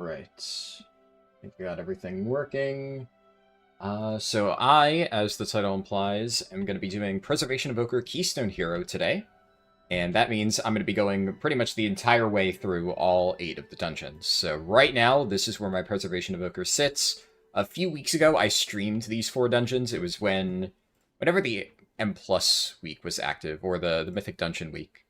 Alright. I think we got everything working. So I, as the title implies, am going to be doing Preservation Evoker Keystone Hero today. And that means I'm going to be going pretty much the entire way through all 8 of the dungeons. So right now, this is where my Preservation Evoker sits. A few weeks ago, I streamed these 4 dungeons. It was whenever the M+ week was active, or the Mythic Dungeon week.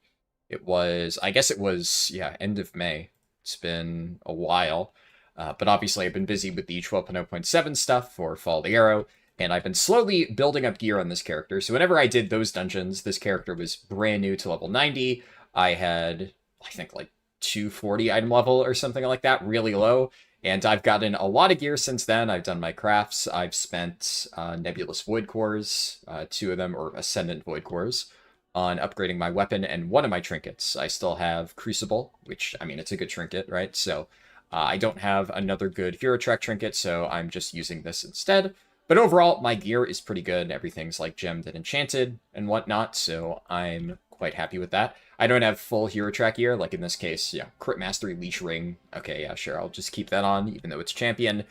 It was, I guess it was, yeah, end of May. It's been a while. But obviously I've been busy with the 12.0.7 stuff for Fall of the Arrow, and I've been slowly building up gear on this character. So whenever I did those dungeons, this character was brand new to level 90. I had, I think, like 240 item level or something like that, really low. And I've gotten a lot of gear since then. I've done my crafts. I've spent Nebulous Void Cores, 2 of them, or Ascendant Void Cores, on upgrading my weapon and one of my trinkets. I still have Crucible, which, I mean, it's a good trinket, right? So I don't have another good Hero Track trinket, so I'm just using this instead. But overall, my gear is pretty good. Everything's like gemmed and enchanted and whatnot, so I'm quite happy with that. I don't have full Hero Track gear, like in this case, yeah, Crit Mastery, Leech Ring. Okay, yeah, sure, I'll just keep that on, even though it's champion.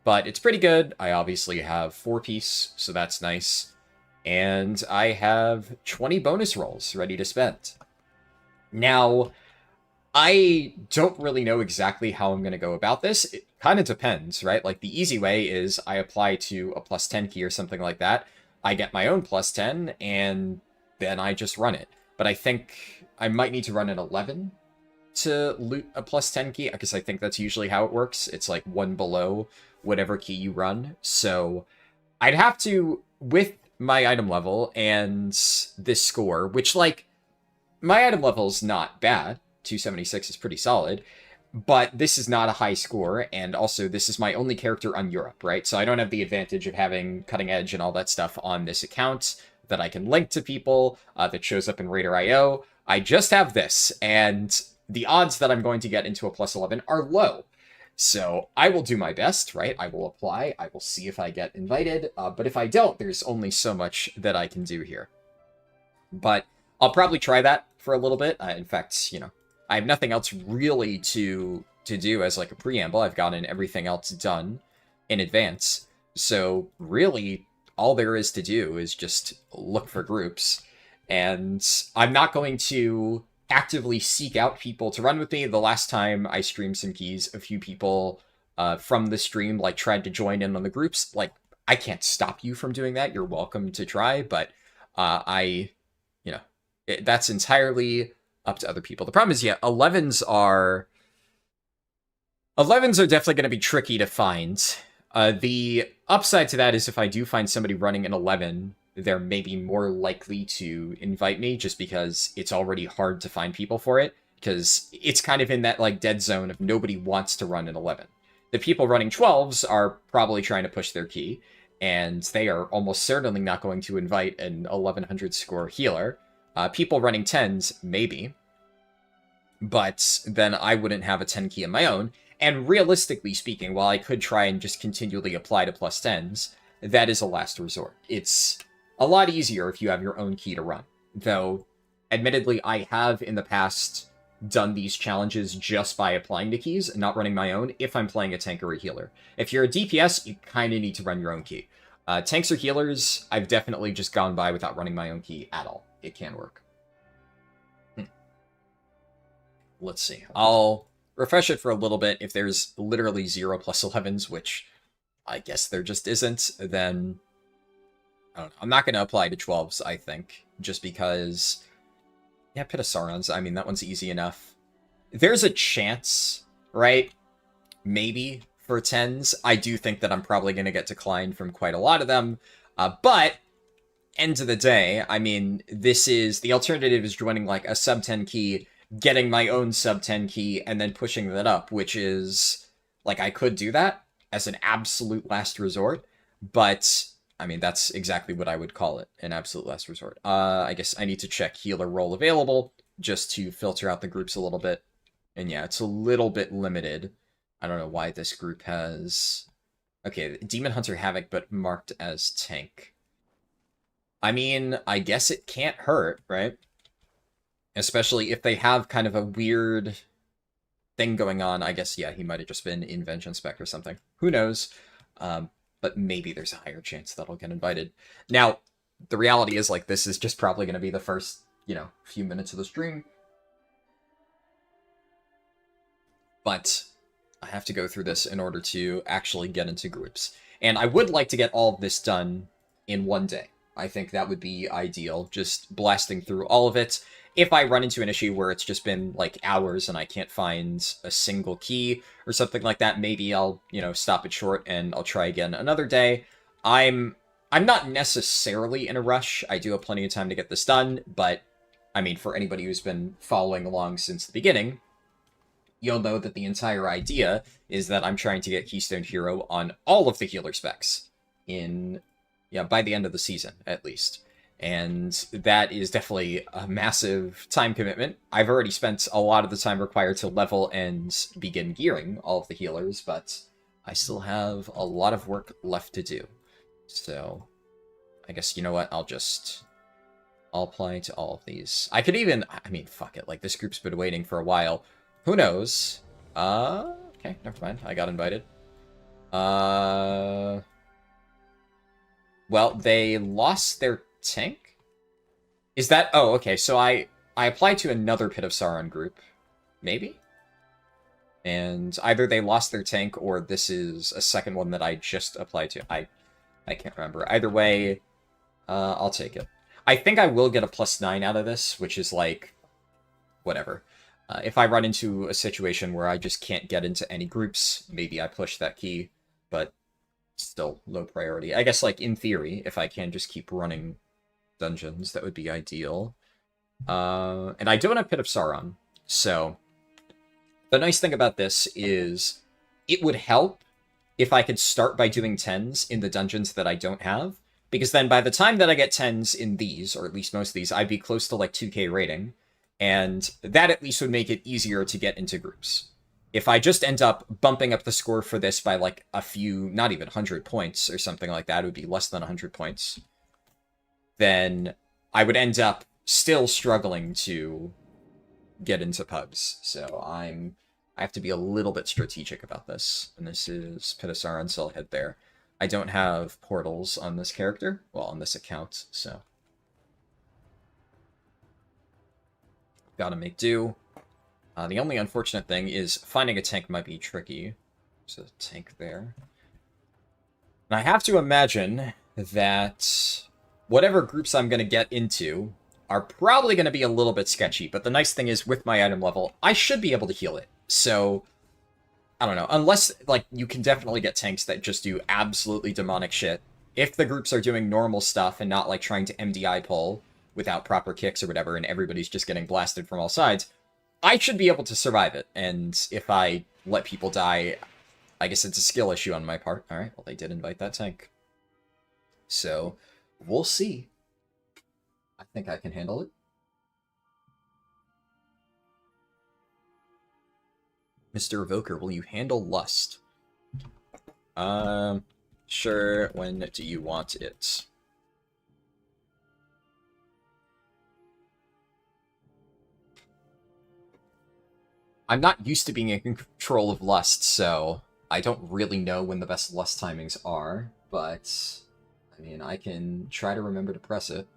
But it's pretty good. I obviously have 4-piece, so that's nice. And I have 20 bonus rolls ready to spend. Now, I don't really know exactly how I'm going to go about this. It kind of depends, right? Like, the easy way is I apply to a +10 key or something like that. I get my own +10, and then I just run it. But I think I might need to run an 11 to loot a +10 key, because I think that's usually how it works. It's like one below whatever key you run. So I'd have to, with my item level and this score, which, like, my item level's not bad. 276 is pretty solid, but this is not a high score, and also this is my only character on Europe, right? So I don't have the advantage of having Cutting Edge and all that stuff on this account that I can link to people, that shows up in Raider.io. I just have this, and the odds that I'm going to get into a +11 are low. So I will do my best, right? I will apply. I will see if I get invited. But if I don't, there's only so much that I can do here. But I'll probably try that for a little bit. In fact, you know, I have nothing else really to do as like a preamble. I've gotten everything else done in advance. So really, all there is to do is just look for groups. And I'm not going to actively seek out people to run with me. The last time I streamed some keys, a few people from the stream like tried to join in on the groups. Like, I can't stop you from doing that. You're welcome to try, but that's entirely up to other people. The problem is, yeah, 11s are definitely going to be tricky to find. The upside to that is if I do find somebody running an 11, they're maybe more likely to invite me, just because it's already hard to find people for it, because it's kind of in that like dead zone of nobody wants to run an 11. The people running 12s are probably trying to push their key, and they are almost certainly not going to invite an 1100 score healer. People running 10s, maybe, but then I wouldn't have a 10 key of my own. And realistically speaking, while I could try and just continually apply to +10s, that is a last resort. It's a lot easier if you have your own key to run. Though, admittedly, I have in the past done these challenges just by applying to keys and not running my own if I'm playing a tank or a healer. If you're a DPS, you kind of need to run your own key. Tanks or healers, I've definitely just gone by without running my own key at all. It can work. Let's see. I'll refresh it for a little bit. If there's literally 0 +11s, which I guess there just isn't, then I don't know. I'm not going to apply to 12s, I think, just because, yeah, Pit of Saurons, I mean, that one's easy enough. There's a chance, right, maybe, for 10s. I do think that I'm probably going to get declined from quite a lot of them, but end of the day, I mean, the alternative is joining like a sub-10 key, getting my own sub-10 key, and then pushing that up, which is, like, I could do that as an absolute last resort, but I mean, that's exactly what I would call it, an absolute last resort. I guess I need to check healer role available, just to filter out the groups a little bit. And yeah, it's a little bit limited. I don't know why this group has... Okay, Demon Hunter Havoc, but marked as tank. I mean, I guess it can't hurt, right? Especially if they have kind of a weird thing going on. I guess, yeah, he might have just been in Vengeance Spec or something. Who knows? But maybe there's a higher chance that I'll get invited. Now, the reality is, like, this is just probably going to be the first, you know, few minutes of the stream. But I have to go through this in order to actually get into groups. And I would like to get all of this done in one day. I think that would be ideal, just blasting through all of it. If I run into an issue where it's just been, like, hours and I can't find a single key or something like that, maybe I'll, you know, stop it short and I'll try again another day. I'm not necessarily in a rush. I do have plenty of time to get this done, but, I mean, for anybody who's been following along since the beginning, you'll know that the entire idea is that I'm trying to get Keystone Hero on all of the healer specs by the end of the season, at least. And that is definitely a massive time commitment. I've already spent a lot of the time required to level and begin gearing all of the healers, but I still have a lot of work left to do. So, I guess, you know what, I'll apply to all of these. I could even, I mean, fuck it, like, this group's been waiting for a while. Who knows? Okay, never mind, I got invited. Well, they lost their tank? Is that... Oh, okay, so I applied to another Pit of Sauron group. Maybe? And either they lost their tank, or this is a second one that I just applied to. I can't remember. Either way, I'll take it. I think I will get a +9 out of this, which is like... whatever. If I run into a situation where I just can't get into any groups, maybe I push that key, but still low priority. I guess, like, in theory, if I can just keep running dungeons, that would be ideal. And I don't have Pit of Sauron, so the nice thing about this is it would help if I could start by doing 10s in the dungeons that I don't have, because then by the time that I get 10s in these, or at least most of these, I'd be close to, like, 2k rating. And that at least would make it easier to get into groups. If I just end up bumping up the score for this by, like, a few, not even 100 points or something like that, it would be less than 100 points, then I would end up still struggling to get into pubs. So I have to be a little bit strategic about this. And this is Pit of Sauron, so I'll head there. I don't have portals on this character, well, on this account, so... Gotta make do. The only unfortunate thing is finding a tank might be tricky. There's a tank there. And I have to imagine that whatever groups I'm going to get into are probably going to be a little bit sketchy, but the nice thing is with my item level, I should be able to heal it. So, I don't know. Unless, like, you can definitely get tanks that just do absolutely demonic shit. If the groups are doing normal stuff and not, like, trying to MDI pull without proper kicks or whatever, and everybody's just getting blasted from all sides, I should be able to survive it. And if I let people die, I guess it's a skill issue on my part. Alright, well, they did invite that tank. So, we'll see. I think I can handle it. Mr. Evoker, will you handle lust? Sure, when do you want it? I'm not used to being in control of lust, so I don't really know when the best lust timings are, but I mean, I can try to remember to press it.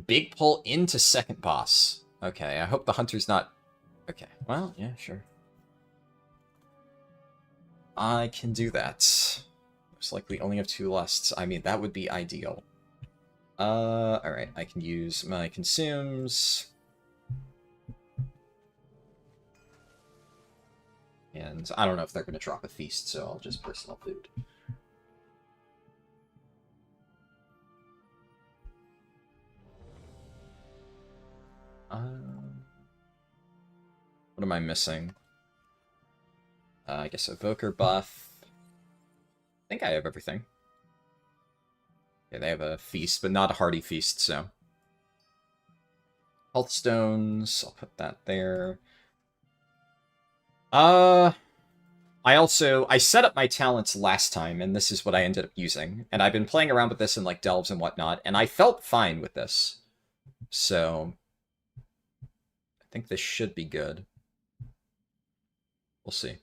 Big pull into second boss. Okay, I hope the hunter's not... Okay, well, yeah, sure. I can do that. Most likely only have 2 lusts. I mean, that would be ideal. Alright, I can use my consumes. And I don't know if they're going to drop a feast, so I'll just personal food. What am I missing? I guess Evoker buff. I think I have everything. Yeah, they have a feast, but not a hearty feast, so. Health stones, I'll put that there. I set up my talents last time, and this is what I ended up using. And I've been playing around with this in, like, delves and whatnot, and I felt fine with this. So, I think this should be good. We'll see.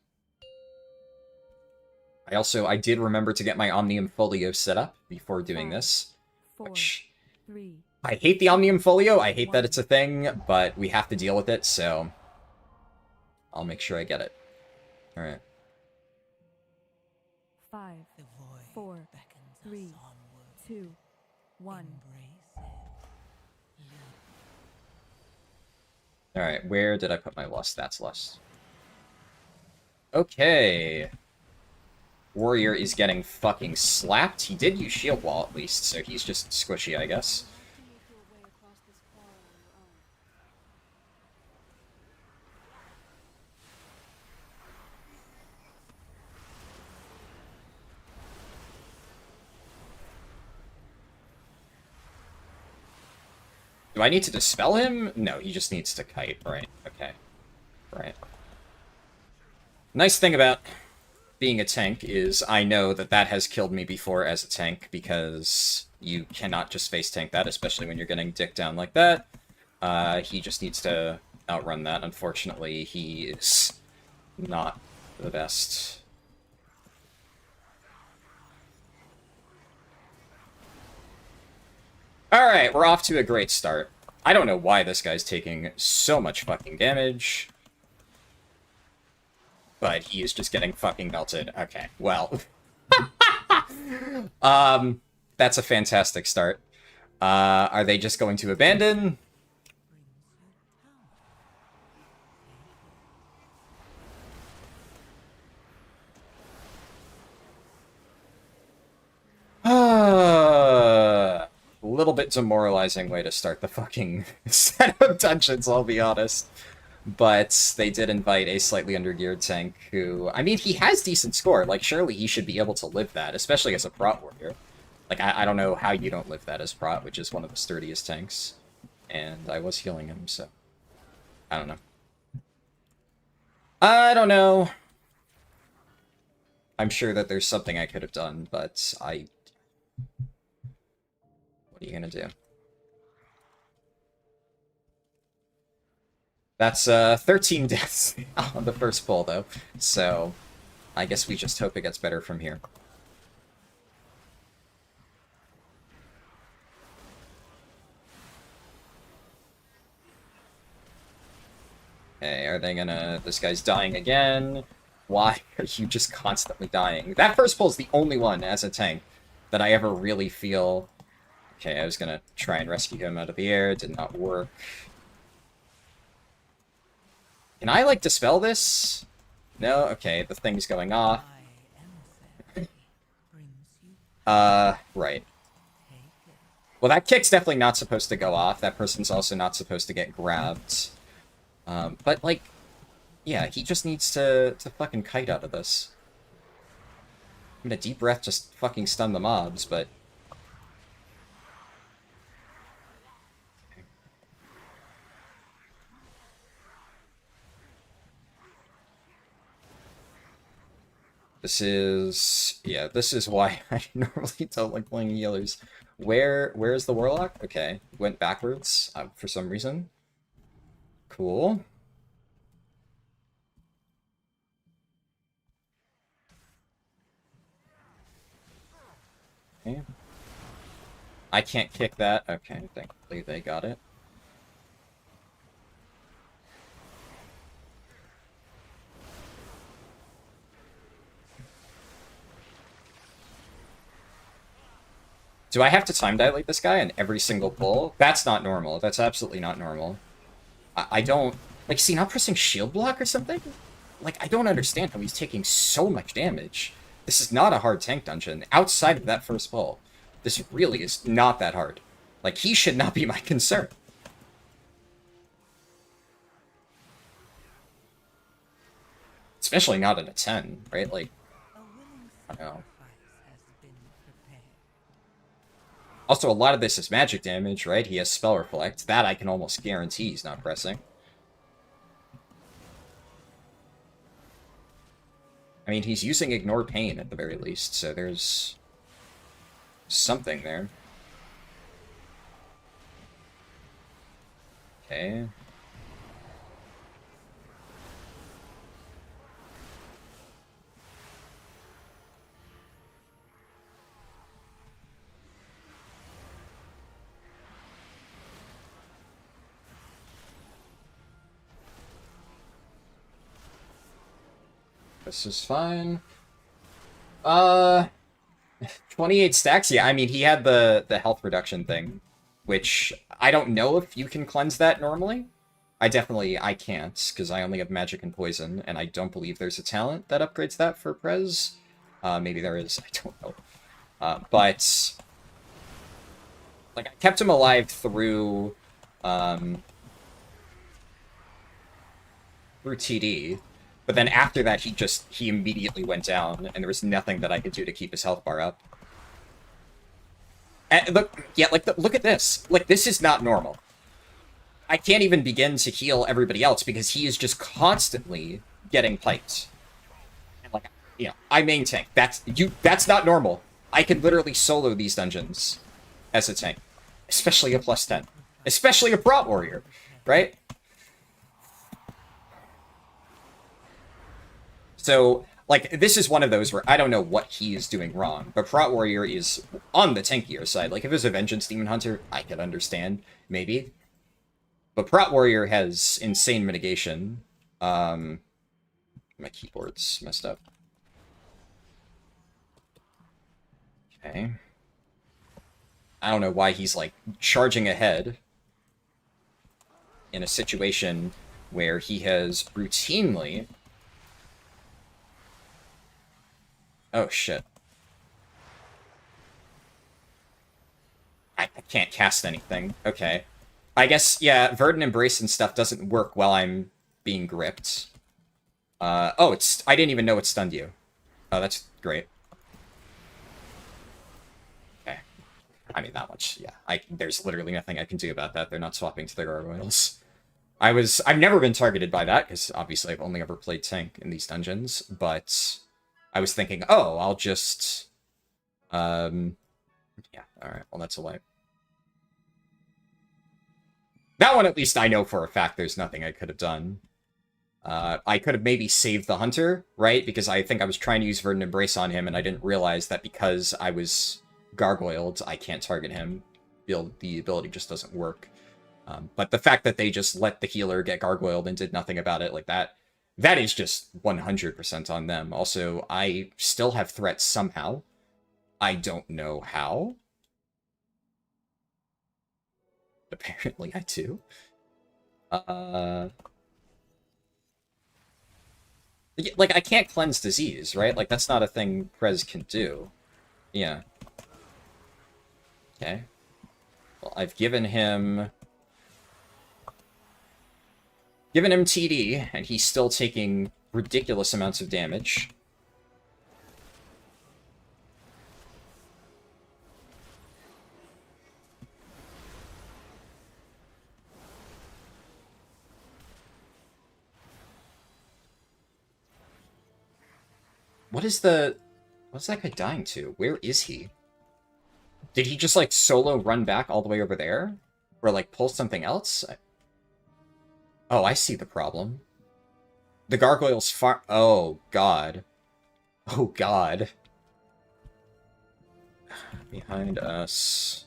I did remember to get my Omnium Folio set up before doing this. Which... I hate the Omnium Folio, I hate that it's a thing, but we have to deal with it, so... I'll make sure I get it. Alright. 5, 4, 3, 2, 1. Alright, where did I put my lust? That's lust. Okay. Warrior is getting fucking slapped. He did use shield wall at least, so he's just squishy, I guess. Do I need to dispel him? No, he just needs to kite, right? Okay. Right. Nice thing about being a tank is I know that that has killed me before as a tank, because you cannot just face tank that, especially when you're getting dicked down like that. He just needs to outrun that. Unfortunately, he is not the best. Alright, we're off to a great start. I don't know why this guy's taking so much fucking damage. But he is just getting fucking melted. Okay, well. That's a fantastic start. Are they just going to abandon? A little bit demoralizing way to start the fucking set of dungeons, I'll be honest. But they did invite a slightly undergeared tank who... I mean, he has decent score. Like, surely he should be able to live that, especially as a prot warrior. Like, I don't know how you don't live that as prot, which is one of the sturdiest tanks. And I was healing him, so... I don't know. I don't know. I'm sure that there's something I could have done, but I... What are you gonna do? That's 13 deaths on the first pull, though, so I guess we just hope it gets better from here. Okay, are they gonna... This guy's dying again. Why are you just constantly dying? That first pull is the only one, as a tank, that I ever really feel... Okay, I was gonna try and rescue him out of the air. It did not work. Can I, like, dispel this? No? Okay, the thing's going off. Right. Well, that kick's definitely not supposed to go off. That person's also not supposed to get grabbed. But, like, yeah, he just needs to fucking kite out of this. I mean, a deep breath just fucking stun the mobs, but... This is... Yeah, this is why I normally don't like playing healers. Where's the Warlock? Okay, went backwards for some reason. Cool. Okay. I can't kick that. Okay, thankfully they got it. Do I have to time dilate this guy on every single pull? That's not normal. That's absolutely not normal. I don't... Like, is he not pressing shield block or something? Like, I don't understand how he's taking so much damage. This is not a hard tank dungeon. Outside of that first pull, this really is not that hard. Like, he should not be my concern. Especially not at a 10, right? Like, I don't know. Also, a lot of this is magic damage, right? He has Spell Reflect. That I can almost guarantee he's not pressing. I mean, he's using Ignore Pain at the very least, so there's something there. Okay. This is fine. 28 stacks? Yeah, I mean, he had the health reduction thing, which I don't know if you can cleanse that normally. I can't, because I only have magic and poison, and I don't believe there's a talent that upgrades that for Prez. Maybe there is, I don't know. But, like, I kept him alive through TD, but then after that, he immediately went down, and there was nothing that I could do to keep his health bar up. And look, yeah, like, look at this. Like, this is not normal. I can't even begin to heal everybody else because he is just constantly getting piped. And like, you know, I main tank. That's not normal. I can literally solo these dungeons as a tank. Especially a +10. Especially a Brat Warrior, right? So, like, this is one of those where I don't know what he is doing wrong, but Brat Warrior is on the tankier side. Like, if it was a Vengeance Demon Hunter, I could understand, maybe. But Brat Warrior has insane mitigation. My keyboard's messed up. Okay. I don't know why he's, like, charging ahead in a situation where he has routinely... Oh, shit. I can't cast anything. Okay. I guess, yeah, Verdant Embrace and stuff doesn't work while I'm being gripped. Oh, I didn't even know it stunned you. Oh, that's great. Okay. I mean, that much, yeah. There's literally nothing I can do about that. They're not swapping to the gargoyles. I've never been targeted by that, because obviously I've only ever played tank in these dungeons, but I was thinking, oh, I'll just... Yeah, alright, well, that's a wipe. That one, at least, I know for a fact there's nothing I could have done. I could have maybe saved the hunter, right? Because I think I was trying to use Verdant Embrace on him, and I didn't realize that because I was gargoyled, I can't target him. The ability just doesn't work. But the fact that they just let the healer get gargoyled and did nothing about it like that, that is just 100% on them. Also, I still have threats somehow. I don't know how. Apparently I do. Like, I can't cleanse disease, right? Like, that's not a thing Prez can do. Yeah. Okay. Well, I've given him TD, and he's still taking ridiculous amounts of damage. What's that guy dying to? Where is he? Did he just, like, solo run back all the way over there? Or, like, pull something else? Oh, I see the problem. The gargoyles far... Oh, God. Oh, God. Behind us.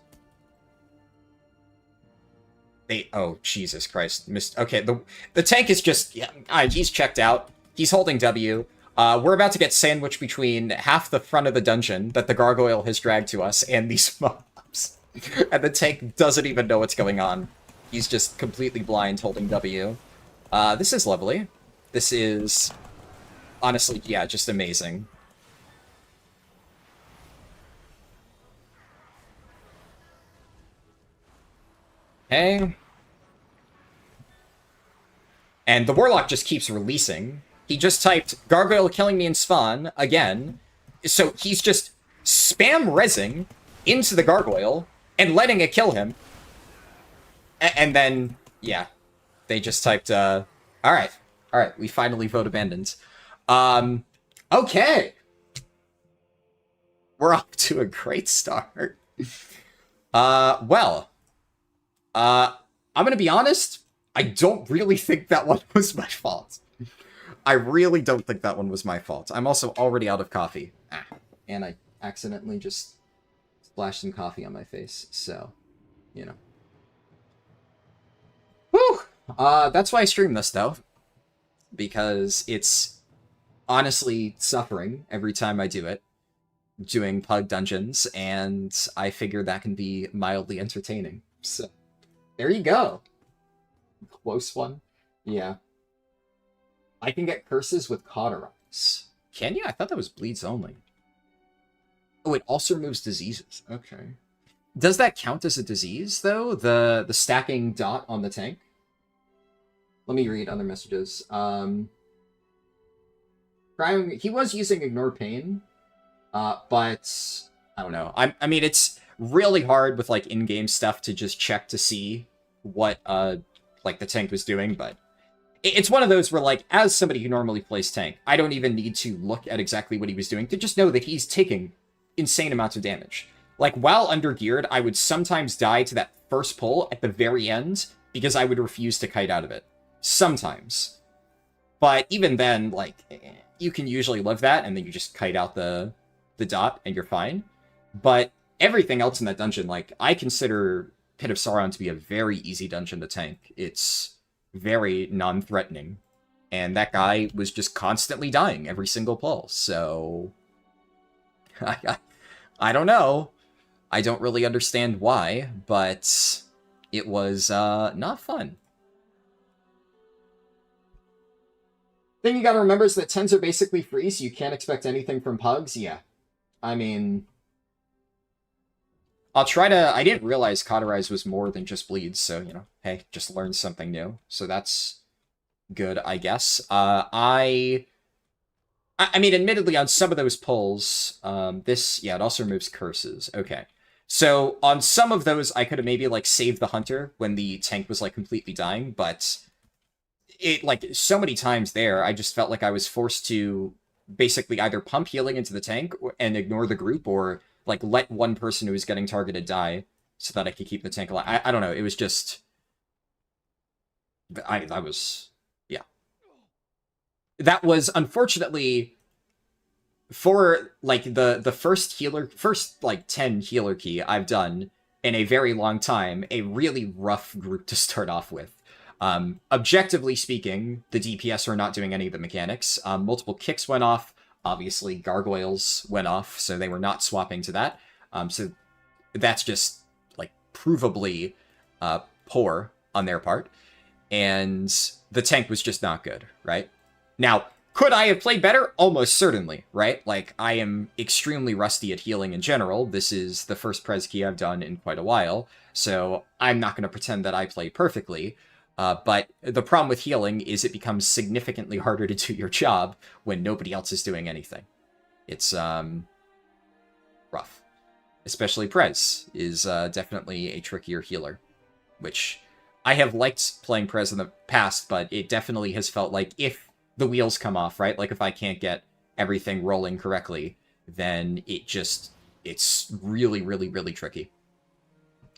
Oh, Jesus Christ. Okay, the tank is just... Yeah, he's checked out. He's holding W. We're about to get sandwiched between half the front of the dungeon that the gargoyle has dragged to us and these mobs. And the tank doesn't even know what's going on. He's just completely blind holding W. This is lovely. This is, honestly, yeah, just amazing. Okay. And the Warlock just keeps releasing. He just typed, Gargoyle killing me in spawn, again. So he's just spam rezzing into the Gargoyle and letting it kill him. And then, yeah, they just typed, alright, we finally vote abandoned. Okay. We're off to a great start. Well, I'm gonna be honest, I don't really think that one was my fault. I really don't think that one was my fault. I'm also already out of coffee. And I accidentally just splashed some coffee on my face, so, you know. Whew! That's why I stream this, though. Because it's honestly suffering every time I do it, doing pug dungeons, and I figure that can be mildly entertaining. So, there you go. Close one. Yeah. I can get curses with Cauterize. Can you? I thought that was bleeds only. Oh, it also removes diseases. Okay. Does that count as a disease, though? The stacking dot on the tank? Let me read other messages. He was using Ignore Pain, but I don't know. I mean, it's really hard with like in-game stuff to just check to see what like the tank was doing, but it's one of those where, like, as somebody who normally plays tank, I don't even need to look at exactly what he was doing to just know that he's taking insane amounts of damage. Like, while undergeared, I would sometimes die to that first pull at the very end because I would refuse to kite out of it. Sometimes. But even then, like, you can usually live that, and then you just kite out the dot, and you're fine. But everything else in that dungeon, like, I consider Pit of Sauron to be a very easy dungeon to tank. It's very non-threatening. And that guy was just constantly dying every single pull, so I don't know. I don't really understand why, but it was not fun. Thing you gotta remember is that 10s are basically free, so you can't expect anything from pugs. Yeah. I mean, I'll try to... I didn't realize Cauterize was more than just bleeds, so, you know, hey, just learned something new. So that's good, I guess. I mean, admittedly, on some of those pulls, it also removes curses. Okay. So, on some of those, I could have maybe, like, saved the Hunter when the tank was, like, completely dying, but it, like, so many times there, I just felt like I was forced to basically either pump healing into the tank and ignore the group, or like let one person who was getting targeted die so that I could keep the tank alive. I don't know. It was just... That was... Yeah. That was, unfortunately, for, like, the first, like, 10 healer key I've done in a very long time, a really rough group to start off with. Objectively speaking, the DPS are not doing any of the mechanics. Multiple kicks went off. Obviously, gargoyles went off, so they were not swapping to that. So that's just, like, provably poor on their part. And the tank was just not good, right? Now, could I have played better? Almost certainly, right? Like, I am extremely rusty at healing in general. This is the first pres key I've done in quite a while, so I'm not going to pretend that I play perfectly. But the problem with healing is it becomes significantly harder to do your job when nobody else is doing anything. It's rough. Especially Prez is definitely a trickier healer, which I have liked playing Prez in the past, but it definitely has felt like if the wheels come off, right? Like if I can't get everything rolling correctly, then it's really, really, really tricky.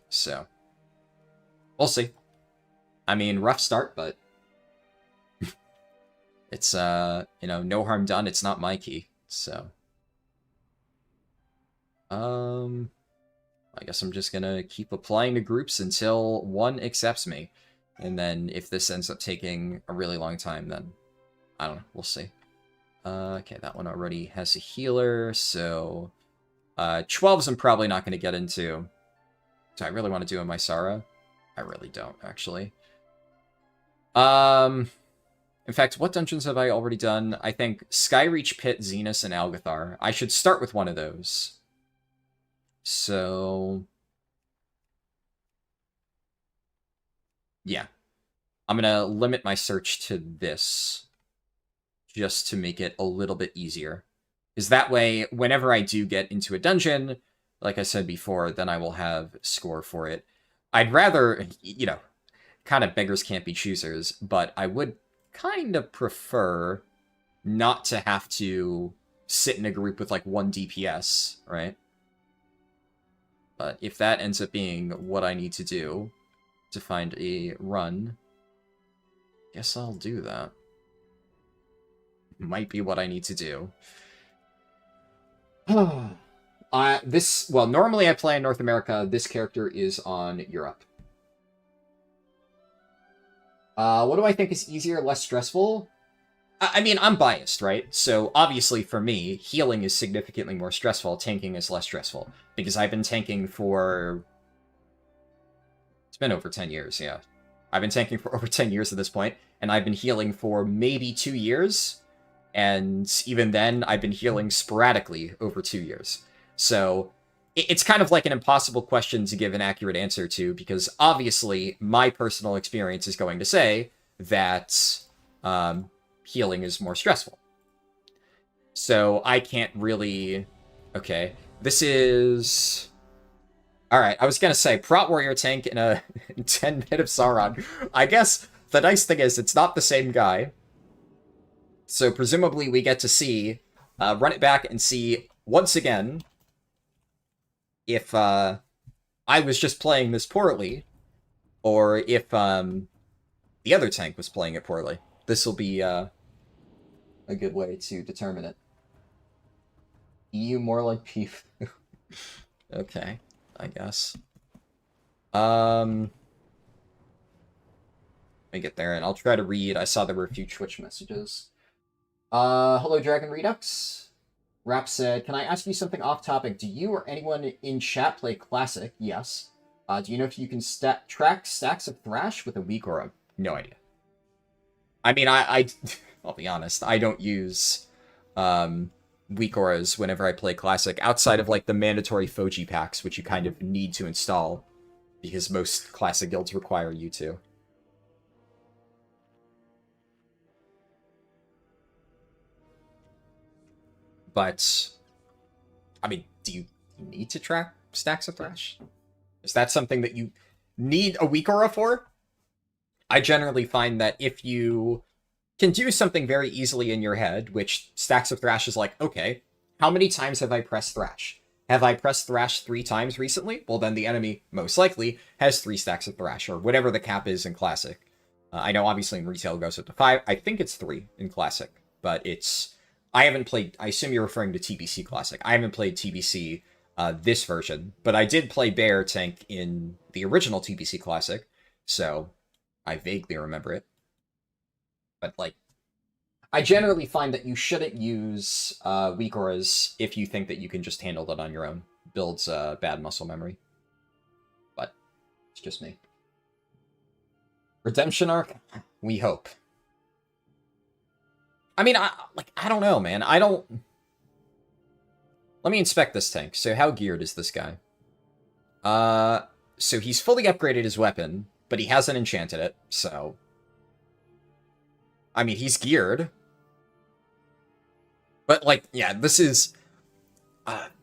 So, we'll see. I mean, rough start, but it's, no harm done. It's not my key, so. I guess I'm just gonna keep applying to groups until one accepts me. And then if this ends up taking a really long time, then I don't know. We'll see. Okay, that one already has a healer, so 12s I'm probably not going to get into. Do I really want to do a Mysara? I really don't, actually. In fact, what dungeons have I already done? I think Skyreach, Pit, Zenus, and Algathar. I should start with one of those. So... yeah. I'm gonna limit my search to this, just to make it a little bit easier. Because that way, whenever I do get into a dungeon, like I said before, then I will have score for it. I'd rather, kind of beggars can't be choosers, but I would kind of prefer not to have to sit in a group with, like, one DPS, right? But if that ends up being what I need to do to find a run, guess I'll do that. Might be what I need to do. Normally I play in North America. This character is on Europe. What do I think is easier, less stressful? I mean, I'm biased, right? So obviously for me, healing is significantly more stressful, tanking is less stressful. Because I've been tanking for... It's been over 10 years, yeah. I've been tanking for over 10 years at this point, and I've been healing for maybe 2 years, and even then, I've been healing sporadically over 2 years. So it's kind of like an impossible question to give an accurate answer to, because obviously my personal experience is going to say that healing is more stressful. So I can't really... Okay, this is... Alright, I was gonna say, Prot Warrior tank in a 10-minute of Sauron. I guess the nice thing is it's not the same guy. So presumably we get to see, run it back and see, once again, if I was just playing this poorly, or if the other tank was playing it poorly. This will be a good way to determine it. EU more like P. Okay, I guess. Let me get there, and I'll try to read. I saw there were a few Twitch messages. Hello, Dragon Redux. Rap said, can I ask you something off topic? Do you or anyone in chat play Classic? Yes. Do you know if you can track stacks of Thrash with a weak aura? No idea. I mean, I'll be honest, I don't use weak auras whenever I play Classic, outside of like the mandatory Foji packs, which you kind of need to install, because most Classic guilds require you to. But, I mean, do you need to track stacks of Thrash? Is that something that you need a weak aura for? I generally find that if you can do something very easily in your head, which stacks of Thrash is like, okay, how many times have I pressed Thrash? Have I pressed Thrash 3 times recently? Well, then the enemy, most likely, has 3 stacks of Thrash, or whatever the cap is in Classic. I know, obviously, in Retail it goes up to 5. I think it's 3 in Classic, but it's... I haven't played... I assume you're referring to TBC Classic. I haven't played TBC this version, but I did play Bear Tank in the original TBC Classic, so I vaguely remember it. But, like, I generally find that you shouldn't use weak auras if you think that you can just handle that on your own. Builds bad muscle memory. But it's just me. Redemption arc? We hope. I mean, I don't know, man. I don't... Let me inspect this tank. So how geared is this guy? So he's fully upgraded his weapon, but he hasn't enchanted it, so... I mean, he's geared. But, like, yeah, this is...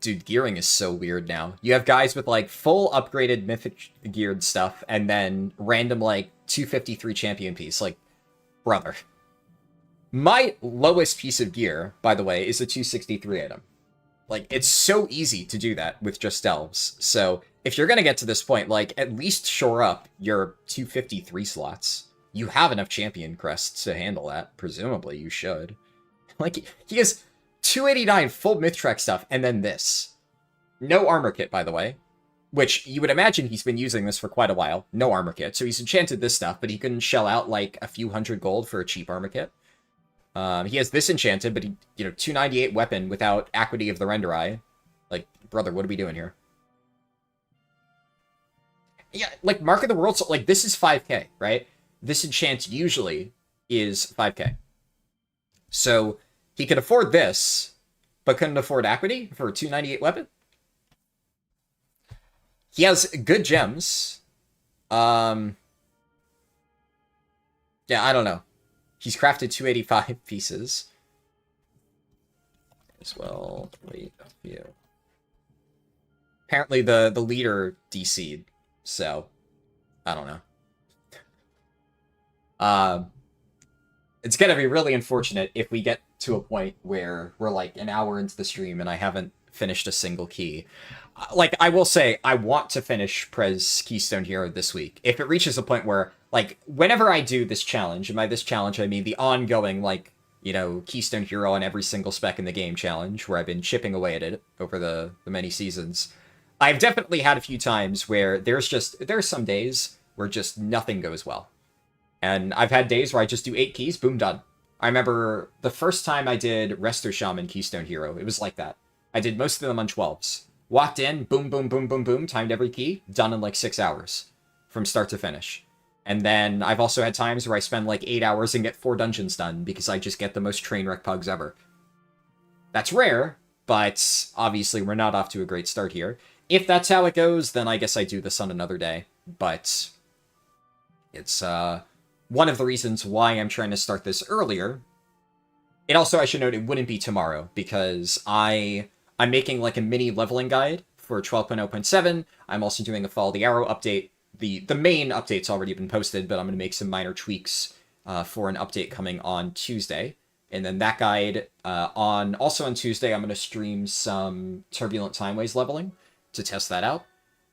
dude, gearing is so weird now. You have guys with, like, full upgraded mythic geared stuff, and then random, like, 253 champion piece. Like, brother. My lowest piece of gear, by the way, is a 263 item. Like, it's so easy to do that with just elves. So, if you're gonna get to this point, like, at least shore up your 253 slots. You have enough champion crests to handle that. Presumably, you should. Like, he has 289 full Mythtrek stuff, and then this. No armor kit, by the way. Which, you would imagine he's been using this for quite a while. No armor kit. So he's enchanted this stuff, but he couldn't shell out, like, a few hundred gold for a cheap armor kit. He has this enchanted, but he, 298 weapon without Acuity of the Render Eye. Like, brother, what are we doing here? Yeah, like, Mark of the World, so, like, this is 5k, right? This enchant usually is 5k. So, he could afford this, but couldn't afford Acuity for a 298 weapon? He has good gems. Yeah, I don't know. He's crafted 285 pieces. As well, wait a few. Apparently the leader DC'd, so I don't know. It's gonna be really unfortunate if we get to a point where we're like an hour into the stream and I haven't finished a single key. Like, I will say, I want to finish Prez Keystone Hero this week. If it reaches a point where, like, whenever I do this challenge, and by this challenge I mean the ongoing, like, Keystone Hero on every single spec in the game challenge, where I've been chipping away at it over the many seasons, I've definitely had a few times where there's some days where just nothing goes well. And I've had days where I just do 8 keys, boom, done. I remember the first time I did Resto Shaman Keystone Hero, it was like that. I did most of them on 12s. Walked in, boom, boom, boom, boom, boom, timed every key, done in like 6 hours. From start to finish. And then I've also had times where I spend like 8 hours and get 4 dungeons done, because I just get the most train wreck pugs ever. That's rare, but obviously we're not off to a great start here. If that's how it goes, then I guess I do this on another day. But it's one of the reasons why I'm trying to start this earlier. And also, I should note, it wouldn't be tomorrow, because I'm making like a mini leveling guide for 12.0.7. I'm also doing a Follow the Arrow update. The main update's already been posted, but I'm going to make some minor tweaks for an update coming on Tuesday. And then that guide, also on Tuesday, I'm going to stream some Turbulent Timeways leveling to test that out.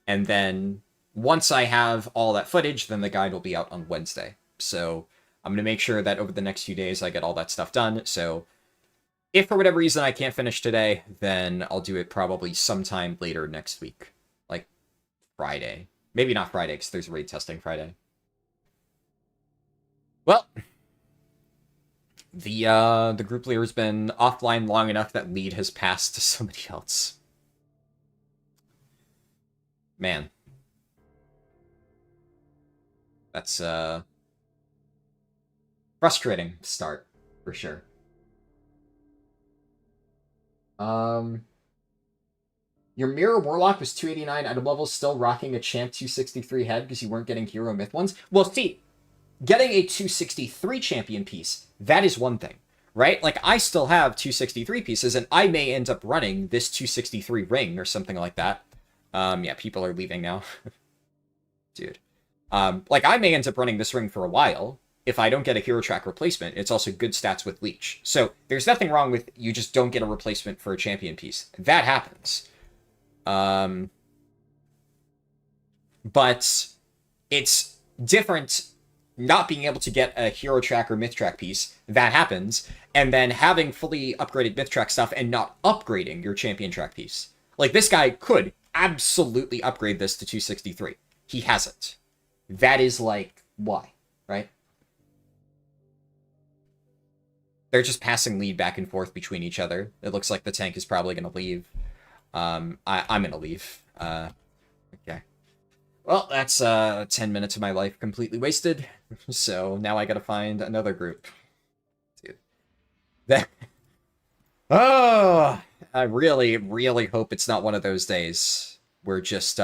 And then once I have all that footage, then the guide will be out on Wednesday. So I'm going to make sure that over the next few days I get all that stuff done. So if for whatever reason I can't finish today, then I'll do it probably sometime later next week. Like Friday. Maybe not Friday, because there's raid testing Friday. Well, the group leader's been offline long enough that lead has passed to somebody else. Man. That's, frustrating start, for sure. Your Mirror Warlock was 289 item level, still rocking a Champ 263 head because you weren't getting Hero Myth ones. Well, see, getting a 263 champion piece, that is one thing, right? Like, I still have 263 pieces, and I may end up running this 263 ring or something like that. Yeah, people are leaving now. Dude. Like, I may end up running this ring for a while. If I don't get a hero track replacement, it's also good stats with Leech. So, there's nothing wrong with you just don't get a replacement for a champion piece. That happens. But it's different not being able to get a hero track or myth track piece. That happens. And then having fully upgraded myth track stuff and not upgrading your champion track piece. Like, this guy could absolutely upgrade this to 263. He hasn't. That is, like, why, right? They're just passing lead back and forth between each other. It looks like the tank is probably going to leave. I'm going to leave. Okay. Well, that's 10 minutes of my life completely wasted. So now I got to find another group. Dude. That... Oh! I really, really hope it's not one of those days where just,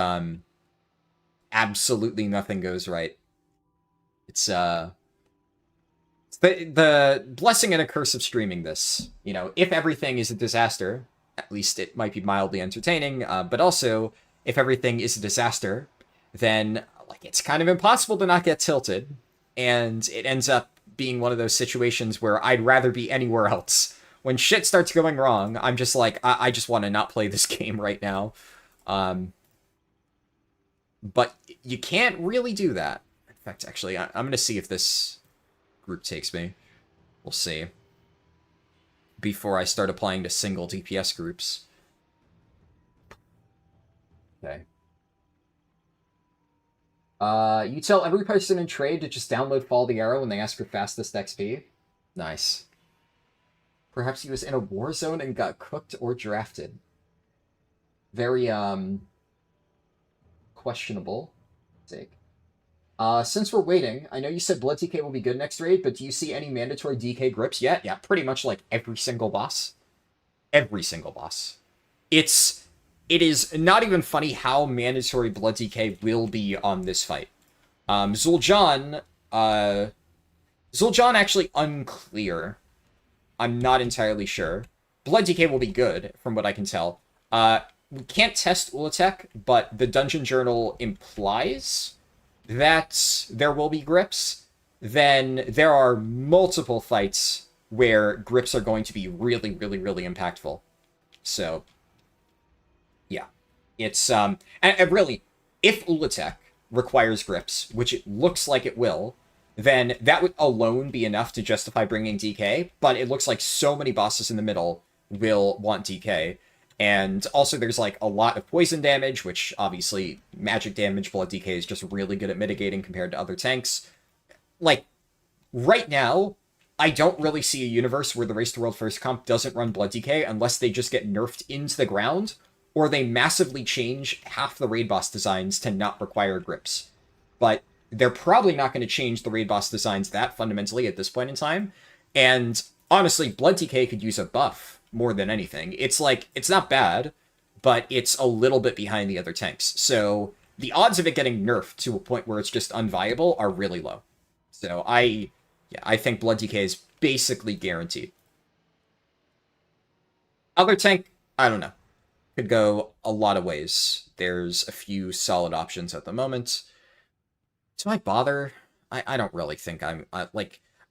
absolutely nothing goes right. It's the blessing and a curse of streaming this. You know, if everything is a disaster, at least it might be mildly entertaining, but also, if everything is a disaster, then, like, it's kind of impossible to not get tilted, and it ends up being one of those situations where I'd rather be anywhere else. When shit starts going wrong, I'm just like, I just want to not play this game right now. But you can't really do that. In fact, actually, I'm going to see if this group takes me. We'll see. Before I start applying to single DPS groups. Okay. You tell every person in trade to just download Follow the Arrow when they ask for fastest XP. Nice. Perhaps he was in a war zone and got cooked or drafted. Very, questionable. Take. Since we're waiting, I know you said Blood DK will be good next raid, but do you see any mandatory DK grips yet? Yeah, pretty much like every single boss. Every single boss. It is not even funny how mandatory Blood DK will be on this fight. Zul'jin actually unclear. I'm not entirely sure. Blood DK will be good, from what I can tell. We can't test Ulatek, but the Dungeon Journal implies that there will be grips. Then there are multiple fights where grips are going to be really, really, really impactful. So, yeah. It's, and really, if Ulatek requires grips, which it looks like it will, then that would alone be enough to justify bringing DK, but it looks like so many bosses in the middle will want DK. And also there's like a lot of poison damage, which obviously magic damage, Blood DK is just really good at mitigating compared to other tanks. Like, right now, I don't really see a universe where the Race to World First comp doesn't run Blood DK unless they just get nerfed into the ground, or they massively change half the raid boss designs to not require grips. But they're probably not going to change the raid boss designs that fundamentally at this point in time. And honestly, Blood DK could use a buff more than anything. It's like, it's not bad, but it's a little bit behind the other tanks. So the odds of it getting nerfed to a point where it's just unviable are really low. So I think Blood DK is basically guaranteed. Other tank, I don't know. Could go a lot of ways. There's a few solid options at the moment. Do I bother? I don't really think I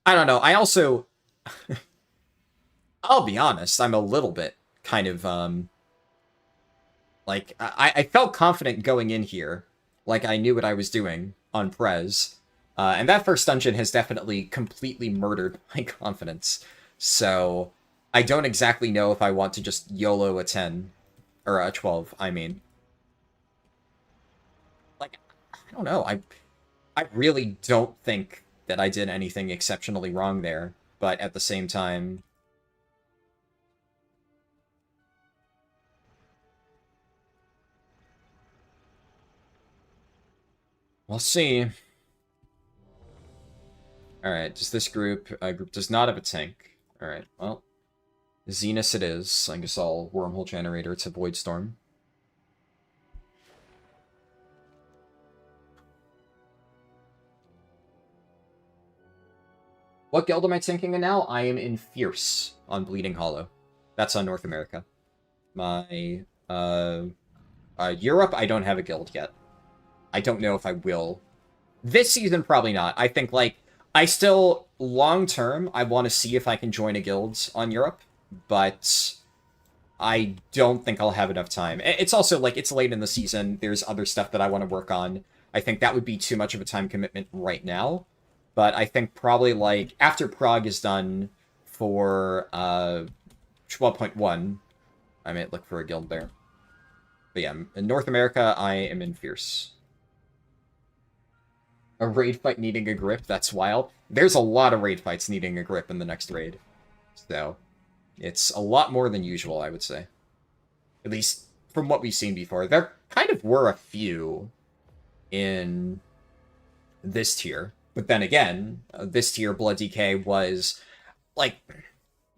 don't know. I also... I'll be honest, I'm a little bit kind of, I felt confident going in here. Like, I knew what I was doing on Prez. And that first dungeon has definitely completely murdered my confidence. So, I don't exactly know if I want to just YOLO a 10. Or a 12, I mean. Like, I don't know. I really don't think that I did anything exceptionally wrong there. But at the same time... We'll see. Alright, does this group... group does not have a tank. Alright, well... Zenus it is. I guess I'll Wormhole Generator to Void Storm. What guild am I tanking in now? I am in Fierce on Bleeding Hollow. That's on North America. My, Europe, I don't have a guild yet. I don't know if I will. This season, probably not. I think, like, I still, long-term, I want to see if I can join a guild on Europe, but I don't think I'll have enough time. It's also, like, it's late in the season. There's other stuff that I want to work on. I think that would be too much of a time commitment right now. But I think probably, like, after Prague is done for 12.1, I might look for a guild there. But yeah, in North America, I am in Fierce. A raid fight needing a grip? That's wild. There's a lot of raid fights needing a grip in the next raid. So, it's a lot more than usual, I would say. At least from what we've seen before. There kind of were a few in this tier. But then again, this tier, Blood DK, was, like,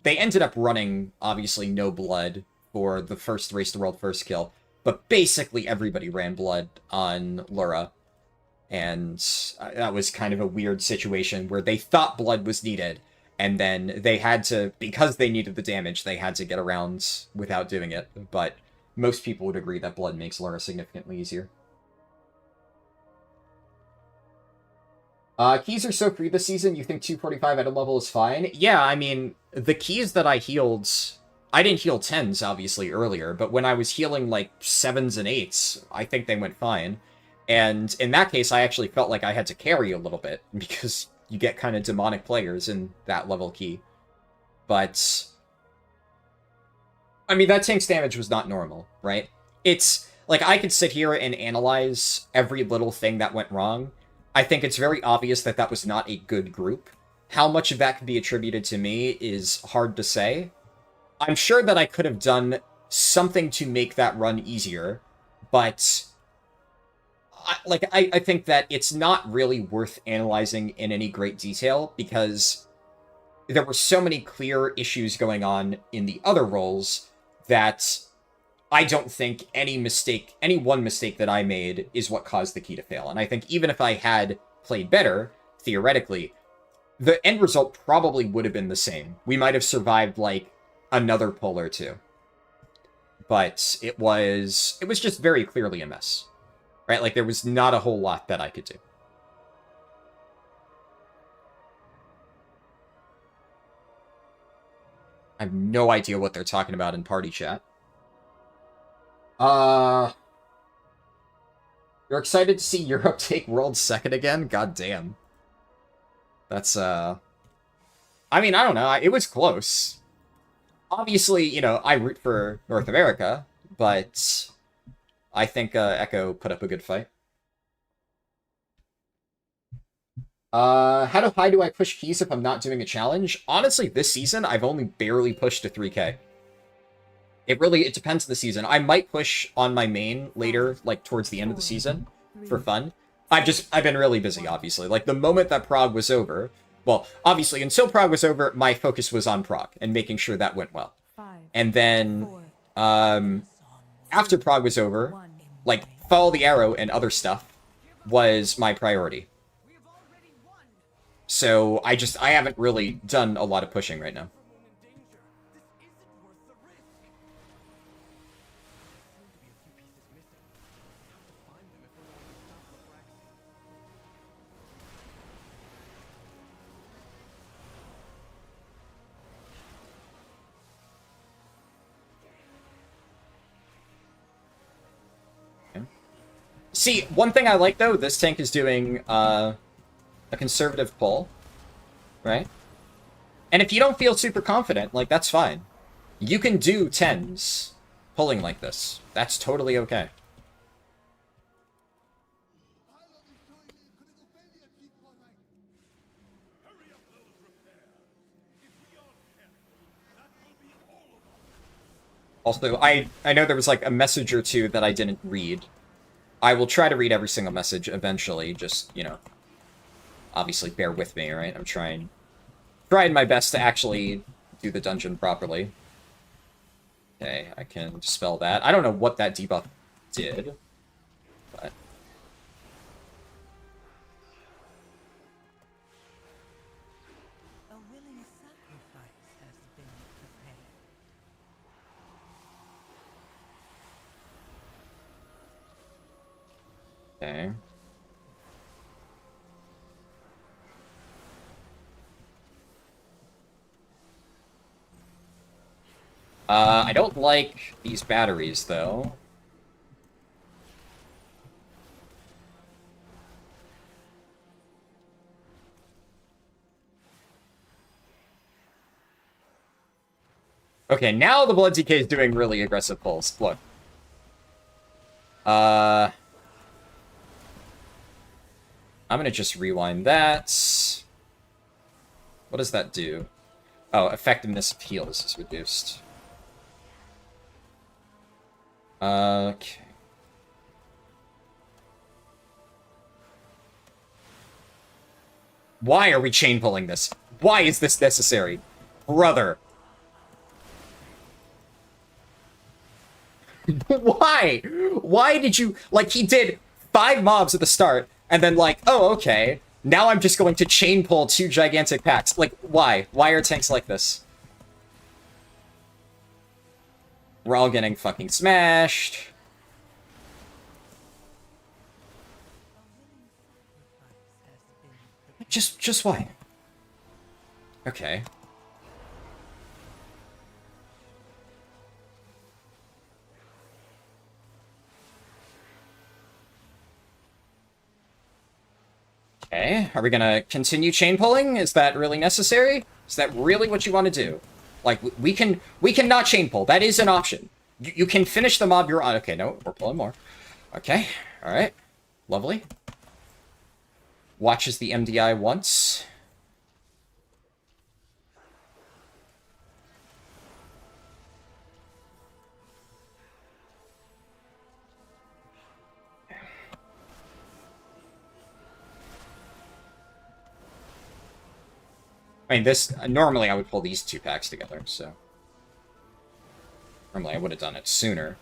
they ended up running, obviously, no blood for the first Race to World First kill, but basically everybody ran blood on Lura, and that was kind of a weird situation where they thought blood was needed, and then they had to, because they needed the damage, they had to get around without doing it, but most people would agree that blood makes Lura significantly easier. Keys are so free this season, you think 245 at a level is fine? Yeah, I mean, the keys that I healed... I didn't heal 10s, obviously, earlier, but when I was healing, like, 7s and 8s, I think they went fine. And in that case, I actually felt like I had to carry a little bit, because you get kind of demonic players in that level key. But... I mean, that tank's damage was not normal, right? It's... Like, I could sit here and analyze every little thing that went wrong. I think it's very obvious that that was not a good group. How much of that can be attributed to me is hard to say. I'm sure that I could have done something to make that run easier, but I think that it's not really worth analyzing in any great detail, because there were so many clear issues going on in the other roles that I don't think any one mistake that I made is what caused the key to fail. And I think even if I had played better, theoretically, the end result probably would have been the same. We might have survived, like, another pull or two. But it was just very clearly a mess. Right? Like, there was not a whole lot that I could do. I have no idea what they're talking about in party chat. You're excited to see Europe take world second again? God damn. That's, I mean, I don't know. It was close. Obviously, you know, I root for North America, but I think Echo put up a good fight. How high do I push keys if I'm not doing a challenge? Honestly, this season, I've only barely pushed to 3k. It depends on the season. I might push on my main later, like, towards the end of the season, for fun. I've been really busy, obviously. Like, the moment that Prague was over, well, obviously, until Prague was over, my focus was on Prague, and making sure that went well. And then, after Prague was over, like, Follow the Arrow and other stuff was my priority. So, I haven't really done a lot of pushing right now. See, one thing I like, though, this tank is doing a conservative pull, right? And if you don't feel super confident, like, that's fine. You can do 10s pulling like this. That's totally okay. Also, I know there was, like, a message or two that I didn't read. I will try to read every single message eventually, just, you know, obviously bear with me, right? I'm trying my best to actually do the dungeon properly. Okay, I can dispel that. I don't know what that debuff did, but... A willing sacrifice has been prepared. Okay. I don't like these batteries, though. Okay, now the Blood DK is doing really aggressive pulls. Look. I'm gonna just rewind that. What does that do? Oh, effectiveness of heals is reduced. Okay. Why are we chain pulling this? Why is this necessary? Brother. Why? Why did you... Like, he did 5 mobs at the start, and then like, oh, okay. Now I'm just going to chain pull 2 gigantic packs. Like, why? Why are tanks like this? We're all getting fucking smashed. Just why? Okay. Okay, are we gonna continue chain pulling? Is that really necessary? Is that really what you want to do? Like, we can not chain pull. That is an option. You can finish the mob you're on. Okay, no, we're pulling more. Okay, alright. Lovely. Watches the MDI once. I mean, this... Normally, I would pull these 2 packs together, so... Normally, I would have done it sooner.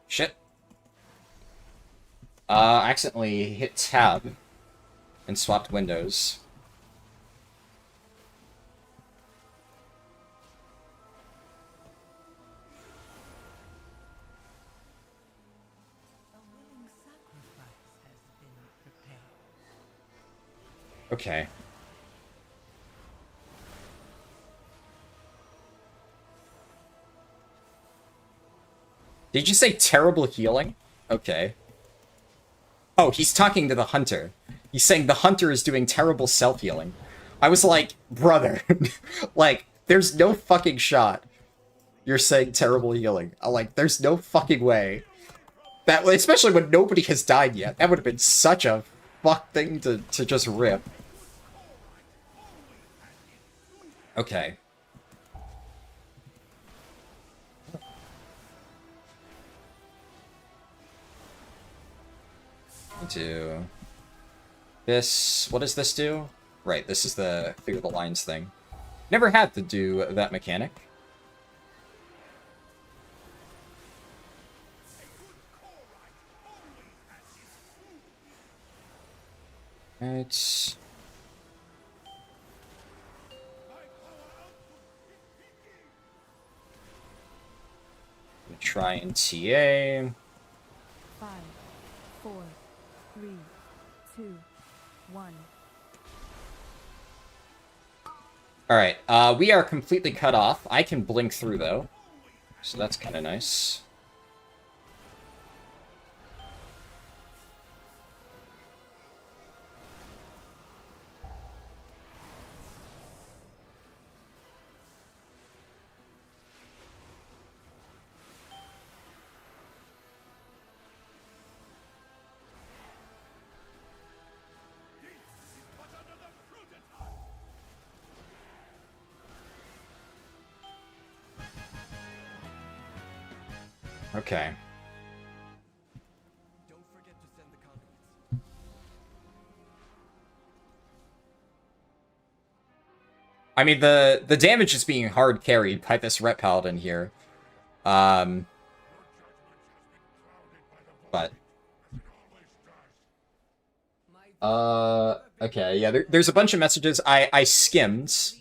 Shit. I accidentally hit tab and swapped windows. Okay. Did you say terrible healing? Okay. Oh, he's talking to the hunter. He's saying the hunter is doing terrible self-healing. I was like, brother, like, there's no fucking shot you're saying terrible healing. I'm like, there's no fucking way That, especially when nobody has died yet. That would have been such a fuck thing to just rip. Okay. Do this. What does this do? Right, this is the figure the lines thing. Never had to do that mechanic. Right. Try and TA. 5, 4, 3, 2, 1. Alright, we are completely cut off. I can blink through, though. So that's kind of nice. Okay. Don't forget to send the conduits. I mean, the damage is being hard carried by this Ret Paladin here. But... okay, yeah, there's a bunch of messages I skimmed.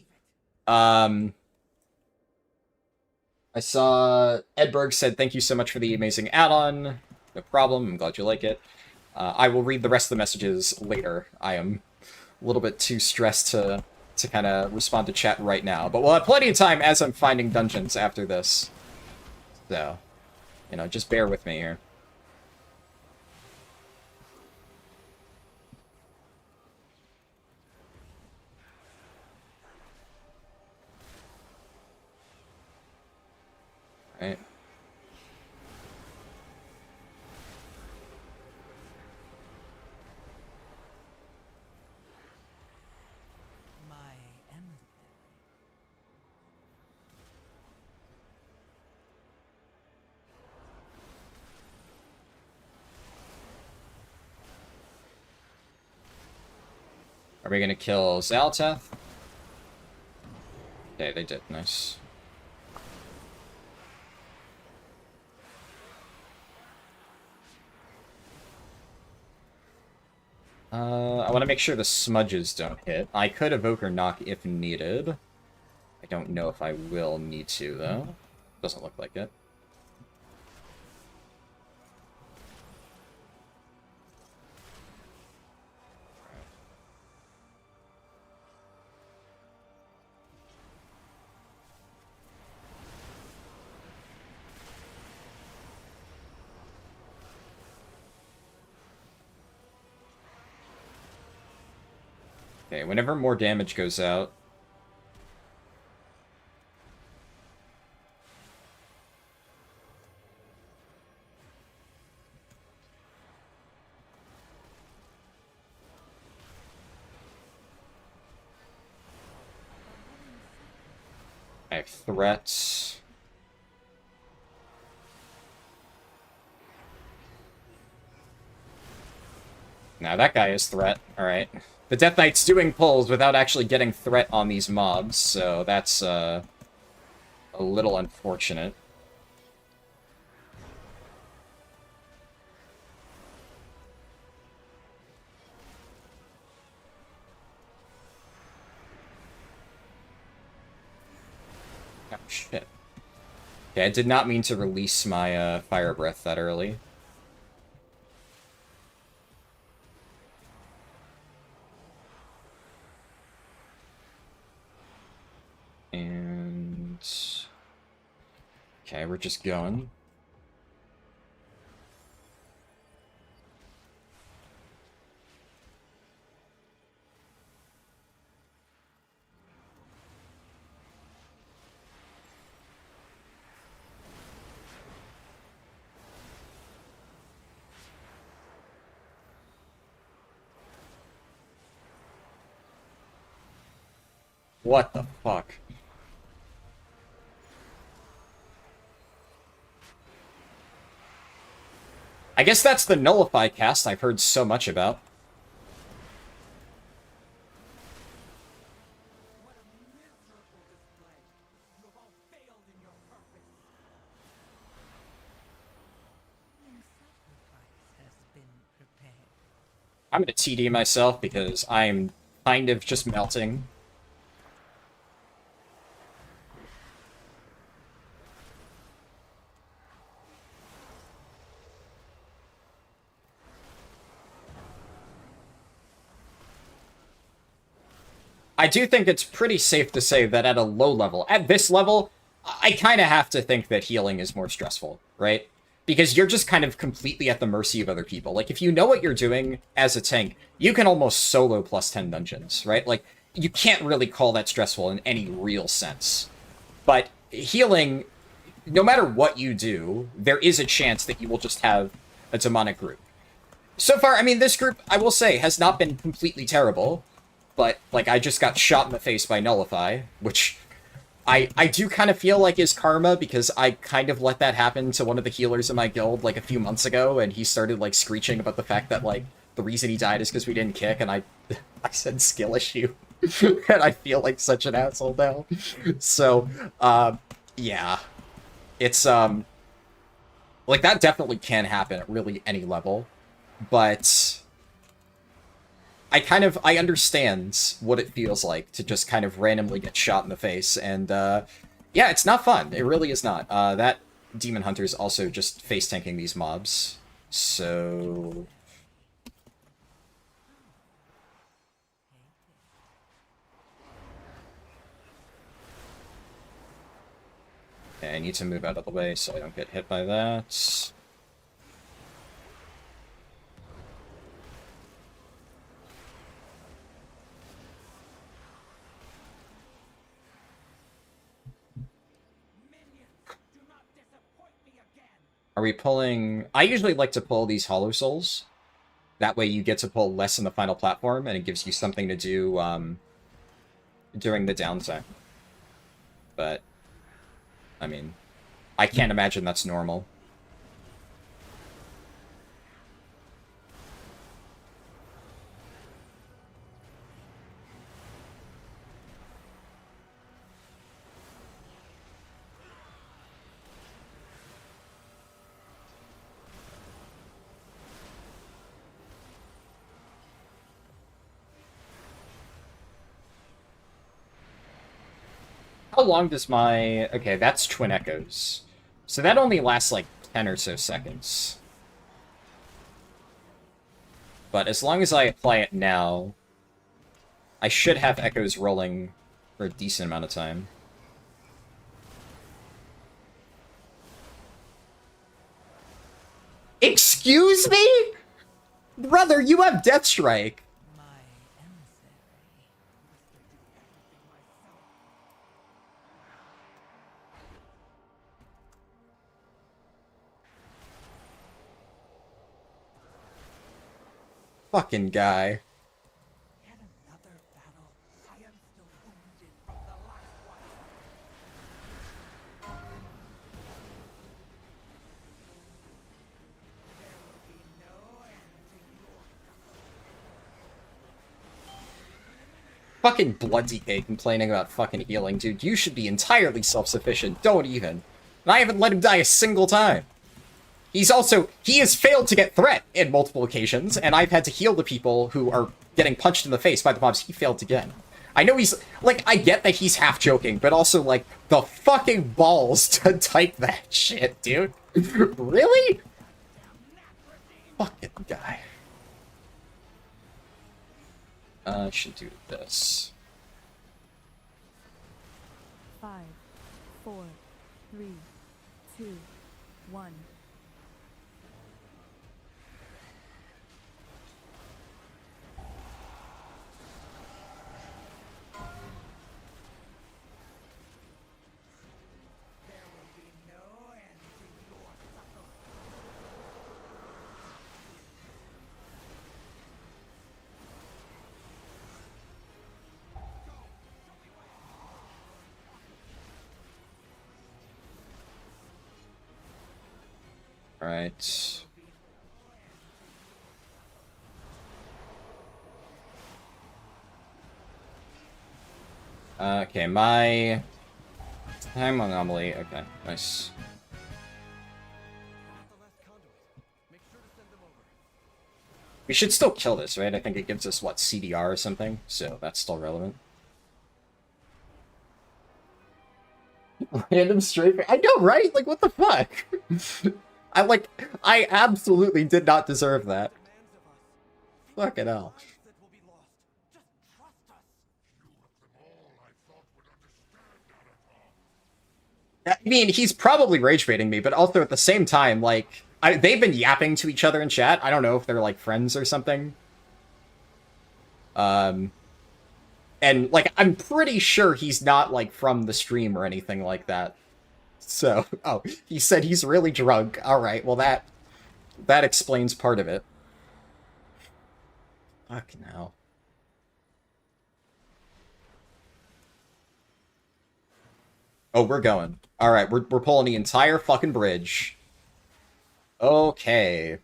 I saw Edberg said, thank you so much for the amazing add-on. No problem, I'm glad you like it. I will read the rest of the messages later. I am a little bit too stressed to kind of respond to chat right now. But we'll have plenty of time as I'm finding dungeons after this. So, you know, just bear with me here. Right. My emissary. Are we gonna kill Zalteth? Okay, they did. Nice. I want to make sure the smudges don't hit. I could Evoker knock if needed. I don't know if I will need to, though. Doesn't look like it. Okay, whenever more damage goes out... I have threats. Now that guy is threat, alright. The Death Knight's doing pulls without actually getting threat on these mobs, so that's a little unfortunate. Oh, shit. Okay, I did not mean to release my Fire Breath that early. And... okay, we're just going. What the fuck? I guess that's the Nullify cast I've heard so much about. What a miserable display! You have all failed in your purpose. Sacrifice has been prepared. I'm gonna TD myself because I'm kind of just melting. I do think it's pretty safe to say that at a low level, at this level, I kind of have to think that healing is more stressful, right? Because you're just kind of completely at the mercy of other people. Like, if you know what you're doing as a tank, you can almost solo plus 10 dungeons, right? Like, you can't really call that stressful in any real sense. But healing, no matter what you do, there is a chance that you will just have a demonic group. So far, I mean, this group, I will say, has not been completely terrible. But, like, I just got shot in the face by Nullify, which I do kind of feel like is karma, because I kind of let that happen to one of the healers in my guild, like, a few months ago, and he started, like, screeching about the fact that, like, the reason he died is because we didn't kick, and I said skill issue. And I feel like such an asshole now. So, yeah. It's, like, that definitely can happen at really any level, but I understand what it feels like to just kind of randomly get shot in the face, and, yeah, it's not fun. It really is not. That Demon Hunter is also just face-tanking these mobs, so... Okay, I need to move out of the way so I don't get hit by that. Are we pulling... I usually like to pull these Hollow Souls. That way you get to pull less in the final platform, and it gives you something to do, during the downtime. But, I mean, I can't imagine that's normal. How long does my... Okay, that's Twin Echoes. So that only lasts like 10 or so seconds. But as long as I apply it now, I should have Echoes rolling for a decent amount of time. Excuse me? Brother, you have Death Strike. My emissary. Fucking guy. Yet another battle. I am still wounded from the last one. There will be no end to your Fucking Blood DK complaining about fucking healing. Dude, you should be entirely self-sufficient. Don't even. And I haven't let him die a single time. He's also... He has failed to get threat in multiple occasions, and I've had to heal the people who are getting punched in the face by the mobs he failed to get. I know he's... Like, I get that he's half joking, but also, like, the fucking balls to type that shit, dude. Really? Fucking guy. I should do this. 5, 4, 3, 2, 1. Alright. Okay, my time anomaly. Okay, nice. We should still kill this, right? I think it gives us, what, CDR or something? So that's still relevant. Random strafer. I know, right? Like, what the fuck? I absolutely did not deserve that. Fucking hell. I mean, he's probably rage baiting me, but also at the same time, like, they've been yapping to each other in chat. I don't know if they're, like, friends or something. And, like, I'm pretty sure he's not, like, from the stream or anything like that. So, oh, he said he's really drunk. Alright, well that explains part of it. Fucking hell. Oh, we're going. Alright, we're pulling the entire fucking bridge. Okay.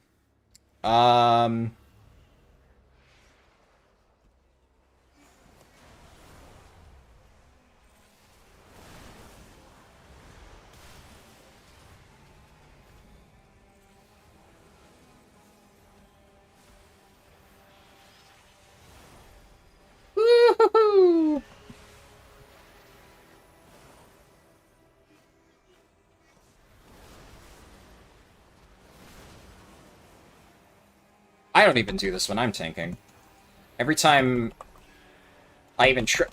Woohoo! I don't even do this when I'm tanking. Every time I even trip...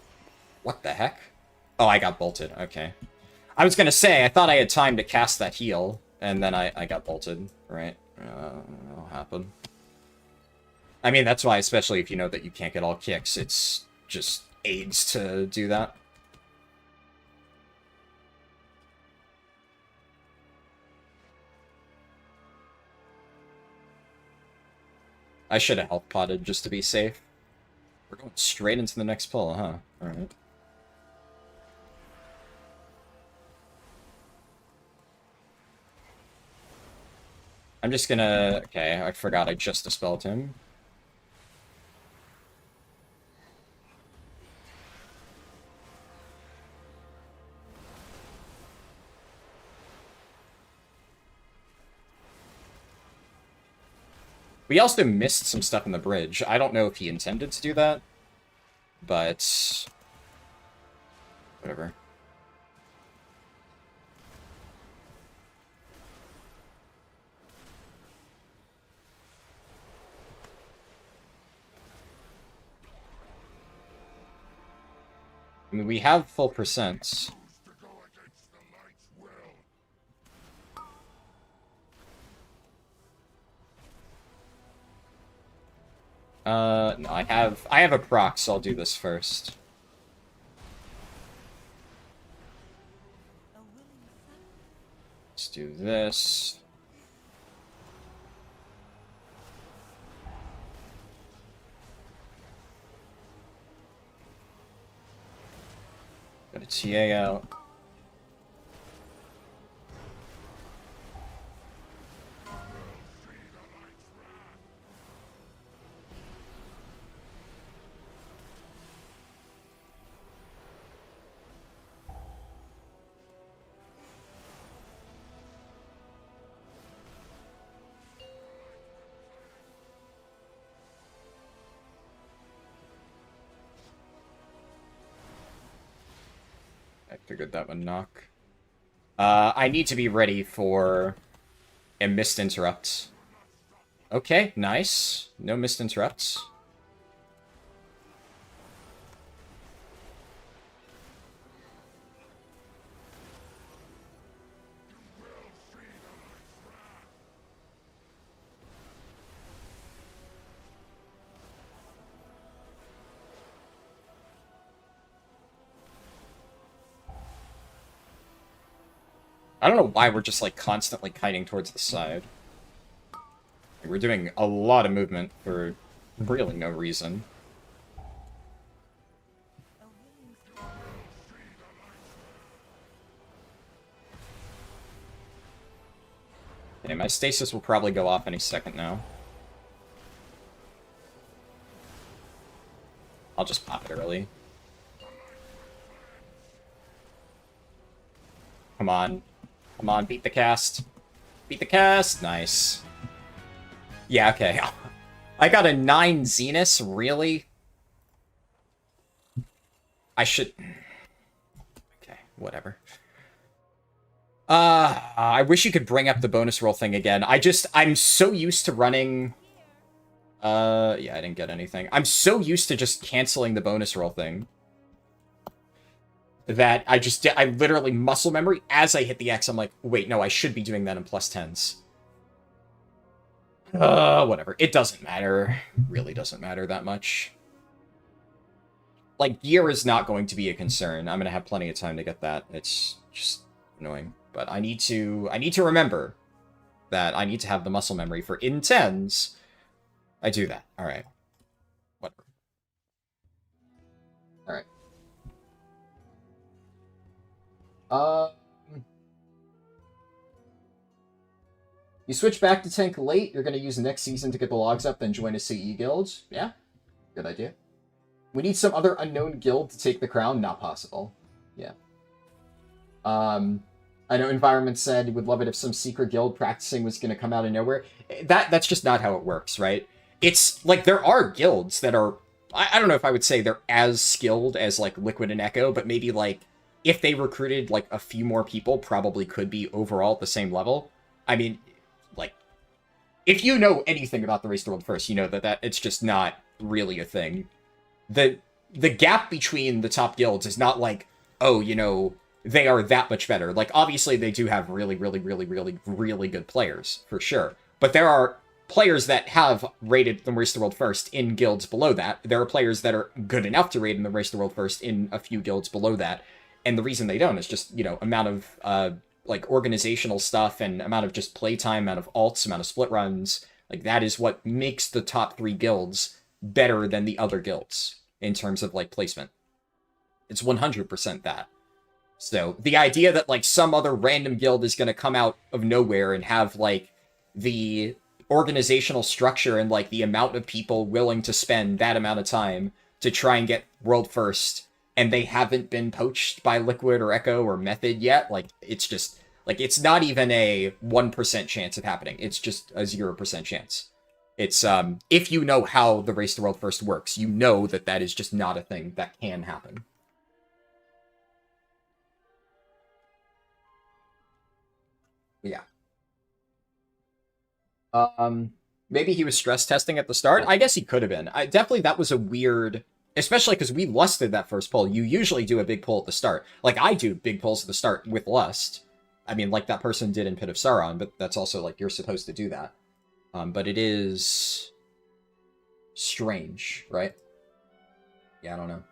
What the heck? Oh, I got bolted. Okay. I was gonna say, I thought I had time to cast that heal, and then I got bolted, right? That'll happen. I mean, that's why, especially if you know that you can't get all kicks, it's just aids to do that. I should have health potted just to be safe. We're going straight into the next pull, huh? Alright. I'm just gonna... Okay, I forgot I just dispelled him. We also missed some stuff in the bridge. I don't know if he intended to do that, but... whatever. I mean, we have full percents. No, I have a proc, so I'll do this first. Let's do this. Got a TA out. I figured that would knock. I need to be ready for a missed interrupt. Okay, nice. No missed interrupts. I don't know why we're just, like, constantly kiting towards the side. We're doing a lot of movement for really no reason. Okay, my stasis will probably go off any second now. I'll just pop it early. Come on. Come on, beat the cast. Beat the cast! Nice. Yeah, okay. I got a 9 Zenith, really? I should... Okay, whatever. I wish you could bring up the bonus roll thing again. I'm so used to running... yeah, I didn't get anything. I'm so used to just canceling the bonus roll thing that I literally muscle memory as I hit the X. I'm like, wait, no, I should be doing that in +10s. Whatever. It doesn't matter. Really doesn't matter that much. Like, gear is not going to be a concern. I'm gonna have plenty of time to get that. It's just annoying. But I need to remember that I need to have the muscle memory for in 10s. I do that. Alright. Whatever. Alright. You switch back to tank late, you're going to use next season to get the logs up, then join a CE guild. Yeah, good idea. We need some other unknown guild to take the crown. Not possible. Yeah. I know Environment said he would love it if some secret guild practicing was going to come out of nowhere. That's just not how it works, right? It's, like, there are guilds that are... I don't know if I would say they're as skilled as, like, Liquid and Echo, but maybe, like, if they recruited, like, a few more people, probably could be overall at the same level. I mean... Like, if you know anything about the Race to World First, you know that it's just not really a thing. The gap between the top guilds is not like, oh, you know, they are that much better. Like, obviously they do have really, really, really, really, really good players, for sure. But there are players that have rated the Race to World First in guilds below that. There are players that are good enough to rate in the Race to World First in a few guilds below that. And the reason they don't is just, you know, amount of, like, organizational stuff and amount of just playtime, amount of alts, amount of split runs. Like, that is what makes the top 3 guilds better than the other guilds in terms of, like, placement. It's 100% that. So, the idea that, like, some other random guild is going to come out of nowhere and have, like, the organizational structure and, like, the amount of people willing to spend that amount of time to try and get world first, and they haven't been poached by Liquid or Echo or Method yet, like, it's just, like, it's not even a 1% chance of happening. It's just a 0% chance. It's, if you know how the Race to World First works, you know that that is just not a thing that can happen. Yeah. Maybe he was stress testing at the start? I guess he could have been. Definitely that was a weird... Especially because we lusted that first pull. You usually do a big pull at the start. Like, I do big pulls at the start with lust. I mean, like that person did in Pit of Sauron, but that's also, like, you're supposed to do that. But it is... strange, right? Yeah, I don't know.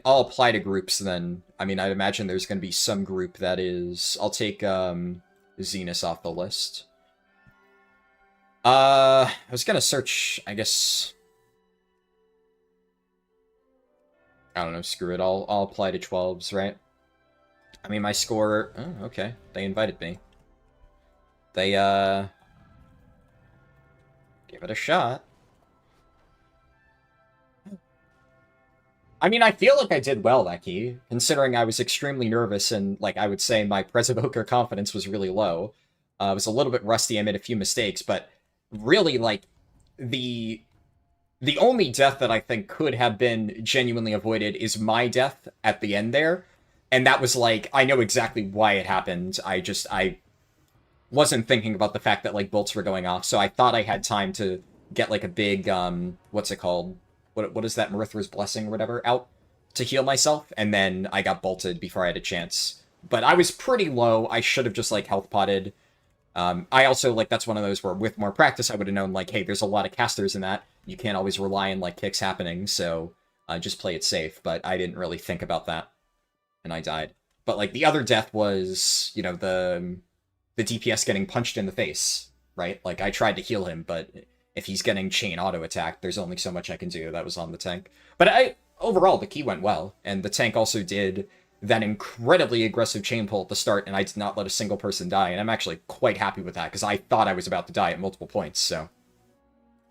I'll apply to groups then. I mean, I'd imagine there's going to be some group that is... I'll take, Zenith off the list. I was gonna search, I guess... I don't know, screw it, I'll apply to 12s, right? I mean, my score... Oh, okay, they invited me. They, give it a shot. I mean, I feel like I did well that key, considering I was extremely nervous and, like, I would say my Evoker confidence was really low. I was a little bit rusty, I made a few mistakes, but really, like, the only death that I think could have been genuinely avoided is my death at the end there. And that was, like, I know exactly why it happened. I wasn't thinking about the fact that, like, bolts were going off, so I thought I had time to get, like, a big, what's it called? What is that, Marithra's Blessing or whatever, out to heal myself, and then I got bolted before I had a chance. But I was pretty low. I should have just, like, health potted. I also, like, that's one of those where with more practice I would have known, like, hey, there's a lot of casters in that. You can't always rely on, like, kicks happening, so just play it safe. But I didn't really think about that, and I died. But, like, the other death was, you know, the DPS getting punched in the face, right? Like, I tried to heal him, but if he's getting chain auto-attacked, there's only so much I can do. That was on the tank. But overall, the key went well, and the tank also did that incredibly aggressive chain pull at the start, and I did not let a single person die, and I'm actually quite happy with that, because I thought I was about to die at multiple points, so...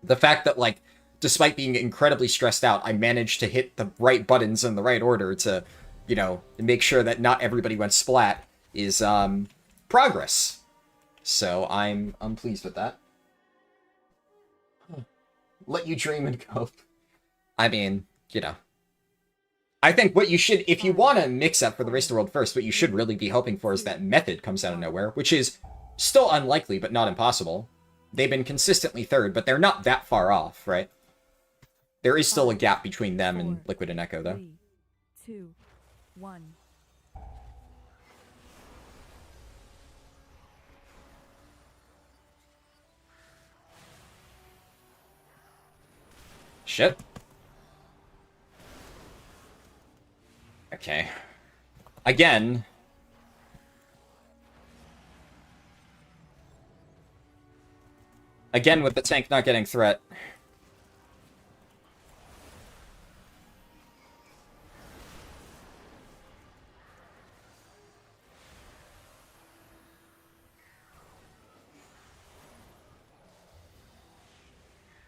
The fact that, like, despite being incredibly stressed out, I managed to hit the right buttons in the right order to, you know, make sure that not everybody went splat is, progress. So I'm pleased with that. Let you dream and cope. I mean, you know. I think what you should, if you want to mix up for the Race the World first, what you should really be hoping for is that Method comes out of nowhere, which is still unlikely, but not impossible. They've been consistently third, but they're not that far off, right? There is still a gap between them and Liquid and Echo, though. 3, 2, 1. Shit. Okay. Again. Again with the tank not getting threat.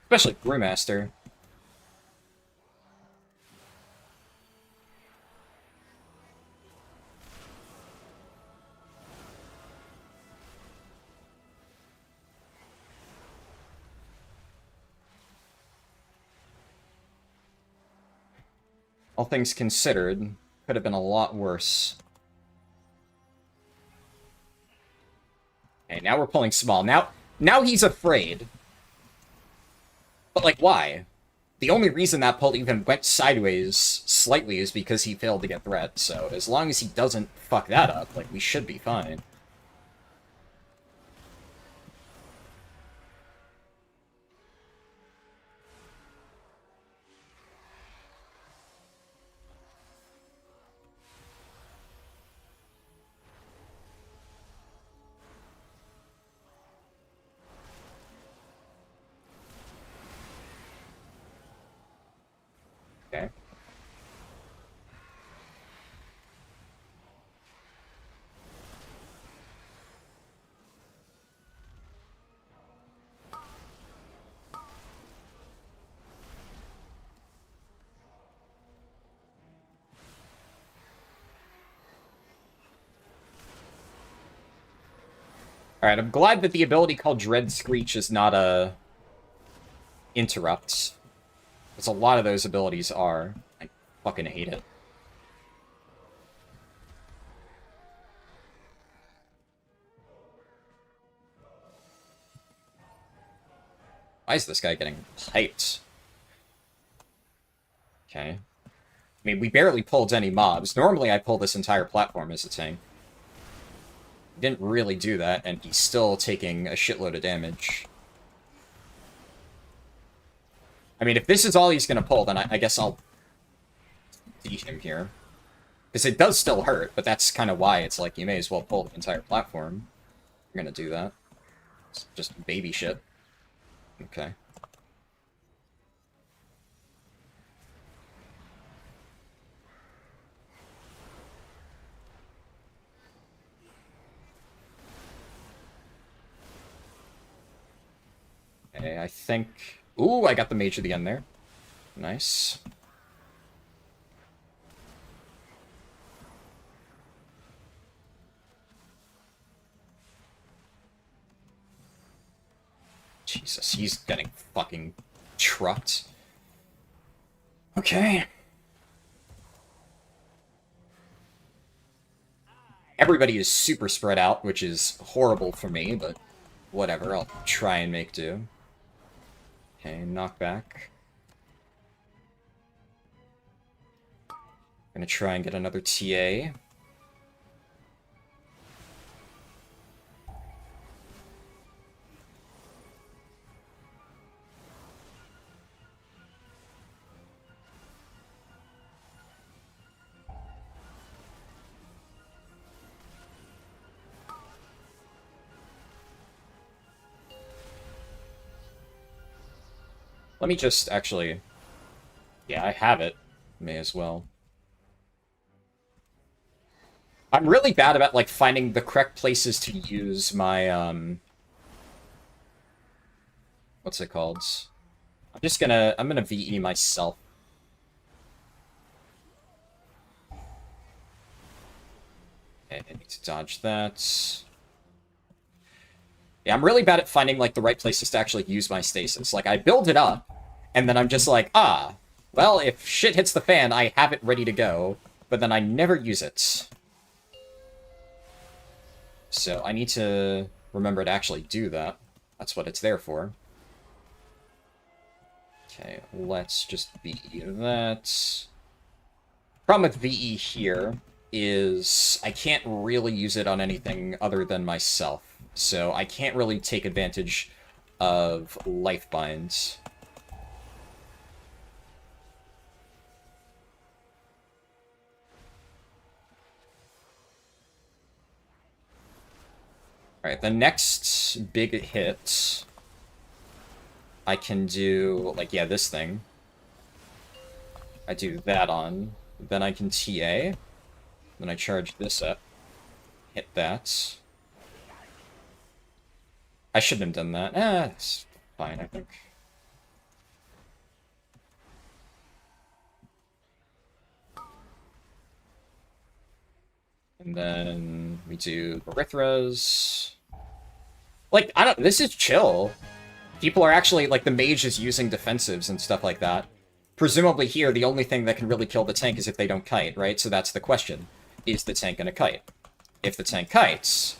Especially Brewmaster. All things considered, could have been a lot worse. Okay, now we're pulling small. Now he's afraid. But, like, why? The only reason that pull even went sideways slightly is because he failed to get threat, so as long as he doesn't fuck that up, like, we should be fine. Okay. Alright, I'm glad that the ability called Dread Screech is not a... interrupt. Because a lot of those abilities are. I fucking hate it. Why is this guy getting hyped? Okay. I mean, we barely pulled any mobs. Normally I pull this entire platform as a tank. Didn't really do that, and he's still taking a shitload of damage. I mean, if this is all he's gonna pull, then I guess I'll beat him here. Because it does still hurt, but that's kind of why it's like, you may as well pull the entire platform. You're gonna do that. It's just baby shit. Okay. Okay, I think... Ooh, I got the mage at the end there. Nice. Jesus, he's getting fucking trucked. Okay. Everybody is super spread out, which is horrible for me, but whatever, I'll try and make do. Okay, knockback. Gonna try and get another TA. Let me just actually... Yeah, I have it. May as well. I'm really bad about, like, finding the correct places to use my, what's it called? I'm gonna VE myself. Okay, I need to dodge that. Yeah, I'm really bad at finding, like, the right places to actually use my stasis. Like, I build it up, and then I'm just like, well, if shit hits the fan, I have it ready to go, but then I never use it. So I need to remember to actually do that. That's what it's there for. Okay, let's just VE that. Problem with VE here is I can't really use it on anything other than myself. So I can't really take advantage of life binds. Alright, the next big hit I can do, like, yeah, this thing. I do that on. Then I can TA. Then I charge this up. Hit that. I shouldn't have done that. It's fine, I think. And then we do Barithras. Like, I don't... This is chill. People are actually... Like, the mage is using defensives and stuff like that. Presumably here, the only thing that can really kill the tank is if they don't kite, right? So that's the question. Is the tank gonna kite? If the tank kites,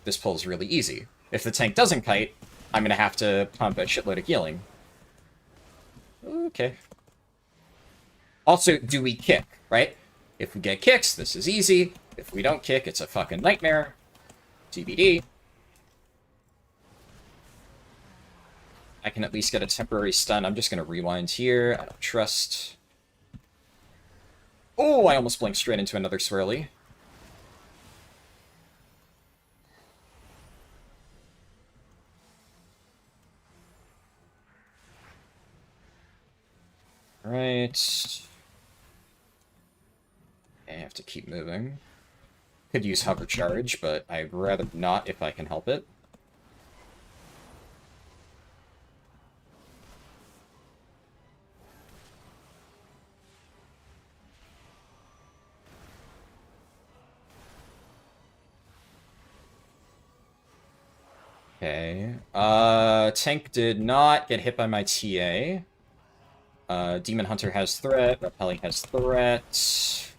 this pull's really easy. If the tank doesn't kite, I'm gonna have to pump a shitload of healing. Okay. Also, do we kick, right? If we get kicks, this is easy. If we don't kick, it's a fucking nightmare. TBD. I can at least get a temporary stun. I'm just gonna rewind here. I don't trust. Oh, I almost blinked straight into another swirly. Alright. I have to keep moving. Could use hover charge, but I'd rather not if I can help it. Okay. Tank did not get hit by my TA. Demon Hunter has threat. Repelling has threat.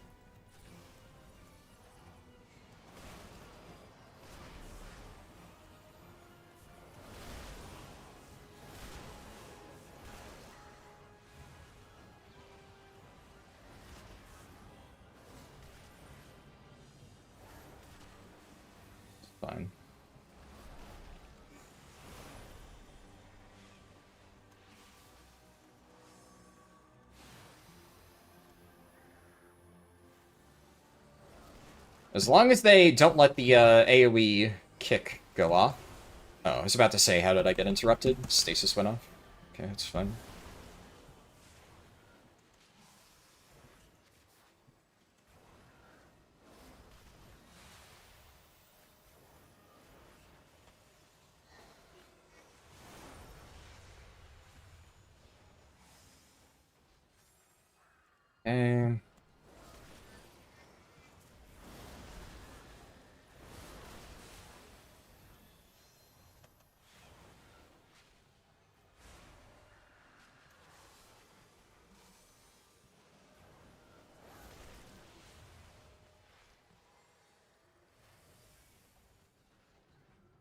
Fine. As long as they don't let the AoE kick go off. Oh, I was about to say, how did I get interrupted? Stasis went off. Okay, that's fine. Okay.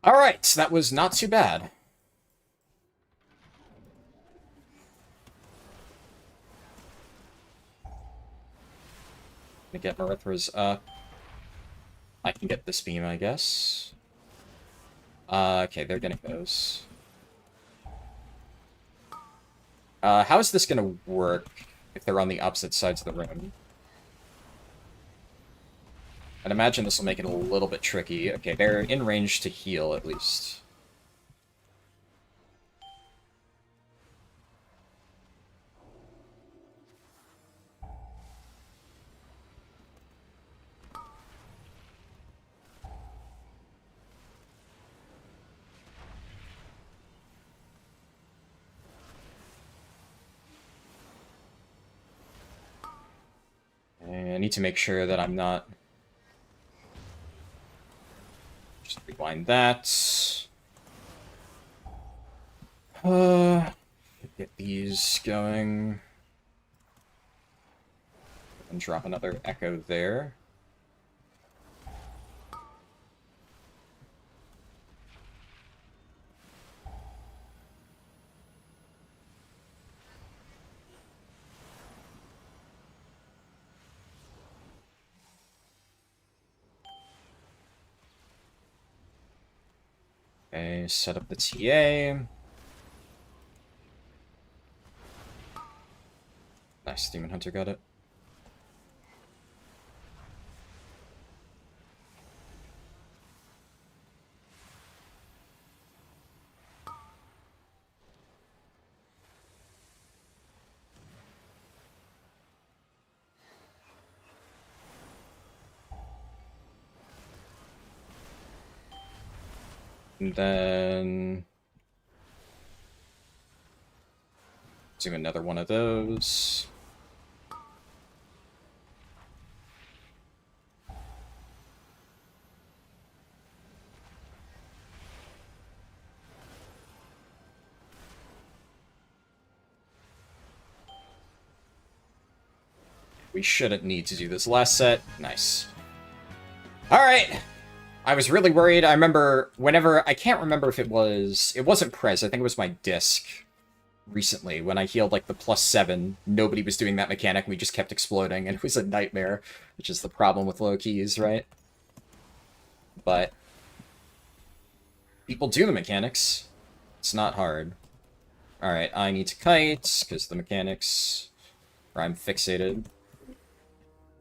Alright, that was not too bad. Let me get Marithra's up. I can get this beam, I guess. Okay, they're getting those. How is this gonna work if they're on the opposite sides of the room? I'd imagine this will make it a little bit tricky. Okay, they're in range to heal, at least. need to make sure that I'm not... Just rewind that. Get these going. And drop another echo there. Okay, set up the TA. Nice, Demon Hunter got it. And then do another one of those. We shouldn't need to do this last set. Nice. Alright! I was really worried. I remember whenever... I can't remember if it was... It wasn't Prez. I think it was my disc recently. When I healed, like, the +7, nobody was doing that mechanic. We just kept exploding, and it was a nightmare. Which is the problem with low keys, right? But... people do the mechanics. It's not hard. Alright, I need to kite, because the mechanics... Or I'm fixated.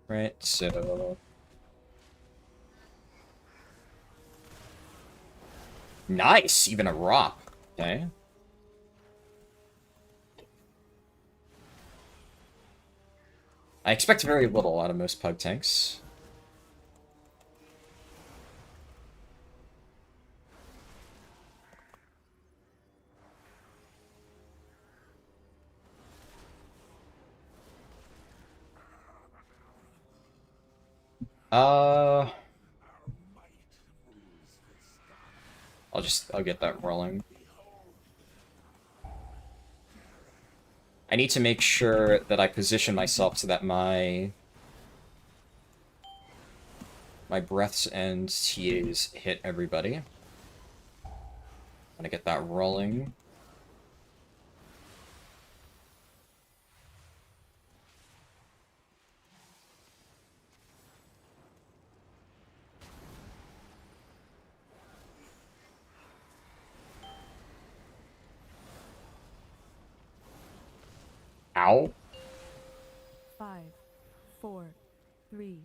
Right, so... Nice! Even a ROP. Okay. I expect very little out of most pug tanks. I'll get that rolling. I need to make sure that I position myself so that my breaths and TAs hit everybody. I'm gonna get that rolling. Ow. 5, 4, 3,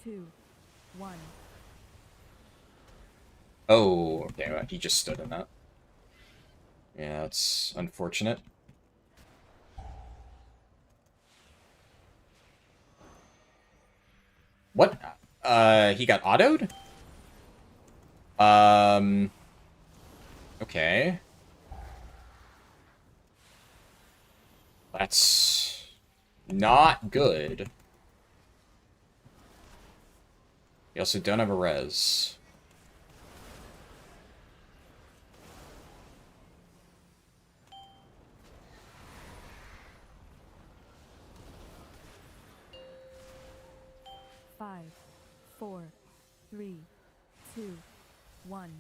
2, 1. Oh, okay, well, he just stood in that. Yeah, that's unfortunate. What? He got autoed? Okay. That's not good. You also don't have a res. Five, 4, 3, 2, 1.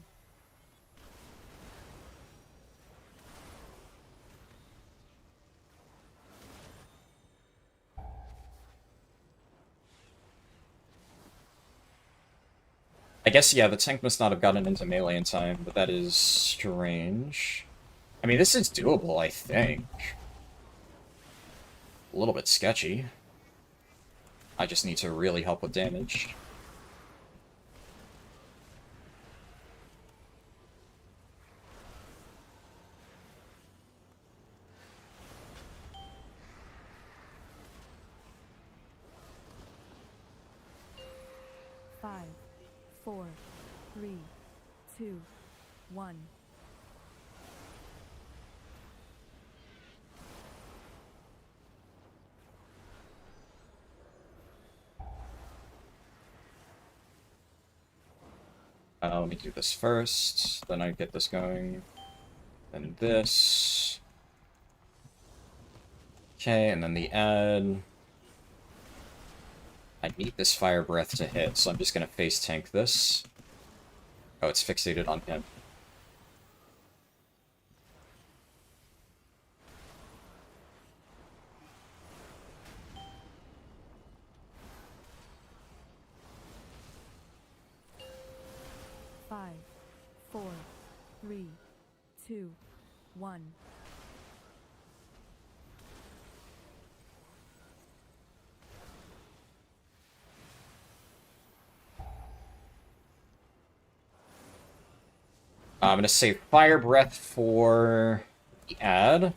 I guess, yeah, the tank must not have gotten into melee in time, but that is strange. I mean, this is doable, I think. A little bit sketchy. I just need to really help with damage. Five, 4, 3, 2, 1. Let me do this first, then I get this going, then this. Okay, and then the add. I need this Fire Breath to hit, so I'm just gonna face tank this. Oh, it's fixated on him. Five, 4, 3, 2, 1. I'm gonna save Fire Breath for the add.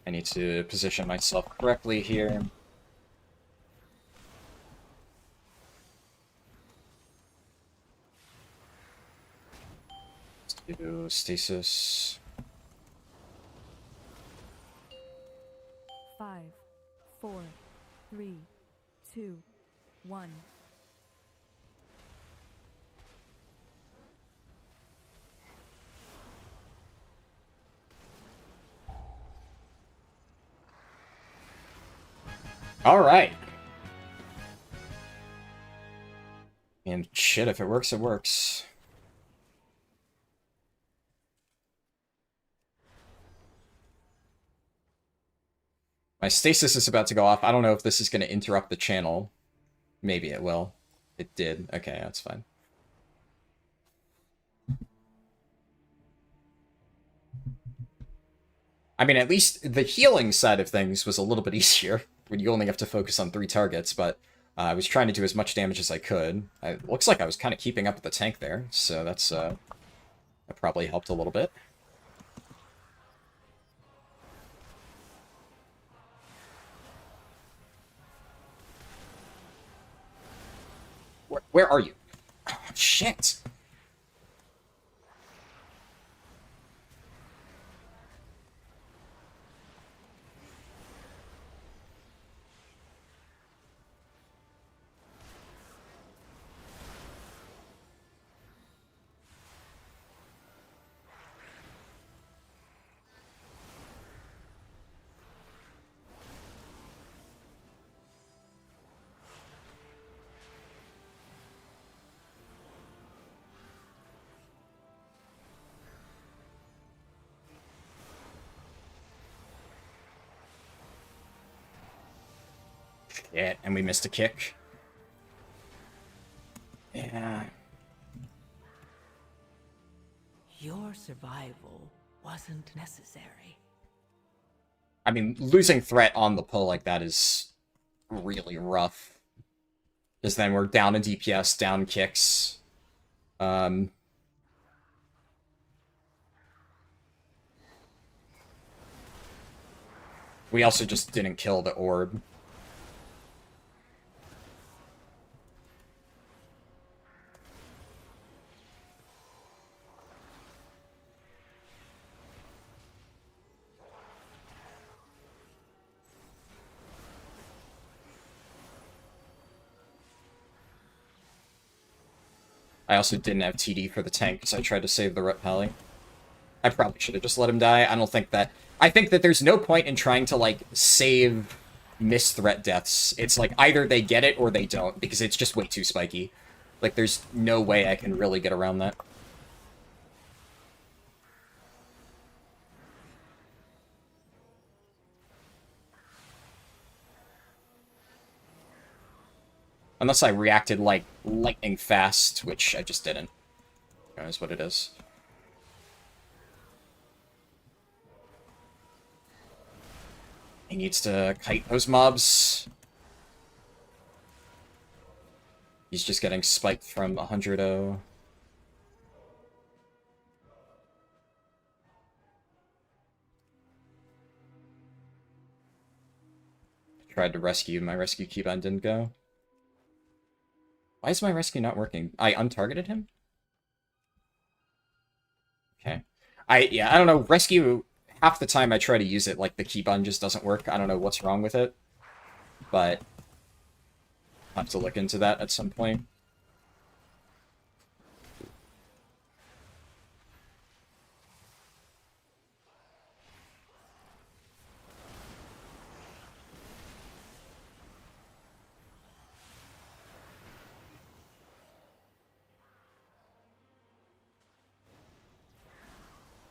I need to position myself correctly here. Let's do stasis. 5, 4, 3, 2, 1. All right. And shit, if it works, it works. My stasis is about to go off. I don't know if this is going to interrupt the channel. Maybe it will. It did. Okay, that's fine. I mean, at least the healing side of things was a little bit easier, when you only have to focus on 3 targets, but I was trying to do as much damage as I could. It looks like I was kind of keeping up with the tank there, so that's that probably helped a little bit. Where are you? Oh, shit! Yeah, and we missed a kick. Yeah. Your survival wasn't necessary. I mean, losing threat on the pull like that is really rough. Because then we're down in DPS, down kicks. We also just didn't kill the orb. I also didn't have TD for the tank because I tried to save the Rep Pally. I probably should have just let him die. I don't think that... I think that there's no point in trying to, like, save miss-threat deaths. It's like, either they get it or they don't, because it's just way too spiky. Like, there's no way I can really get around that. Unless I reacted, like, lightning fast, which I just didn't. That is what it is. He needs to kite those mobs. He's just getting spiked from 100-0. Tried to rescue, my rescue keybind didn't go. Why is my rescue not working? I untargeted him? Okay. I don't know, rescue half the time I try to use it, like, the key button just doesn't work. I don't know what's wrong with it, but I'll have to look into that at some point.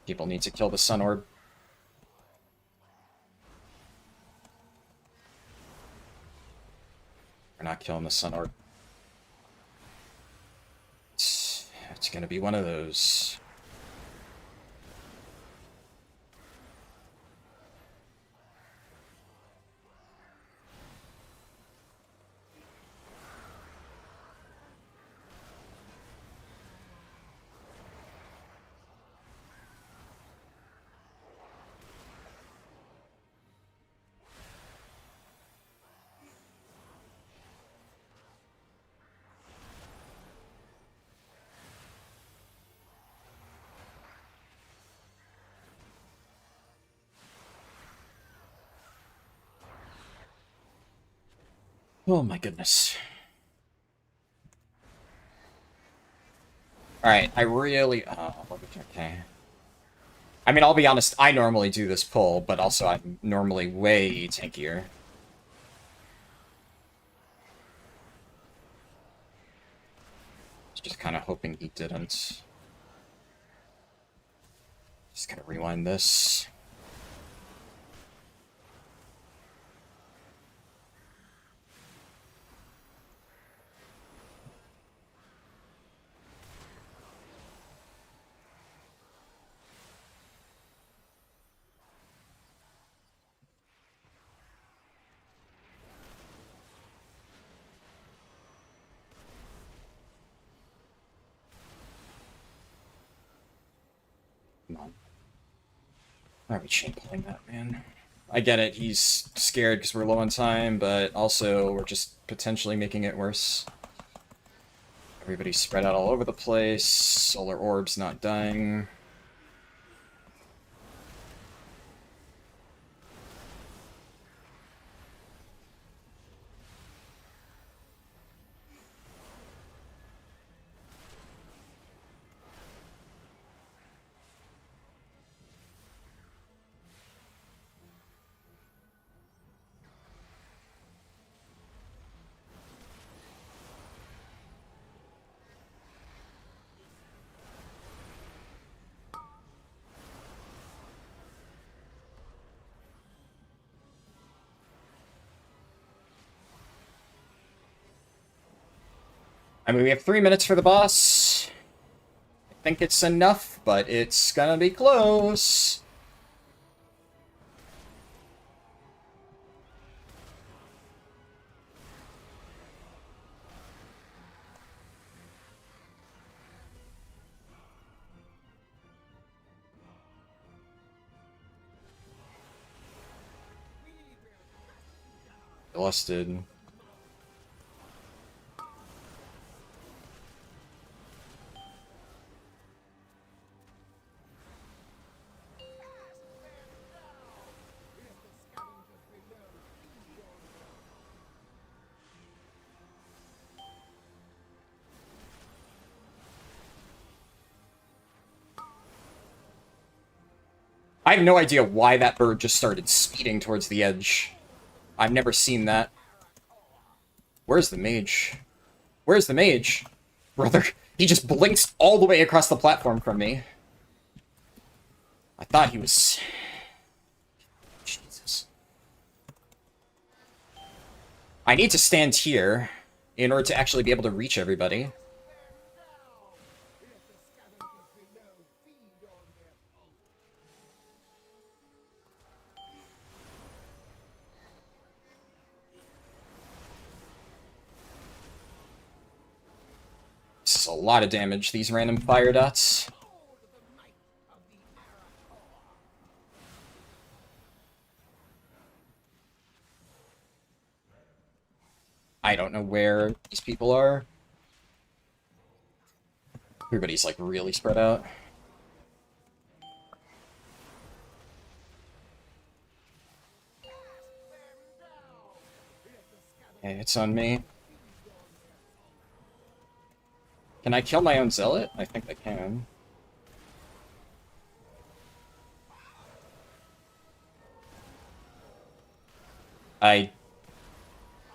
People need to kill the Sun Orb. We're not killing the Sun Orb. It's gonna be one of those. Oh my goodness. Alright, I really... okay. I mean, I'll be honest, I normally do this pull, but also I'm normally way tankier. Just kind of hoping he didn't. Just gotta rewind this. Why are we chain pulling that, man? I get it, he's scared because we're low on time, but also we're just potentially making it worse. Everybody's spread out all over the place, solar orbs not dying. I mean, we have 3 minutes for the boss. I think it's enough, but it's gonna be close. Busted. I have no idea why that bird just started speeding towards the edge. I've never seen that. Where's the mage? Where's the mage? Brother, he just blinks all the way across the platform from me. I thought he was... Jesus. I need to stand here in order to actually be able to reach everybody. This is a lot of damage, these random fire dots. I don't know where these people are. Everybody's, like, really spread out. it's on me. Can I kill my own zealot? I think I can.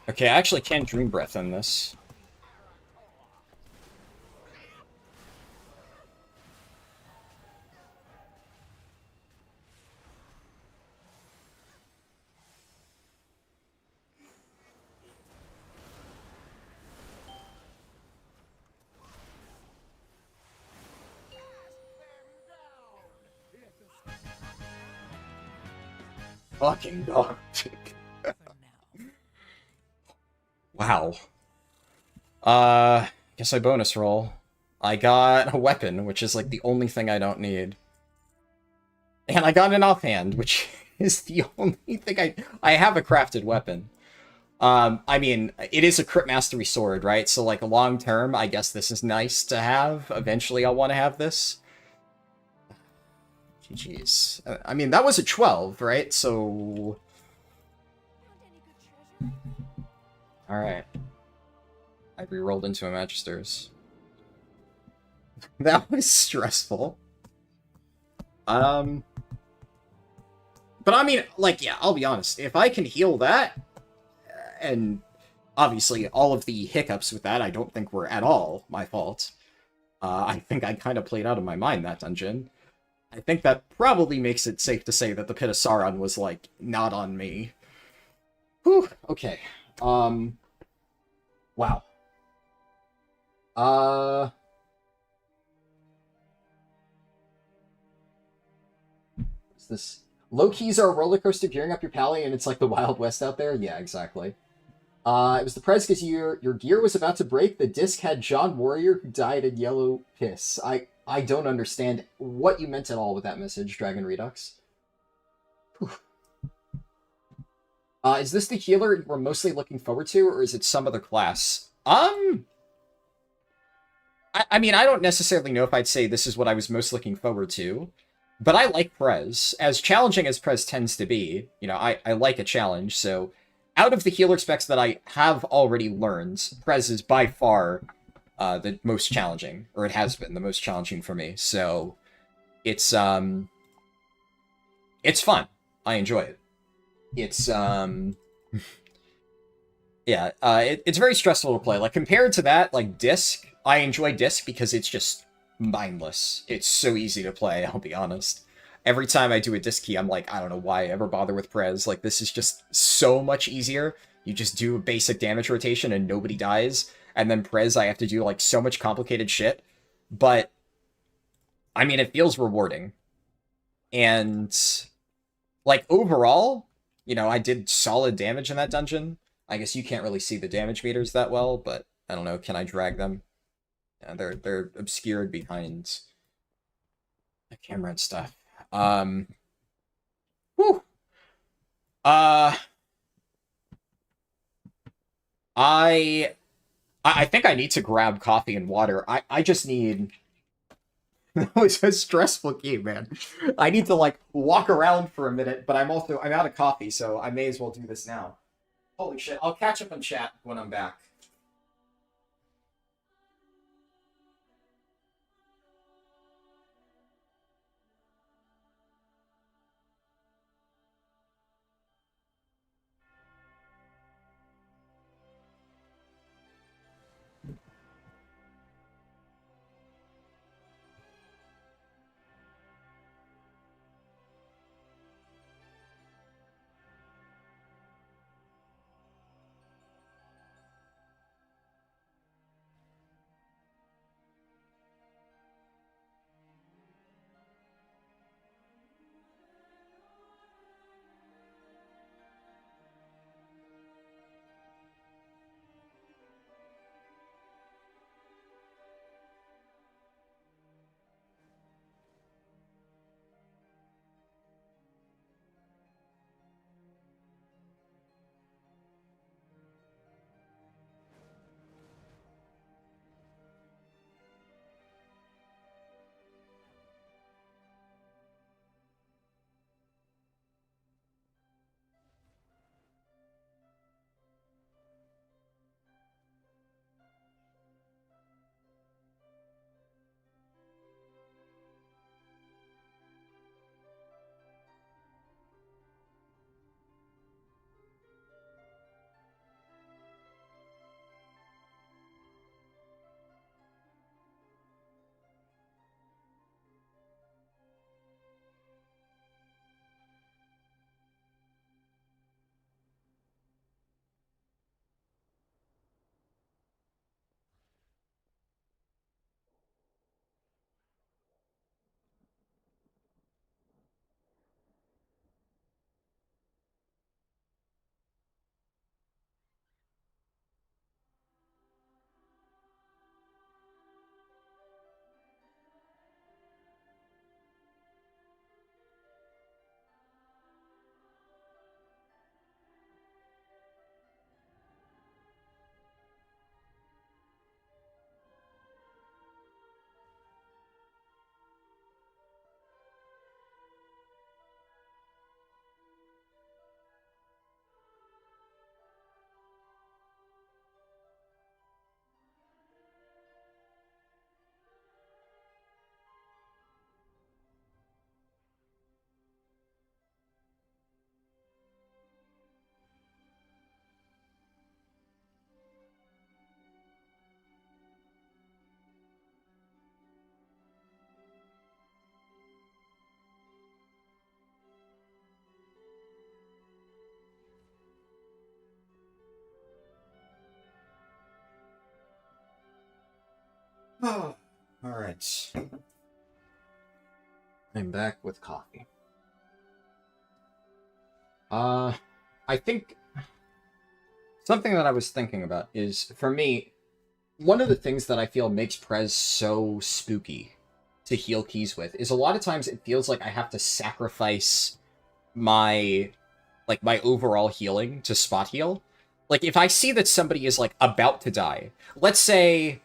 Okay, I actually can Dream Breath in this. Fucking dog. Wow. Guess I bonus roll. I got a weapon, which is like the only thing I don't need. And I got an offhand, which is the only thing I have a crafted weapon. I mean, it is a crit mastery sword, right? So like long term, I guess this is nice to have. Eventually I'll want to have this. GG's. I mean, that was a 12, right? So... Alright. I re-rolled into a Magister's. That was stressful. But I mean, like, yeah, I'll be honest. If I can heal that, and obviously all of the hiccups with that I don't think were at all my fault. I think I kind of played out of my mind that dungeon. I think that probably makes it safe to say that the Pit of Sauron was, like, not on me. Whew, okay. Wow. What's this? Low keys are a roller coaster gearing up your pally, and it's like the Wild West out there? Yeah, exactly. It was the prez because your gear was about to break. The disc had John Warrior who died in yellow piss. I don't understand what you meant at all with that message, Dragon Redux. Is this the healer we're mostly looking forward to, or is it some other class? I mean, I don't necessarily know if I'd say this is what I was most looking forward to, but I like Prez. As challenging as Prez tends to be, you know, I like a challenge, so out of the healer specs that I have already learned, Prez is by far the most challenging, or it has been the most challenging for me, so it's fun. I enjoy it. It's, yeah, it's very stressful to play. Like, compared to that, like, Disc, I enjoy Disc because it's just mindless. It's so easy to play, I'll be honest. Every time I do a Disc key, I'm like, I don't know why I ever bother with Prez. Like, this is just so much easier. You just do a basic damage rotation and nobody dies. And then Prez, I have to do, like, so much complicated shit. But, I mean, it feels rewarding. And, like, overall, you know, I did solid damage in that dungeon. I guess you can't really see the damage meters that well, but I don't know, can I drag them? Yeah, they're obscured behind the camera and stuff. Whew. I think I need to grab coffee and water. I just need... That was a stressful game, man. I need to, like, walk around for a minute, but I'm out of coffee, so I may as well do this now. Holy shit, I'll catch up in chat when I'm back. Alright. I'm back with coffee. I think something that I was thinking about is, for me, one of the things that I feel makes Prez so spooky to heal keys with is a lot of times it feels like I have to sacrifice my overall healing to spot heal. Like, if I see that somebody is, like, about to die, let's say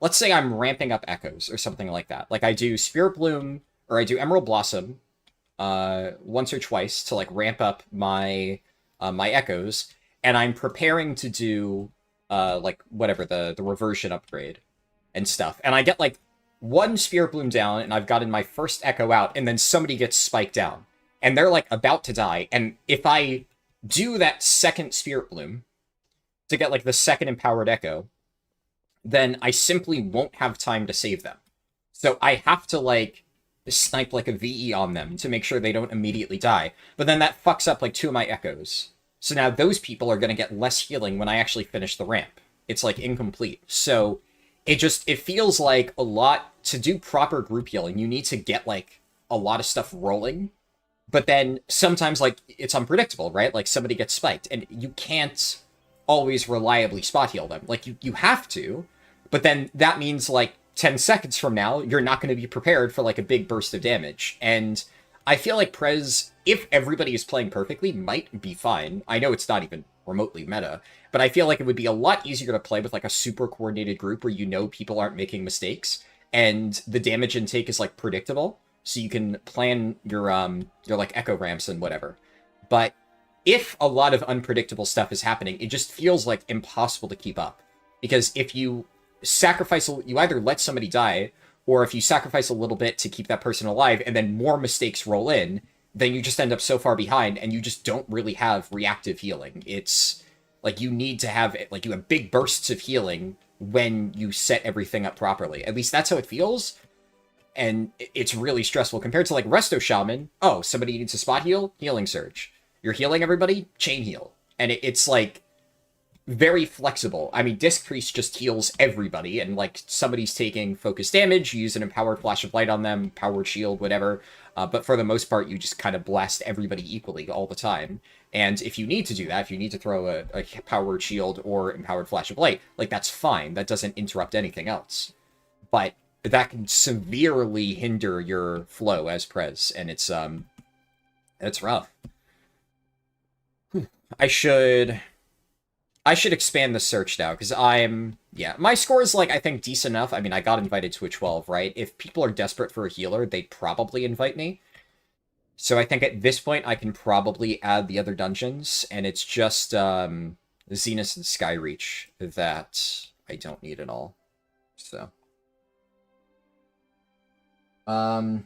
I'm ramping up echoes or something like that. Like, I do Spirit Bloom, or I do Emerald Blossom, once or twice to, like, ramp up my, my echoes, and I'm preparing to do, like, whatever, the reversion upgrade and stuff. And I get, like, one Spirit Bloom down, and I've gotten my first echo out, and then somebody gets spiked down. And they're, like, about to die, and if I do that second Spirit Bloom to get, like, the second Empowered Echo, then I simply won't have time to save them. So I have to, like, snipe, like, a VE on them to make sure they don't immediately die. But then that fucks up, like, 2 of my Echoes. So now those people are going to get less healing when I actually finish the ramp. It's, like, incomplete. So it feels like a lot, to do proper group healing, you need to get, like, a lot of stuff rolling. But then sometimes, like, it's unpredictable, right? Like, somebody gets spiked, and you can't always reliably spot heal them. Like, you have to, but then that means, like, 10 seconds from now, you're not going to be prepared for, like, a big burst of damage. And I feel like Prez, if everybody is playing perfectly, might be fine. I know it's not even remotely meta, but I feel like it would be a lot easier to play with, like, a super coordinated group where you know people aren't making mistakes, and the damage intake is, like, predictable. So you can plan your like, echo ramps and whatever. But if a lot of unpredictable stuff is happening, it just feels, like, impossible to keep up. Because if you sacrifice, you either let somebody die, or if you sacrifice a little bit to keep that person alive, and then more mistakes roll in, then you just end up so far behind, and you just don't really have reactive healing. It's, like, you need to have, like, you have big bursts of healing when you set everything up properly. At least that's how it feels. And it's really stressful compared to, like, Resto Shaman. Oh, somebody needs a spot heal? Healing Surge. You're healing everybody? Chain heal. And it's, like, very flexible. I mean, Disc Priest just heals everybody, and, like, somebody's taking focus damage, you use an Empowered Flash of Light on them, Powered Shield, whatever. But for the most part, you just kind of blast everybody equally all the time. And if you need to do that, if you need to throw a Powered Shield or Empowered Flash of Light, like, that's fine. That doesn't interrupt anything else. But that can severely hinder your flow as Prez, and it's rough. I should expand the search now, because my score is, like, I think decent enough. I mean, I got invited to a 12, right? If people are desperate for a healer, they'd probably invite me. So I think at this point, I can probably add the other dungeons, and it's just Zenith and Skyreach that I don't need at all. So we're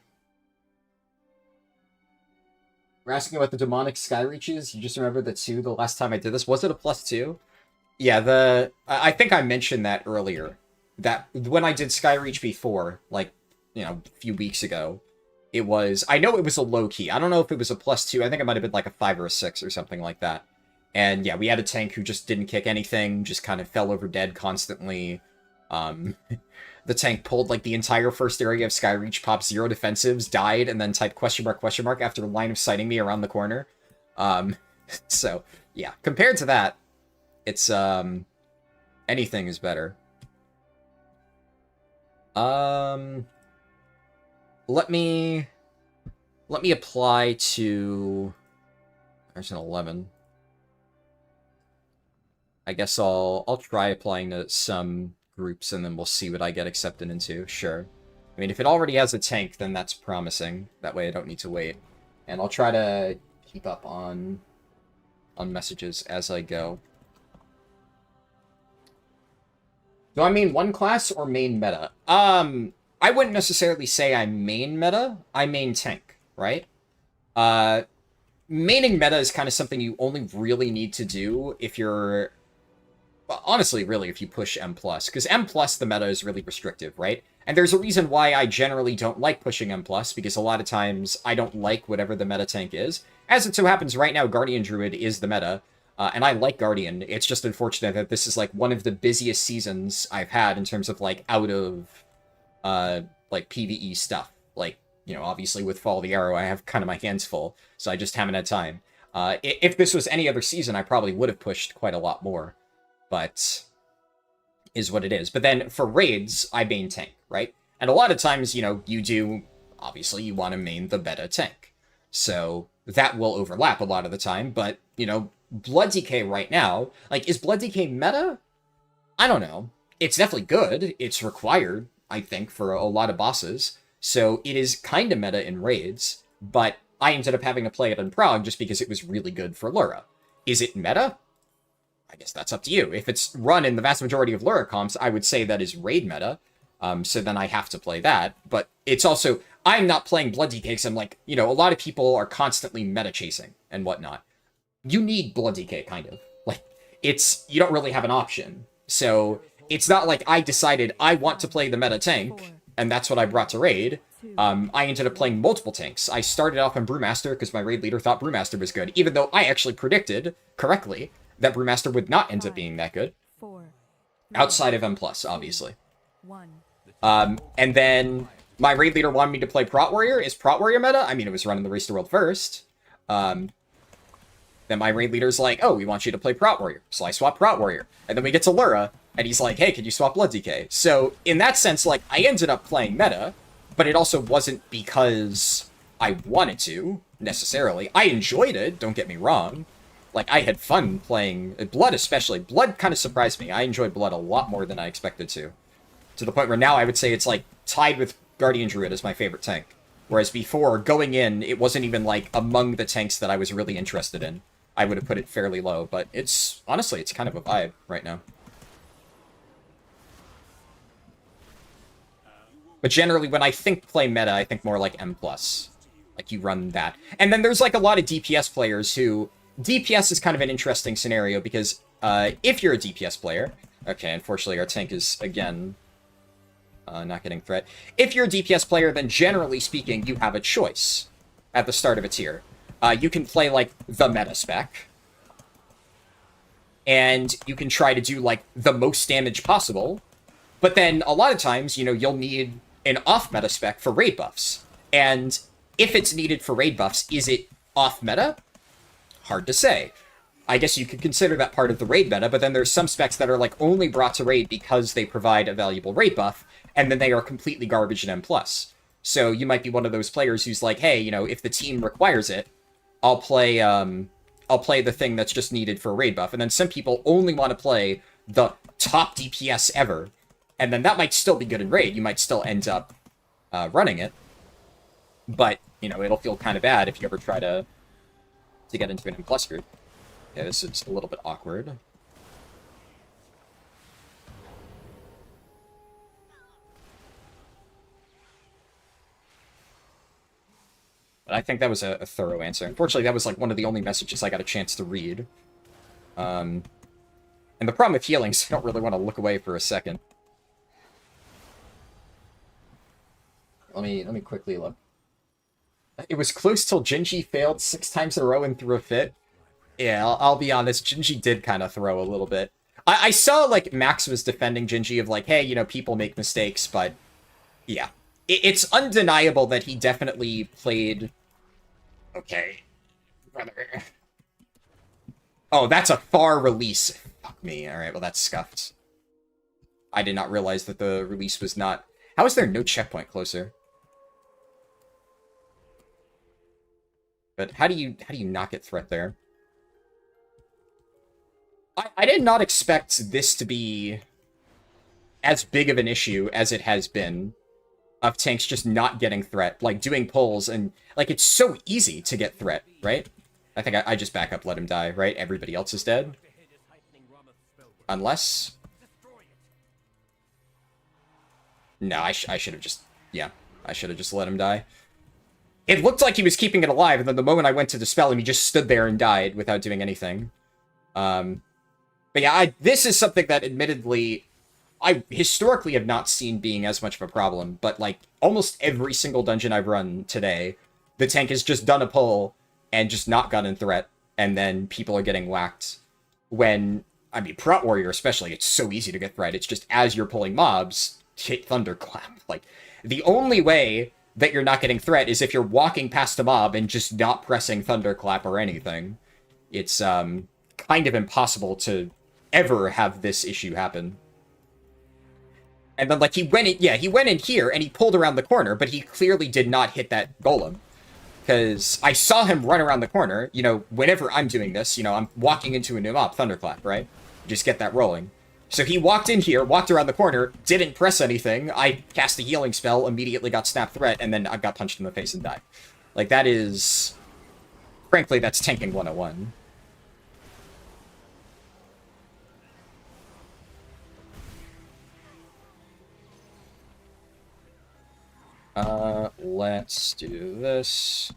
asking about the demonic Skyreaches. You just remember the 2 the last time I did this. Was it a +2? Yeah, I think I mentioned that earlier. That when I did Skyreach before, like, you know, a few weeks ago, I know it was a low key. I don't know if it was a +2. I think it might have been like a 5 or a 6 or something like that. And yeah, we had a tank who just didn't kick anything, just kind of fell over dead constantly. The tank pulled, like, the entire first area of Skyreach, popped 0 defensives, died, and then typed question mark after line of sighting me around the corner. So, yeah. Compared to that, it's, anything is better. Let me apply to... There's an 11. I guess I'll try applying to some groups, and then we'll see what I get accepted into. Sure. I mean, if it already has a tank, then that's promising. That way I don't need to wait. And I'll try to keep up on messages as I go. Do I main one class or main meta? I wouldn't necessarily say I main meta. I main tank, right? Maining meta is kind of something you only really need to do if you're... Honestly, really, if you push M+, because M+, the meta is really restrictive, right? And there's a reason why I generally don't like pushing M+, because a lot of times I don't like whatever the meta tank is. As it so happens, right now, Guardian Druid is the meta. And I like Guardian. It's just unfortunate that this is like one of the busiest seasons I've had in terms of like out of like PvE stuff. Like, you know, obviously with Fall of the Arrow, I have kind of my hands full, so I just haven't had time. If this was any other season, I probably would have pushed quite a lot more, but is what it is. But then for raids, I main tank, right? And a lot of times, you know, you do, obviously, you want to main the meta tank. So that will overlap a lot of the time, but, you know, Blood DK right now, like, is Blood DK meta? I don't know. It's definitely good. It's required, I think, for a lot of bosses. So it is kind of meta in raids, but I ended up having to play it in Prague just because it was really good for Lura. Is it meta? I guess that's up to you. If it's run in the vast majority of Lura comps, I would say that is raid meta. So then I have to play that. But it's also, I'm not playing Blood DK because I'm like, you know, a lot of people are constantly meta chasing and whatnot. You need Blood DK, kind of. Like, it's, you don't really have an option. So it's not like I decided I want to play the meta tank, and that's what I brought to raid. I ended up playing multiple tanks. I started off on Brewmaster because my raid leader thought Brewmaster was good, even though I actually predicted correctly that Brewmaster would not end up being that good. Outside of M+, obviously. And then my raid leader wanted me to play Prot Warrior. Is Prot Warrior meta? I mean, it was running the Race to World first. Then my raid leader's like, oh, we want you to play Prot Warrior. So I swap Prot Warrior. And then we get to Lura, and he's like, hey, can you swap Blood DK? So in that sense, like, I ended up playing meta, but it also wasn't because I wanted to, necessarily. I enjoyed it, don't get me wrong. Like, I had fun playing Blood, especially. Blood kind of surprised me. I enjoyed Blood a lot more than I expected to. To the point where now I would say it's, like, tied with Guardian Druid as my favorite tank. Whereas before, going in, it wasn't even, like, among the tanks that I was really interested in. I would have put it fairly low, but it's, honestly, it's kind of a vibe right now. But generally, when I think play meta, I think more like M+. Like, you run that. And then there's, like, a lot of DPS players who... DPS is kind of an interesting scenario, because if you're a DPS player... Okay, unfortunately, our tank is, again... not getting threat. If you're a DPS player, then generally speaking, you have a choice at the start of a tier. You can play, like, the meta spec. And you can try to do, like, the most damage possible. But then, a lot of times, you know, you'll need an off-meta spec for raid buffs. And if it's needed for raid buffs, is it off-meta? Hard to say. I guess you could consider that part of the raid meta, but then there's some specs that are, like, only brought to raid because they provide a valuable raid buff, and then they are completely garbage in M+. So you might be one of those players who's like, hey, you know, if the team requires it, I'll play the thing that's just needed for a raid buff. And then some people only want to play the top DPS ever. And then that might still be good in raid. You might still end up running it. But, you know, it'll feel kind of bad if you ever try to get into an M+ group. Yeah, this is a little bit awkward. But I think that was a thorough answer. Unfortunately, that was like one of the only messages I got a chance to read. And the problem with healing is I don't really want to look away for a second. Let me quickly look. It was close till Jinji failed 6 times in a row and threw a fit. Yeah, I'll be honest, Jinji did kind of throw a little bit. I saw, like, Max was defending Jinji of, like, hey, you know, people make mistakes, but yeah. It's undeniable that he definitely played... Okay. Brother. Oh, that's a far release. Fuck me. Alright, well, that's scuffed. I did not realize that the release was not... How is there no checkpoint closer? But how do you not get threat there? I did not expect this to be as big of an issue as it has been. Of tanks just not getting threat, like doing pulls, and like it's so easy to get threat, right? I think I just back up, let him die, right? Everybody else is dead. Unless... No, I should have just... Yeah, I should have just let him die. It looked like he was keeping it alive, and then the moment I went to dispel him, he just stood there and died without doing anything. But yeah, this is something that admittedly... I historically have not seen being as much of a problem, but like almost every single dungeon I've run today, the tank has just done a pull and just not gotten threat, and then people are getting whacked when, I mean, Prot Warrior especially, it's so easy to get threat. It's just as you're pulling mobs, hit Thunderclap. Like, the only way that you're not getting threat is if you're walking past a mob and just not pressing Thunderclap or anything. It's kind of impossible to ever have this issue happen. And then, like, he went in here and he pulled around the corner, but he clearly did not hit that golem. Because I saw him run around the corner, you know, whenever I'm doing this, you know, I'm walking into a new mob, Thunderclap, right? Just get that rolling. So he walked in here, walked around the corner, didn't press anything, I cast a healing spell, immediately got snap threat, and then I got punched in the face and died. Like, that is... Frankly, that's tanking 101. Let's do this.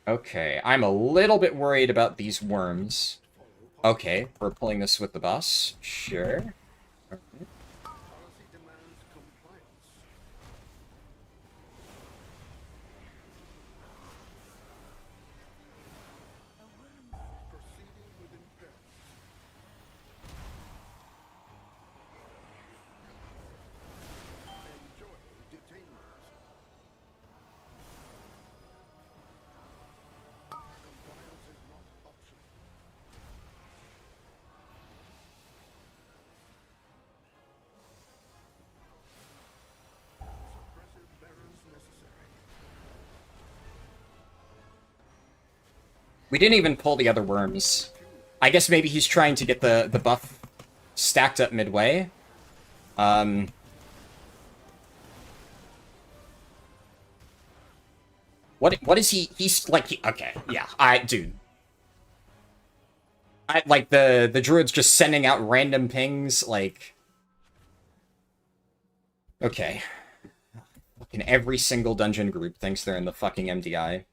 Okay, I'm a little bit worried about these worms. Okay, we're pulling this with the boss. Sure. Alright. We didn't even pull the other worms. I guess maybe he's trying to get the buff stacked up midway. What is he's like, okay, yeah, dude. Like, the druid's just sending out random pings, like... Okay. Fucking every single dungeon group thinks they're in the fucking MDI.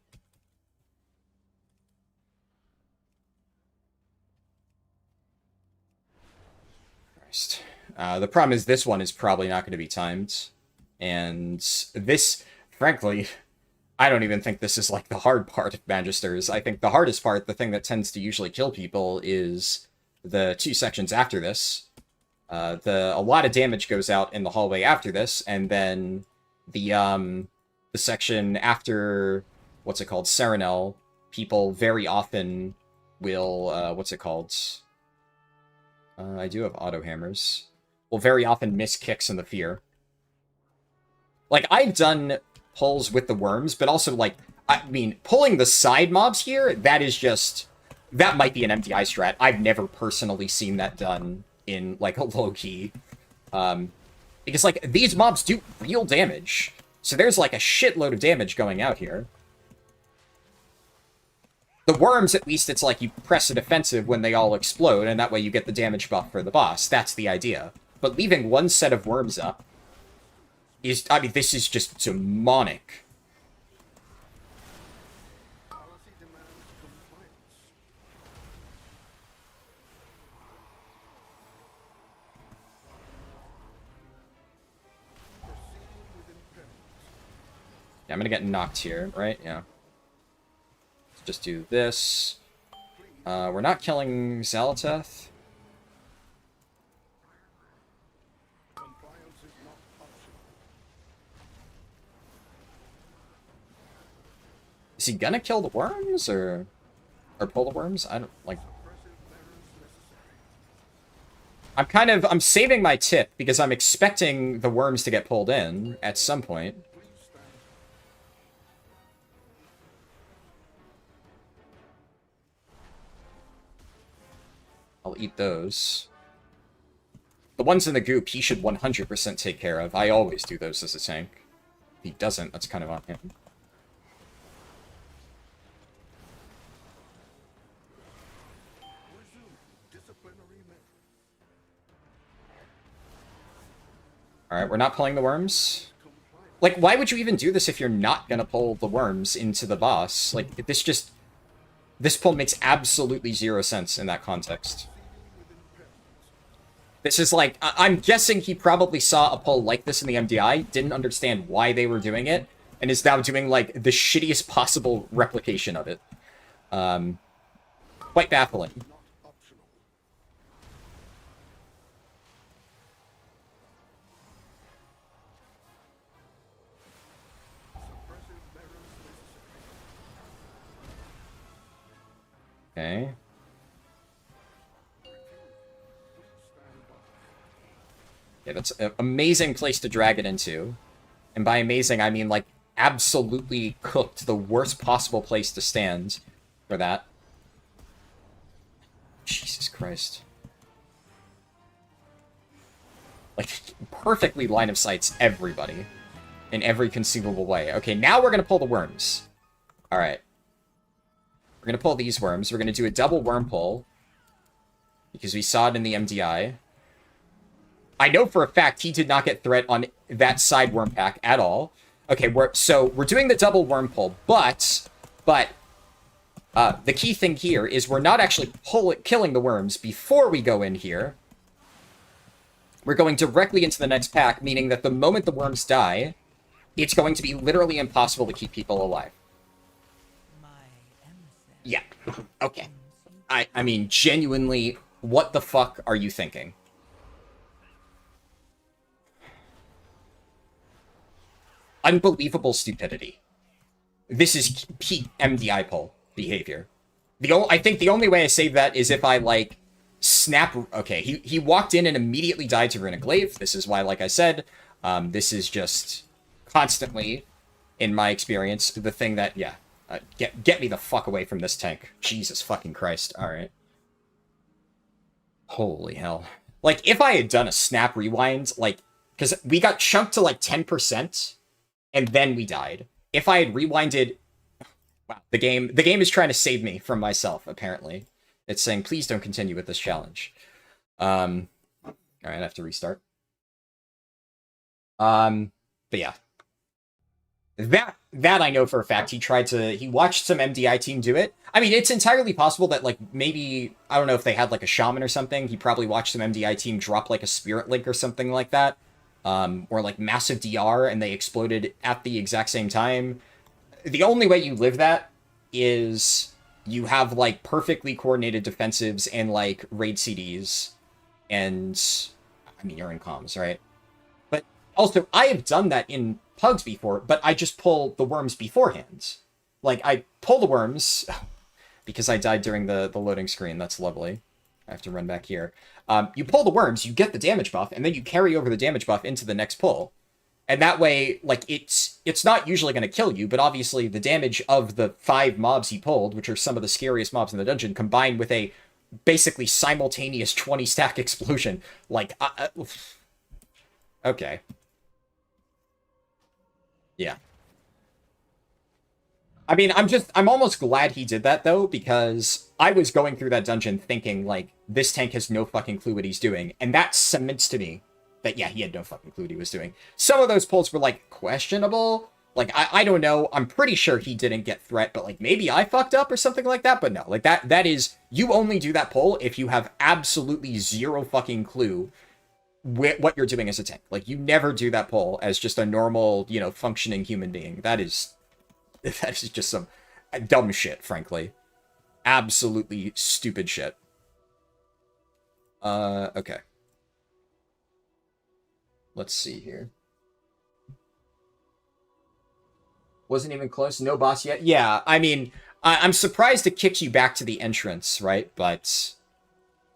The problem is this one is probably not going to be timed. And this, frankly, I don't even think this is, like, the hard part of Magisters. I think the hardest part, the thing that tends to usually kill people, is the 2 sections after this. A lot of damage goes out in the hallway after this, and then the section after, what's it called, Serenel, people very often will, what's it called? I do have auto hammers. Will very often miss kicks in the fear. Like, I've done pulls with the worms, but also, like, I mean, pulling the side mobs here, that is just... That might be an MDI strat. I've never personally seen that done in, like, a low-key. Because, like, these mobs do real damage. So there's, like, a shitload of damage going out here. The worms, at least, it's like you press a defensive when they all explode, and that way you get the damage buff for the boss. That's the idea. But leaving one set of worms up is... I mean, this is just demonic. Yeah, I'm gonna get knocked here, right? Yeah. Just do this. We're not killing Xal'atath. Is he gonna kill the worms, or pull the worms? I don't, like... I'm saving my tip, because I'm expecting the worms to get pulled in at some point. I'll eat those. The ones in the goop, he should 100% take care of. I always do those as a tank. If he doesn't, that's kind of on him. Alright, we're not pulling the worms. Like, why would you even do this if you're not gonna pull the worms into the boss? Like, this pull makes absolutely zero sense in that context. This is like, I'm guessing he probably saw a pull like this in the MDI, didn't understand why they were doing it, and is now doing, like, the shittiest possible replication of it. Quite baffling. Okay. Yeah, that's an amazing place to drag it into. And by amazing, I mean, like, absolutely cooked, the worst possible place to stand for that. Jesus Christ. Like, perfectly line of sights everybody. In every conceivable way. Okay, now we're gonna pull the worms. Alright. We're gonna pull these worms. We're gonna do a double worm pull. Because we saw it in the MDI. I know for a fact he did not get threat on that side worm pack at all. Okay, we're doing the double worm pull, but the key thing here is we're not actually killing the worms before we go in here. We're going directly into the next pack, meaning that the moment the worms die, it's going to be literally impossible to keep people alive. Yeah. Okay. I mean, genuinely, what the fuck are you thinking? Unbelievable stupidity. This is peak MDI pull behavior. I think the only way I save that is if I, like, snap... Okay, he walked in and immediately died to Runic Glaive. This is why, like I said, this is just constantly, in my experience, the thing that, yeah, get me the fuck away from this tank. Jesus fucking Christ. Alright. Holy hell. Like, if I had done a snap rewind, like, because we got chunked to, like, 10%, and then we died. If I had rewinded... Wow, the game is trying to save me from myself, apparently. It's saying, please don't continue with this challenge. Alright, I have to restart. But yeah. That I know for a fact. He watched some MDI team do it. I mean, it's entirely possible that, like, maybe, I don't know if they had, like, a shaman or something. He probably watched some MDI team drop, like, a spirit link or something like that. Or, like, massive DR, and they exploded at the exact same time. The only way you live that is you have, like, perfectly coordinated defensives and, like, raid CDs. And, I mean, you're in comms, right? But also, I have done that in Pugs before, but I just pull the worms beforehand. Like, I pull the worms, because I died during the loading screen. That's lovely. I have to run back here. You pull the worms, you get the damage buff, and then you carry over the damage buff into the next pull. And that way, like, it's not usually going to kill you, but obviously the damage of the 5 mobs he pulled, which are some of the scariest mobs in the dungeon, combined with a basically simultaneous 20-stack explosion. Like, okay. Yeah. I mean, I'm almost glad he did that, though, because I was going through that dungeon thinking, like, this tank has no fucking clue what he's doing, and that cements to me that, yeah, he had no fucking clue what he was doing. Some of those pulls were, like, questionable. Like, I don't know. I'm pretty sure he didn't get threat, but, like, maybe I fucked up or something like that. But no, like, that is... You only do that pull if you have absolutely zero fucking clue what you're doing as a tank. Like, you never do that pull as just a normal, you know, functioning human being. That is just some dumb shit, frankly. Absolutely stupid shit. Okay. Let's see here. Wasn't even close. No boss yet. Yeah, I mean, I'm surprised it kicks you back to the entrance, right? But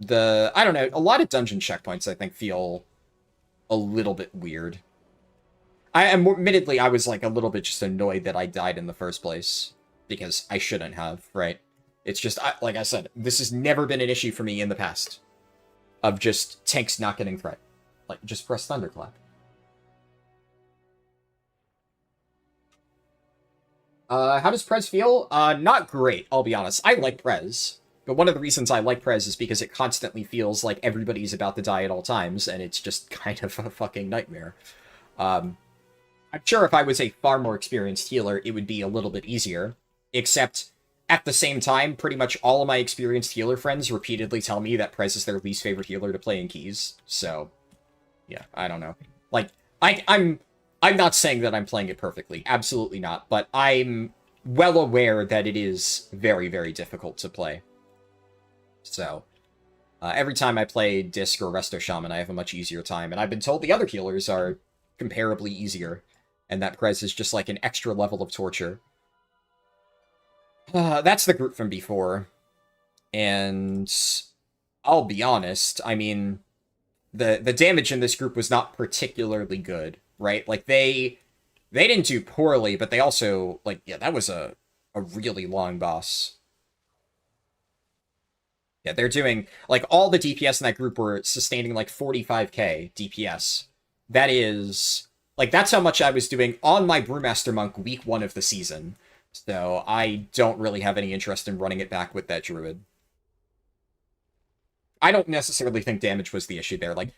I don't know, a lot of dungeon checkpoints, I think, feel a little bit weird. Admittedly, I was, like, a little bit just annoyed that I died in the first place. Because I shouldn't have, right? It's just, like I said, this has never been an issue for me in the past. Of just tanks not getting threat. Like, just press Thunderclap. How does Prez feel? Not great, I'll be honest. I like Prez. But one of the reasons I like Prez is because it constantly feels like everybody's about to die at all times, and it's just kind of a fucking nightmare. I'm sure if I was a far more experienced healer, it would be a little bit easier. Except, at the same time, pretty much all of my experienced healer friends repeatedly tell me that Prez is their least favorite healer to play in keys. So, yeah, I don't know. Like, I'm not saying that I'm playing it perfectly. Absolutely not. But I'm well aware that it is very, very difficult to play. So, every time I play Disc or Resto Shaman, I have a much easier time. And I've been told the other healers are comparably easier. And that Prez is just like an extra level of torture. That's the group from before. And I'll be honest, I mean, the damage in this group was not particularly good, right? Like, they didn't do poorly, but they also, like, yeah, that was a really long boss. Yeah, they're doing, like, all the DPS in that group were sustaining, like, 45k DPS. That is, like, that's how much I was doing on my Brewmaster Monk week 1 of the season. So I don't really have any interest in running it back with that Druid. I don't necessarily think damage was the issue there. Like,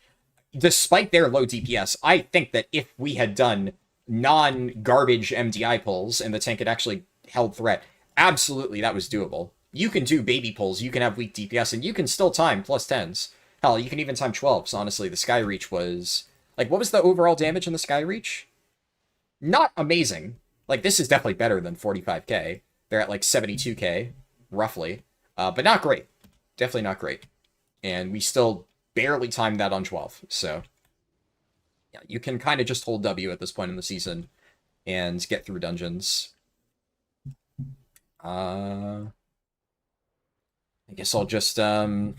despite their low DPS, I think that if we had done non-garbage MDI pulls and the tank had actually held threat, absolutely that was doable. You can do baby pulls, you can have weak DPS, and you can still time plus 10s. Hell, you can even time 12s, honestly. The Sky Reach was... Like, what was the overall damage in the Sky Reach? Not amazing. Like, this is definitely better than 45k. They're at, like, 72k, roughly. But not great. Definitely not great. And we still barely timed that on 12. So, yeah, you can kind of just hold W at this point in the season and get through dungeons. I guess I'll just, Alright.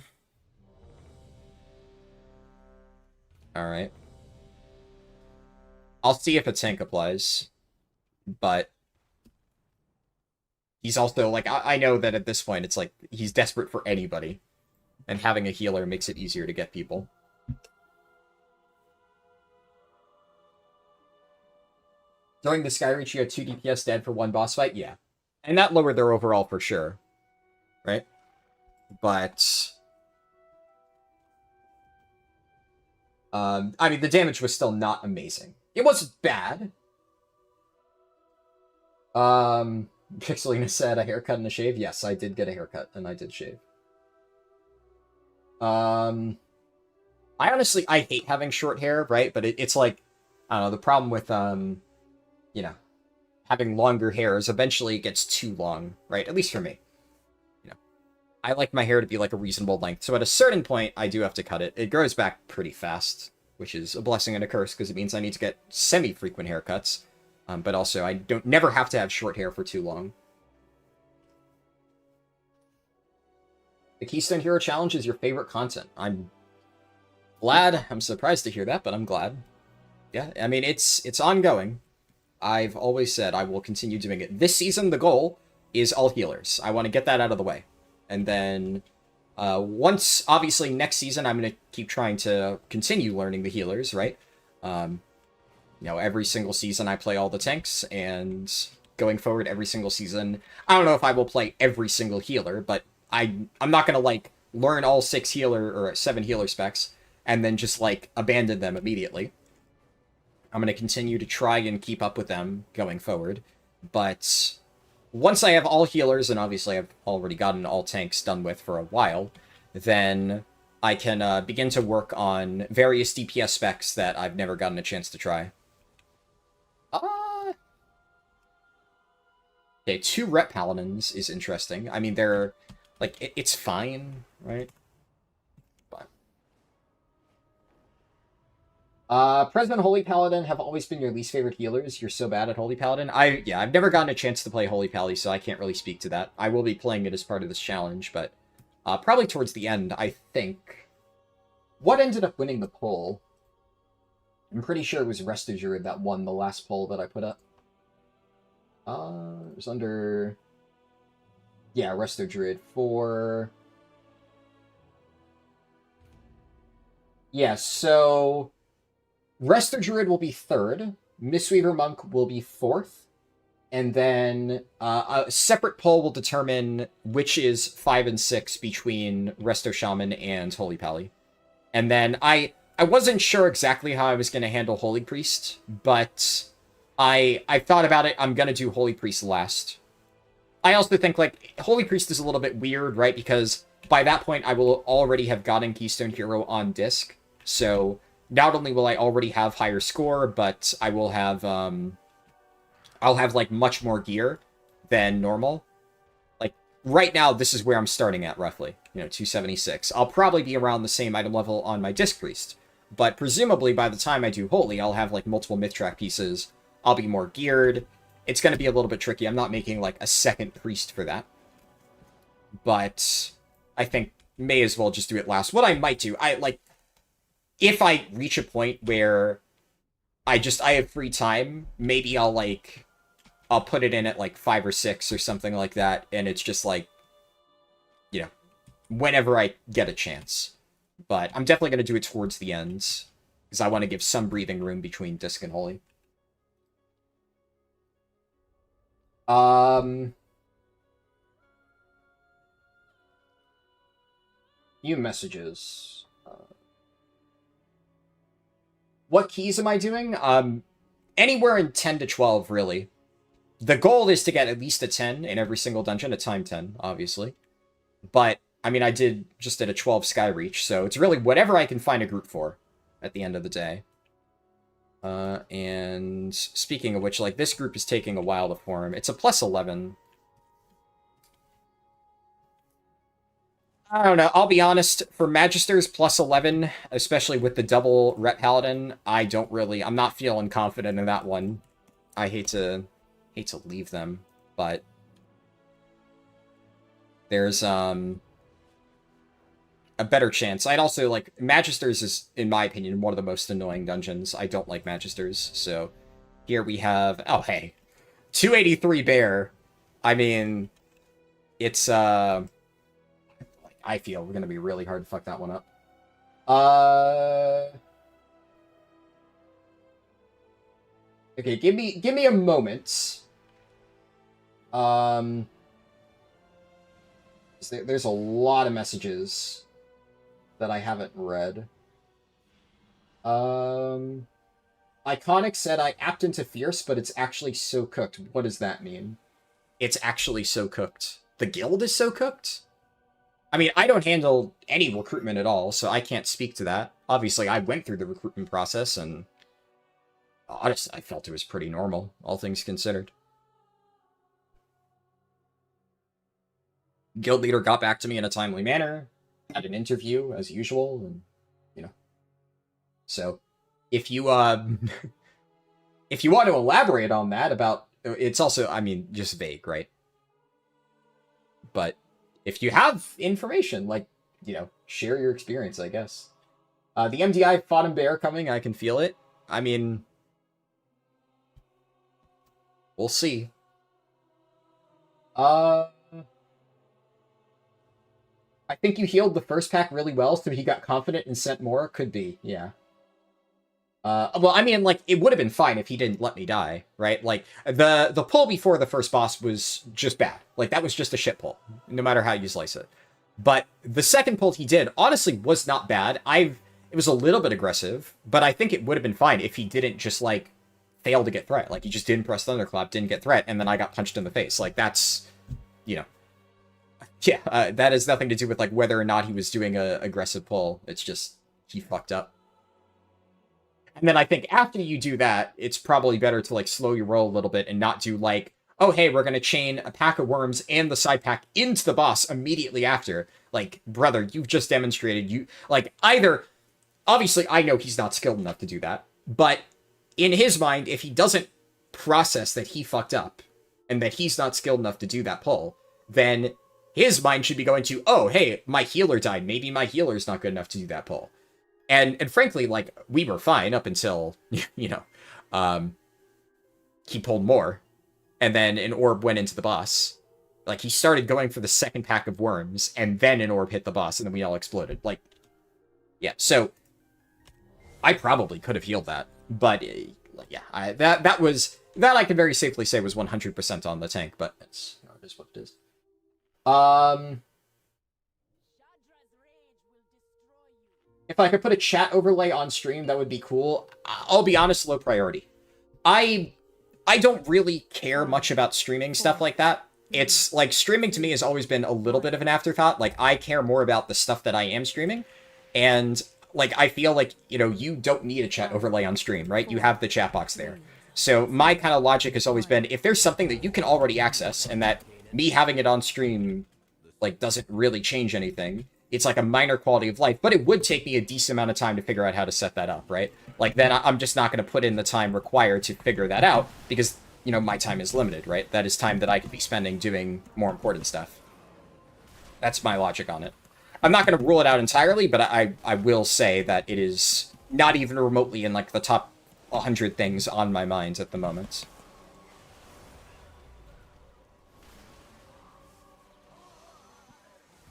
I'll see if a tank applies. But he's also, like, I know that at this point, it's like, he's desperate for anybody. And having a healer makes it easier to get people. During the Sky Reach, you had 2 DPS dead for 1 boss fight? Yeah. And that lowered their overall for sure. Right? But... I mean, the damage was still not amazing. It wasn't bad. Pixelina said a haircut and a shave. Yes, I did get a haircut, and I did shave. I honestly, I hate having short hair, right? But it's like, I don't know, the problem with, you know, having longer hair is eventually it gets too long, right? At least for me. You know, I like my hair to be like a reasonable length. So at a certain point, I do have to cut it. It grows back pretty fast, which is a blessing and a curse, because it means I need to get semi-frequent haircuts. But also, I never have to have short hair for too long. The Keystone Hero Challenge is your favorite content. I'm glad. I'm surprised to hear that, but I'm glad. Yeah, I mean, it's ongoing. I've always said I will continue doing it. This season, the goal is all healers. I want to get that out of the way. And then, once, obviously, next season, I'm going to keep trying to continue learning the healers, right? You know, every single season I play all the tanks, and going forward every single season, I don't know if I will play every single healer, but I'm not going to, like, learn all 6 healer, or 7 healer specs, and then just, like, abandon them immediately. I'm going to continue to try and keep up with them going forward, but once I have all healers, and obviously I've already gotten all tanks done with for a while, then I can begin to work on various DPS specs that I've never gotten a chance to try. Okay, 2 rep paladins is interesting. I mean, they're, like, it's fine, right? But... President Holy Paladin have always been your least favorite healers. You're so bad at Holy Paladin. Yeah, I've never gotten a chance to play Holy Pally, so I can't really speak to that. I will be playing it as part of this challenge, but probably towards the end, I think. What ended up winning the poll? I'm pretty sure it was Resto Druid that won the last poll that I put up. It was under... Yeah, Resto Druid for... Yeah, so... Resto Druid will be 3rd, Mistweaver Monk will be 4th, and then a separate poll will determine which is 5 and 6 between Resto Shaman and Holy Pally. And then I wasn't sure exactly how I was going to handle Holy Priest, but I've thought about it. I'm gonna do Holy Priest last. I also think, like, Holy Priest is a little bit weird, right? Because by that point, I will already have gotten Keystone Hero on disc. So not only will I already have higher score, but I will have, I'll have, like, much more gear than normal. Like, right now, this is where I'm starting at, roughly. 276. I'll probably be around the same item level on my Disc Priest. But presumably, by the time I do Holy, I'll have, like, multiple Mythtrack pieces. I'll be more geared. It's going to be a little bit tricky. I'm not making, like, a second Priest for that. But I think may as well just do it last. What I might do, if I reach a point where I have free time, maybe I'll put it in at, like, 5 or 6 or something like that, and it's just, like, whenever I get a chance. But I'm definitely going to do it towards the end, because I want to give some breathing room between Disc and Holy. New messages. What keys am I doing? Anywhere in 10 to 12, really. The goal is to get at least a 10 in every single dungeon, a time 10, obviously. But, I mean, I did a 12 Sky Reach, so it's really whatever I can find a group for at the end of the day. And speaking of which, like, this group is taking a while to form. It's a plus 11. I don't know. I'll be honest. For Magisters, plus 11, especially with the double Ret Paladin, I'm not feeling confident in that one. I hate to leave them, but there's, a better chance. I'd also, like, Magisters is, in my opinion, one of the most annoying dungeons. I don't like Magisters, so here we have, oh, hey, 283 Bear. I mean, it's, I feel we're gonna be really hard to fuck that one up. Okay, give me a moment. There's a lot of messages that I haven't read. Iconic said I apped into Fierce, but it's actually so cooked. What does that mean? It's actually so cooked. The guild is so cooked? I mean, I don't handle any recruitment at all, so I can't speak to that. Obviously, I went through the recruitment process, and honestly, I felt it was pretty normal, all things considered. Guild leader got back to me in a timely manner, had an interview, as usual, and, So, if you, if you want to elaborate on that about... It's also, I mean, just vague, right? But if you have information, like, share your experience, I guess. The MDI fought in Bear coming, I can feel it. I mean... We'll see. I think you healed the first pack really well, so he got confident and sent more. Could be, yeah. Well, I mean, like, it would have been fine if he didn't let me die, right? Like, the pull before the first boss was just bad. Like, that was just a shit pull, no matter how you slice it. But the second pull he did, honestly, was not bad. It was a little bit aggressive, but I think it would have been fine if he didn't just, like, fail to get threat. Like, he just didn't press Thunderclap, didn't get threat, and then I got punched in the face. Like, that's, Yeah, that has nothing to do with, like, whether or not he was doing a aggressive pull. It's just, he fucked up. And then I think after you do that, it's probably better to, like, slow your roll a little bit and not do, like, oh, hey, we're going to chain a pack of worms and the side pack into the boss immediately after. Like, brother, you've just demonstrated either... Obviously, I know he's not skilled enough to do that, but in his mind, if he doesn't process that he fucked up and that he's not skilled enough to do that pull, then his mind should be going to, oh, hey, my healer died. Maybe my healer's not good enough to do that pull. And frankly, like, we were fine up until, he pulled more. And then an orb went into the boss. Like, he started going for the second pack of worms, and then an orb hit the boss, and then we all exploded. Like, yeah, so I probably could have healed that. But, yeah, that I can very safely say was 100% on the tank, but it's, it is what it is. If I could put a chat overlay on stream, that would be cool. I'll be honest, low priority. I I don't really care much about streaming stuff like that. It's like streaming to me has always been a little bit of an afterthought. Like I care more about the stuff that I am streaming. And like I feel like, you know, you don't need a chat overlay on stream, right? You have the chat box there. So my kind of logic has always been, if there's something that you can already access and that me having it on stream like doesn't really change anything, it's like a minor quality of life, but it would take me a decent amount of time to figure out how to set that up, right? Like then I'm just not going to put in the time required to figure that out because, you know, my time is limited, right? That is time that I could be spending doing more important stuff. That's my logic on it. I'm not going to rule it out entirely, but I will say that it is not even remotely in like the top 100 things on my mind at the moment.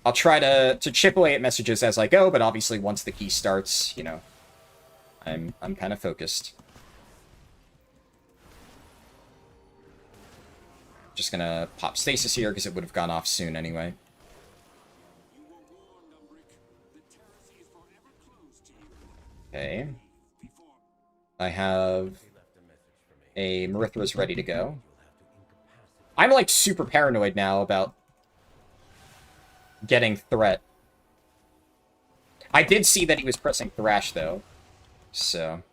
I'll try to chip away at messages as I go, but obviously once the key starts, you know, I'm kind of focused. Just gonna pop stasis here because it would have gone off soon anyway. Okay. I have a Marithra's ready to go. I'm like super paranoid now about getting threat. I did see that he was pressing Thrash though, so.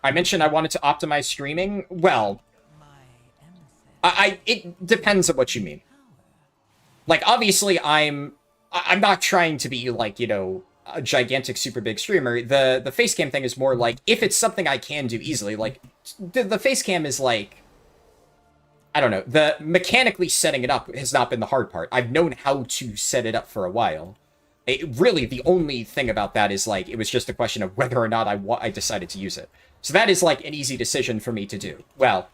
I mentioned I wanted to optimize streaming. Well, it depends on what you mean. Like, obviously, I'm not trying to be, like, you know, a gigantic, super big streamer. The facecam thing is more like, if it's something I can do easily, like, the facecam is, like, I don't know, the mechanically setting it up has not been the hard part. I've known how to set it up for a while. Really, the only thing about that is, like, it was just a question of whether or not I decided to use it. So that is, like, an easy decision for me to do. Well,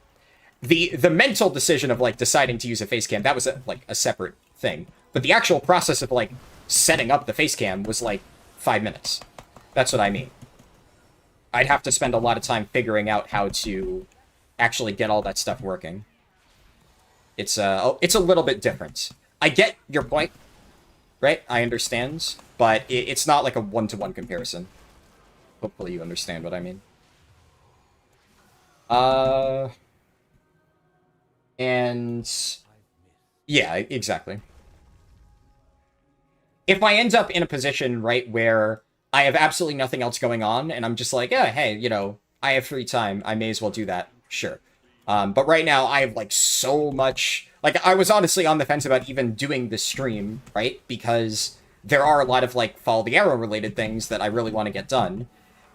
the mental decision of, like, deciding to use a facecam, that was, a separate thing. But the actual process of, like, setting up the facecam was, like, 5 minutes. That's what I mean. I'd have to spend a lot of time figuring out how to actually get all that stuff working. It's a little bit different. I get your point, right? I understand, but it's not like a one-to-one comparison. Hopefully you understand what I mean. And yeah, exactly. If I end up in a position, right, where I have absolutely nothing else going on, and I'm just like, yeah, hey, you know, I have free time, I may as well do that, sure. But right now, I have, like, so much... Like, I was honestly on the fence about even doing this stream, right? Because there are a lot of, like, Follow the Arrow-related things that I really want to get done.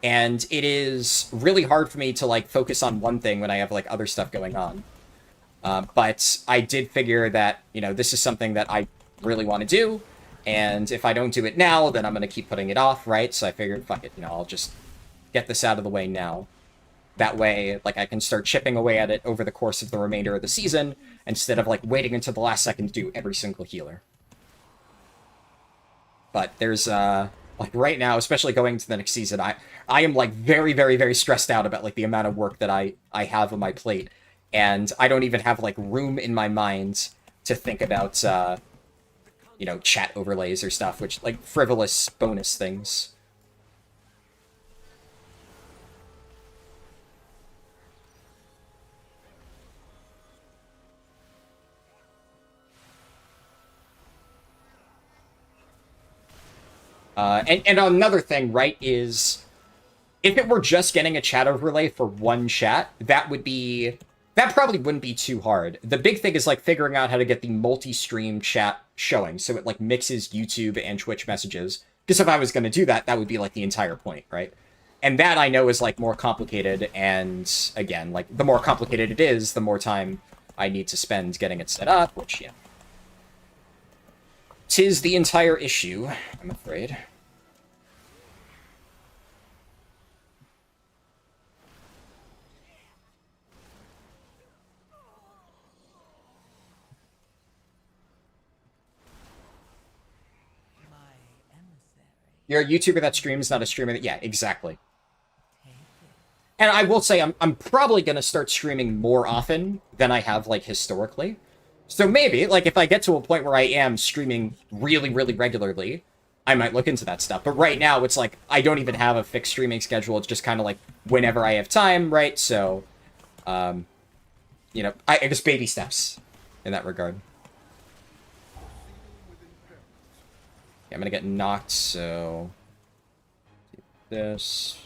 And it is really hard for me to, like, focus on one thing when I have, like, other stuff going on. But I did figure that, you know, this is something that I really want to do. And if I don't do it now, then I'm going to keep putting it off, right? So I figured, fuck it, you know, I'll just get this out of the way now. That way, like, I can start chipping away at it over the course of the remainder of the season, instead of, like, waiting until the last second to do every single healer. But there's, like, right now, especially going into the next season, I am, like, very, very, very stressed out about, like, the amount of work that I have on my plate. And I don't even have, like, room in my mind to think about, you know, chat overlays or stuff, which, like, frivolous bonus things. And another thing, right, is if it were just getting a chat overlay for one chat, that probably wouldn't be too hard. The big thing is, like, figuring out how to get the multi-stream chat showing, so it, like, mixes YouTube and Twitch messages. Because if I was going to do that, that would be, like, the entire point, right? And that, I know, is, like, more complicated, and, again, like, the more complicated it is, the more time I need to spend getting it set up, which, yeah. 'Tis the entire issue, I'm afraid. You're a YouTuber that streams, not a streamer that... Yeah, exactly. And I will say I'm probably going to start streaming more often than I have, like, historically. So maybe, like, if I get to a point where I am streaming really, really regularly, I might look into that stuff. But right now, it's like, I don't even have a fixed streaming schedule. It's just kind of like whenever I have time, right? So, you know, I guess baby steps in that regard. Yeah, I'm gonna get knocked, so... This...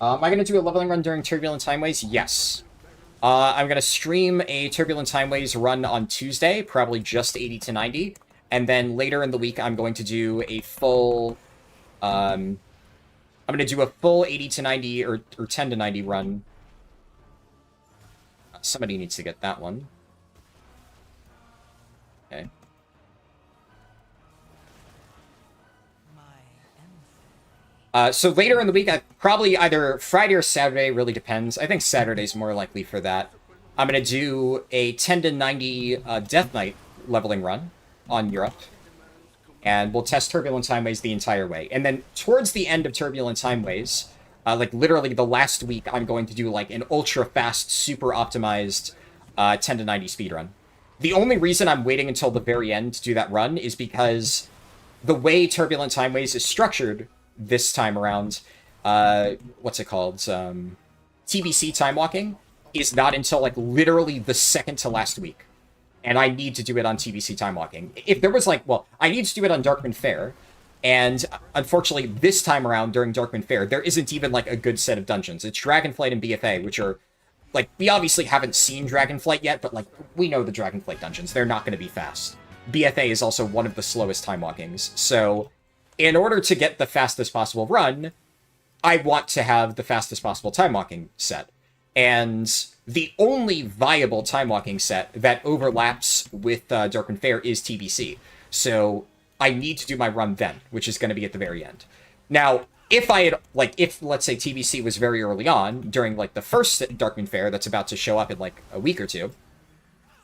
am I going to do a leveling run during Turbulent Timeways? Yes. I'm going to stream a Turbulent Timeways run on Tuesday, probably just 80 to 90. And then later in the week, I'm going to do a full... I'm going to do a full 80 to 90 or 10 to 90 run. Somebody needs to get that one. Okay. So later in the week, probably either Friday or Saturday, really depends. I think Saturday's more likely for that. I'm going to do a 10 to 90 Death Knight leveling run on Europe. And we'll test Turbulent Timeways the entire way. And then towards the end of Turbulent Timeways, like literally the last week, I'm going to do like an ultra-fast, super optimized 10 to 90 speedrun. The only reason I'm waiting until the very end to do that run is because the way Turbulent Timeways is structured this time around, what's it called? TBC time walking is not until like literally the second to last week. And I need to do it on TBC time walking. If there was like, well, I need to do it on Darkman Fair. And unfortunately, this time around during Darkman Fair, there isn't even like a good set of dungeons. It's Dragonflight and BFA, which are like, we obviously haven't seen Dragonflight yet, but like, we know the Dragonflight dungeons. They're not going to be fast. BFA is also one of the slowest time walkings. So in order to get the fastest possible run, I want to have the fastest possible time walking set. And the only viable time walking set that overlaps with Darkman Fair is TBC. So I need to do my run then, which is going to be at the very end. Now, if I had, like, if, let's say, TBC was very early on, during, like, the first Darkman Fair that's about to show up in, like, a week or two,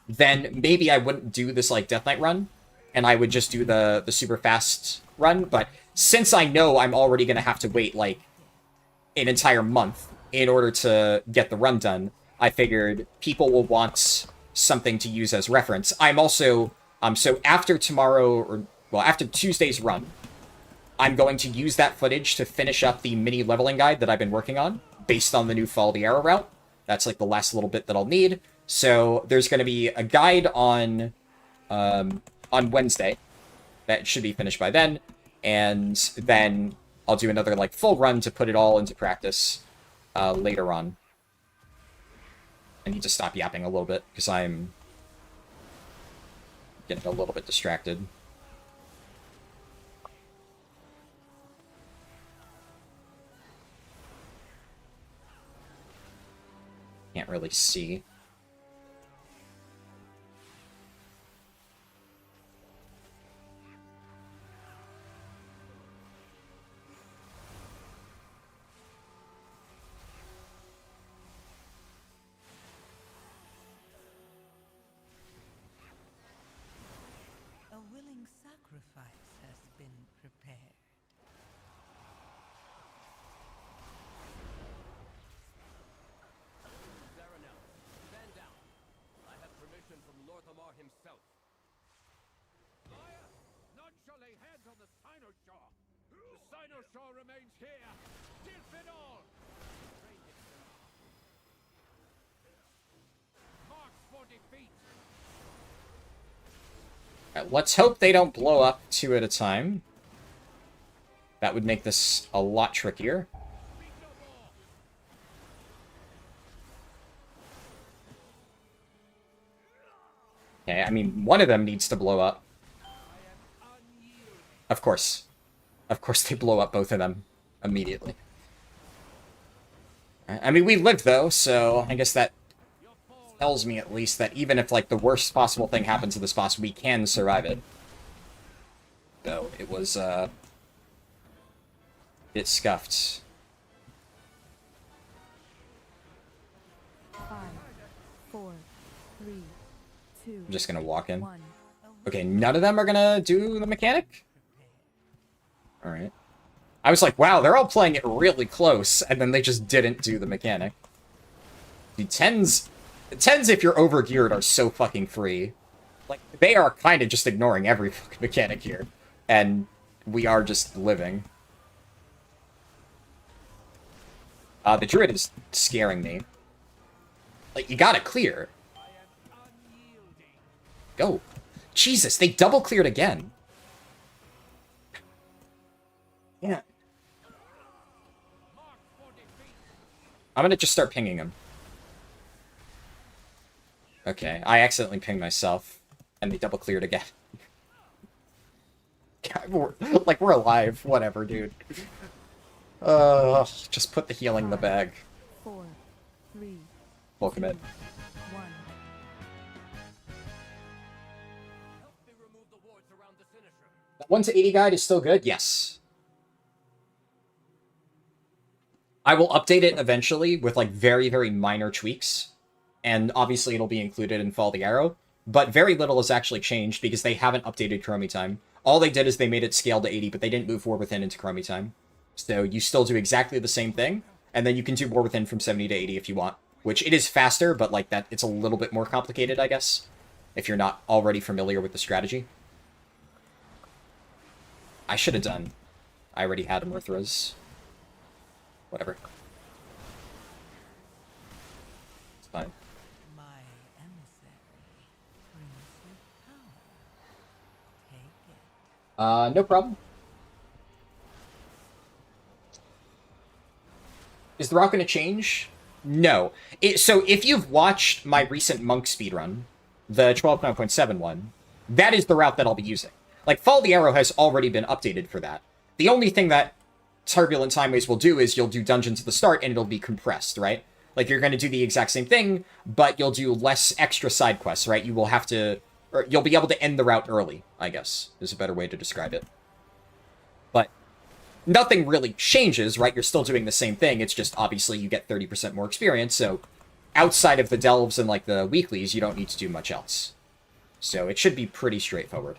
then maybe I wouldn't do this, like, Death Knight run, and I would just do the super fast run. But since I know I'm already going to have to wait, like, an entire month in order to get the run done, I figured people will want something to use as reference. I'm also, so after tomorrow, or, well, after Tuesday's run, I'm going to use that footage to finish up the mini leveling guide that I've been working on, based on the new Follow the Arrow route. That's, like, the last little bit that I'll need. So there's going to be a guide on Wednesday that should be finished by then, and then I'll do another, like, full run to put it all into practice later on. I need to stop yapping a little bit, because I'm getting a little bit distracted. Can't really see. A willing sacrifice has been prepared. Stand down. I have permission from Lord Lamar himself. Liar! None shall lay hands on the Cynoshaw! The Cynoshaw remains here! Deal it all! Marks for defeat! Alright, let's hope they don't blow up 2 at a time. That would make this a lot trickier. Okay, I mean, one of them needs to blow up. Of course. Of course they blow up both of them immediately. I mean, we lived, though, so I guess that tells me, at least, that even if, like, the worst possible thing happens to this boss, we can survive it. Though, it was, bit scuffed. 5, 4, 3, 2, I'm just gonna walk in. 1. Okay, none of them are gonna do the mechanic? Alright. I was like, wow, they're all playing it really close, and then they just didn't do the mechanic. The 10s, if you're overgeared, are so fucking free. Like, they are kind of just ignoring every fucking mechanic here. And we are just living. The druid is scaring me. Like, you gotta clear. Go. Jesus, they double cleared again. Yeah. I'm gonna just start pinging him. Okay, I accidentally pinged myself, and they double cleared again. God, we're alive. Whatever, dude. Just put the healing in the bag. 4, 3, Full commit. 1. Help me remove the wards around the Sinister. That 1 to 80 guide is still good? Yes. I will update it eventually with, like, very, very minor tweaks. And obviously it'll be included in Fall the Arrow. But very little has actually changed because they haven't updated Chromie Time. All they did is they made it scale to 80, but they didn't move War Within into Chromie Time. So you still do exactly the same thing, and then you can do War Within from 70 to 80 if you want. Which it is faster, but like that, it's a little bit more complicated, I guess. If you're not already familiar with the strategy. I should have done. I already had Amorthras. Whatever. It's fine. My emissary brings you power. Take it. No problem. Is the route going to change? No. So if you've watched my recent Monk speedrun, the 12.9.7 one, that is the route that I'll be using. Like, Fall the Arrow has already been updated for that. The only thing that Turbulent Timeways will do is you'll do dungeons at the start and it'll be compressed, right? Like, you're going to do the exact same thing, but you'll do less extra side quests, right? You will have to... Or you'll be able to end the route early, I guess, is a better way to describe it. But nothing really changes, right? You're still doing the same thing. It's just, obviously, you get 30% more experience, so outside of the delves and, like, the weeklies, you don't need to do much else. So it should be pretty straightforward.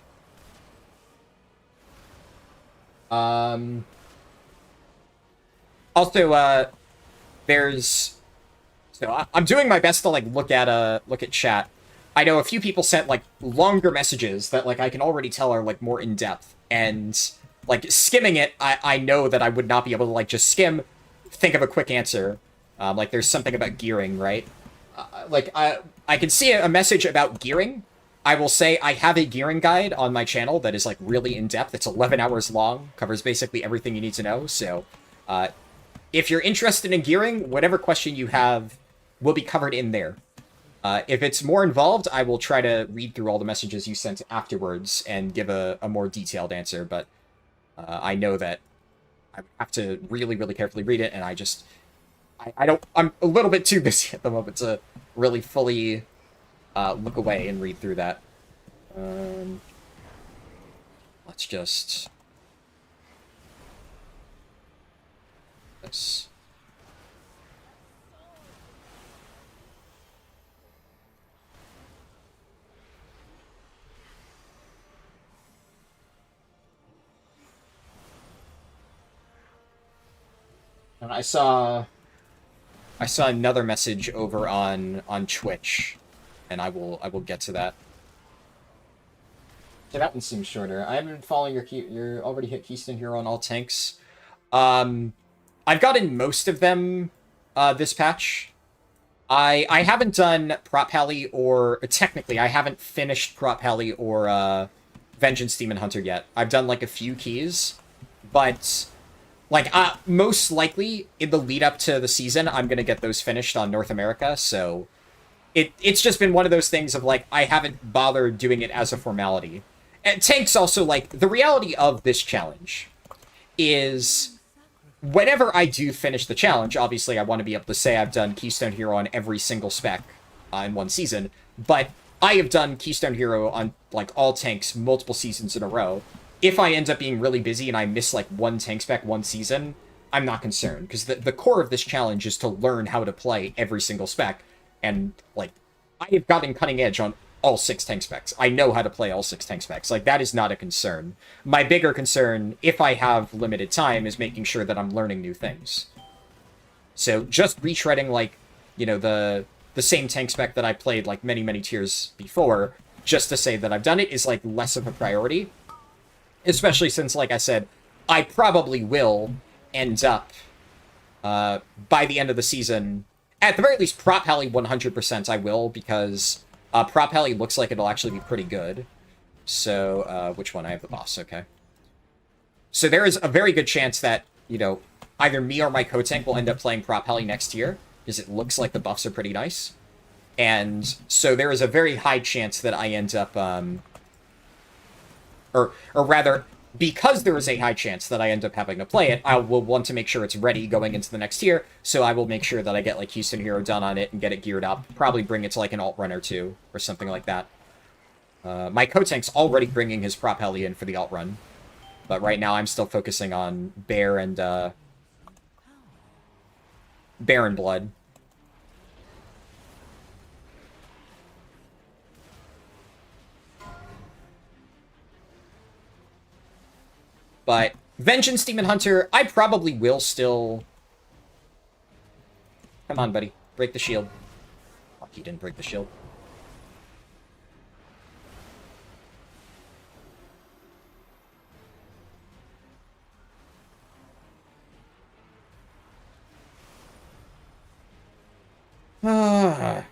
Also, there's... So I'm doing my best to, like, look at chat. I know a few people sent, like, longer messages that, like, I can already tell are, like, more in-depth. And, like, skimming it, I know that I would not be able to, like, just skim, think of a quick answer. Like, there's something about gearing, right? I can see a message about gearing. I will say I have a gearing guide on my channel that is, like, really in-depth. It's 11 hours long, covers basically everything you need to know. So, if you're interested in gearing, whatever question you have will be covered in there. If it's more involved, I will try to read through all the messages you sent afterwards and give a more detailed answer, but I know that I have to really, really carefully read it, and I'm a little bit too busy at the moment to really fully look away and read through that. Let's just... This. And I saw another message over on Twitch, and I will get to that. Okay, that one seems shorter. I haven't been following your already hit Keystone Hero on all tanks. I've gotten most of them this patch. I haven't done Prop Pally or technically I haven't finished Prop Pally or Vengeance Demon Hunter yet. I've done like a few keys, but like most likely in the lead up to the season I'm gonna get those finished on North America. So it's just been one of those things of like I haven't bothered doing it as a formality. And tanks also, like, the reality of this challenge is whenever I do finish the challenge, obviously I want to be able to say I've done Keystone Hero on every single spec in one season, but I have done Keystone Hero on, like, all tanks multiple seasons in a row. If I end up being really busy and I miss, like, one tank spec one season, I'm not concerned, because the core of this challenge is to learn how to play every single spec, And, like, I have gotten cutting edge on all 6 tank specs. I know how to play all 6 tank specs. Like, that is not a concern. My bigger concern, if I have limited time, is making sure that I'm learning new things. So, just retreading, like, you know, the same tank spec that I played, like, many, many tiers before, just to say that I've done it is, like, less of a priority. Especially since, like I said, I probably will end up, by the end of the season, at the very least, Prop Heli 100% I will, because Prop Heli looks like it'll actually be pretty good. So, which one? I have the boss, okay. So there is a very good chance that, you know, either me or my co-tank will end up playing Prop Heli next year, because it looks like the buffs are pretty nice. And so there is a very high chance that I end up, or rather, because there is a high chance that I end up having to play it, I will want to make sure it's ready going into the next tier, so I will make sure that I get, like, Keystone Hero done on it and get it geared up. Probably bring it to, like, an alt run or 2, or something like that. My co-tank's already bringing his Prop Heli in for the alt run, but right now I'm still focusing on Bear and Blood. But Vengeance Demon Hunter, I probably will still... Come on, buddy. Break the shield. Fuck, he didn't break the shield. Ah...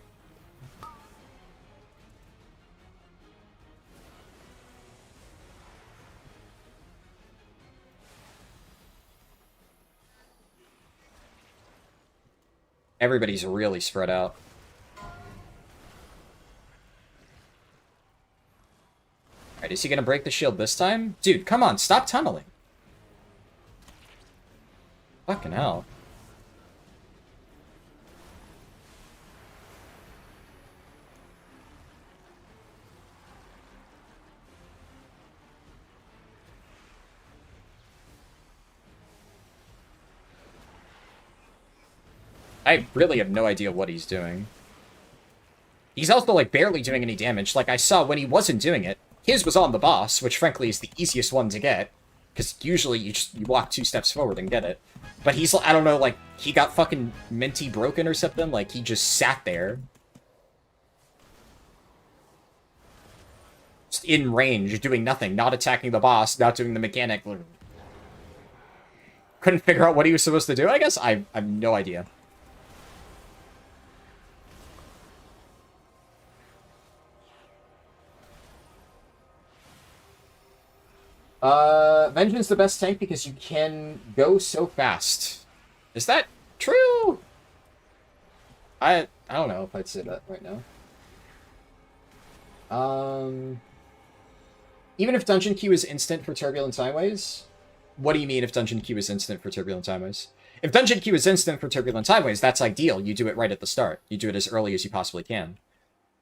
Everybody's really spread out. Alright, is he gonna break the shield this time? Dude, come on, stop tunneling. Fucking hell. I really have no idea what he's doing. He's also, like, barely doing any damage. Like, I saw when he wasn't doing it, his was on the boss, which, frankly, is the easiest one to get. Because usually you walk 2 steps forward and get it. But he's, I don't know, like, he got fucking minty broken or something. Like, he just sat there. Just in range, doing nothing. Not attacking the boss, not doing the mechanic. Couldn't figure out what he was supposed to do, I guess? I have no idea. Vengeance the best tank because you can go so fast. Is that true? I don't know if I'd say that right now. Even if Dungeon Q is instant for Turbulent Timeways? What do you mean if Dungeon Q is instant for Turbulent Timeways? If Dungeon Q is instant for Turbulent Timeways, that's ideal. You do it right at the start. You do it as early as you possibly can.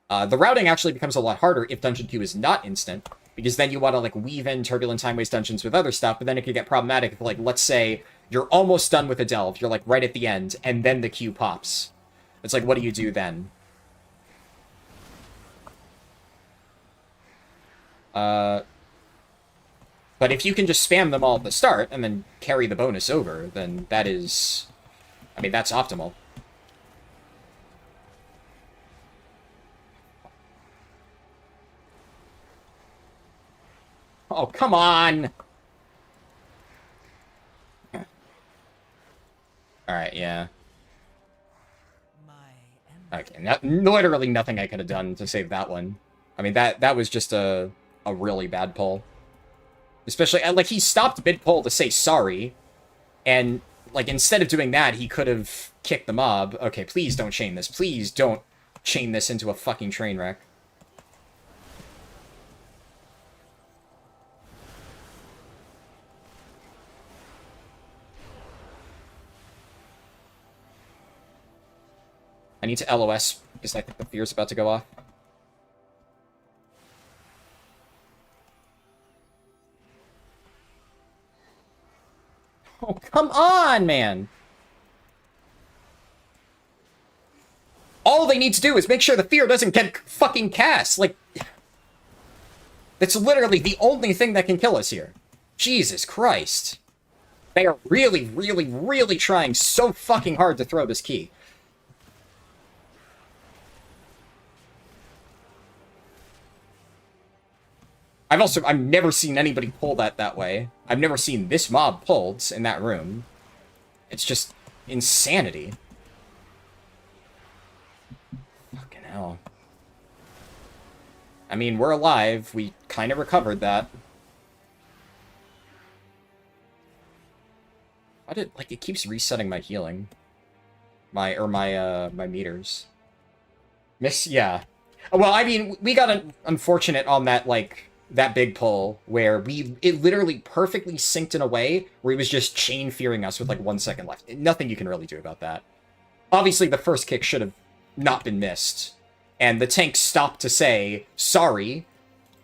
The routing actually becomes a lot harder if Dungeon Q is not instant, because then you want to, like, weave in Turbulent Timeways dungeons with other stuff, but then it could get problematic if, like, let's say you're almost done with a delve, you're, like, right at the end, and then the Q pops. It's like, what do you do then? But if you can just spam them all at the start, and then carry the bonus over, then that is... I mean, that's optimal. Oh, come on! Alright, yeah. Okay, literally nothing I could have done to save that one. I mean, that was just a really bad pull. Especially, like, he stopped mid-pull to say sorry, and, like, instead of doing that, he could have kicked the mob. Okay, please don't chain this. Please don't chain this into a fucking train wreck. I need to LOS, because I think the fear's about to go off. Oh, come on, man! All they need to do is make sure the fear doesn't get fucking cast. Like, that's literally the only thing that can kill us here. Jesus Christ. They are really, really, really trying so fucking hard to throw this key. I've never seen anybody pull that way. I've never seen this mob pulled in that room. It's just insanity. Fucking hell. I mean, we're alive. We kind of recovered that. Why did, like, it keeps resetting my healing. My meters. Yeah. Well, I mean, we got unfortunate on that, like, that big pull where it literally perfectly synced in a way where he was just chain fearing us with like 1 second left. Nothing you can really do about that. Obviously, the first kick should have not been missed. And the tank stopped to say, sorry.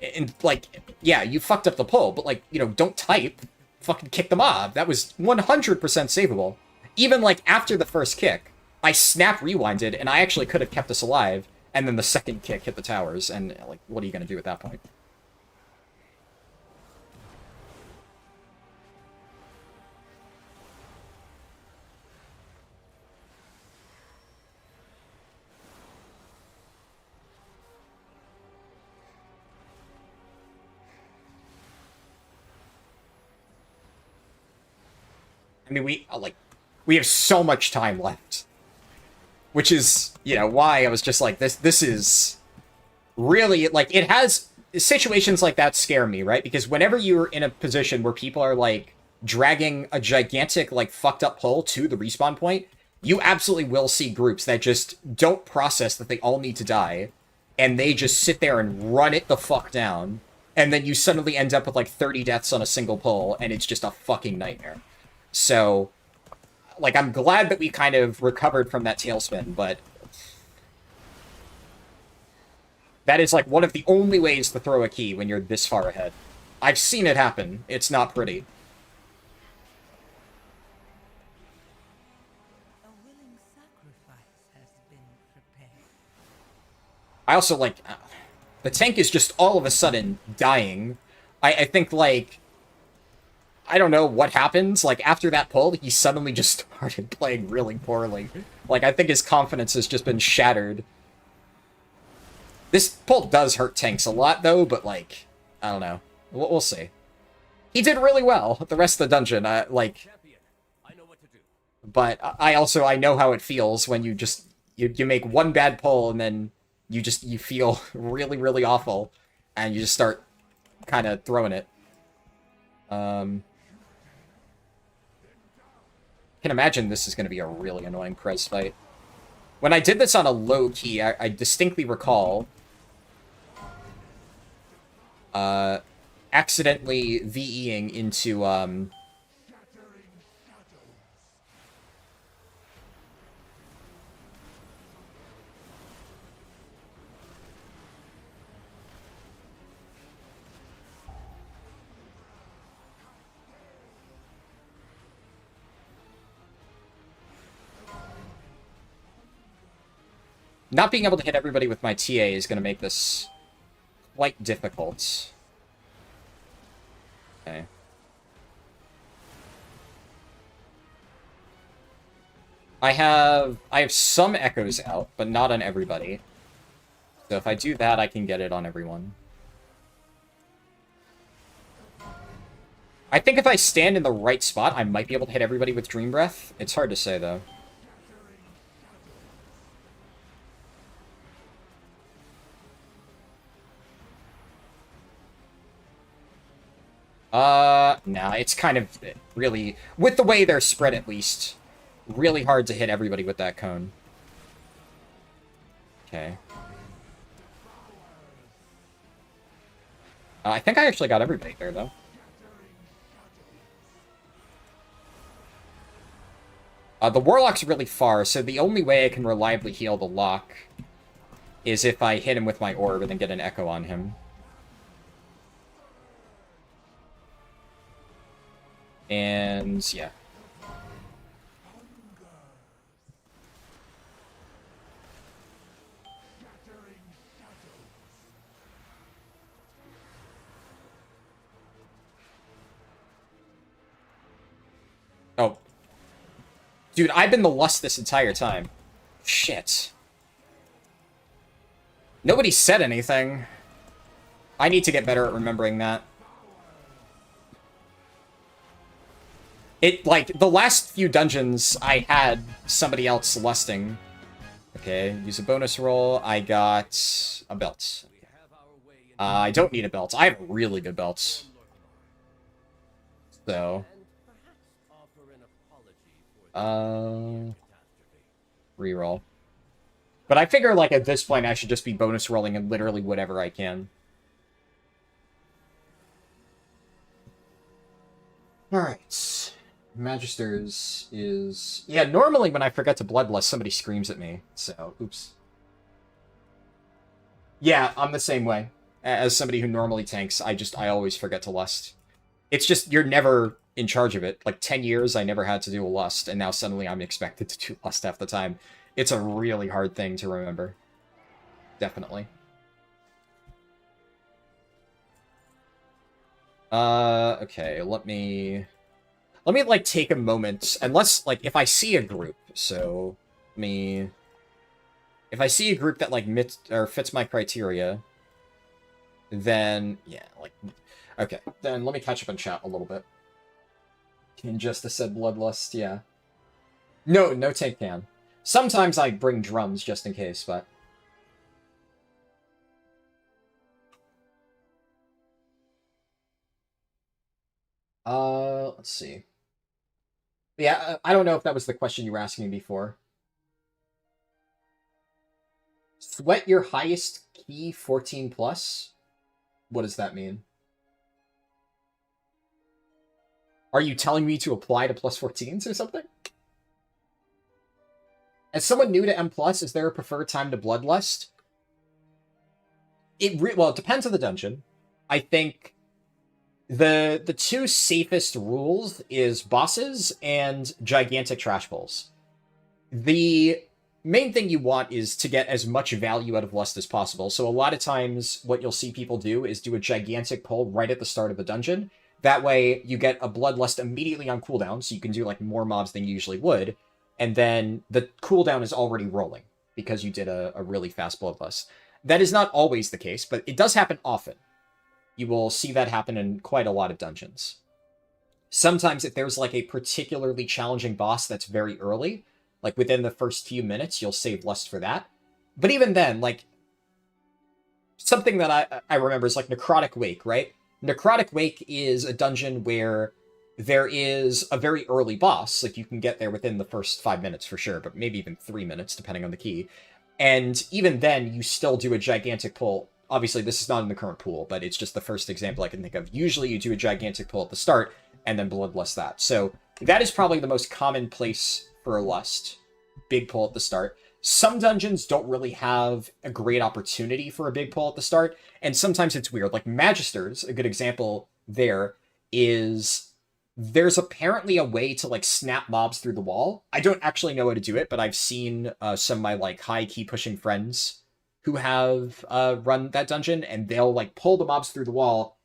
And like, yeah, you fucked up the pull, but like, you know, don't type. Fucking kick the mob. That was 100% savable. Even like after the first kick, I snap rewinded and I actually could have kept us alive. And then the second kick hit the towers. And like, what are you going to do at that point? I mean, we have so much time left. Which is, you know, why I was just like, this is really, like, it has, situations like that scare me, right? Because whenever you're in a position where people are, like, dragging a gigantic, like, fucked up pull to the respawn point, you absolutely will see groups that just don't process that they all need to die, and they just sit there and run it the fuck down, and then you suddenly end up with, like, 30 deaths on a single pull, and it's just a fucking nightmare. So, like, I'm glad that we kind of recovered from that tailspin, but that is, like, one of the only ways to throw a key when you're this far ahead. I've seen it happen. It's not pretty. A willing sacrifice has been prepared. I also, like, the tank is just all of a sudden dying. I think, like, I don't know what happens. Like, after that pull, he suddenly just started playing really poorly. Like, I think his confidence has just been shattered. This pull does hurt tanks a lot, though, but, like, I don't know. We'll see. He did really well the rest of the dungeon, like... Champion, I know what to do. But I know how it feels when you just... You make one bad pull, and then you feel really, really awful, and you just start kind of throwing it. I can imagine this is going to be a really annoying Prez fight. When I did this on a low key, I distinctly recall accidentally VEing into not being able to hit everybody with my TA is going to make this quite difficult. Okay. I have some echoes out, but not on everybody. So if I do that, I can get it on everyone. I think if I stand in the right spot, I might be able to hit everybody with Dream Breath. It's hard to say, though. Nah, it's kind of really, with the way they're spread at least, really hard to hit everybody with that cone. Okay. I think I actually got everybody there, though. The Warlock's really far, so the only way I can reliably heal the Lock is if I hit him with my orb and then get an echo on him. And, yeah. Dude, I've been the lust this entire time. Shit. Nobody said anything. I need to get better at remembering that. It, like, the last few dungeons, I had somebody else lusting. Okay, use a bonus roll. I got a belt. I don't need a belt. I have a really good belt. So... reroll. But I figure, like, at this point, I should just be bonus rolling in literally whatever I can. Alright. Magisters is... Yeah, normally when I forget to Bloodlust, somebody screams at me. So, oops. Yeah, I'm the same way. As somebody who normally tanks, I always forget to lust. It's just, you're never in charge of it. Like, 10 years, I never had to do a lust, and now suddenly I'm expected to do lust half the time. It's a really hard thing to remember. Definitely. Okay, let me, like, take a moment, unless, like, if I see a group, so, if I see a group that, like, fits my criteria, then, yeah, like, okay, then let me catch up in chat a little bit. Injustice said Bloodlust, yeah. No tank can. Sometimes I bring drums just in case, but... let's see. Yeah, I don't know if that was the question you were asking me before. Sweat your highest key 14 plus? What does that mean? Are you telling me to apply to plus 14s or something? As someone new to M+, is there a preferred time to Bloodlust? Well, it depends on the dungeon. I think the two safest rules is bosses and gigantic trash pulls. The main thing you want is to get as much value out of Lust as possible. So a lot of times what you'll see people do is do a gigantic pull right at the start of the dungeon. That way you get a Bloodlust immediately on cooldown, so you can do like more mobs than you usually would. And then the cooldown is already rolling because you did a really fast Bloodlust. That is not always the case, but it does happen often. You will see that happen in quite a lot of dungeons. Sometimes if there's like a particularly challenging boss that's very early, like within the first few minutes, you'll save Lust for that. But even then, like, something that I remember is like Necrotic Wake, right? Necrotic Wake is a dungeon where there is a very early boss. Like, you can get there within the first 5 minutes for sure, but maybe even 3 minutes, depending on the key. And even then, you still do a gigantic pull. Obviously, this is not in the current pool, but it's just the first example I can think of. Usually, you do a gigantic pull at the start, and then Bloodlust that. So, that is probably the most common place for a Lust. Big pull at the start. Some dungeons don't really have a great opportunity for a big pull at the start, and sometimes it's weird. Like, Magisters, a good example there, is there's apparently a way to, like, snap mobs through the wall. I don't actually know how to do it, but I've seen some of my, like, high key pushing friends who have run that dungeon, and they'll, like, pull the mobs through the wall,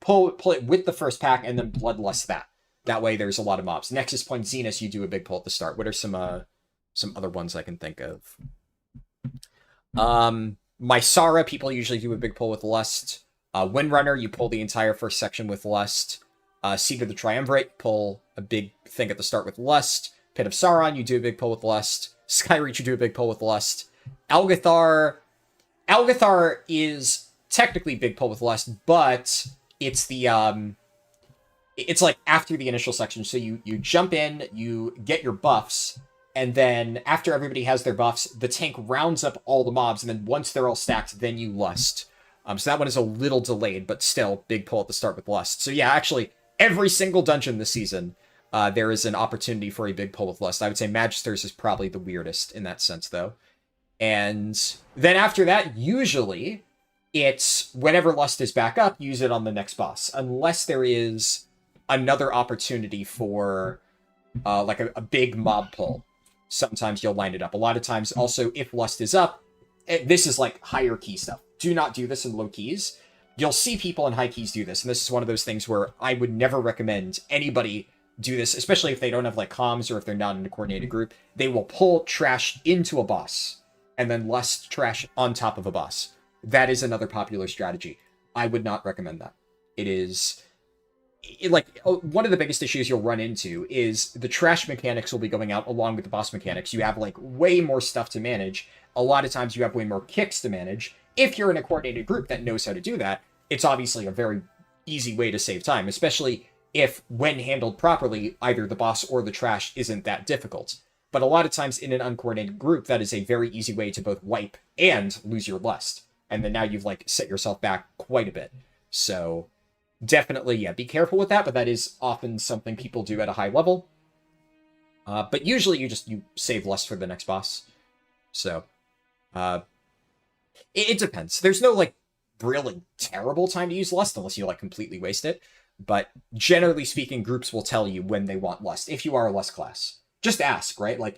pull it with the first pack, and then Bloodlust that. That way there's a lot of mobs. Nexus Point Zenus, you do a big pull at the start. What are some other ones I can think of? Mysara, people usually do a big pull with Lust. Windrunner, you pull the entire first section with Lust. Seed of the Triumvirate, pull a big thing at the start with Lust. Pit of Sauron, you do a big pull with Lust. Skyreach, you do a big pull with Lust. Algathar is technically big pull with Lust, but it's the it's like after the initial section. So you jump in, you get your buffs, and then after everybody has their buffs, the tank rounds up all the mobs, and then once they're all stacked, then you Lust. So that one is a little delayed, but still big pull at the start with Lust. So yeah, actually, every single dungeon this season, there is an opportunity for a big pull with Lust. I would say Magisters is probably the weirdest in that sense, though. And then after that, usually, it's whenever Lust is back up, use it on the next boss. Unless there is another opportunity for, like, a big mob pull. Sometimes you'll line it up. A lot of times, also, if Lust is up, this is, like, higher key stuff. Do not do this in low keys. You'll see people in high keys do this, and this is one of those things where I would never recommend anybody do this, especially if they don't have like comms or if they're not in a coordinated group. They will pull trash into a boss and then lust trash on top of a boss. That is another popular strategy. I would not recommend that. It is one of the biggest issues you'll run into is the trash mechanics will be going out along with the boss mechanics. You have like way more stuff to manage. A lot of times you have way more kicks to manage. If you're in a coordinated group that knows how to do that, it's obviously a very easy way to save time, especially if, when handled properly, either the boss or the trash isn't that difficult. But a lot of times in an uncoordinated group, that is a very easy way to both wipe and lose your lust. And then now you've like set yourself back quite a bit. So definitely, yeah, be careful with that, but that is often something people do at a high level. But usually you save lust for the next boss. So it depends. There's no like really terrible time to use lust unless you like completely waste it. But generally speaking, groups will tell you when they want lust, if you are a lust class. Just ask, right? Like,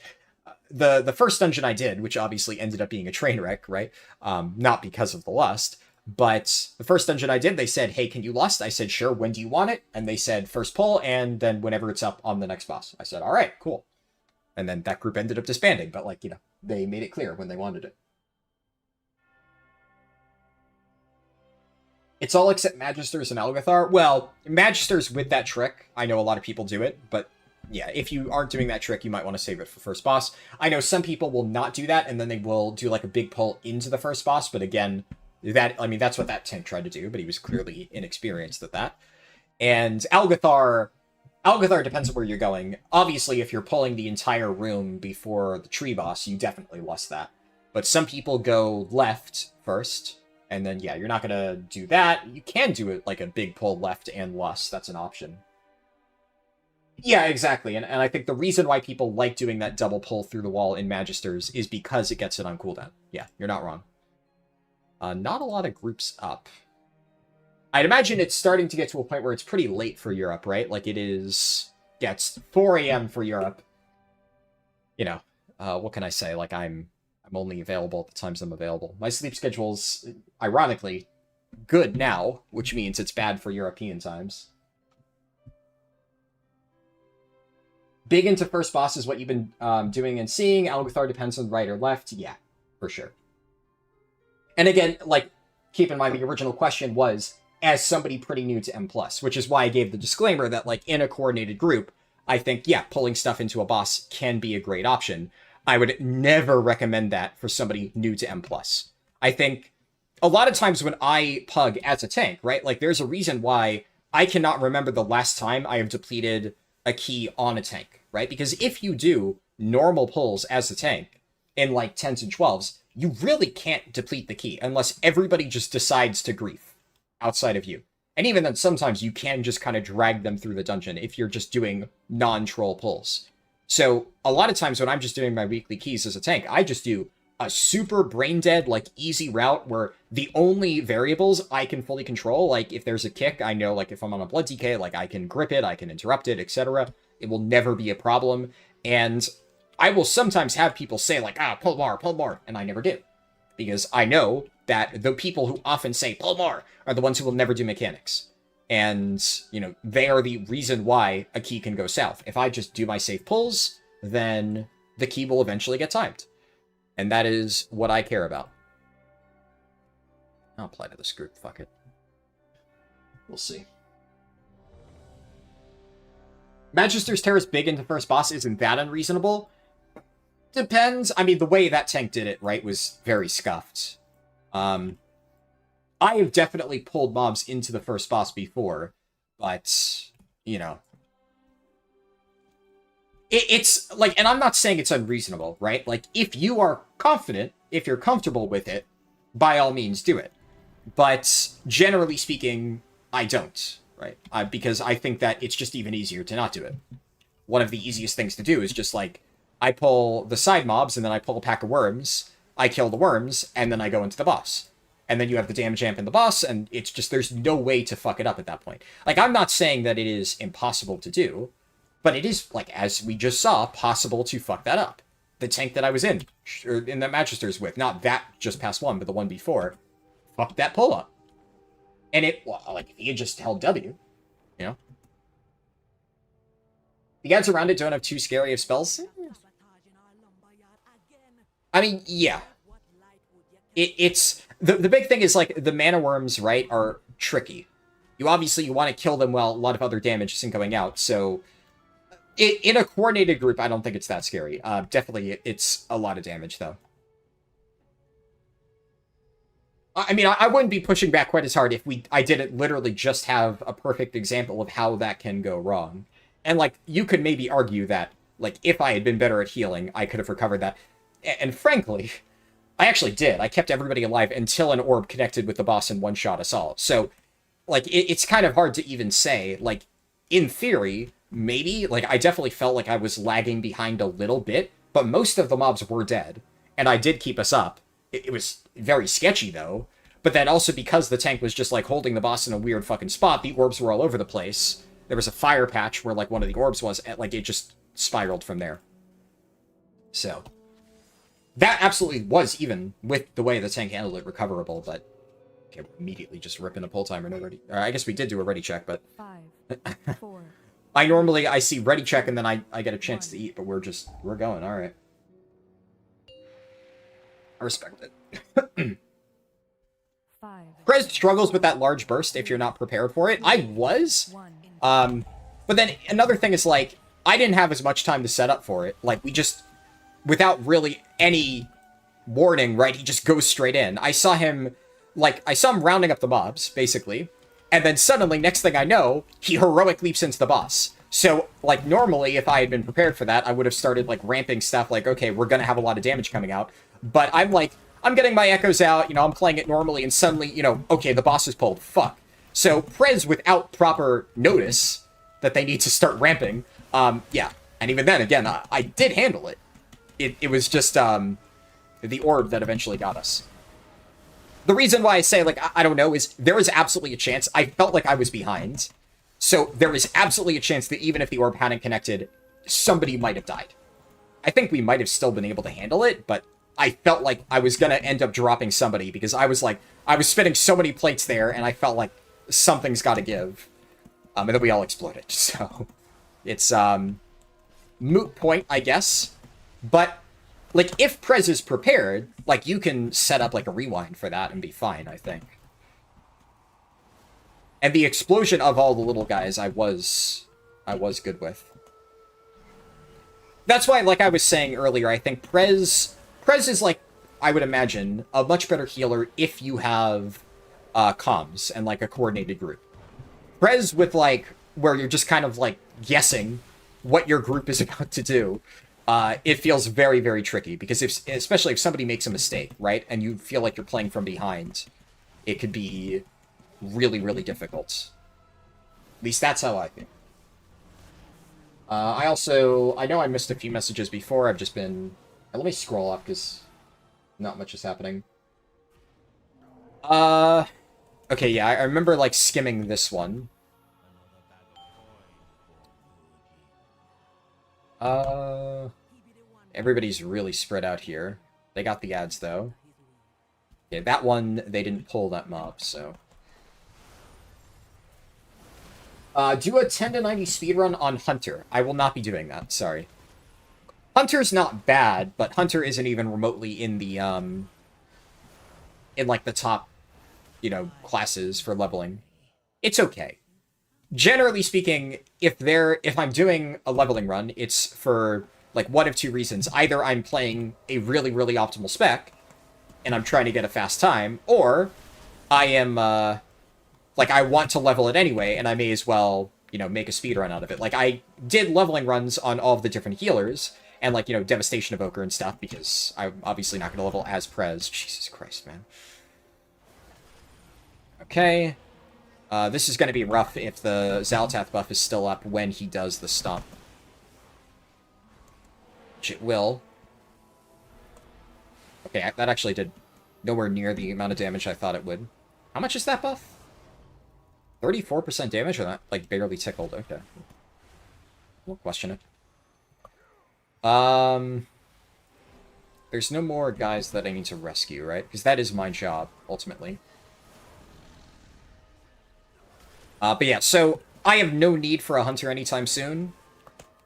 the first dungeon I did, which obviously ended up being a train wreck, right? Not because of the lust, but the first dungeon I did, they said, hey, can you lust? I said, sure, when do you want it? And they said, first pull, and then whenever it's up on the next boss. I said, all right, cool. And then that group ended up disbanding, but like, you know, they made it clear when they wanted it. It's all except Magisters and Algathar. Well, Magisters with that trick, I know a lot of people do it, but yeah, if you aren't doing that trick, you might want to save it for first boss. I know some people will not do that, and then they will do like a big pull into the first boss, but again, that's what that tank tried to do, but he was clearly inexperienced at that. And Algathar depends on where you're going. Obviously, if you're pulling the entire room before the tree boss, you definitely lust that. But some people go left first, and then, yeah, you're not going to do that. You can do it like a big pull left and lust. That's an option. Yeah, exactly. And I think the reason why people like doing that double pull through the wall in Magisters is because it gets it on cooldown. Yeah, you're not wrong. Not a lot of groups up. I'd imagine it's starting to get to a point where it's pretty late for Europe, right? Like it is... Yeah, it's 4 a.m. for Europe. You know, what can I say? Like I'm only available at the times I'm available. My sleep schedule's, ironically, good now, which means it's bad for European times. Big into first boss is what you've been doing and seeing. Algathar depends on right or left. Yeah, for sure. And again, like, keep in mind the original question was, as somebody pretty new to M+, which is why I gave the disclaimer that, like, in a coordinated group, I think, yeah, pulling stuff into a boss can be a great option. I would never recommend that for somebody new to M+. I think a lot of times when I pug as a tank, right, like, there's a reason why I cannot remember the last time I have depleted a key on a tank, right? Because if you do normal pulls as a tank in, like, 10s and 12s, you really can't deplete the key unless everybody just decides to grief outside of you. And even then, sometimes you can just kind of drag them through the dungeon if you're just doing non-troll pulls. So a lot of times when I'm just doing my weekly keys as a tank, I just do a super brain-dead, like, easy route where the only variables I can fully control, like, if there's a kick, I know, like, if I'm on a blood DK, like, I can grip it, I can interrupt it, etc. It will never be a problem. And I will sometimes have people say, like, pull more, and I never do. Because I know that the people who often say, pull more, are the ones who will never do mechanics. And, you know, they are the reason why a key can go south. If I just do my safe pulls, then the key will eventually get timed. And that is what I care about. I'll apply to this group, fuck it. We'll see. Magister's Terrace big into first boss isn't that unreasonable. Depends. I mean, the way that tank did it, right, was very scuffed. I have definitely pulled mobs into the first boss before, but, you know. It's, like, and I'm not saying it's unreasonable, right? Like, if you are confident, if you're comfortable with it, by all means do it. But, generally speaking, I don't, right? Because I think that it's just even easier to not do it. One of the easiest things to do is just, like, I pull the side mobs, and then I pull a pack of worms, I kill the worms, and then I go into the boss. And then you have the damage amp in the boss, and it's just, there's no way to fuck it up at that point. Like, I'm not saying that it is impossible to do, but it is, like, as we just saw, possible to fuck that up. The tank that I was in that Magister's with, not that just past one, but the one before, fucked that pull up. And it, well, like, if he had just held W, you know? The ads around it don't have too scary of spells. I mean, yeah. It's the big thing is like the mana worms, right, are tricky. You want to kill them while a lot of other damage isn't going out. So in a coordinated group, I don't think it's that scary. Definitely, it's a lot of damage though. I mean, I wouldn't be pushing back quite as hard if I didn't literally just have a perfect example of how that can go wrong. And, like, you could maybe argue that, like, if I had been better at healing, I could have recovered that. And frankly, I actually did. I kept everybody alive until an orb connected with the boss and one-shot us all. So, like, it's kind of hard to even say. Like, in theory, maybe, like, I definitely felt like I was lagging behind a little bit, but most of the mobs were dead, and I did keep us up. It was very sketchy, though. But then also because the tank was just, like, holding the boss in a weird fucking spot, the orbs were all over the place. There was a fire patch where, like, one of the orbs was, and, like, it just spiraled from there. So, that absolutely was, even with the way the tank handled it, recoverable, but... Okay, immediately just ripping a pull timer, no ready... I guess we did do a ready check, but... 5, 4. I see ready check, and then I get a chance to eat, but we're going, alright. I respect it. 5. Prez struggles with that large burst if you're not prepared for it. I was. 1. But then another thing is, like, I didn't have as much time to set up for it. Like, we just, without really any warning, right, he just goes straight in. I saw him rounding up the mobs, basically. And then suddenly, next thing I know, he heroic leaps into the boss. So, like, normally, if I had been prepared for that, I would have started, like, ramping stuff, like, okay, we're gonna have a lot of damage coming out. But I'm like, I'm getting my echoes out, you know, I'm playing it normally, and suddenly, you know, okay, the boss is pulled, fuck. So, Prez, without proper notice that they need to start ramping, yeah. And even then, again, I did handle it. It was just, the orb that eventually got us. The reason why I say, like, I don't know, is there is absolutely a chance, I felt like I was behind, so there is absolutely a chance that even if the orb hadn't connected, somebody might have died. I think we might have still been able to handle it, but I felt like I was gonna end up dropping somebody, because I was spinning so many plates there, and I felt like something's gotta give. And then we all exploded, so... It's, moot point, I guess. But, like, if Prez is prepared, like, you can set up, like, a rewind for that and be fine, I think. And the explosion of all the little guys, I was good with. That's why, like I was saying earlier, I think Prez is, like, I would imagine, a much better healer if you have comms and, like, a coordinated group. Prez with, like, where you're just kind of, like, guessing what your group is about to do, it feels very, very tricky, because especially if somebody makes a mistake, right, and you feel like you're playing from behind, it could be really, really difficult. At least that's how I feel. I know I missed a few messages before. I've just been... Let me scroll up, because not much is happening. Okay, yeah, I remember, like, skimming this one. Everybody's really spread out here. They got the ads, though. Yeah, that one, they didn't pull that mob, so... Do a 10 to 90 speedrun on Hunter. I will not be doing that, sorry. Hunter's not bad, but Hunter isn't even remotely in the, in, like, the top, you know, classes for leveling. It's okay. Generally speaking, if I'm doing a leveling run, it's for, like, one of two reasons. Either I'm playing a really, really optimal spec, and I'm trying to get a fast time, or I am, like, I want to level it anyway, and I may as well, you know, make a speedrun out of it. Like, I did leveling runs on all of the different healers, and, like, you know, Devastation Evoker and stuff, because I'm obviously not going to level as Prez. Jesus Christ, man. Okay. This is going to be rough if the Xal'atath buff is still up when he does the stomp. Which it will. Okay, that actually did nowhere near the amount of damage I thought it would. How much is that buff? 34% damage, or that, like, barely tickled? Okay. We'll question it. There's no more guys that I need to rescue, right? Because that is my job, ultimately. But yeah, so I have no need for a hunter anytime soon.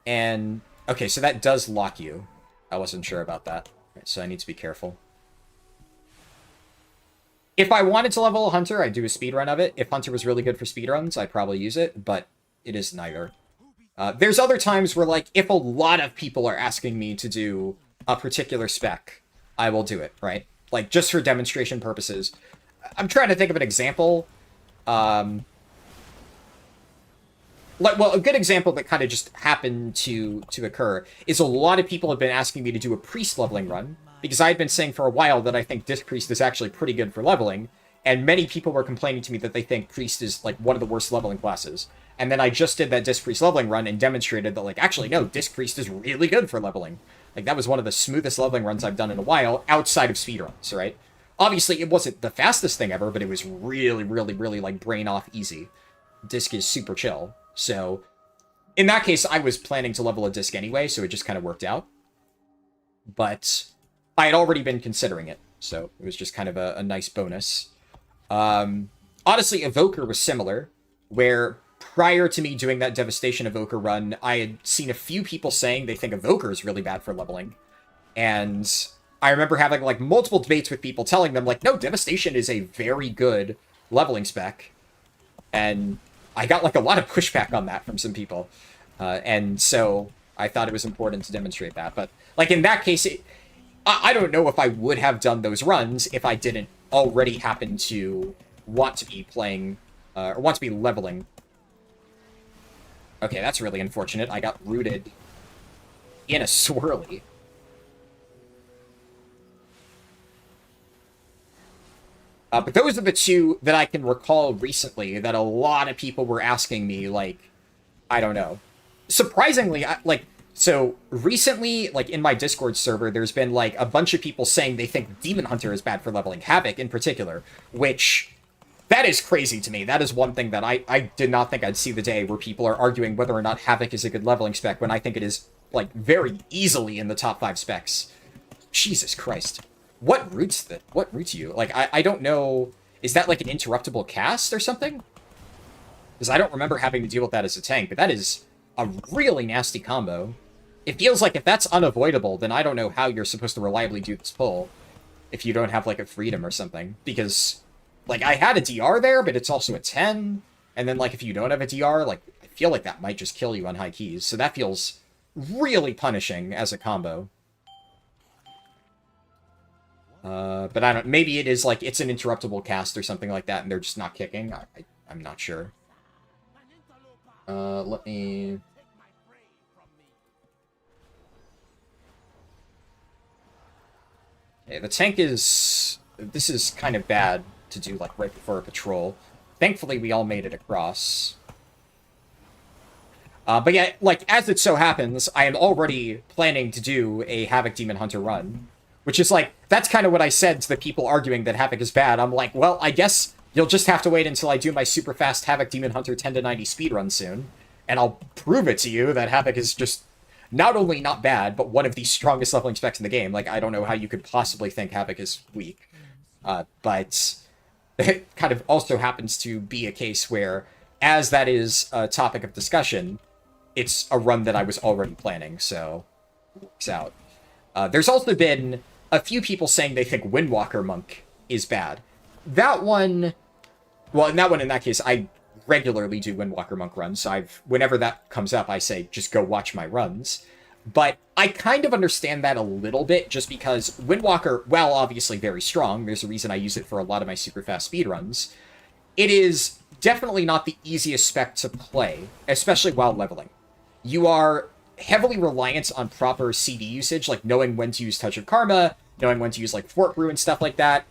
And, okay, so that does lock you. I wasn't sure about that. Right, so I need to be careful. If I wanted to level a Hunter, I'd do a speedrun of it. If Hunter was really good for speedruns, I'd probably use it, but it is neither. There's other times where, like, if a lot of people are asking me to do a particular spec, I will do it, right? Like, just for demonstration purposes. I'm trying to think of an example. Well, a good example that kind of just happened to occur is a lot of people have been asking me to do a priest leveling run, because I had been saying for a while that I think Disc Priest is actually pretty good for leveling, and many people were complaining to me that they think Priest is, like, one of the worst leveling classes. And then I just did that Disc Priest leveling run and demonstrated that, like, actually, no, Disc Priest is really good for leveling. Like, that was one of the smoothest leveling runs I've done in a while, outside of speedruns, right? Obviously, it wasn't the fastest thing ever, but it was really, really, really, like, brain-off easy. Disc is super chill. So, in that case, I was planning to level a Disc anyway, so it just kind of worked out. But I had already been considering it, so it was just kind of a nice bonus. Honestly, Evoker was similar, where prior to me doing that Devastation Evoker run, I had seen a few people saying they think Evoker is really bad for leveling. And I remember having, like, multiple debates with people telling them, like, no, Devastation is a very good leveling spec. And I got, like, a lot of pushback on that from some people. And so I thought it was important to demonstrate that. But, like, in that case, I don't know if I would have done those runs if I didn't already happen to want to be playing, or want to be leveling. Okay, that's really unfortunate. I got rooted in a swirly. But those are the two that I can recall recently that a lot of people were asking me, like, I don't know. Surprisingly, so recently, like, in my Discord server, there's been, like, a bunch of people saying they think Demon Hunter is bad for leveling, Havoc in particular, which, that is crazy to me. That is one thing that I did not think I'd see the day where people are arguing whether or not Havoc is a good leveling spec when I think it is, like, very easily in the top 5 specs. Jesus Christ. What roots you? Like, I don't know. Is that, like, an interruptible cast or something? Because I don't remember having to deal with that as a tank, but that is a really nasty combo. It feels like if that's unavoidable, then I don't know how you're supposed to reliably do this pull if you don't have, like, a freedom or something. Because, like, I had a DR there, but it's also a 10. And then, like, if you don't have a DR, like, I feel like that might just kill you on high keys. So that feels really punishing as a combo. But I don't... Maybe it is, like, it's an interruptible cast or something like that, and they're just not kicking. I'm not sure. Let me... Okay, the tank is... This is kind of bad to do, like, right before a patrol. Thankfully, we all made it across. But yeah, like, as it so happens, I am already planning to do a Havoc Demon Hunter run. Which is, like, that's kind of what I said to the people arguing that Havoc is bad. I'm like, well, I guess you'll just have to wait until I do my super fast Havoc Demon Hunter 10 to 90 speedrun soon. And I'll prove it to you that Havoc is just not only not bad, but one of the strongest leveling specs in the game. Like, I don't know how you could possibly think Havoc is weak. But it kind of also happens to be a case where, as that is a topic of discussion, it's a run that I was already planning, so it works out. There's also been a few people saying they think Windwalker Monk is bad. That one... Well, in that case, I regularly do Windwalker Monk runs, so whenever that comes up, I say, just go watch my runs. But I kind of understand that a little bit, just because Windwalker, while obviously very strong, there's a reason I use it for a lot of my super fast speedruns, it is definitely not the easiest spec to play, especially while leveling. You are heavily reliant on proper CD usage, like knowing when to use Touch of Karma, knowing when to use, like, Fort Brew and stuff like that.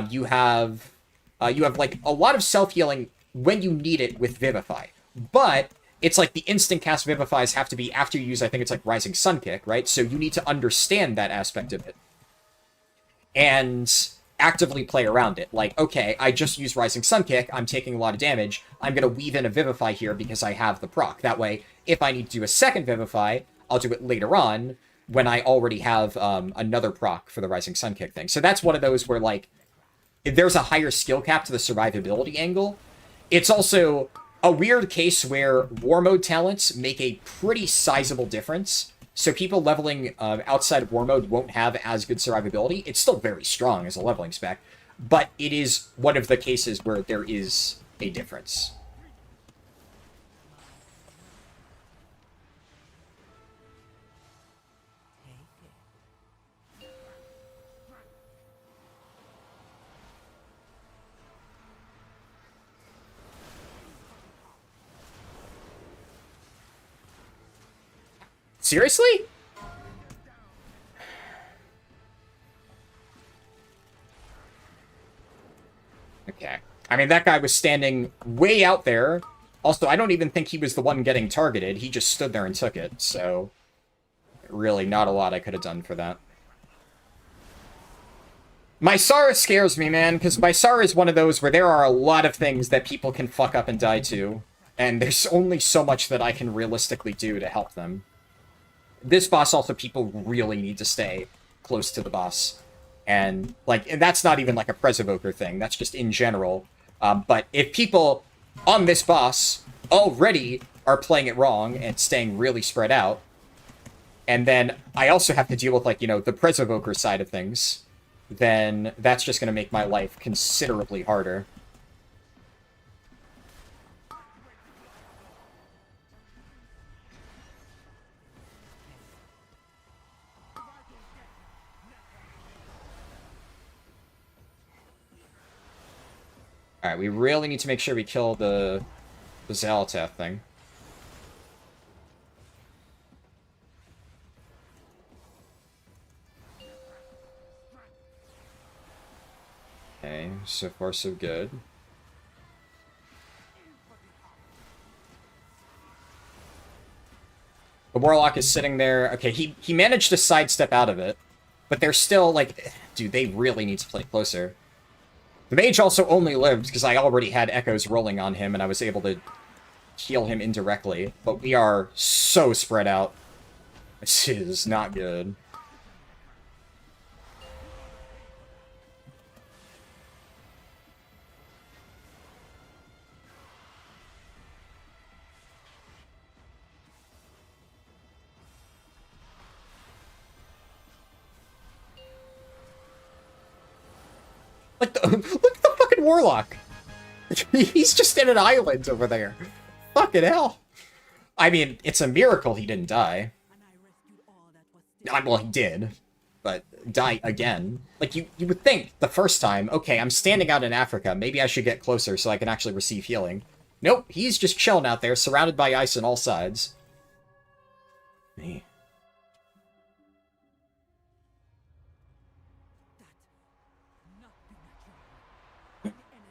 You have, like, a lot of self-healing when you need it with Vivify. But it's like the instant cast Vivifies have to be after you use, I think it's, like, Rising Sun Kick, right? So you need to understand that aspect of it. And actively play around it. Like, okay, I just used Rising Sun Kick, I'm taking a lot of damage, I'm going to weave in a Vivify here because I have the proc. That way, if I need to do a second Vivify, I'll do it later on when I already have another proc for the Rising Sun Kick thing. So that's one of those where, like, if there's a higher skill cap to the survivability angle. It's also a weird case where war mode talents make a pretty sizable difference. So people leveling outside of war mode won't have as good survivability. It's still very strong as a leveling spec, but it is one of the cases where there is a difference. Seriously? Okay. I mean, that guy was standing way out there. Also, I don't even think he was the one getting targeted. He just stood there and took it, so... Really, not a lot I could have done for that. Mysara scares me, man, because Mysara is one of those where there are a lot of things that people can fuck up and die to, and there's only so much that I can realistically do to help them. This boss also, people really need to stay close to the boss. And, like, and that's not even, like, a Evoker thing. That's just in general. But if people on this boss already are playing it wrong and staying really spread out, and then I also have to deal with, like, you know, the Evoker side of things, then that's just going to make my life considerably harder. Alright, we really need to make sure we kill the Zalatath thing. Okay, so far so good. The Warlock is sitting there. Okay, he managed to sidestep out of it, but they're still, like... Dude, they really need to play closer. The mage also only lived because I already had echoes rolling on him and I was able to heal him indirectly. But we are so spread out. This is not good. Look at the fucking Warlock! He's just in an island over there. Fucking hell. I mean, it's a miracle he didn't die. Well, he did. But die again. Like, you would think the first time, okay, I'm standing out in Africa, maybe I should get closer so I can actually receive healing. Nope, he's just chilling out there, surrounded by ice on all sides. Me.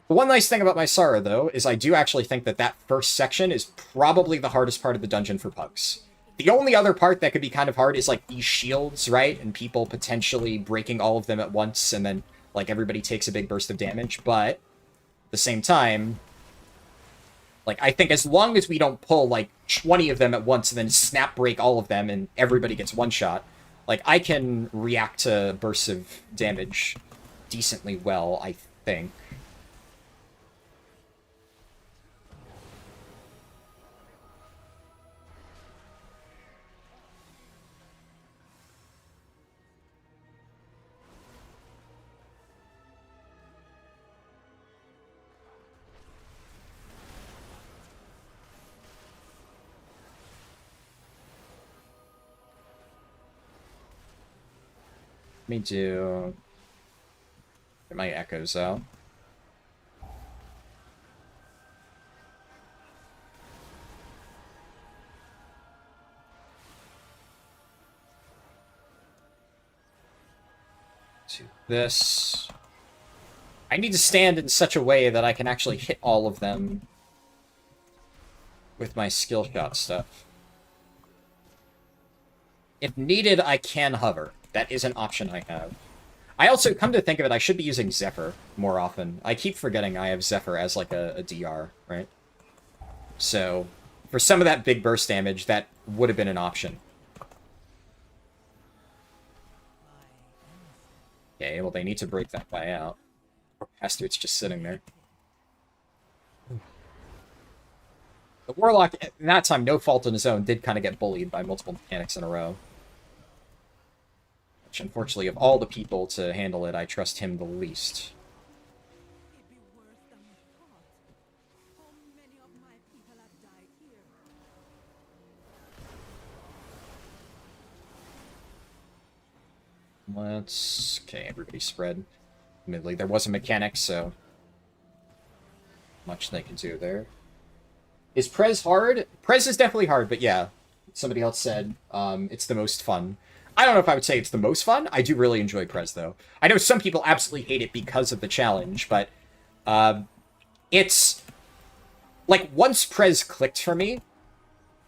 The one nice thing about Mysara, though, is I do actually think that that first section is probably the hardest part of the dungeon for pugs. The only other part that could be kind of hard is, like, these shields, right? And people potentially breaking all of them at once, and then, like, everybody takes a big burst of damage. But, at the same time, like, I think as long as we don't pull, like, 20 of them at once and then snap break all of them and everybody gets one shot, like, I can react to bursts of damage decently well, I think. Let me do... Get my echoes out. To this. I need to stand in such a way that I can actually hit all of them with my skill shot stuff. If needed, I can hover. That is an option I have. I also, come to think of it, I should be using Zephyr more often. I keep forgetting I have Zephyr as, like, a DR, right? So, for some of that big burst damage, that would have been an option. Okay, well, they need to break that guy out. Poor bastard's just sitting there. The Warlock, at that time, no fault in his own, did kind of get bullied by multiple mechanics in a row. Which, unfortunately, of all the people to handle it, I trust him the least. It'd be worse than we thought. How many of my people have died here? Let's... Okay, everybody spread. Admittedly, there was a mechanic, so... much they can do there. Is Prez hard? Prez is definitely hard, but yeah. Somebody else said it's the most fun. I don't know if I would say it's the most fun. I do really enjoy Prez, though. I know some people absolutely hate it because of the challenge, but it's... like, once Prez clicked for me,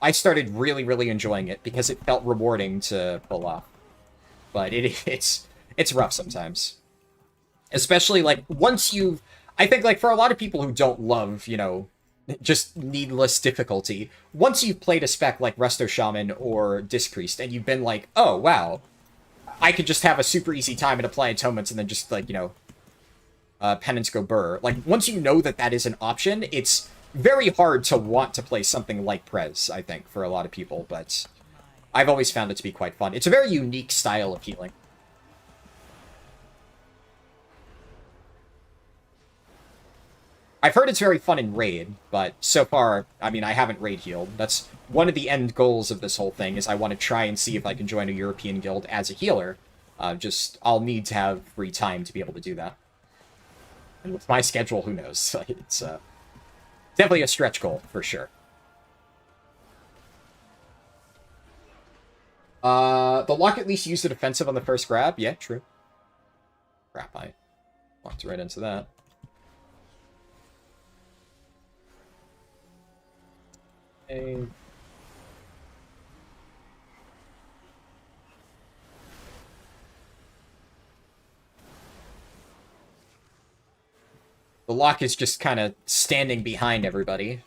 I started really, really enjoying it because it felt rewarding to pull off. But it's rough sometimes. Especially, like, once you've... I think, like, for a lot of people who don't love, you know, just needless difficulty, once you've played a spec like Resto Shaman or Disc Priest, and you've been like, oh, wow, I could just have a super easy time and apply atonements and then just, like, you know, penance go burr. Like, once you know that that is an option, it's very hard to want to play something like Prez, I think, for a lot of people, but I've always found it to be quite fun. It's a very unique style of healing. I've heard it's very fun in Raid, but so far, I mean, I haven't Raid healed. That's one of the end goals of this whole thing, is I want to try and see if I can join a European guild as a healer. I'll need to have free time to be able to do that. And with my schedule, who knows? It's definitely a stretch goal, for sure. The lock at least used the defensive on the first grab. Yeah, true. Crap, I walked right into that. Okay. The lock is just kind of standing behind everybody.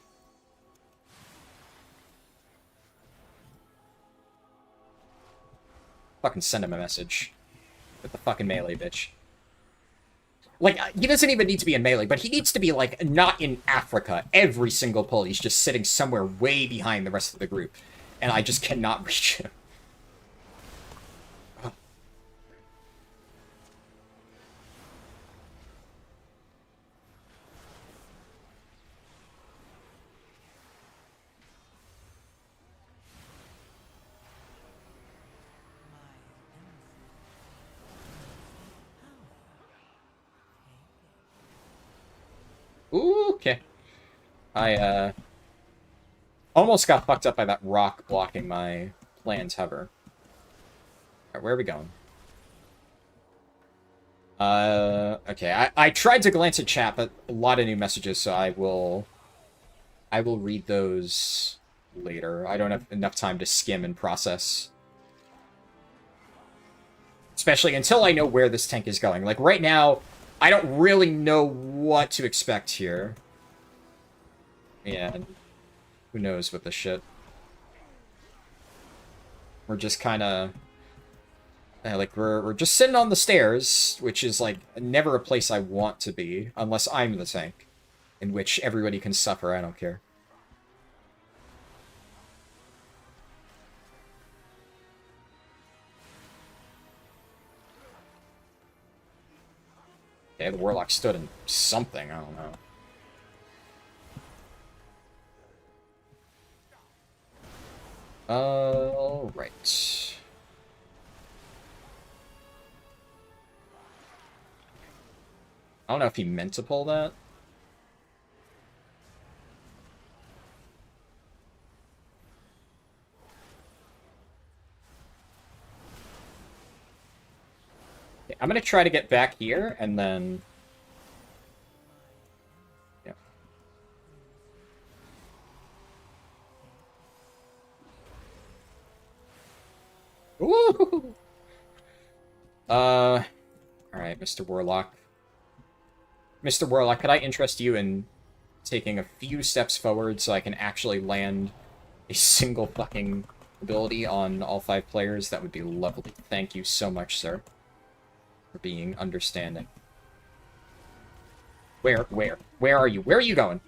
Fucking send him a message. With the fucking melee, bitch. Like, he doesn't even need to be in melee, but he needs to be, like, not in Africa. Every single pull, he's just sitting somewhere way behind the rest of the group. And I just cannot reach him. Ooh, okay. I, almost got fucked up by that rock blocking my planned hover. Alright, where are we going? Okay, I tried to glance at chat, but a lot of new messages, so I will read those later. I don't have enough time to skim and process. Especially until I know where this tank is going. Like, right now, I don't really know what to expect here. Yeah, who knows with this shit. We're just kind of... like, we're just sitting on the stairs, which is, like, never a place I want to be, unless I'm the tank, in which everybody can suffer, I don't care. Okay, the Warlock stood in something, I don't know. Right. I don't know if he meant to pull that. Okay, I'm gonna try to get back here, and then... yeah. Ooh! Alright, Mr. Warlock. Mr. Warlock, could I interest you in taking a few steps forward so I can actually land a single fucking ability on all 5 players? That would be lovely. Thank you so much, sir, for being understanding. Where are you? Where are you going?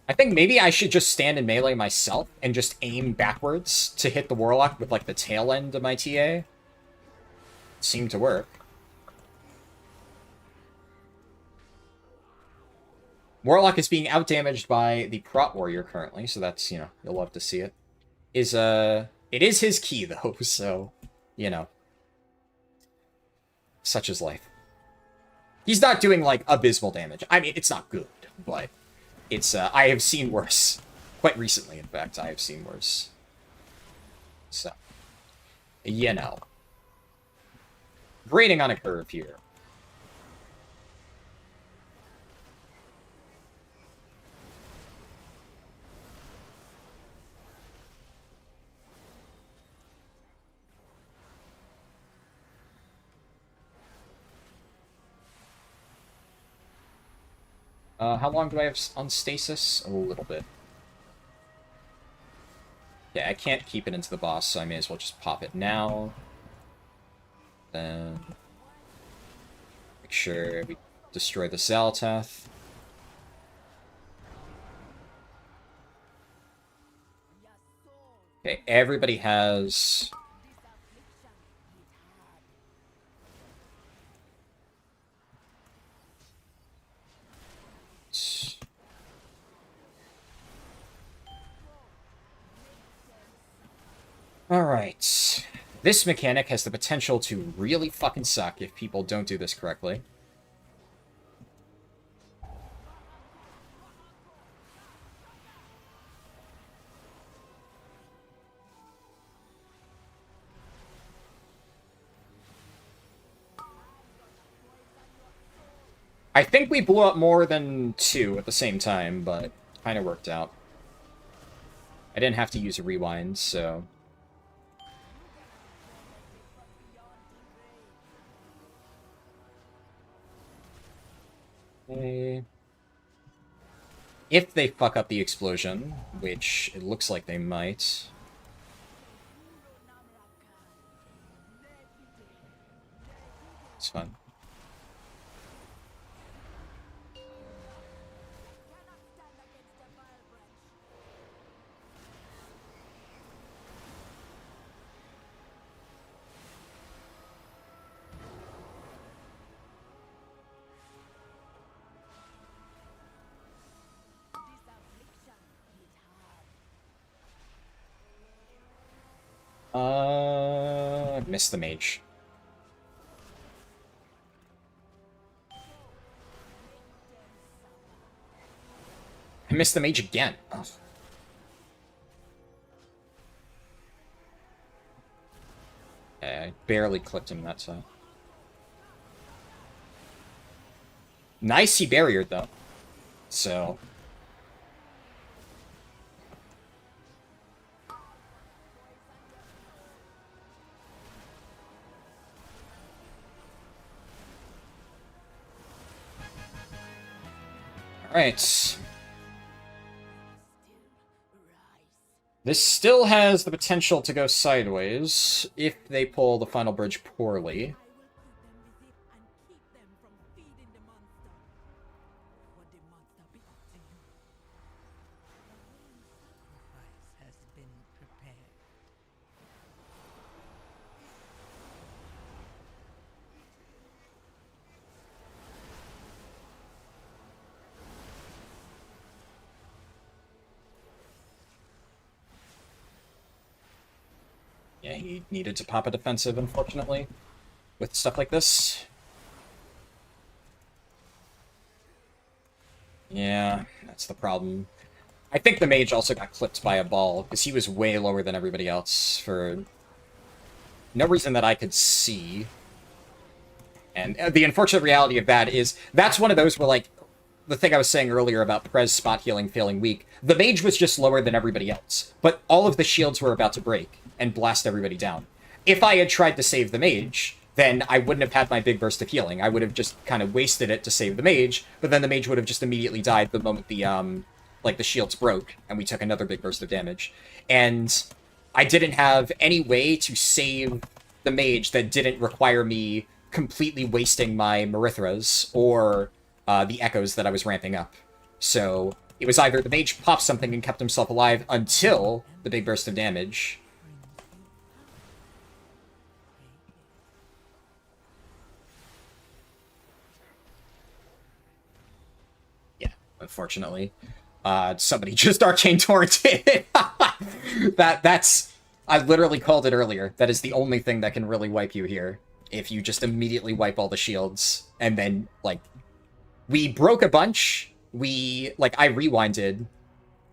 I think maybe I should just stand in melee myself and just aim backwards to hit the Warlock with, like, the tail end of my TA. Seemed to work. Warlock is being outdamaged by the Prot Warrior currently, so that's, you know, you'll love to see it. It is his key, though, so, you know. Such is life. He's not doing, like, abysmal damage. I mean, it's not good, but it's, I have seen worse. Quite recently, in fact, I have seen worse. So, you know. Grading on a curve here. How long do I have on stasis? A little bit. Yeah, I can't keep it into the boss, so I may as well just pop it now. Then make sure we destroy the Zaltath. Okay, everybody has... Alright. This mechanic has the potential to really fucking suck if people don't do this correctly. I think we blew up more than 2 at the same time, but kind of worked out. I didn't have to use a rewind, so... If they fuck up the explosion, which it looks like they might... It's fine. Missed the mage. I missed the mage again. Ugh. Yeah, I barely clipped him that time. Nice, he barriered though. So... Alright. This still has the potential to go sideways if they pull the final bridge poorly. Has been prepared. Yeah, he needed to pop a defensive, unfortunately, with stuff like this. Yeah, that's the problem. I think the mage also got clipped by a ball, because he was way lower than everybody else for no reason that I could see. And the unfortunate reality of that is, that's one of those where, like, the thing I was saying earlier about Prez spot healing failing weak, the mage was just lower than everybody else, but all of the shields were about to break and blast everybody down. If I had tried to save the mage, then I wouldn't have had my big burst of healing. I would have just kind of wasted it to save the mage, but then the mage would have just immediately died the moment the, like, the shields broke, and we took another big burst of damage. And I didn't have any way to save the mage that didn't require me completely wasting my Marithras or the echoes that I was ramping up. So it was either the mage popped something and kept himself alive until the big burst of damage. Yeah, unfortunately. Somebody just Arcane Torrented. That's... I literally called it earlier. That is the only thing that can really wipe you here. If you just immediately wipe all the shields, and then, like... We broke a bunch. I rewinded.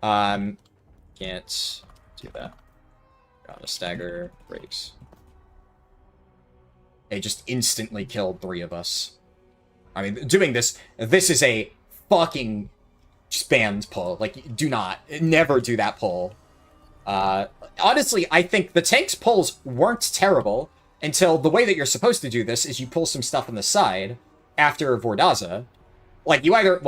Can't do that. Gotta stagger breaks. They just instantly killed 3 of us. I mean, doing this is a fucking spammed pull. Like, never do that pull. Honestly, I think the tank's pulls weren't terrible until the way that you're supposed to do this is you pull some stuff on the side after Vordaza. Like, you either,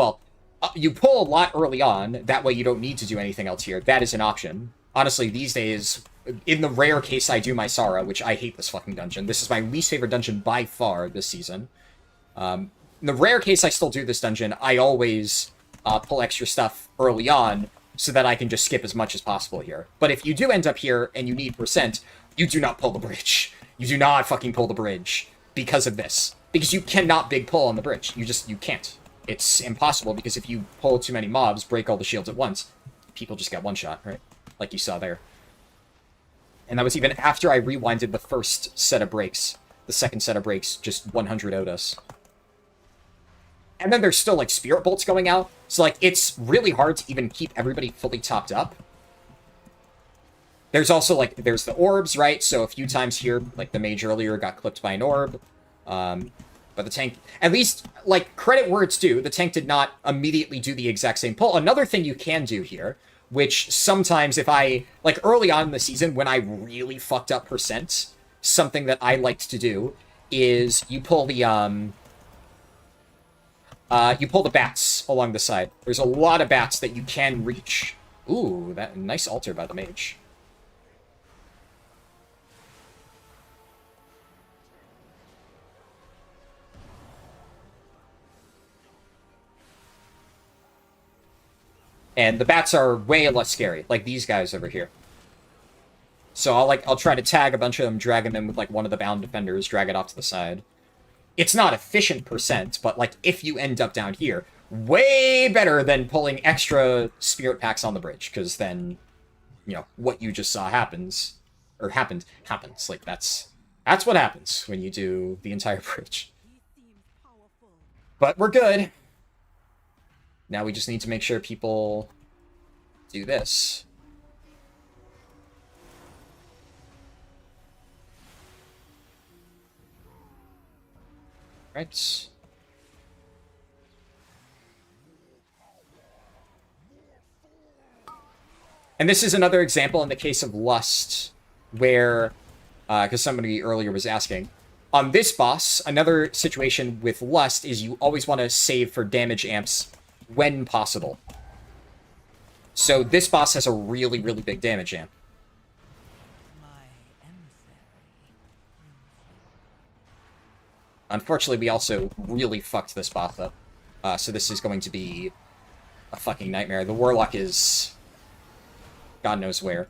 you pull a lot early on, that way you don't need to do anything else here. That is an option. Honestly, these days, in the rare case I do my Sara, which I hate this fucking dungeon. This is my least favorite dungeon by far this season. In the rare case I still do this dungeon, I always pull extra stuff early on so that I can just skip as much as possible here. But if you do end up here and you need percent, you do not pull the bridge. You do not fucking pull the bridge because of this. Because you cannot big pull on the bridge. You can't. It's impossible, because if you pull too many mobs, break all the shields at once, people just get one-shot, right? Like you saw there. And that was even after I rewinded the first set of breaks. The second set of breaks just 100 0'd us. And then there's still, like, Spirit Bolts going out, so, like, it's really hard to even keep everybody fully topped up. There's also, like, there's the orbs, right? So a few times here, like, the mage earlier got clipped by an orb. But the tank, at least, like, credit where it's due, the tank did not immediately do the exact same pull. Another thing you can do here, which sometimes if I, like, early on in the season, when I really fucked up percent, something that I liked to do is you pull the bats along the side. There's a lot of bats that you can reach. Ooh, that nice altar by the mage. And the bats are way less scary, like these guys over here. So I'll try to tag a bunch of them, dragging them with, like, one of the bound defenders, drag it off to the side. It's not efficient percent, but, like, if you end up down here, way better than pulling extra spirit packs on the bridge, because then, you know, what you just saw happens. Or happens. Like, that's what happens when you do the entire bridge. But we're good. Now we just need to make sure people do this. Right. And this is another example in the case of Lust, where, because somebody earlier was asking, on this boss, another situation with Lust is you always want to save for damage amps when possible. So this boss has a really, really big damage amp. Unfortunately, we also really fucked this boss up. So this is going to be a fucking nightmare. The Warlock is God knows where.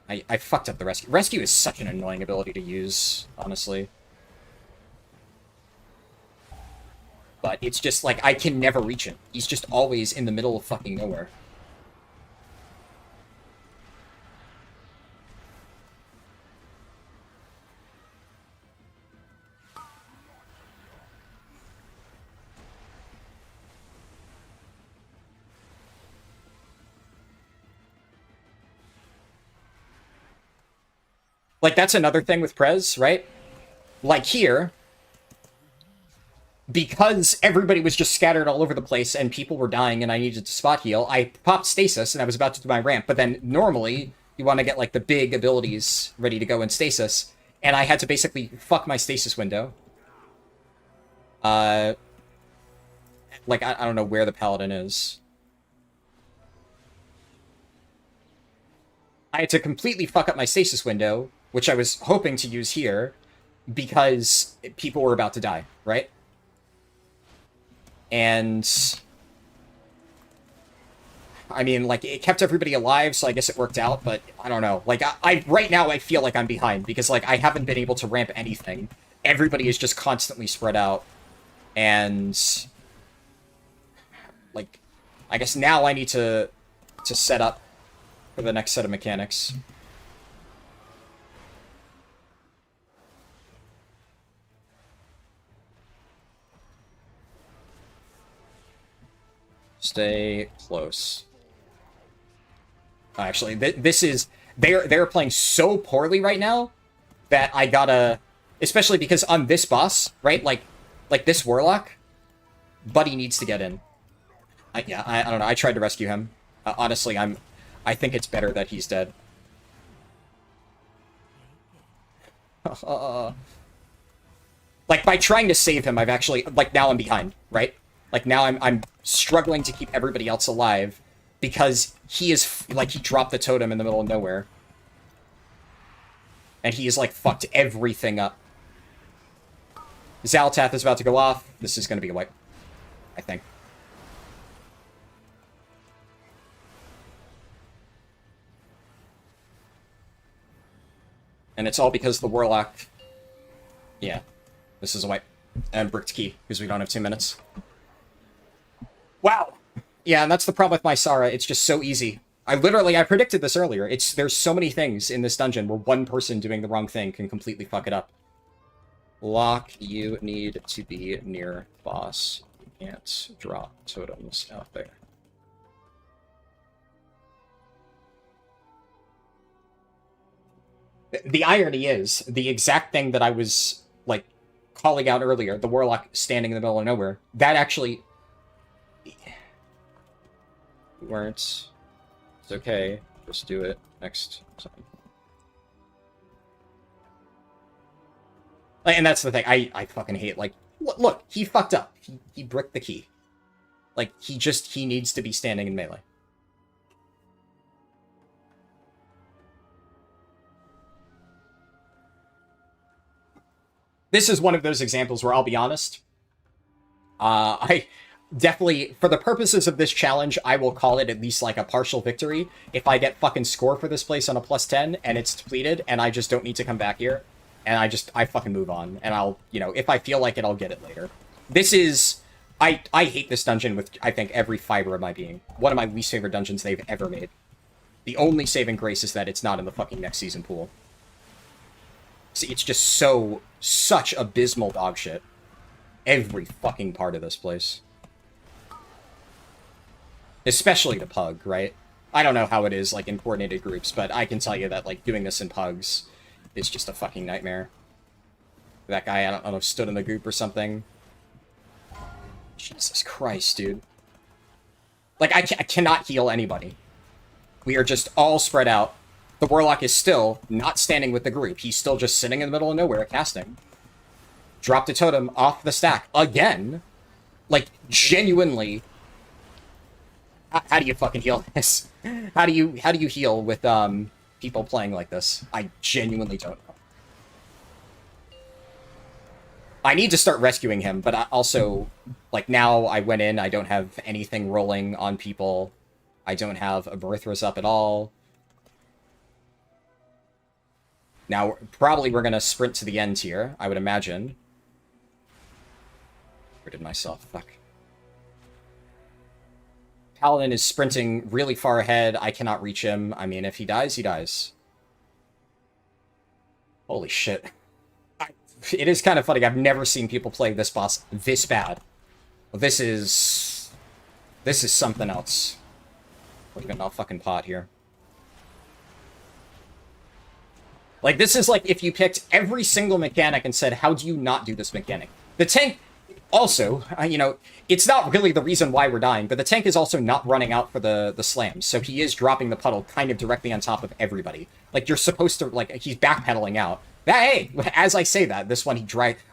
I fucked up the Rescue. Rescue is such an annoying ability to use, honestly. But it's just, like, I can never reach him. He's just always in the middle of fucking nowhere. Like, that's another thing with Prez, right? Like here, because everybody was just scattered all over the place and people were dying and I needed to spot heal, I popped Stasis and I was about to do my ramp, but then normally you want to get, like, the big abilities ready to go in Stasis, and I had to basically fuck my Stasis window. Like, I don't know where the Paladin is. I had to completely fuck up my Stasis window, which I was hoping to use here, because people were about to die, right? And I mean, like, it kept everybody alive, so I guess it worked out, but I don't know. Like, I right now, I feel like I'm behind, because, like, I haven't been able to ramp anything. Everybody is just constantly spread out, and... like, I guess now I need to set up for the next set of mechanics. Stay close. Actually, this is... They're playing so poorly right now that I gotta... Especially because on this boss, right? Like this Warlock, Buddy needs to get in. I don't know. I tried to rescue him. Honestly, I think it's better that he's dead. Like, by trying to save him, I've actually... Like, now I'm behind, right? Like, now I'm struggling to keep everybody else alive because he is... Like, he dropped the totem in the middle of nowhere. And he has, like, fucked everything up. Zaltath is about to go off. This is going to be a wipe, I think. And it's all because the Warlock... Yeah. This is a wipe. And Bricked Key, because we don't have 2 minutes. Wow! Yeah, and that's the problem with my Sara. It's just so easy. I predicted this earlier. There's so many things in this dungeon where one person doing the wrong thing can completely fuck it up. Lock, you need to be near boss. You can't drop totems out there. The irony is, the exact thing that I was, like, calling out earlier, the Warlock standing in the middle of nowhere, that actually... weren't... It's okay. Just do it next time. And that's the thing. I fucking hate, like... Look, he fucked up. He bricked the key. Like, he needs to be standing in melee. This is one of those examples where I'll be honest. I definitely, for the purposes of this challenge, I will call it at least like a partial victory if I get fucking score for this place on a +10 and it's depleted and I just don't need to come back here. And I fucking move on. And I'll, you know, if I feel like it, I'll get it later. This is... I hate this dungeon with, I think, every fiber of my being. One of my least favorite dungeons they've ever made. The only saving grace is that it's not in the fucking next season pool. See, it's just such abysmal dog shit. Every fucking part of this place. Especially the pug, right? I don't know how it is, like, in coordinated groups, but I can tell you that, like, doing this in pugs is just a fucking nightmare. That guy, I don't know, stood in the group or something. Jesus Christ, dude. Like, I cannot heal anybody. We are just all spread out. The Warlock is still not standing with the group. He's still just sitting in the middle of nowhere casting. Dropped a totem off the stack again. Like, genuinely. How do you fucking heal this? How do you heal with people playing like this? I genuinely don't know. I need to start rescuing him, but I also, like, now I went in, I don't have anything rolling on people. I don't have a Barithra's up at all. Now, probably we're going to sprint to the end here, I would imagine. Where did myself? Fuck. Paladin is sprinting really far ahead. I cannot reach him. I mean, if he dies, he dies. Holy shit. It is kind of funny. I've never seen people play this boss this bad. This is something else. We're getting all fucking pot here. Like, this is like if you picked every single mechanic and said, how do you not do this mechanic? The tank, also, you know, it's not really the reason why we're dying, but the tank is also not running out for the slams, so he is dropping the puddle kind of directly on top of everybody. Like, you're supposed to, like, he's backpedaling out. Hey, as I say that, this one he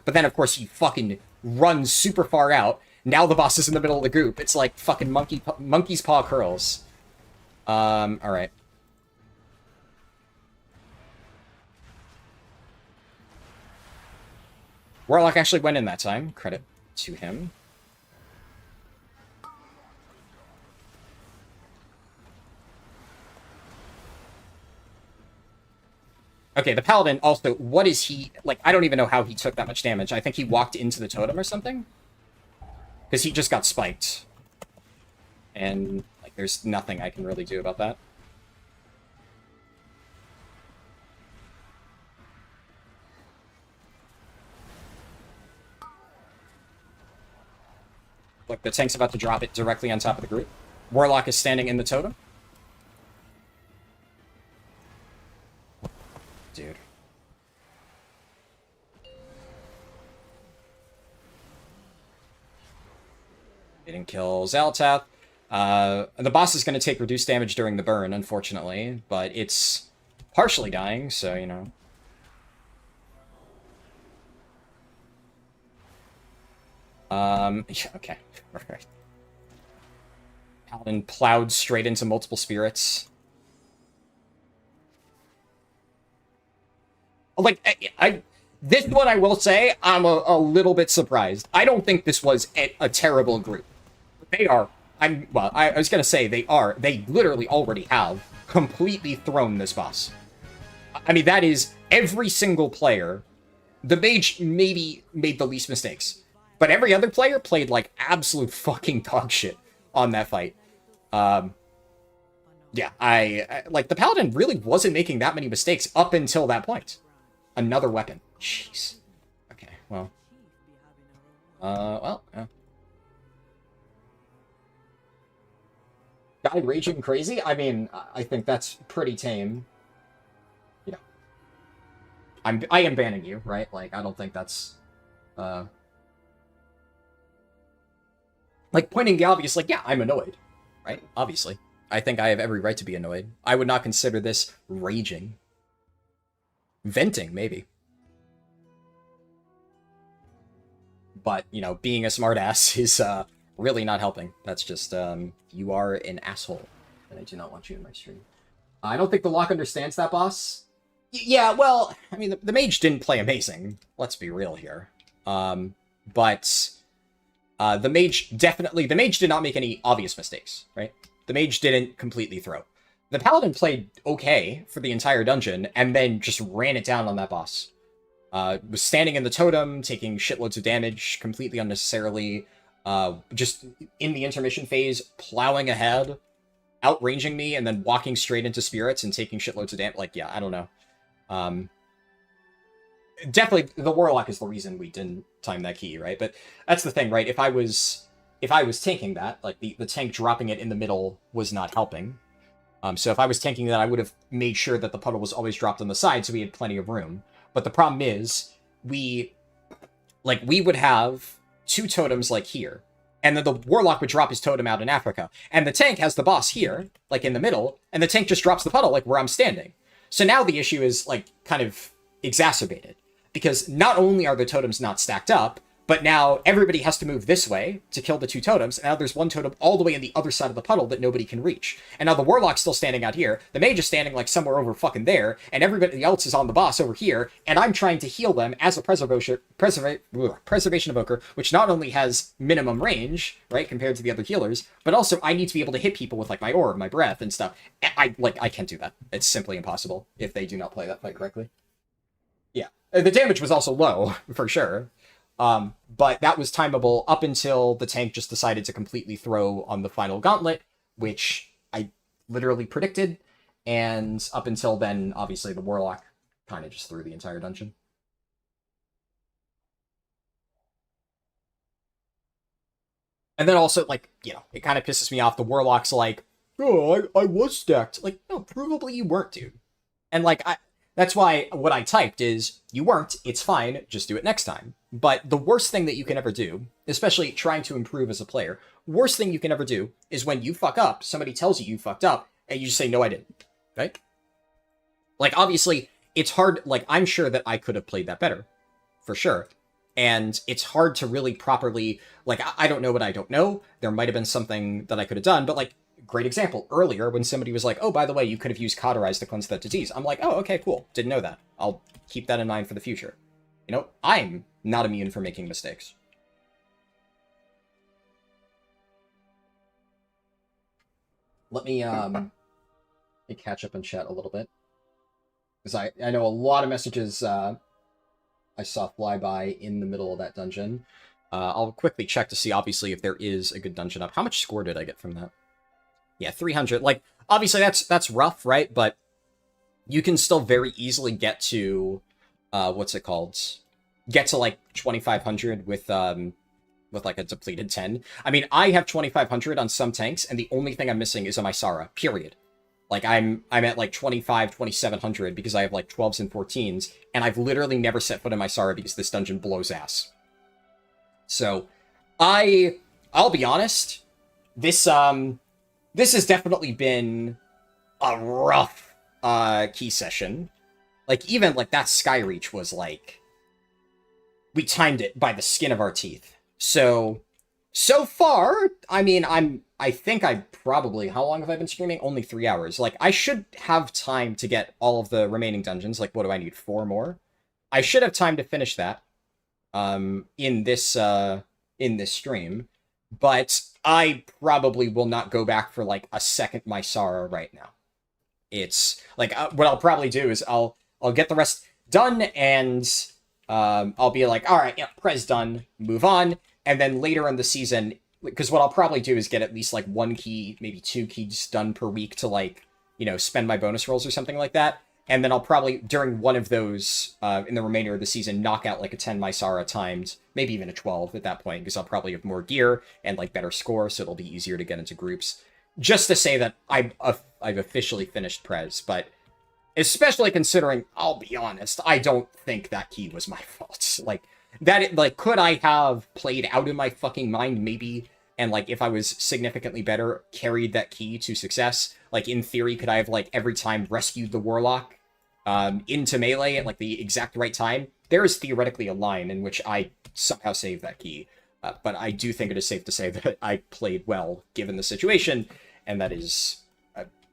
but then, of course, he fucking runs super far out. Now the boss is in the middle of the group. It's like fucking monkey's paw curls. Alright. Warlock actually went in that time. Credit to him. Okay, the Paladin also, what is he... Like, I don't even know how he took that much damage. I think he walked into the totem or something. Because he just got spiked. And, like, there's nothing I can really do about that. Look, the tank's about to drop it directly on top of the group. Warlock is standing in the totem. Dude. Didn't kill Zaltath. The boss is going to take reduced damage during the burn, unfortunately, but it's partially dying, so, you know. Yeah, okay. Alright. Paladin plowed straight into multiple spirits. Like, this one I will say, I'm a little bit surprised. I don't think this was a terrible group. They are. I was gonna say they are. They literally already have completely thrown this boss. I mean, that is every single player. The mage maybe made the least mistakes. But every other player played like absolute fucking dog shit on that fight. Yeah, I like the Paladin really wasn't making that many mistakes up until that point. Another weapon. Jeez. Okay, well. Yeah. Guy raging crazy? I mean, I think that's pretty tame. You know. I am banning you, right? Like, I don't think that's like, pointing the obvious, like, yeah, I'm annoyed, right? Obviously. I think I have every right to be annoyed. I would not consider this raging. Venting, maybe. But, you know, being a smartass is really not helping. That's just, you are an asshole. And I do not want you in my stream. I don't think the lock understands that boss. Yeah, well, I mean, the mage didn't play amazing. Let's be real here. But... the mage did not make any obvious mistakes, right? The mage didn't completely throw. The Paladin played okay for the entire dungeon, and then just ran it down on that boss. Was standing in the totem, taking shitloads of damage, completely unnecessarily, just in the intermission phase, plowing ahead, outranging me, and then walking straight into spirits and taking shitloads of damage. Like, yeah, I don't know. Definitely, the Warlock is the reason we didn't time that key, right? But that's the thing, right? If I was tanking that, like, the tank dropping it in the middle was not helping. So if I was tanking that, I would have made sure that the puddle was always dropped on the side so we had plenty of room. But the problem is, we would have two totems, like, here. And then the Warlock would drop his totem out in Africa. And the tank has the boss here, like, in the middle, and the tank just drops the puddle, like, where I'm standing. So now the issue is, like, kind of exacerbated. Because not only are the totems not stacked up, but now everybody has to move this way to kill the two totems, and now there's one totem all the way on the other side of the puddle that nobody can reach. And now the Warlock's still standing out here, the Mage is standing, like, somewhere over fucking there, and everybody else is on the boss over here, and I'm trying to heal them as a Preservation Evoker, which not only has minimum range, right, compared to the other healers, but also I need to be able to hit people with, like, my orb, my breath, and stuff. I can't do that. It's simply impossible if they do not play that fight correctly. Yeah. The damage was also low, for sure. But that was timeable up until the tank just decided to completely throw on the final gauntlet, which I literally predicted. And up until then, obviously, the Warlock kind of just threw the entire dungeon. And then also, like, you know, it kind of pisses me off. The Warlock's like, oh, I was stacked. Like, no, provably you weren't, dude. And, like, that's why what I typed is, you weren't, it's fine, just do it next time. But the worst thing that you can ever do, especially trying to improve as a player, worst thing you can ever do is when you fuck up, somebody tells you fucked up, and you just say, no, I didn't. Right? Like, obviously, it's hard, like, I'm sure that I could have played that better. For sure. And it's hard to really properly, like, I don't know what I don't know. There might have been something that I could have done, but, like, great example, earlier when somebody was like, oh, by the way, you could have used Cauterize to cleanse that disease. I'm like, oh, okay, cool. Didn't know that. I'll keep that in mind for the future. You know, I'm not immune for making mistakes. Let me catch up in chat a little bit. Because I know a lot of messages I saw fly by in the middle of that dungeon. I'll quickly check to see, obviously, if there is a good dungeon up. How much score did I get from that? Yeah, 300. Like, obviously, that's rough, right? But you can still very easily get to, what's it called? Get to, like, 2,500 with like, a depleted 10. I mean, I have 2,500 on some tanks, and the only thing I'm missing is a Mysara, period. Like, I'm at, like, 2,700 because I have, like, 12s and 14s, and I've literally never set foot in Mysara because this dungeon blows ass. So, I'll be honest, this has definitely been a rough, key session. Like, even, like, that Skyreach was, like, we timed it by the skin of our teeth. So far, I mean, I think I probably, how long have I been streaming? Only 3 hours. Like, I should have time to get all of the remaining dungeons. Like, what do I need? 4 more? I should have time to finish that, in this stream. But I probably will not go back for, like, a second Mysara right now. It's, like, what I'll probably do is I'll get the rest done, and, I'll be like, alright, yeah, Prez done, move on. And then later in the season, because what I'll probably do is get at least, like, 1 key, maybe 2 keys done per week to, like, you know, spend my bonus rolls or something like that. And then I'll probably, during one of those, in the remainder of the season, knock out, like, a 10 Mysara timed, maybe even a 12 at that point, because I'll probably have more gear and, like, better score, so it'll be easier to get into groups. Just to say that I've officially finished Prez, but especially considering, I'll be honest, I don't think that key was my fault. Like, could I have played out of my fucking mind, maybe, and, like, if I was significantly better, carried that key to success? Like, in theory, could I have, like, every time rescued the Warlock, into melee at, like, the exact right time? There is theoretically a line in which I somehow saved that key, but I do think it is safe to say that I played well, given the situation, and that is,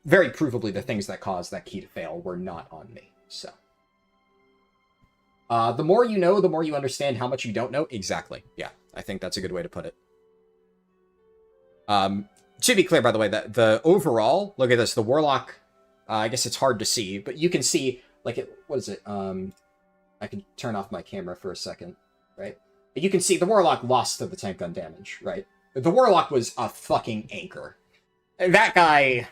very provably the things that caused that key to fail were not on me, so. The more you know, the more you understand how much you don't know. Exactly. Yeah, I think that's a good way to put it. To be clear, by the way, that the overall, look at this, the Warlock, I guess it's hard to see, but you can see, like, what is it? I can turn off my camera for a second, right? You can see the Warlock lost to the tank gun damage, right? The Warlock was a fucking anchor. That guy,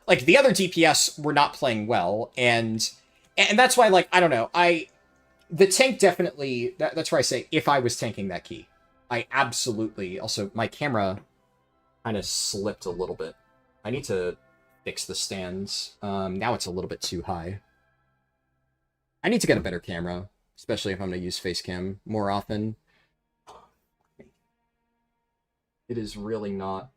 like, the other DPS were not playing well, and that's why, like, I don't know, the tank definitely, that's where I say, if I was tanking that key, I absolutely, also, my camera kind of slipped a little bit. I need to fix the stands. Now it's a little bit too high. I need to get a better camera, especially if I'm going to use Facecam more often. It is really not.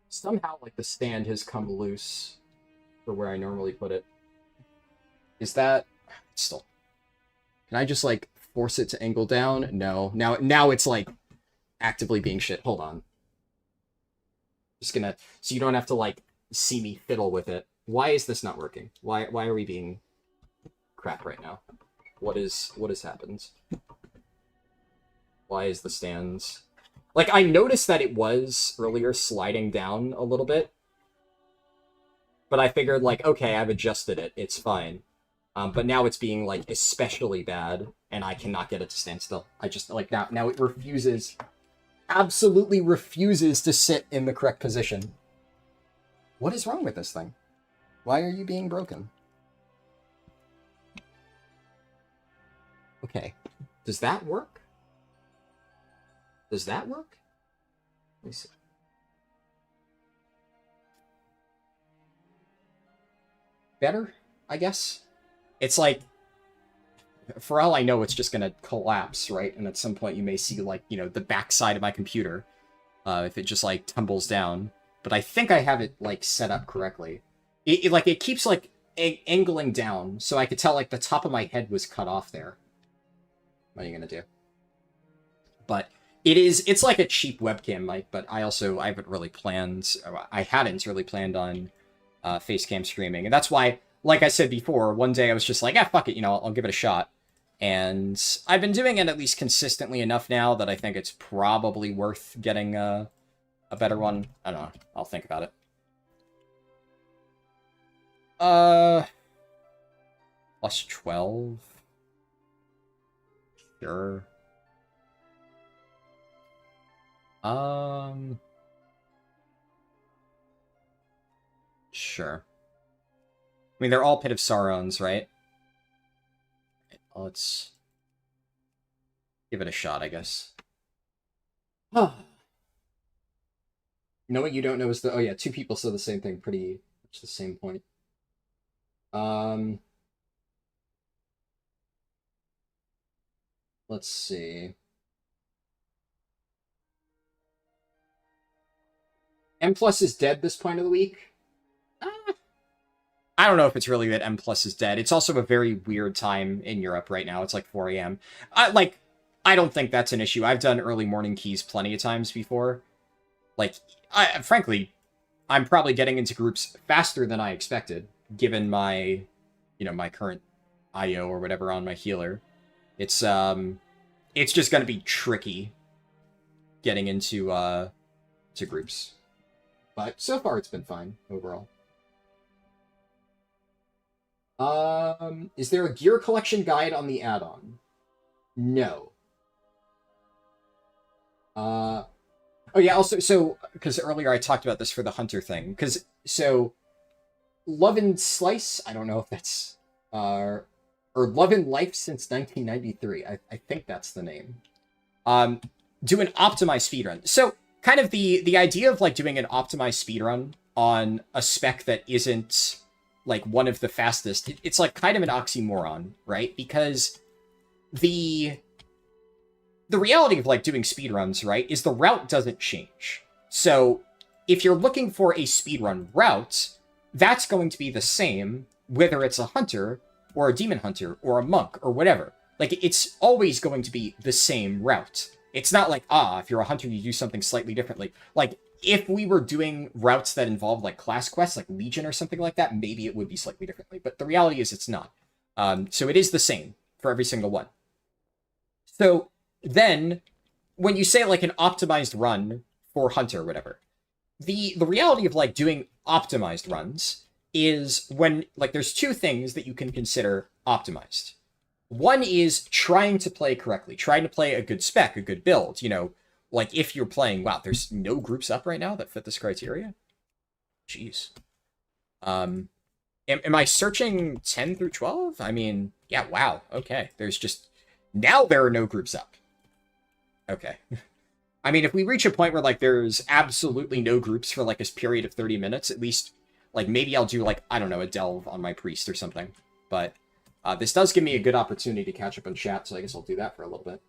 Somehow, like, the stand has come loose for where I normally put it. Is that... Still. Can I just, like, force it to angle down? No. Now it's, like, actively being shit. Hold on. Just gonna... So you don't have to, like, see me fiddle with it. Why is this not working? Why are we being crap right now? What has happened? Why is the stands... Like, I noticed that it was earlier sliding down a little bit. But I figured, like, okay, I've adjusted it. It's fine. But now it's being, like, especially bad, and I cannot get it to stand still. I just, like, now it refuses, absolutely refuses to sit in the correct position. What is wrong with this thing? Why are you being broken? Okay. Does that work? Does that work? Let me see. Better, I guess? It's like, for all I know, it's just gonna collapse, right? And at some point you may see, like, you know, the backside of my computer, if it just, like, tumbles down. But I think I have it, like, set up correctly. It keeps, like, angling down, so I could tell, like, the top of my head was cut off there. What are you gonna do? But it's like a cheap webcam mic, but I hadn't really planned on Facecam streaming. And that's why, like I said before, one day I was just like, fuck it, you know, I'll give it a shot. And I've been doing it at least consistently enough now that I think it's probably worth getting a better one. I don't know. I'll think about it. Plus 12? Sure. Sure. I mean, they're all Pit of Saurons, right? Let's give it a shot, I guess. Huh. Know what you don't know is the... Oh yeah, two people said the same thing, pretty much the same point. Let's see. M Plus is dead this point of the week. I don't know if it's really that M Plus is dead. It's also a very weird time in Europe right now. It's like 4 a.m. I don't think that's an issue. I've done early morning keys plenty of times before. Like, frankly, I'm probably getting into groups faster than I expected, given my, my current IO or whatever on my healer. It's just going to be tricky getting into to groups. But so far it's been fine overall. Is there a gear collection guide on the add-on? No. Oh yeah, also, so, because earlier I talked about this for the Hunter thing, so, Love and Slice, I don't know if that's, or Love and Life since 1993, I think that's the name, do an optimized speedrun. So, kind of the idea of, like, doing an optimized speedrun on a spec that isn't, like, one of the fastest, it's, like, kind of an oxymoron, right? Because the reality of, like, doing speedruns, right, is the route doesn't change. So, if you're looking for a speedrun route, that's going to be the same, whether it's a hunter, or a demon hunter, or a monk, or whatever. Like, it's always going to be the same route. It's not like, if you're a hunter, you do something slightly differently. Like, if we were doing routes that involve, like, class quests, like Legion or something like that, maybe it would be slightly differently. But the reality is it's not. So it is the same for every single one. So then, when you say, like, an optimized run for hunter or whatever, the reality of, like, doing optimized runs is when, like, there's two things that you can consider optimized. One is trying to play correctly, trying to play a good spec, a good build, like, if you're playing, wow, there's no groups up right now that fit this criteria? Jeez. Am I searching 10 through 12? I mean, yeah, wow, okay. Now there are no groups up. Okay. I mean, if we reach a point where, like, there's absolutely no groups for, like, a period of 30 minutes, at least, like, maybe I'll do, like, I don't know, a delve on my priest or something. But this does give me a good opportunity to catch up on chat, so I guess I'll do that for a little bit.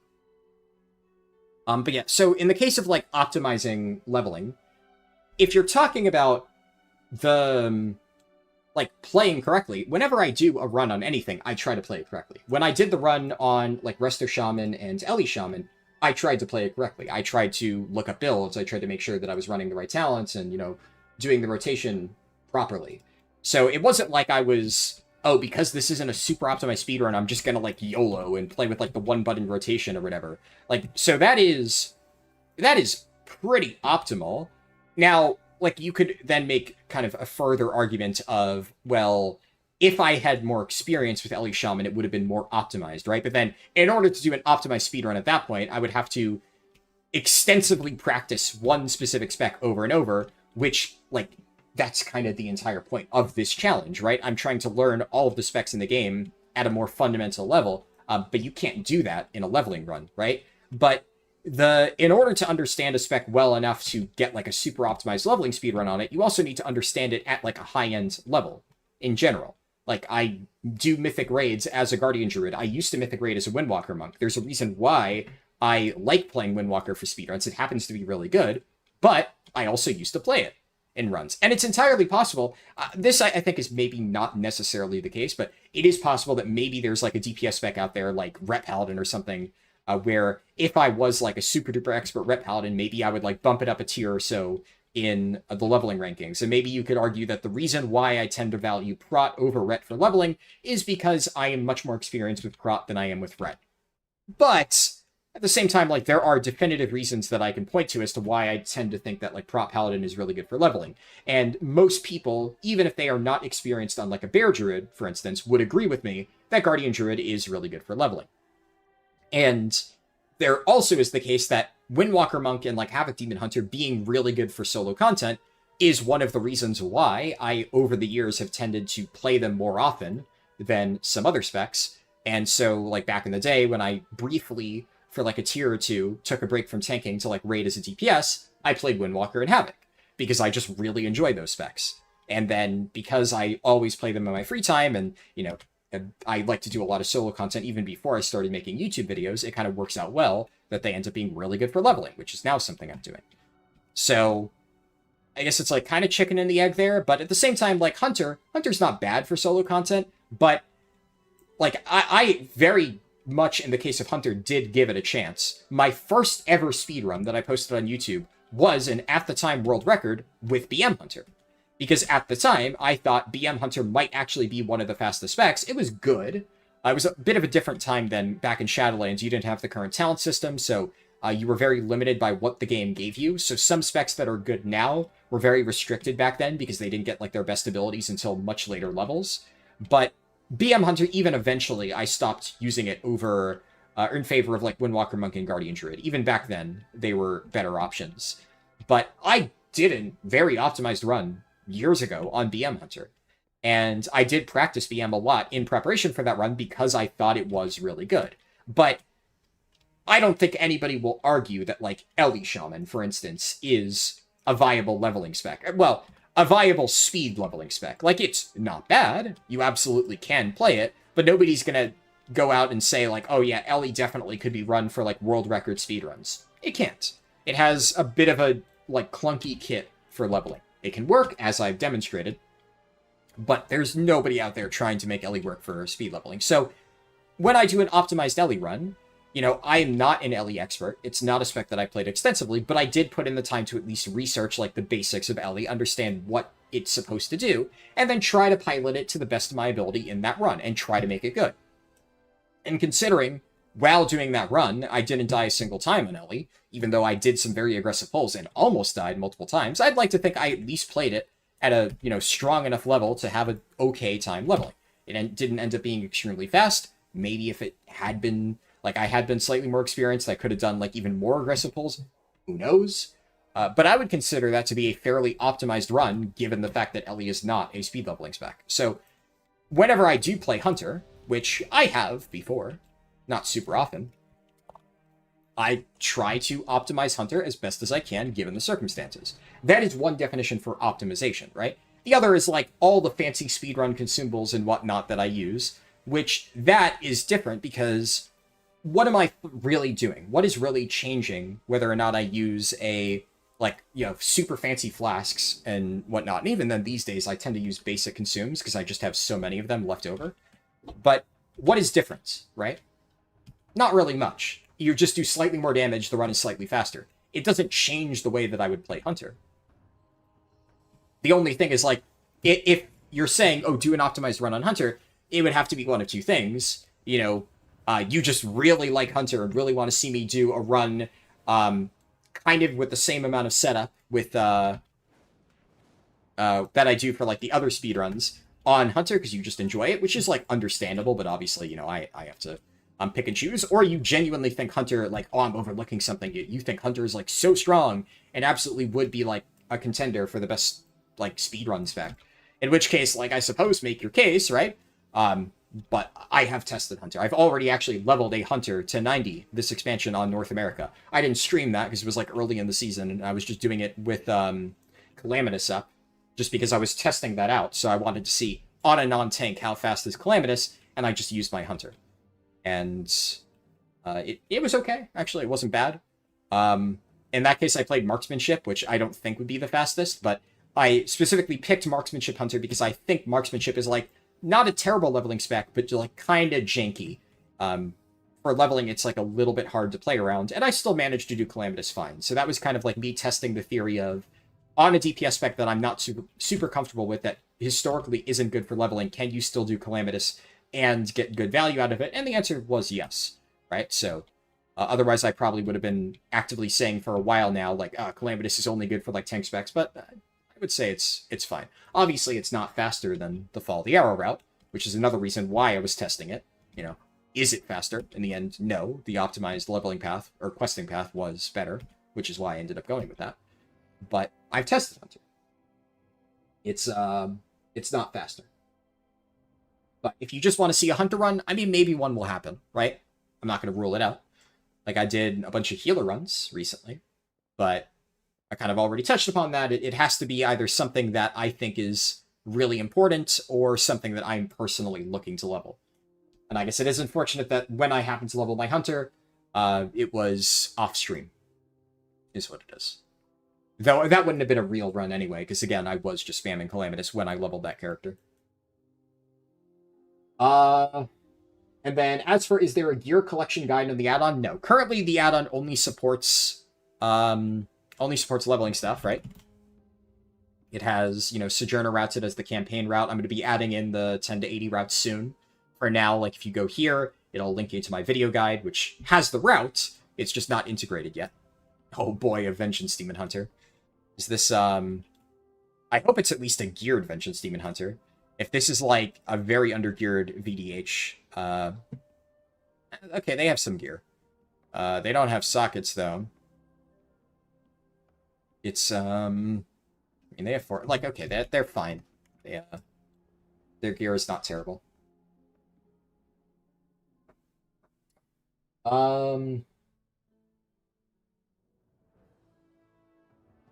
But yeah, so in the case of, like, optimizing leveling, if you're talking about the, like, playing correctly, whenever I do a run on anything, I try to play it correctly. When I did the run on, like, Resto Shaman and Ellie Shaman, I tried to play it correctly. I tried to look up builds, I tried to make sure that I was running the right talents and, doing the rotation properly. So it wasn't like I was, because this isn't a super optimized speedrun, I'm just gonna, like, YOLO and play with, like, the one-button rotation or whatever. Like, so that is pretty optimal. Now, like, you could then make kind of a further argument of, well, if I had more experience with Ellie Shaman, it would have been more optimized, right? But then, in order to do an optimized speedrun at that point, I would have to extensively practice one specific spec over and over, which, like, that's kind of the entire point of this challenge, right? I'm trying to learn all of the specs in the game at a more fundamental level, but you can't do that in a leveling run, right? But in order to understand a spec well enough to get, like, a super optimized leveling speedrun on it, you also need to understand it at, like, a high-end level in general. Like, I do Mythic Raids as a Guardian Druid. I used to Mythic Raid as a Windwalker Monk. There's a reason why I like playing Windwalker for speedruns. It happens to be really good, but I also used to play it in runs. And it's entirely possible. This, I think, is maybe not necessarily the case, but it is possible that maybe there's, like, a DPS spec out there, like Rep Paladin or something, where if I was, like, a super-duper expert Rep Paladin, maybe I would, like, bump it up a tier or so in the leveling rankings. And maybe you could argue that the reason why I tend to value Prot over Ret for leveling is because I am much more experienced with Prot than I am with Ret. But At the same time, like, there are definitive reasons that I can point to as to why I tend to think that, like, Prop Paladin is really good for leveling. And most people, even if they are not experienced on, like, a Bear Druid, for instance, would agree with me that Guardian Druid is really good for leveling. And there also is the case that Windwalker Monk and, like, Havoc Demon Hunter being really good for solo content is one of the reasons why I, over the years, have tended to play them more often than some other specs. And so, like, back in the day, when I briefly, for like a tier or two, took a break from tanking to like raid as a DPS, I played Windwalker and Havoc, because I just really enjoy those specs. And then, because I always play them in my free time, and, you know, I like to do a lot of solo content even before I started making YouTube videos, it kind of works out well that they end up being really good for leveling, which is now something I'm doing. So, I guess it's like kind of chicken and the egg there, but at the same time, like Hunter's not bad for solo content, but like I very much in the case of Hunter did give it a chance. My first ever speedrun that I posted on YouTube was an at the time world record with BM Hunter. Because at the time, I thought BM Hunter might actually be one of the fastest specs. It was good. It was a bit of a different time than back in Shadowlands. You didn't have the current talent system, so you were very limited by what the game gave you. So some specs that are good now were very restricted back then because they didn't get like their best abilities until much later levels. But BM Hunter, even eventually, I stopped using it over, or in favor of like Windwalker Monk and Guardian Druid. Even back then, they were better options. But I did a very optimized run years ago on BM Hunter. And I did practice BM a lot in preparation for that run because I thought it was really good. But I don't think anybody will argue that, like, Ellie Shaman, for instance, is a viable leveling spec. Well, a viable speed leveling spec. Like, it's not bad. You absolutely can play it, but nobody's gonna go out and say, like, oh yeah, Ellie definitely could be run for, like, world record speedruns. It can't. It has a bit of a, like, clunky kit for leveling. It can work, as I've demonstrated, but there's nobody out there trying to make Ellie work for speed leveling. So, when I do an optimized Ellie run, you know, I am not an Ellie expert. It's not a spec that I played extensively, but I did put in the time to at least research, like, the basics of Ellie, understand what it's supposed to do, and then try to pilot it to the best of my ability in that run, and try to make it good. And considering, while doing that run, I didn't die a single time on Ellie, even though I did some very aggressive pulls and almost died multiple times, I'd like to think I at least played it at a, you know, strong enough level to have an okay time leveling. It didn't end up being extremely fast. Maybe if it had been, like, I had been slightly more experienced, I could have done, like, even more aggressive pulls. Who knows? But I would consider that to be a fairly optimized run, given the fact that Ellie is not a speed leveling spec. So, whenever I do play Hunter, which I have before, not super often, I try to optimize Hunter as best as I can, given the circumstances. That is one definition for optimization, right? The other is, like, all the fancy speedrun consumables and whatnot that I use, which that is different because what am I really doing? What is really changing whether or not I use a, like, you know, super fancy flasks and whatnot? And even then, these days, I tend to use basic consumes because I just have so many of them left over. But what is different, right? Not really much. You just do slightly more damage, the run is slightly faster. It doesn't change the way that I would play Hunter. The only thing is, like, if you're saying, oh, do an optimized run on Hunter, it would have to be one of two things. You know, you just really like Hunter and really want to see me do a run kind of with the same amount of setup with that I do for, like, the other speedruns on Hunter because you just enjoy it, which is, like, understandable, but obviously, you know, I have to pick and choose. Or you genuinely think Hunter, like, oh, I'm overlooking something. You think Hunter is, like, so strong and absolutely would be, like, a contender for the best, like, speedrun spec. In which case, like, I suppose make your case, right? But I have tested Hunter. I've already actually leveled a Hunter to 90 this expansion on North America. I didn't stream that because it was, like, early in the season, and I was just doing it with Calamitous up, just because I was testing that out. So I wanted to see on a non-tank how fast is Calamitous, and I just used my Hunter. And it was okay. Actually, it wasn't bad. In that case, I played Marksmanship, which I don't think would be the fastest, but I specifically picked Marksmanship Hunter because I think Marksmanship is, like, not a terrible leveling spec, but, like, kind of janky. For leveling, it's, like, a little bit hard to play around, and I still managed to do Calamitous fine. So that was kind of like me testing the theory of, on a DPS spec that I'm not super comfortable with, that historically isn't good for leveling, can you still do Calamitous and get good value out of it? And the answer was yes, right? So Otherwise, I probably would have been actively saying for a while now, like, Calamitous is only good for, like, tank specs, but I would say it's fine. Obviously, it's not faster than the Fall of the Arrow route, which is another reason why I was testing it. You know, is it faster? In the end, no. The optimized leveling path, or questing path, was better, which is why I ended up going with that. But I've tested Hunter. It's not faster. But if you just want to see a Hunter run, I mean, maybe one will happen, right? I'm not going to rule it out. Like, I did a bunch of healer runs recently, but I kind of already touched upon that. It has to be either something that I think is really important or something that I'm personally looking to level. And I guess it is unfortunate that when I happened to level my Hunter, it was off-stream, is what it is. Though that wouldn't have been a real run anyway, because again, I was just spamming Calamitous when I leveled that character. And then, as for, is there a gear collection guide on the add-on? No. Currently, the add-on only supports leveling stuff, right? It has, you know, Sojourner routed as the campaign route. I'm going to be adding in the 10 to 80 route soon. For now, like, if you go here, it'll link you to my video guide, which has the route. It's just not integrated yet. Oh boy, a Vengeance Demon Hunter. Is this, I hope it's at least a geared Vengeance Demon Hunter. If this is, like, a very undergeared VDH, okay, they have some gear. They don't have sockets, though. It's, I mean, they have four, like, okay, they're fine. They, their gear is not terrible. And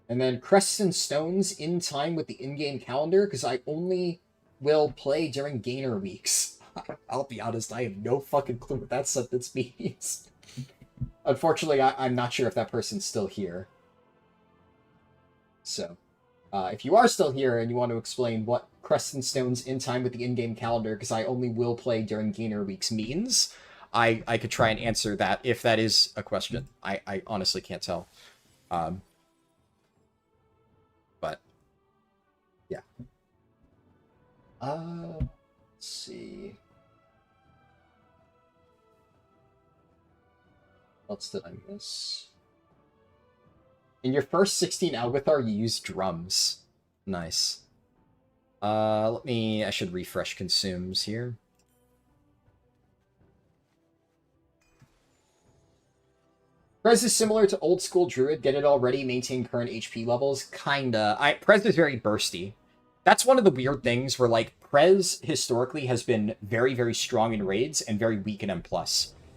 then Crests and Stones in time with the in-game calendar, because I only will play during gainer weeks. I'll be honest, I have no fucking clue what that sentence means. Unfortunately, I'm not sure if that person's still here. So, if you are still here and you want to explain what Crests and Stones in time with the in-game calendar, because I only will play during gainer weeks means, I could try and answer that if that is a question. I honestly can't tell. But, yeah. Let's see. What else did I miss? In your first 16 Algethar, you used drums. Nice. I should refresh consumes here. Prez is similar to old school Druid. Get it already, maintain current HP levels. Kinda. Prez is very bursty. That's one of the weird things where, like, Prez historically has been very, very strong in raids and very weak in M+.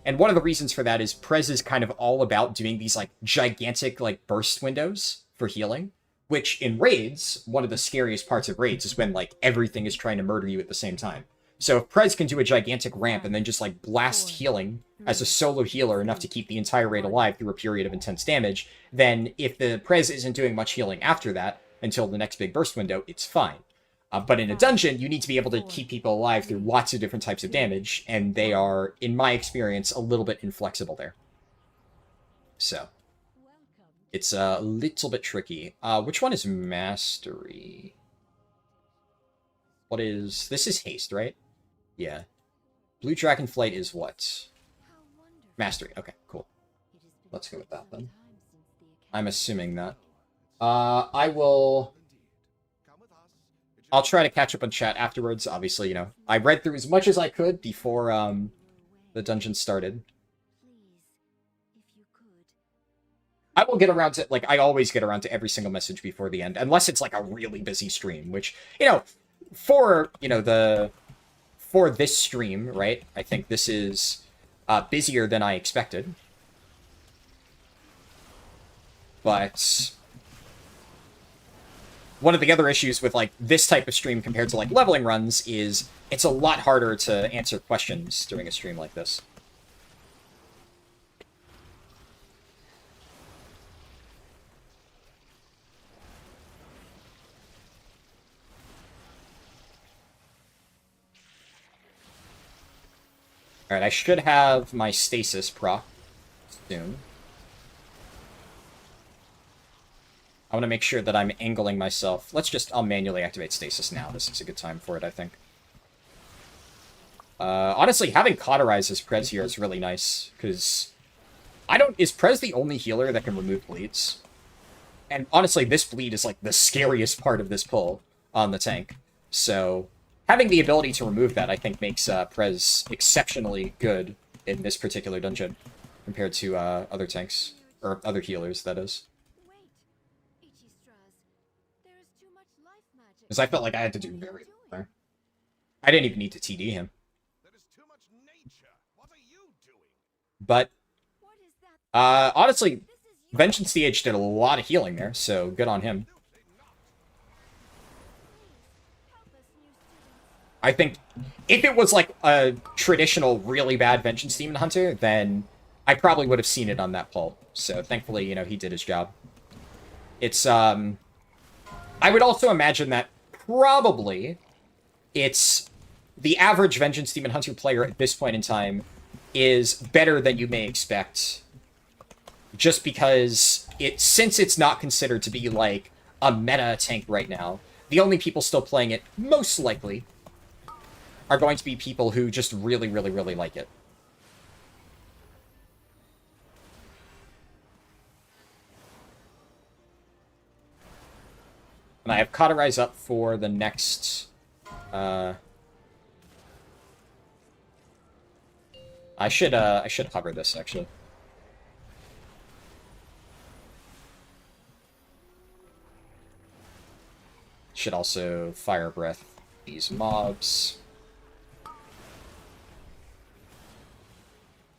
And one of the reasons for that is Prez is kind of all about doing these, like, gigantic, like, burst windows for healing, which in raids, one of the scariest parts of raids is when, like, everything is trying to murder you at the same time. So if Prez can do a gigantic ramp and then just, like, blast healing as a solo healer enough to keep the entire raid alive through a period of intense damage, then if the Prez isn't doing much healing after that, until the next big burst window, it's fine. But in a dungeon, you need to be able to keep people alive through lots of different types of damage, and they are, in my experience, a little bit inflexible there. So, it's a little bit tricky. Which one is Mastery? What is... This is Haste, right? Yeah. Blue Dragonflight is what? Mastery. Okay, cool. Let's go with that, then. I'm assuming that. I'll try to catch up on chat afterwards. Obviously, you know, I read through as much as I could before the dungeon started. I will get around to, like, I always get around to every single message before the end, unless it's, like, a really busy stream, which, you know, for this stream, right, I think this is busier than I expected. But one of the other issues with, like, this type of stream compared to, like, leveling runs is it's a lot harder to answer questions during a stream like this. Alright, I should have my stasis proc soon. I want to make sure that I'm angling myself. I'll manually activate stasis now. This is a good time for it, I think. Honestly, having Cauterize as Prez here is really nice, because I don't... Is Prez the only healer that can remove bleeds? And honestly, this bleed is, like, the scariest part of this pull on the tank. So, having the ability to remove that, I think, makes Prez exceptionally good in this particular dungeon compared to other tanks. Or other healers, that is. Wait, Ichistras, there is too much life magic. Because I felt like I had to do very little there. I didn't even need to TD him. There is too much nature. What are you doing? But, What is that? honestly, This is your Vengeance DH did a lot of healing there, so good on him. help us, new students. I think if it was like a traditional really bad Vengeance Demon Hunter, then I probably would have seen it on that pull. So thankfully, you know, he did his job. It's, I would also imagine that probably it's the average Vengeance Demon Hunter player at this point in time is better than you may expect. Just because since it's not considered to be like a meta tank right now, the only people still playing it most likely are going to be people who just really, really, really like it. And I have Cauterize up for the next... I should hover this, actually. Should also Fire Breath these mobs.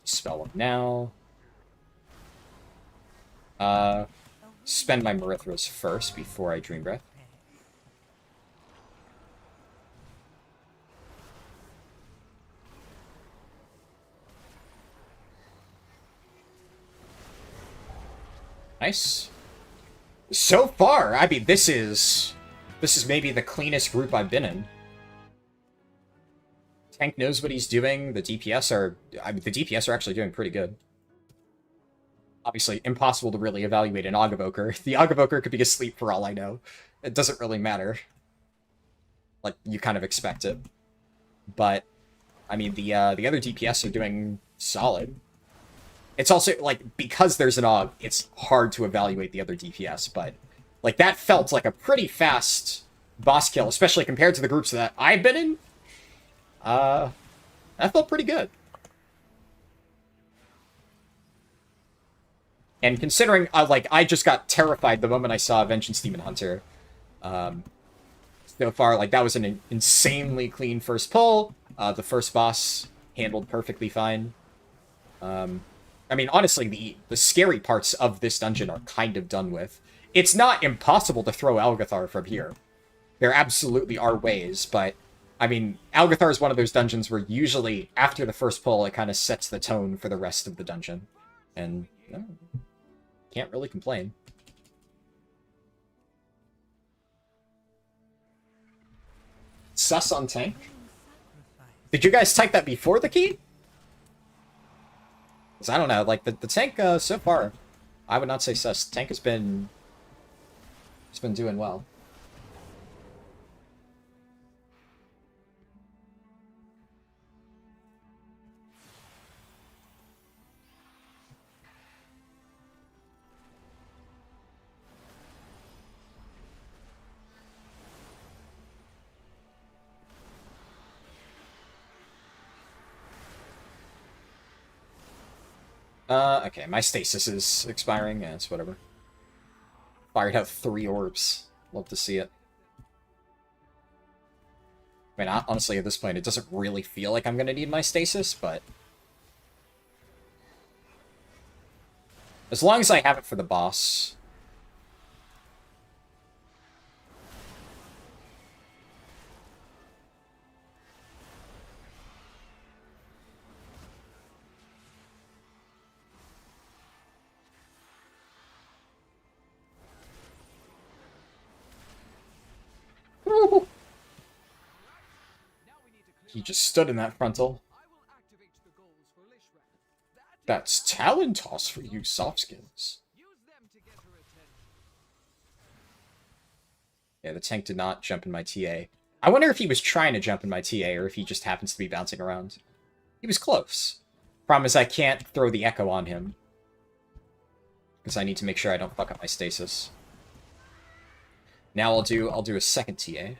Spell them now. Spend my Marithras first before I Dream Breath. Nice. So far, I mean, this is maybe the cleanest group I've been in. Tank knows what he's doing. The DPS are actually doing pretty good. Obviously, impossible to really evaluate an Evoker. The Evoker could be asleep for all I know. It doesn't really matter. Like, you kind of expect it. But, I mean, the other DPS are doing solid. It's also, like, because there's an AUG, it's hard to evaluate the other DPS, but, like, that felt like a pretty fast boss kill, especially compared to the groups that I've been in. That felt pretty good. And considering, like, I just got terrified the moment I saw Vengeance Demon Hunter. So far, like, that was an insanely clean first pull. The first boss handled perfectly fine. I mean, honestly, the scary parts of this dungeon are kind of done with. It's not impossible to throw Algathar from here. There absolutely are ways, but, I mean, Algathar is one of those dungeons where usually, after the first pull, it kind of sets the tone for the rest of the dungeon. And, can't really complain. Sus on tank? Did you guys type that before the key? Because I don't know, like, the tank, so far, I would not say sus. Tank has been... It's been doing well. Okay, my stasis is expiring. Yeah, it's whatever. Fired out 3 orbs. Love to see it. I mean, honestly, at this point, it doesn't really feel like I'm gonna need my stasis, but... as long as I have it for the boss... He just stood in that frontal. I will activate the goals for Leatrix. That's talent toss for you soft skins. Use them to get her attention. Yeah, the tank did not jump in my TA. I wonder if he was trying to jump in my TA or if he just happens to be bouncing around. He was close. Problem is I can't throw the echo on him because I need to make sure I don't fuck up my stasis. Now I'll do a second TA.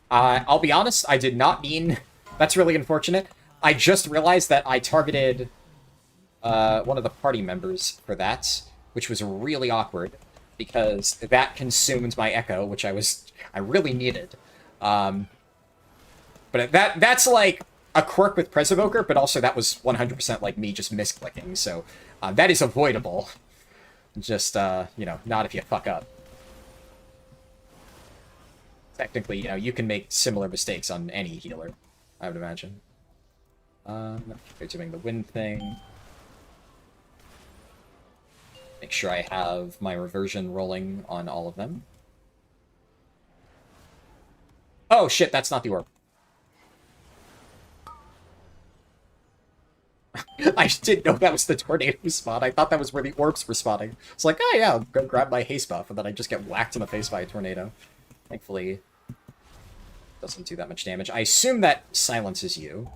I'll be honest, I did not mean... That's really unfortunate. I just realized that I targeted one of the party members for that, which was really awkward, because that consumed my echo, which I really needed. But that's like a quirk with Pres Evoker, but also that was 100% like me just misclicking, so that is avoidable. Just, you know, not if you fuck up. Technically, you know, you can make similar mistakes on any healer, I would imagine. They're doing the wind thing. Make sure I have my reversion rolling on all of them. Oh shit, that's not the orb. I didn't know that was the tornado spot. I thought that was where the orbs were spawning. It's like, oh yeah, I'll go grab my haste buff, and then I just get whacked in the face by a tornado. Thankfully, doesn't do that much damage. I assume that silences you.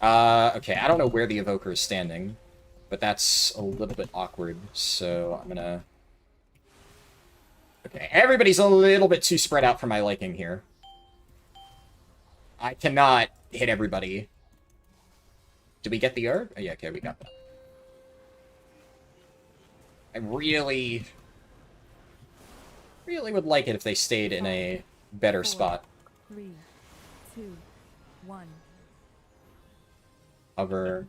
Okay, I don't know where the Evoker is standing, but that's a little bit awkward, so I'm gonna... Okay, everybody's a little bit too spread out for my liking here. I cannot hit everybody. Did we get the herb? Oh, yeah, okay, we got that. I really would like it if they stayed in a better spot. 3, 2, 1. Hover.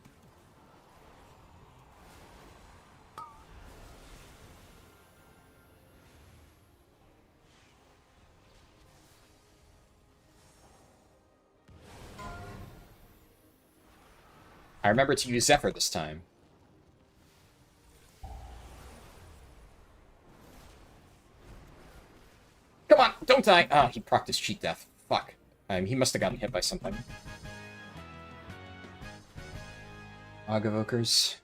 I remember to use Zephyr this time. Come on, don't die! Ah, he procced his cheat death. Fuck. He must have gotten hit by something. Og Evokers.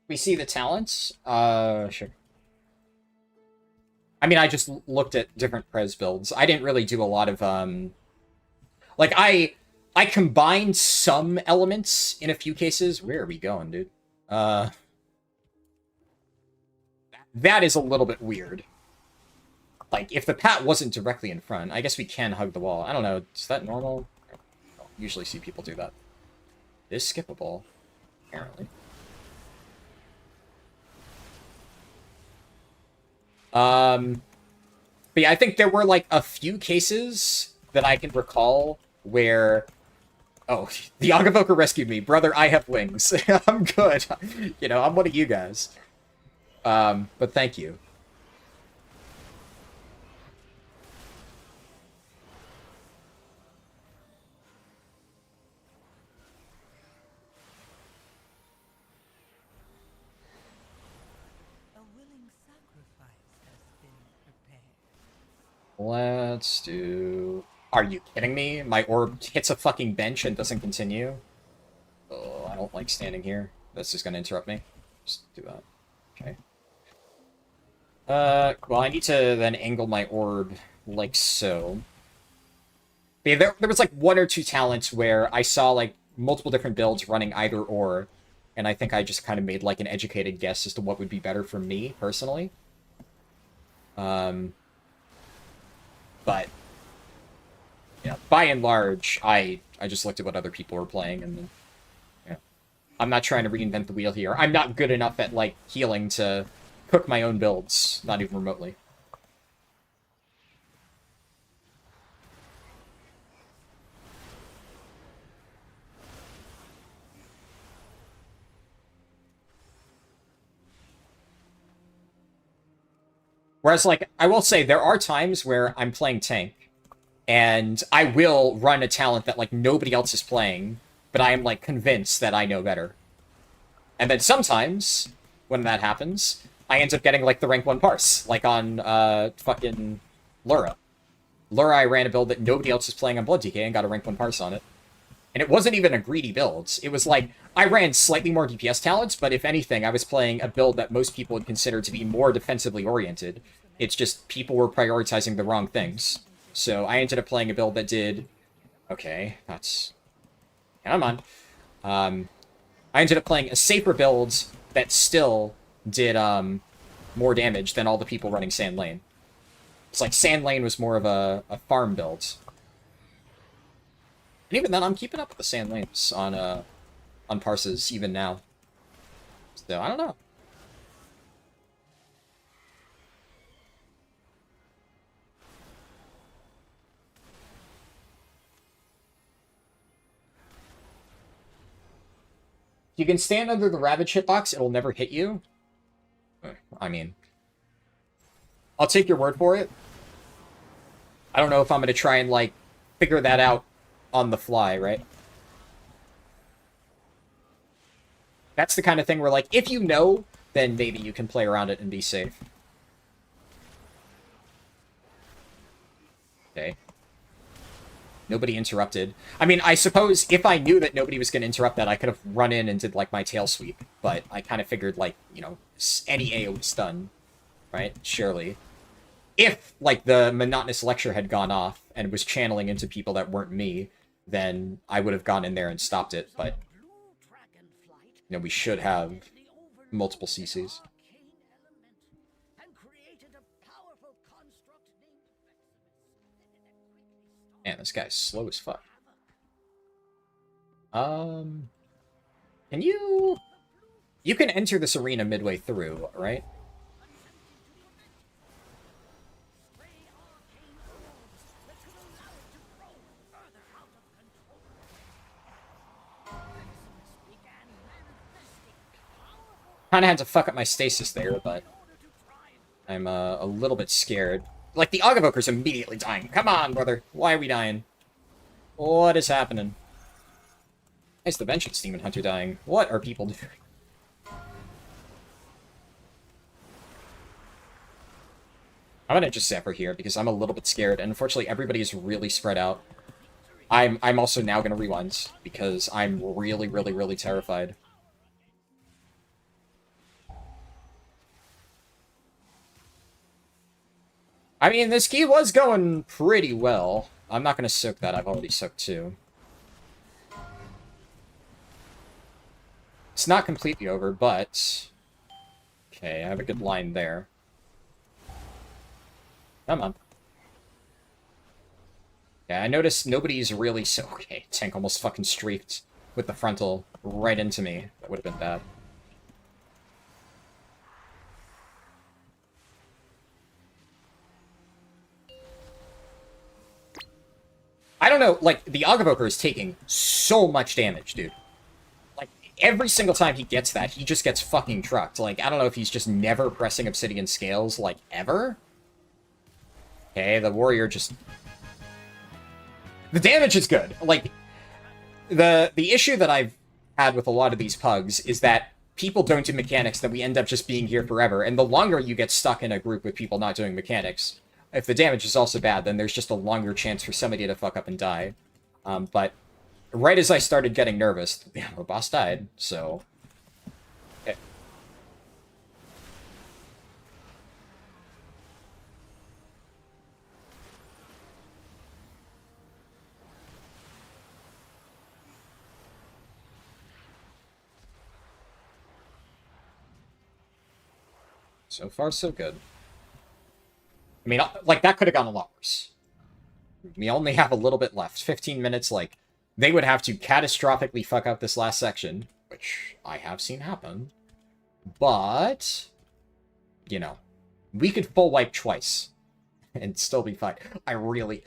We see the talents? Sure. I mean, I just looked at different Prez builds. I didn't really do a lot of, like, I combined some elements in a few cases. Where are we going, dude? That is a little bit weird. Like, if the pat wasn't directly in front, I guess we can hug the wall. I don't know, is that normal? I don't usually see people do that. It is skippable, apparently. But yeah, I think there were, like, a few cases that I can recall where... Oh, the Og Evoker rescued me. Brother, I have wings. I'm good. You know, I'm one of you guys. But thank you. A willing sacrifice has been prepared. Let's do... Are you kidding me? My orb hits a fucking bench and doesn't continue? Oh, I don't like standing here. This is gonna interrupt me. Just do that. Okay. Well, I need to then angle my orb like so. But yeah, there was like one or two talents where I saw like multiple different builds running either or, and I think I just kind of made like an educated guess as to what would be better for me, personally. But, yeah, by and large, I just looked at what other people were playing, and then, yeah. I'm not trying to reinvent the wheel here. I'm not good enough at, like, healing to cook my own builds, not even remotely. Whereas, like, I will say, there are times where I'm playing tank, and I will run a talent that, like, nobody else is playing, but I am, like, convinced that I know better. And then sometimes, when that happens, I end up getting, like, the rank 1 parse, like on, fucking Lura. Lura, I ran a build that nobody else is playing on Blood DK and got a rank 1 parse on it. And it wasn't even a greedy build. It was like, I ran slightly more DPS talents, but if anything, I was playing a build that most people would consider to be more defensively oriented. It's just people were prioritizing the wrong things. So I ended up playing a build that did... Okay, that's... Come on. I ended up playing a safer build that still did more damage than all the people running Sand Lane. It's like Sand Lane was more of a farm build. And even then, I'm keeping up with the Sand Lanes on Parses even now. So, I don't know. You can stand under the Ravage hitbox, it'll never hit you. I mean, I'll take your word for it. I don't know if I'm going to try and, like, figure that out on the fly, right? That's the kind of thing where, like, if you know, then maybe you can play around it and be safe. Okay. Nobody interrupted. I mean, I suppose if I knew that nobody was going to interrupt that, I could have run in and did, like, my tail sweep. But I kind of figured, like, you know, any AoE stun, right? Surely. If, like, the monotonous lecture had gone off and was channeling into people that weren't me, then I would have gone in there and stopped it. But, you know, we should have multiple CCs. Man, this guy's slow as fuck. Can you... You can enter this arena midway through, right? Kinda had to fuck up my stasis there, but... I'm a little bit scared. Like, the Evoker's immediately dying. Come on, brother. Why are we dying? What is happening? Why is the Vengeance Demon Hunter dying? What are people doing? I'm gonna just Zephyr here, because I'm a little bit scared, and unfortunately everybody is really spread out. I'm also now gonna rewind, because I'm really, really, really terrified. I mean, this key was going pretty well. I'm not going to soak that. I've already soaked two. It's not completely over, but... Okay, I have a good line there. Come on. Yeah, I noticed nobody's really so... Okay, tank almost fucking streaked with the frontal right into me. That would have been bad. I don't know, like, the Evoker is taking so much damage, dude. Like, every single time he gets that, he just gets fucking trucked. Like, I don't know if he's just never pressing Obsidian Scales, like, ever? Okay, the Warrior just... The damage is good. Like, the issue that I've had with a lot of these pugs is that people don't do mechanics, that we end up just being here forever, and the longer you get stuck in a group with people not doing mechanics... If the damage is also bad, then there's just a longer chance for somebody to fuck up and die. But right as I started getting nervous, the boss died, so... Okay. So far, so good. I mean, like, that could have gone a lot worse. We only have a little bit left. 15 minutes, like, they would have to catastrophically fuck up this last section, which I have seen happen. But, you know, we could full wipe twice and still be fine. I really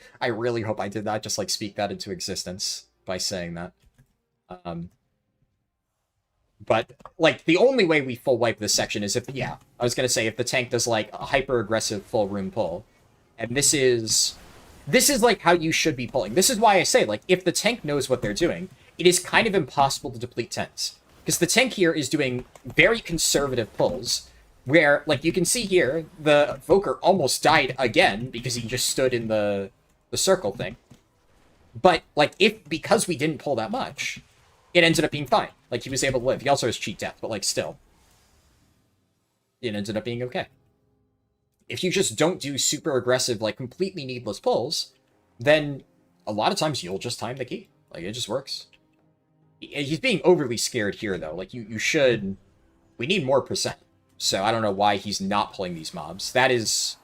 hope I did not just, like, speak that into existence by saying that. But, like, the only way we full wipe this section is if, yeah, I was gonna say, if the tank does, like, a hyper-aggressive full room pull. And this is, like, how you should be pulling. This is why I say, like, if the tank knows what they're doing, it is kind of impossible to deplete tanks. Because the tank here is doing very conservative pulls, where, like, you can see here, the Evoker almost died again, because he just stood in the circle thing. But, like, because we didn't pull that much, it ended up being fine. Like, he was able to live. He also has cheat death, but, like, still. It ended up being okay. If you just don't do super aggressive, like, completely needless pulls, then a lot of times you'll just time the key. Like, it just works. He's being overly scared here, though. Like, you should... We need more percent. So I don't know why he's not pulling these mobs. That is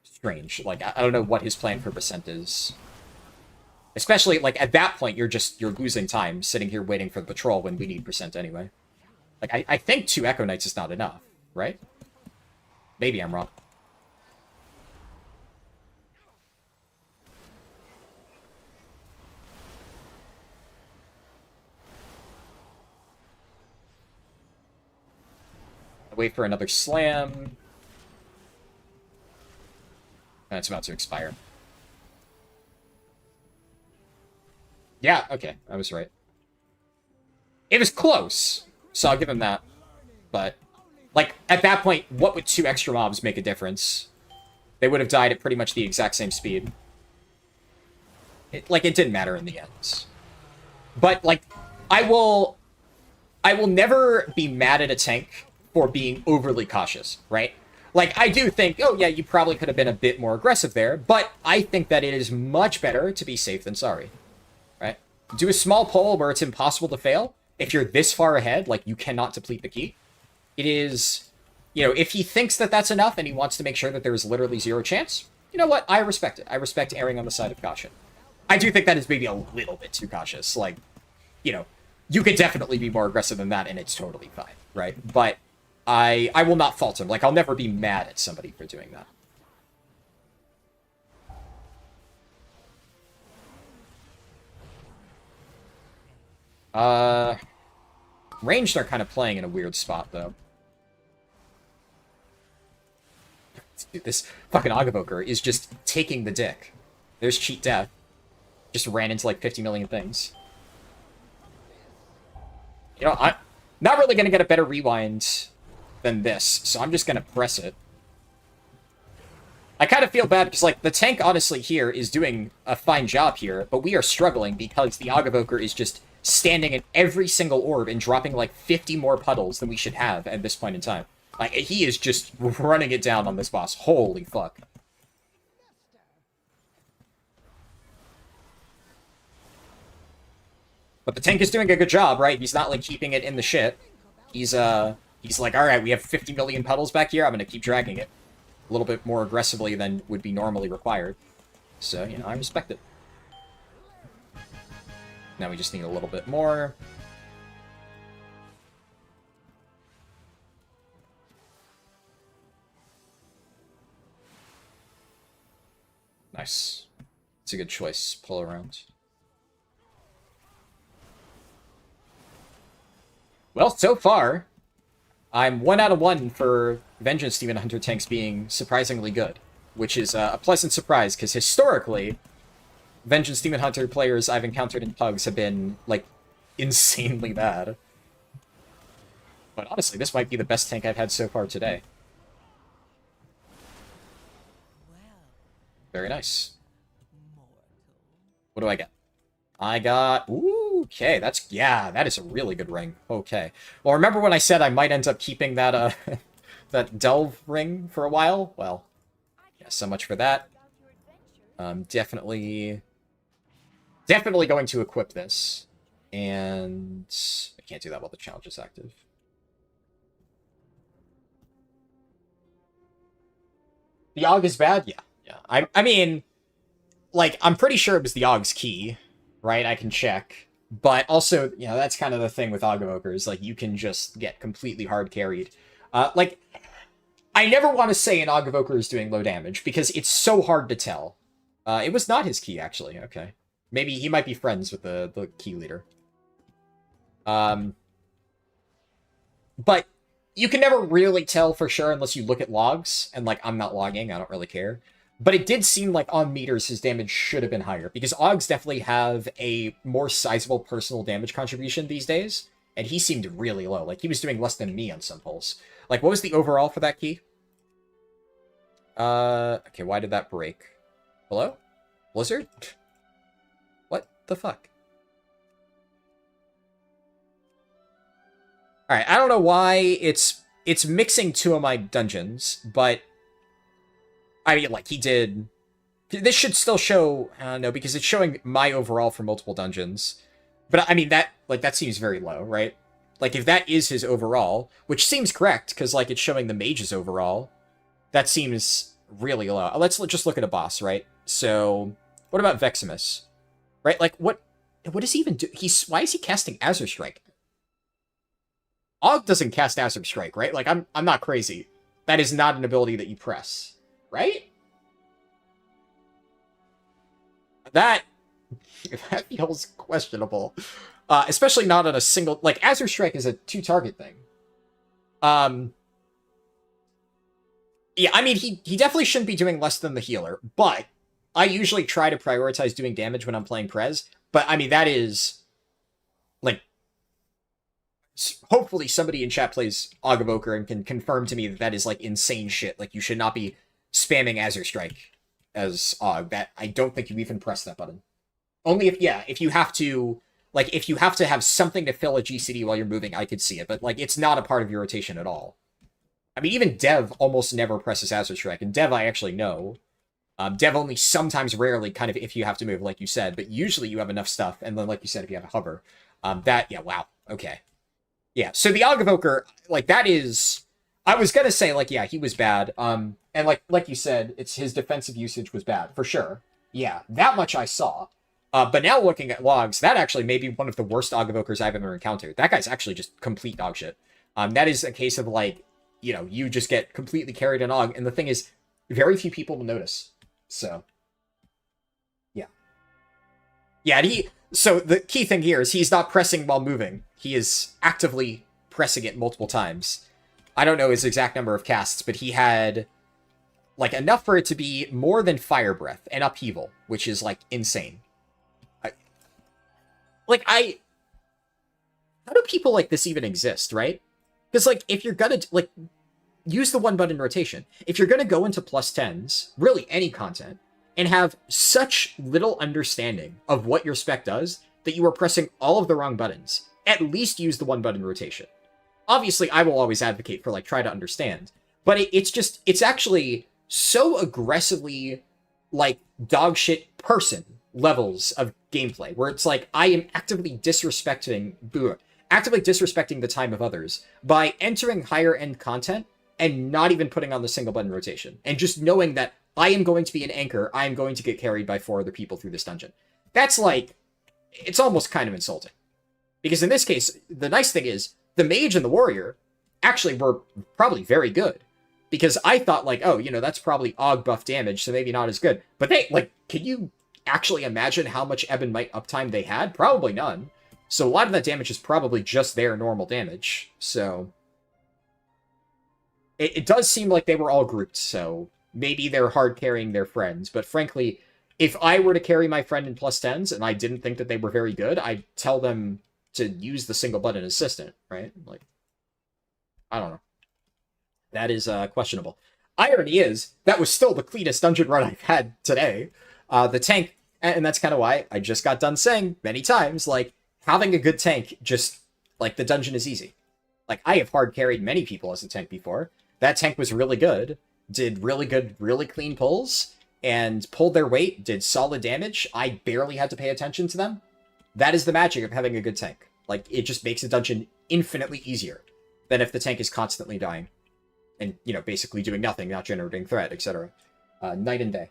strange. Like, I don't know what his plan for percent is. Especially, like, at that point, you're losing time sitting here waiting for the patrol when we need percent anyway. Like, I think 2 Echo Knights is not enough, right? Maybe I'm wrong. Wait for another slam. That's about to expire. Yeah, okay, I was right. It was close, so I'll give him that. But, like, at that point, what would 2 extra mobs make a difference? They would have died at pretty much the exact same speed. It didn't matter in the end. But, like, I will never be mad at a tank for being overly cautious, right? Like, I do think, oh yeah, you probably could have been a bit more aggressive there, but I think that it is much better to be safe than sorry, right? Do a small pull where it's impossible to fail. If you're this far ahead, like, you cannot deplete the key. It is, you know, if he thinks that that's enough and he wants to make sure that there is literally 0 chance, you know what? I respect it. I respect erring on the side of caution. I do think that is maybe a little bit too cautious. Like, you know, you could definitely be more aggressive than that and it's totally fine, right? But I will not fault him. Like, I'll never be mad at somebody for doing that. Ranged are kind of playing in a weird spot, though. Dude, this fucking Evoker is just taking the dick. There's cheat death. Just ran into, like, 50 million things. You know, I'm not really going to get a better rewind than this, so I'm just going to press it. I kind of feel bad because, like, the tank, honestly, here is doing a fine job here, but we are struggling because the Evoker is just standing in every single orb and dropping, like, 50 more puddles than we should have at this point in time. Like, he is just running it down on this boss. Holy fuck. But the tank is doing a good job, right? He's not, like, keeping it in the shit. He's like, alright, we have 50 million puddles back here, I'm gonna keep dragging it. A little bit more aggressively than would be normally required. So, you know, I respect it. Now we just need a little bit more. Nice. It's a good choice. Pull around. Well, so far, I'm 1 out of 1 for Vengeance Demon Hunter tanks being surprisingly good, which is a pleasant surprise, because historically, Vengeance Demon Hunter players I've encountered in Pugs have been, like, insanely bad. But honestly, this might be the best tank I've had so far today. Very nice. What do I get? I got... Ooh, okay, that's... Yeah, that is a really good ring. Okay. Well, remember when I said I might end up keeping that, that Delve ring for a while? Well, yeah, so much for that. Definitely going to equip this. And... I can't do that while the challenge is active. The AUG is bad? Yeah. Yeah. I mean, like, I'm pretty sure it was the AUG's key, right? I can check. But also, you know, that's kind of the thing with AUG Evokers. Like, you can just get completely hard carried. Like, I never want to say an AUG Evoker is doing low damage, because it's so hard to tell. It was not his key, actually. Okay. Maybe he might be friends with the key leader. But you can never really tell for sure unless you look at logs. And, like, I'm not logging. I don't really care. But it did seem like on meters his damage should have been higher, because AUGs definitely have a more sizable personal damage contribution these days, and he seemed really low. Like, he was doing less than me on some pulls. Like, what was the overall for that key? Okay, why did that break? Hello? Blizzard? the fuck? Alright, I don't know why it's mixing two of my dungeons, but I mean, like, he did... This should still show... no, because it's showing my overall for multiple dungeons. But, I mean, that seems very low, right? Like, if that is his overall, which seems correct, because, like, it's showing the mage's overall, that seems really low. Let's just look at a boss, right? So, what about Veximus? Right? Like, what does he even do? Why is he casting Azure Strike? Og doesn't cast Azure Strike, right? Like, I'm not crazy. That is not an ability that you press, right? That feels questionable. Especially not on a single... Like, Azure Strike is a two-target thing. Yeah, I mean, he definitely shouldn't be doing less than the healer, but I usually try to prioritize doing damage when I'm playing Prez. But, I mean, that is... Like, hopefully somebody in chat plays Og Evoker and can confirm to me that that is, like, insane shit. Like, you should not be spamming Azure Strike as Og. That, I don't think you even press that button. Only if you have to... Like, if you have to have something to fill a GCD while you're moving, I could see it. But, like, it's not a part of your rotation at all. I mean, even Dev almost never presses Azure Strike. And Dev I actually know. Dev only sometimes, rarely, kind of if you have to move, like you said. But usually you have enough stuff. And then, like you said, if you have a hover. Yeah, wow. Okay. Yeah, so the Og Evoker, like, that is... I was gonna say, like, yeah, he was bad. And, like you said, his defensive usage was bad, for sure. Yeah, that much I saw. But now looking at logs, that actually may be one of the worst Og Evokers I've ever encountered. That guy's actually just complete dog shit. That is a case of, like, you know, you just get completely carried in Og, and the thing is, very few people will notice. So, yeah. Yeah, so the key thing here is he's not pressing while moving. He is actively pressing it multiple times. I don't know his exact number of casts, but he had, like, enough for it to be more than Fire Breath and Upheaval, which is, like, insane. How do people like this even exist, right? Because, like, if you're gonna, like, use the one-button rotation, if you're gonna go into +10s, really any content, and have such little understanding of what your spec does, that you are pressing all of the wrong buttons, at least use the one-button rotation. Obviously, I will always advocate for, like, try to understand, but it's actually so aggressively, like, dog shit person levels of gameplay, where it's like, I am actively disrespecting the time of others by entering higher end content and not even putting on the single button rotation, and just knowing that I am going to be an anchor, I am going to get carried by 4 other people through this dungeon. That's like, it's almost kind of insulting. Because in this case, the nice thing is, the mage and the warrior actually were probably very good. Because I thought, like, oh, you know, that's probably Og buff damage, so maybe not as good. But they, like, can you actually imagine how much Ebb and Might uptime they had? Probably none. So a lot of that damage is probably just their normal damage. So it does seem like they were all grouped, so maybe they're hard carrying their friends. But frankly, if I were to carry my friend in +10s and I didn't think that they were very good, I'd tell them to use the single button assistant, right? Like, I don't know. That is questionable. Irony is, that was still the cleanest dungeon run I've had today. The tank, and that's kind of why I just got done saying many times, like, having a good tank, just, like, the dungeon is easy. Like, I have hard carried many people as a tank before. That tank was really good, did really good, really clean pulls, and pulled their weight, did solid damage. I barely had to pay attention to them. That is the magic of having a good tank. Like, it just makes a dungeon infinitely easier than if the tank is constantly dying. And, you know, basically doing nothing, not generating threat, etc. Night and day.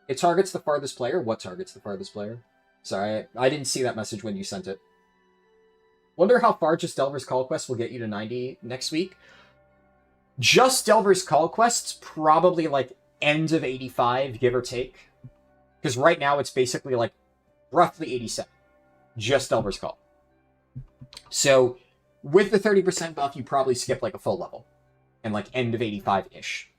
It targets the farthest player? What targets the farthest player? Sorry, I didn't see that message when you sent it. Wonder how far just Delver's Call Quest will get you to 90 next week. Just Delver's Call Quest's probably, like, end of 85, give or take. Because right now it's basically, like, roughly 87. Just Delver's Call. So, with the 30% buff, you probably skip, like, a full level. And, like, end of 85-ish.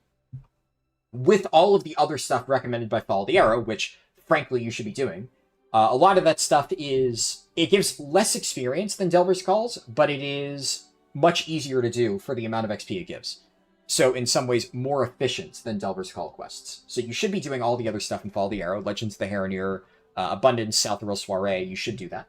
With all of the other stuff recommended by Follow the Arrow, which, frankly, you should be doing, a lot of that stuff is... It gives less experience than Delver's Calls, but it is much easier to do for the amount of XP it gives. So in some ways, more efficient than Delver's Call quests. So you should be doing all the other stuff in Follow the Arrow, Legends of the Heronir, Abundance, South Royal Soiree. You should do that.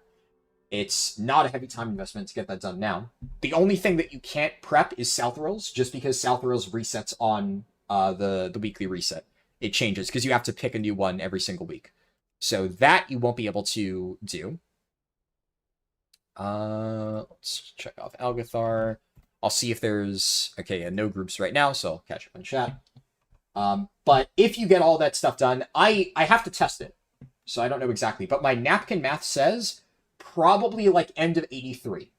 It's not a heavy time investment to get that done now. The only thing that you can't prep is South Royals, just because South Royals resets on the weekly reset. It changes, because you have to pick a new one every single week. So that you won't be able to do. Let's check off Algathar. I'll see if there's... Okay, yeah, no groups right now, so I'll catch up in chat. But if you get all that stuff done, I have to test it. So I don't know exactly. But my napkin math says probably like end of 83.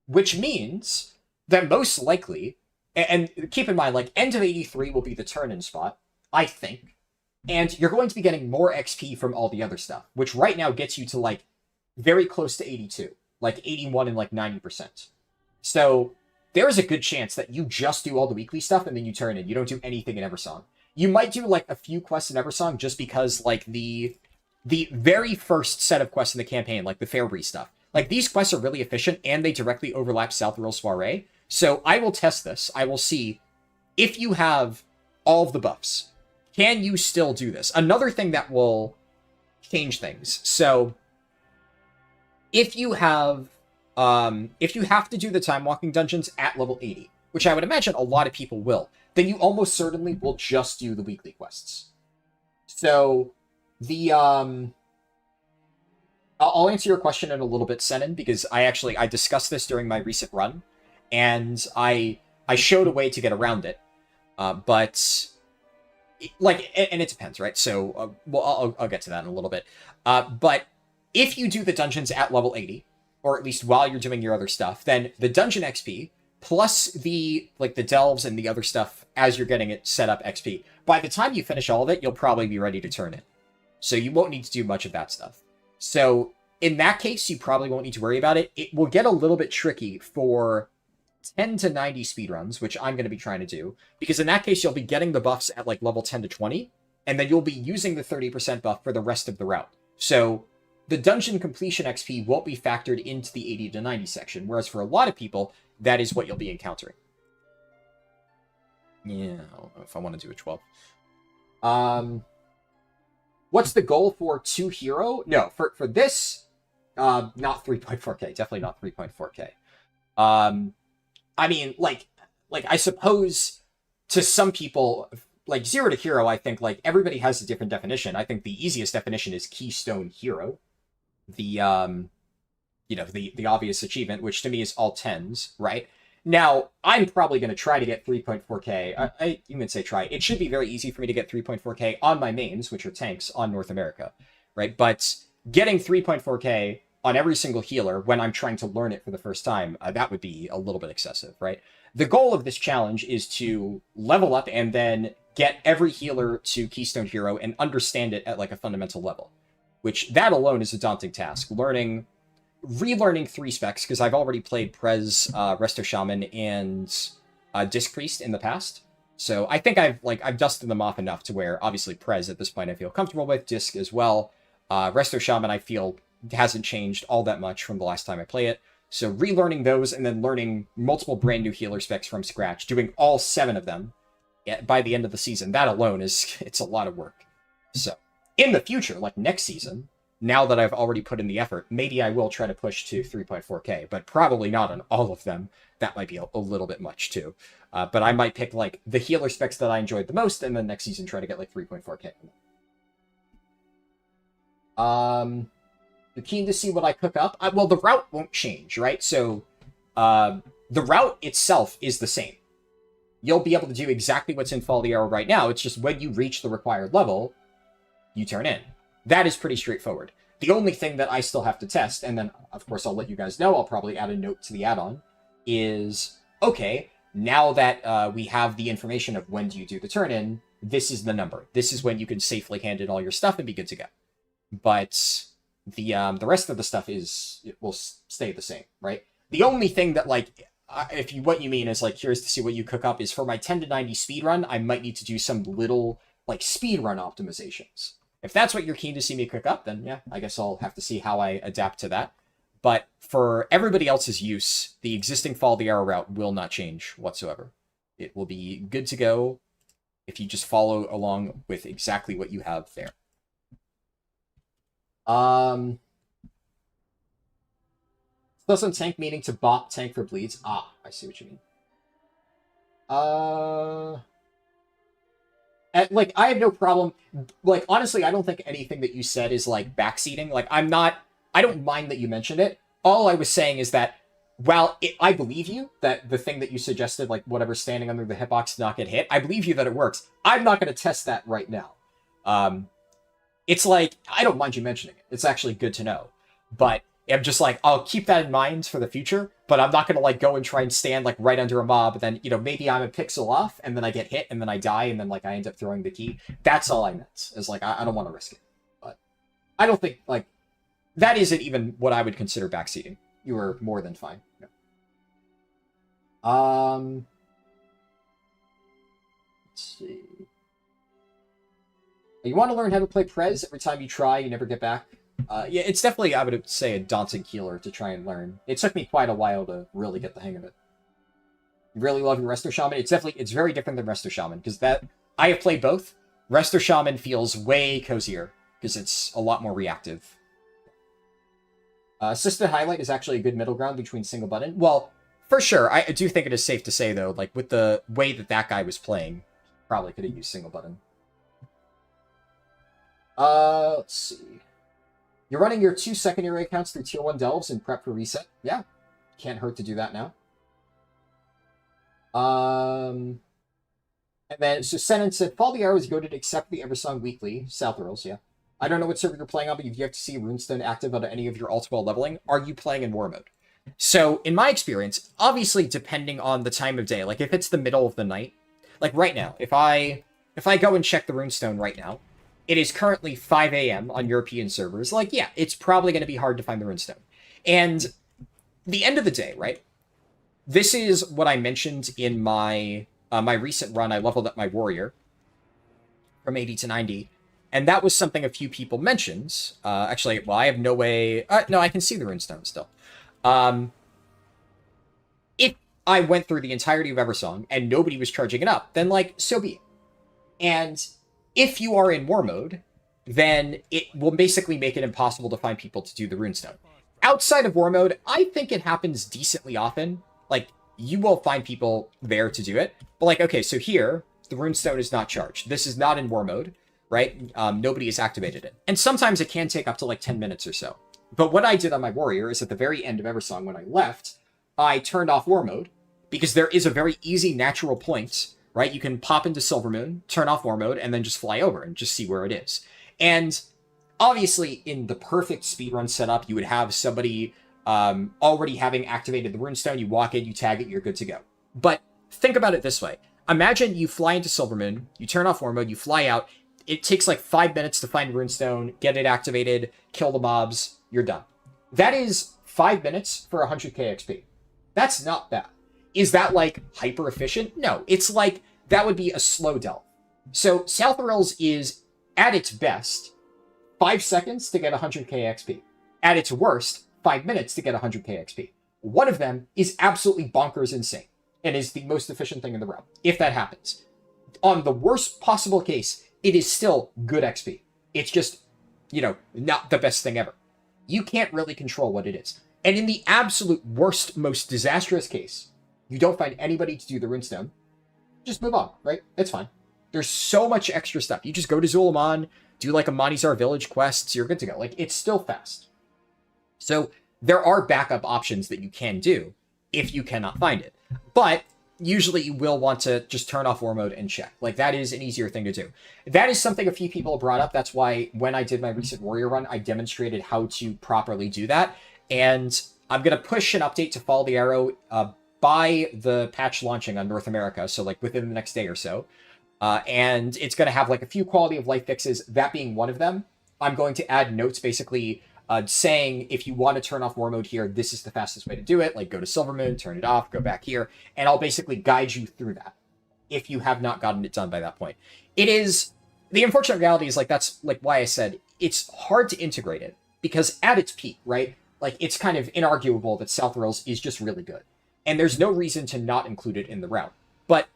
Which means that most likely... And keep in mind, like, end of 83 will be the turn-in spot, I think. And you're going to be getting more XP from all the other stuff, which right now gets you to, like, very close to 82. Like, 81 and, like, 90%. So, there is a good chance that you just do all the weekly stuff and then you turn in. You don't do anything in Eversong. You might do, like, a few quests in Eversong just because, like, the very first set of quests in the campaign, like the Fairbreeze stuff, like, these quests are really efficient and they directly overlap South Royal Soiree. So I will test this. I will see if you have all of the buffs. Can you still do this? Another thing that will change things. So if you have to do the time walking dungeons at level 80, which I would imagine a lot of people will, then you almost certainly will just do the weekly quests. So the I'll answer your question in a little bit, Senin, because I discussed this during my recent run. And I showed a way to get around it, but like, and it depends, right? So, well, I'll get to that in a little bit. But if you do the dungeons at level 80, or at least while you're doing your other stuff, then the dungeon XP plus the delves and the other stuff as you're getting it set up XP. By the time you finish all of it, you'll probably be ready to turn in. So you won't need to do much of that stuff. So in that case, you probably won't need to worry about it. It will get a little bit tricky for 10 to 90 speedruns, which I'm going to be trying to do, because in that case, you'll be getting the buffs at like level 10 to 20, and then you'll be using the 30% buff for the rest of the route. So the dungeon completion XP won't be factored into the 80 to 90 section, whereas for a lot of people, that is what you'll be encountering. Yeah, I don't know if I want to do a 12. What's the goal for 2 hero? No, for this, not 3.4k, definitely not 3.4k. I mean, like I suppose to some people, like 0 to hero, I think like everybody has a different definition. I think the easiest definition is Keystone hero. The the obvious achievement, which to me is all 10s, right? Now, I'm probably going to try to get 3.4k. I even say try. It should be very easy for me to get 3.4k on my mains, which are tanks on North America, right? But getting 3.4k on every single healer when I'm trying to learn it for the first time, that would be a little bit excessive, right? The goal of this challenge is to level up and then get every healer to Keystone Hero and understand it at like a fundamental level, which that alone is a daunting task. Relearning 3 specs, because I've already played Prez, Resto Shaman, and Disc Priest in the past. So I think I've dusted them off enough to where obviously Prez at this point I feel comfortable with, Disc as well. Resto Shaman I feel hasn't changed all that much from the last time I play it. So relearning those and then learning multiple brand new healer specs from scratch, doing all 7 of them by the end of the season, that alone it's a lot of work. So in the future, like next season, now that I've already put in the effort, maybe I will try to push to 3.4k, but probably not on all of them. That might be a little bit much too. But I might pick like the healer specs that I enjoyed the most, and then next season try to get like 3.4k. You're keen to see what I cook up? Well, the route won't change, right? So the route itself is the same. You'll be able to do exactly what's in Follow the Arrow right now. It's just when you reach the required level, you turn in. That is pretty straightforward. The only thing that I still have to test, and then, of course, I'll let you guys know, I'll probably add a note to the add-on, is, okay, now that we have the information of when do you do the turn-in, this is the number. This is when you can safely hand in all your stuff and be good to go. But the rest of the stuff will stay the same, right? The only thing that, like, what you mean is, like, curious to see what you cook up, is for my 10 to 90 speedrun, I might need to do some little, like, speedrun optimizations. If that's what you're keen to see me cook up, then yeah, I guess I'll have to see how I adapt to that. But for everybody else's use, the existing Follow the Arrow route will not change whatsoever. it will be good to go if you just follow along with exactly what you have there. Plus on tank meaning to bop tank for bleeds. Ah, I see what you mean. Like, I have no problem. Like, honestly, I don't think anything that you said is, like, backseating. Like, I don't mind that you mentioned it. All I was saying is that, while I believe you that the thing that you suggested, like, whatever standing under the hitbox to not get hit, I believe you that it works. I'm not going to test that right now. It's like, I don't mind you mentioning it. It's actually good to know. But I'm just like, I'll keep that in mind for the future, but I'm not going to, like, go and try and stand, like, right under a mob, and then, you know, maybe I'm a pixel off, and then I get hit, and then I die, and then, like, I end up throwing the key. That's all I meant. Is like, I don't want to risk it. But I don't think, like, that isn't even what I would consider backseating. You were more than fine. No. Let's see. You want to learn how to play Prez? Every time you try, you never get back. Yeah, it's definitely, I would say, a daunting healer to try and learn. It took me quite a while to really get the hang of it. You really love your Resto Shaman? It's very different than Resto Shaman, because I have played both. Resto Shaman feels way cozier, because it's a lot more reactive. Assisted Highlight is actually a good middle ground between single button. Well, for sure, I do think it is safe to say, though, like, with the way that guy was playing, probably could have used single button. Let's see. You're running your 2 secondary accounts through Tier 1 Delves and prep for reset. Yeah, can't hurt to do that now. And then, so Senan said, Fall the Arrow is goated except the Eversong Weekly. South Earls, yeah. I don't know what server you're playing on, but you've yet to see Runestone active on any of your alt while leveling. Are you playing in war mode? So, in my experience, obviously depending on the time of day, like if it's the middle of the night, like right now, if I go and check the Runestone right now, it is currently 5 a.m. on European servers. Like, yeah, it's probably going to be hard to find the Runestone. And the end of the day, right? This is what I mentioned in my my recent run. I leveled up my warrior from 80 to 90. And that was something a few people mentioned. Actually, well, I have no way... no, I can see the Runestone still. If I went through the entirety of Eversong and nobody was charging it up, then, like, so be it. And if you are in war mode, then it will basically make it impossible to find people to do the Runestone. Outside of war mode, I think it happens decently often. Like, you will find people there to do it. But, like, okay, so here, the Runestone is not charged. This is not in war mode, right? Nobody has activated it. And sometimes it can take up to, like, 10 minutes or so. But what I did on my warrior is at the very end of Eversong, when I left, I turned off war mode, because there is a very easy natural point, right? You can pop into Silvermoon, turn off war mode, and then just fly over and just see where it is. And obviously, in the perfect speedrun setup, you would have somebody already having activated the Runestone. You walk in, you tag it, you're good to go. But think about it this way. Imagine you fly into Silvermoon, you turn off war mode, you fly out. It takes like 5 minutes to find Runestone, get it activated, kill the mobs, you're done. That is 5 minutes for 100k XP. That's not bad. Is that, like, hyper efficient? No, it's like, that would be a slow delve. So, South Rails is, at its best, 5 seconds to get 100k XP. At its worst, 5 minutes to get 100k XP. One of them is absolutely bonkers insane, and is the most efficient thing in the realm, if that happens. On the worst possible case, it is still good XP. It's just, you know, not the best thing ever. You can't really control what it is. And in the absolute worst, most disastrous case, you don't find anybody to do the Runestone, just move on, right? It's fine. There's so much extra stuff. You just go to Zul'jin, do like a Monizar village quests, you're good to go. Like, it's still fast. So there are backup options that you can do if you cannot find it. But usually you will want to just turn off war mode and check. Like, that is an easier thing to do. That is something a few people brought up. That's why when I did my recent warrior run, I demonstrated how to properly do that. And I'm going to push an update to Follow the Arrow by the patch launching on North America, so like within the next day or so. And it's going to have like a few quality of life fixes, that being one of them. I'm going to add notes basically saying if you want to turn off war mode here, this is the fastest way to do it. Like, go to Silvermoon, turn it off, go back here, and I'll basically guide you through that if you have not gotten it done by that point. It is, the unfortunate reality is, like, that's like why I said it's hard to integrate it, because at its peak, right, like, it's kind of inarguable that South Rails is just really good. And there's no reason to not include it in the route. But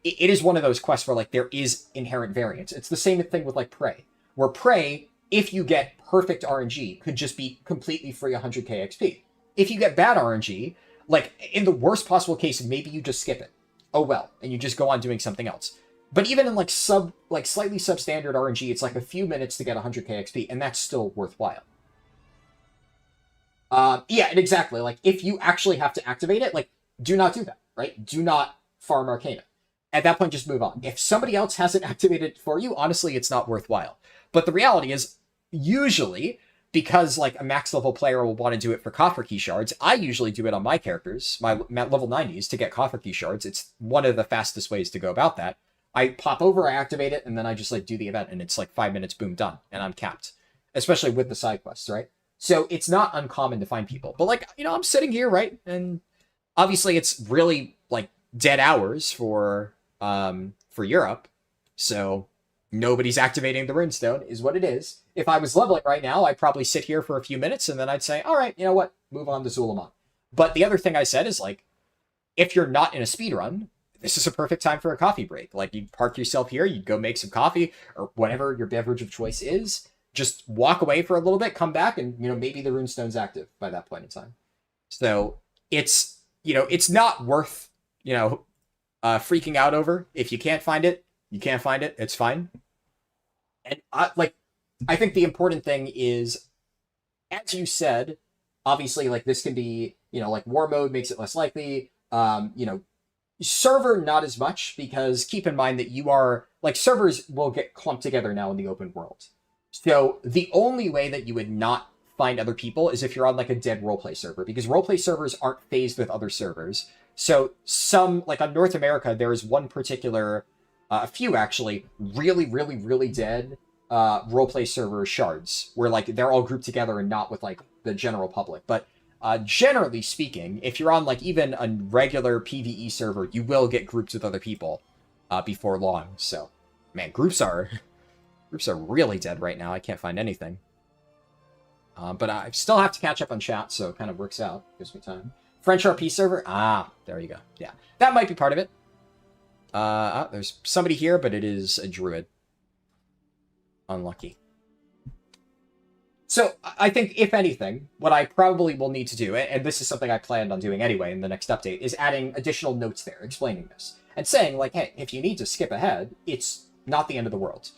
it is one of those quests where, like, there is inherent variance. It's the same thing with, like, Prey, where Prey, if you get perfect RNG, could just be completely free 100k XP. If you get bad RNG, like, in the worst possible case, maybe you just skip it. Oh well, and you just go on doing something else. But even in, like, slightly substandard RNG, it's like a few minutes to get 100k XP, and that's still worthwhile. Yeah, and exactly, like, if you actually have to activate it, like, do not do that, right? Do not farm Arcana. At that point, just move on. If somebody else hasn't activated it for you, honestly, it's not worthwhile. But the reality is, usually, because, like, a max level player will want to do it for coffer key shards, I usually do it on my characters, my level 90s, to get coffer key shards. It's one of the fastest ways to go about that. I pop over, I activate it, and then I just, like, do the event, and it's like 5 minutes, boom, done, and I'm capped. Especially with the side quests, right? So it's not uncommon to find people. But, like, you know, I'm sitting here, right? And obviously it's really, like, dead hours for Europe. So nobody's activating the runestone is what it is. If I was leveling right now, I'd probably sit here for a few minutes and then I'd say, all right, you know what? Move on to Zul'jin. But the other thing I said is, like, if you're not in a speedrun, this is a perfect time for a coffee break. Like, you park yourself here, you go make some coffee or whatever your beverage of choice is. Just walk away for a little bit, come back, and, you know, maybe the runestone's active by that point in time. So it's, you know, it's not worth, you know, freaking out over. If you can't find it, you can't find it. It's fine. And I think the important thing is, as you said, obviously, like, this can be, you know, like, war mode makes it less likely. You know, server, not as much, because keep in mind that you are, like, servers will get clumped together now in the open world. So the only way that you would not find other people is if you're on, like, a dead roleplay server, because roleplay servers aren't phased with other servers. So some, like, on North America, there is one particular, a few actually, really, really, really dead roleplay server shards, where, like, they're all grouped together and not with, like, the general public. But generally speaking, if you're on, like, even a regular PvE server, you will get grouped with other people before long. So, man, groups are really dead right now. I can't find anything. But I still have to catch up on chat, so it kind of works out. Gives me time. French RP server? Ah, there you go. Yeah, that might be part of it. There's somebody here, but it is a druid. Unlucky. So I think, if anything, what I probably will need to do, and this is something I planned on doing anyway in the next update, is adding additional notes there explaining this. And saying, like, hey, if you need to skip ahead, it's not the end of the world.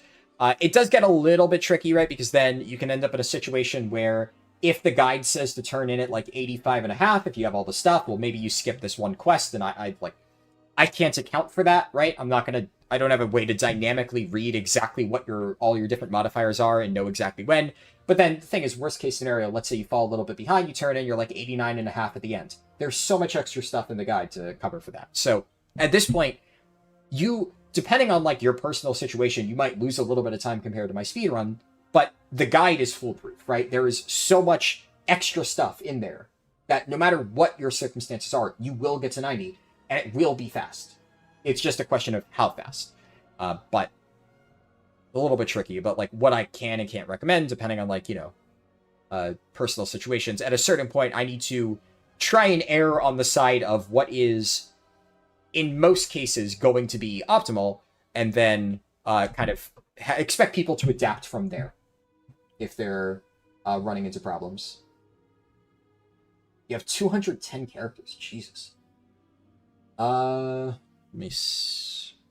It does get a little bit tricky, right? Because then you can end up in a situation where if the guide says to turn in at, like, 85.5, if you have all the stuff, well, maybe you skip this one quest, and I can't account for that, right? I don't have a way to dynamically read exactly what all your different modifiers are and know exactly when. But then the thing is, worst case scenario, let's say you fall a little bit behind, you turn in, you're like 89.5 at the end. There's so much extra stuff in the guide to cover for that. So at this point, depending on, like, your personal situation, you might lose a little bit of time compared to my speedrun, but the guide is foolproof, right? There is so much extra stuff in there that no matter what your circumstances are, you will get to 90, and it will be fast. It's just a question of how fast. But a little bit tricky, but, like, what I can and can't recommend, depending on, like, you know, personal situations. At a certain point, I need to try and err on the side of what is, in most cases, going to be optimal, and then kind of expect people to adapt from there if they're running into problems. You have 210 characters. Jesus. Let me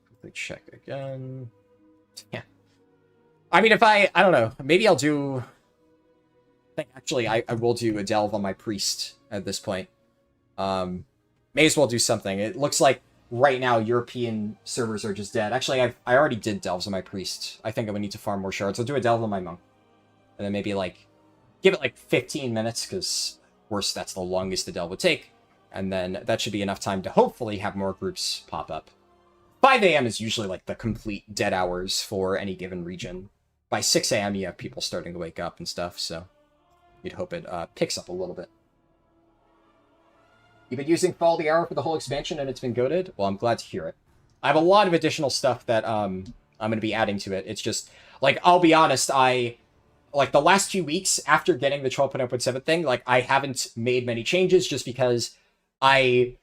quickly check again. Yeah. I mean, if I don't know, maybe I'll do... Actually, I will do a delve on my priest at this point. May as well do something. It looks like right now European servers are just dead. Actually, I already did delves on my priest. I think I would need to farm more shards. I'll do a delve on my monk. And then maybe, like, give it, like, 15 minutes, because, worse, that's the longest the delve would take. And then that should be enough time to hopefully have more groups pop up. 5 a.m. is usually, like, the complete dead hours for any given region. By 6 a.m. you have people starting to wake up and stuff, so you'd hope it picks up a little bit. You've been using Fall the Arrow for the whole expansion and it's been goated? Well, I'm glad to hear it. I have a lot of additional stuff that I'm going to be adding to it. It's just, like, I'll be honest, like, the last few weeks after getting the 12.0.7 thing, like, I haven't made many changes just because I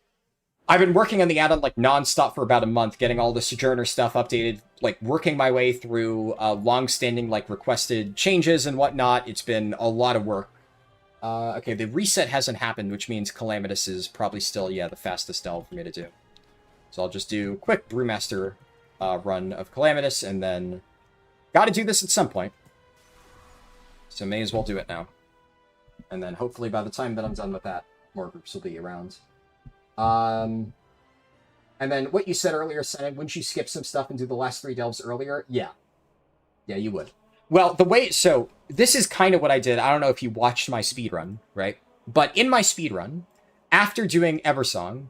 I've been working on the add-on like non-stop for about a month, getting all the Sojourner stuff updated, like working my way through long-standing like requested changes and whatnot. It's been a lot of work. Okay, the reset hasn't happened, which means Calamitous is probably still, yeah, the fastest delve for me to do. So I'll just do a quick Brewmaster run of Calamitous, and then gotta do this at some point. So may as well do it now. And then hopefully by the time that I'm done with that, more groups will be around. And then what you said earlier, Senate, wouldn't you skip some stuff and do the last 3 delves earlier? Yeah. Yeah, you would. Well, the way... So, this is kind of what I did. I don't know if you watched my speedrun, right? But in my speedrun, after doing Eversong,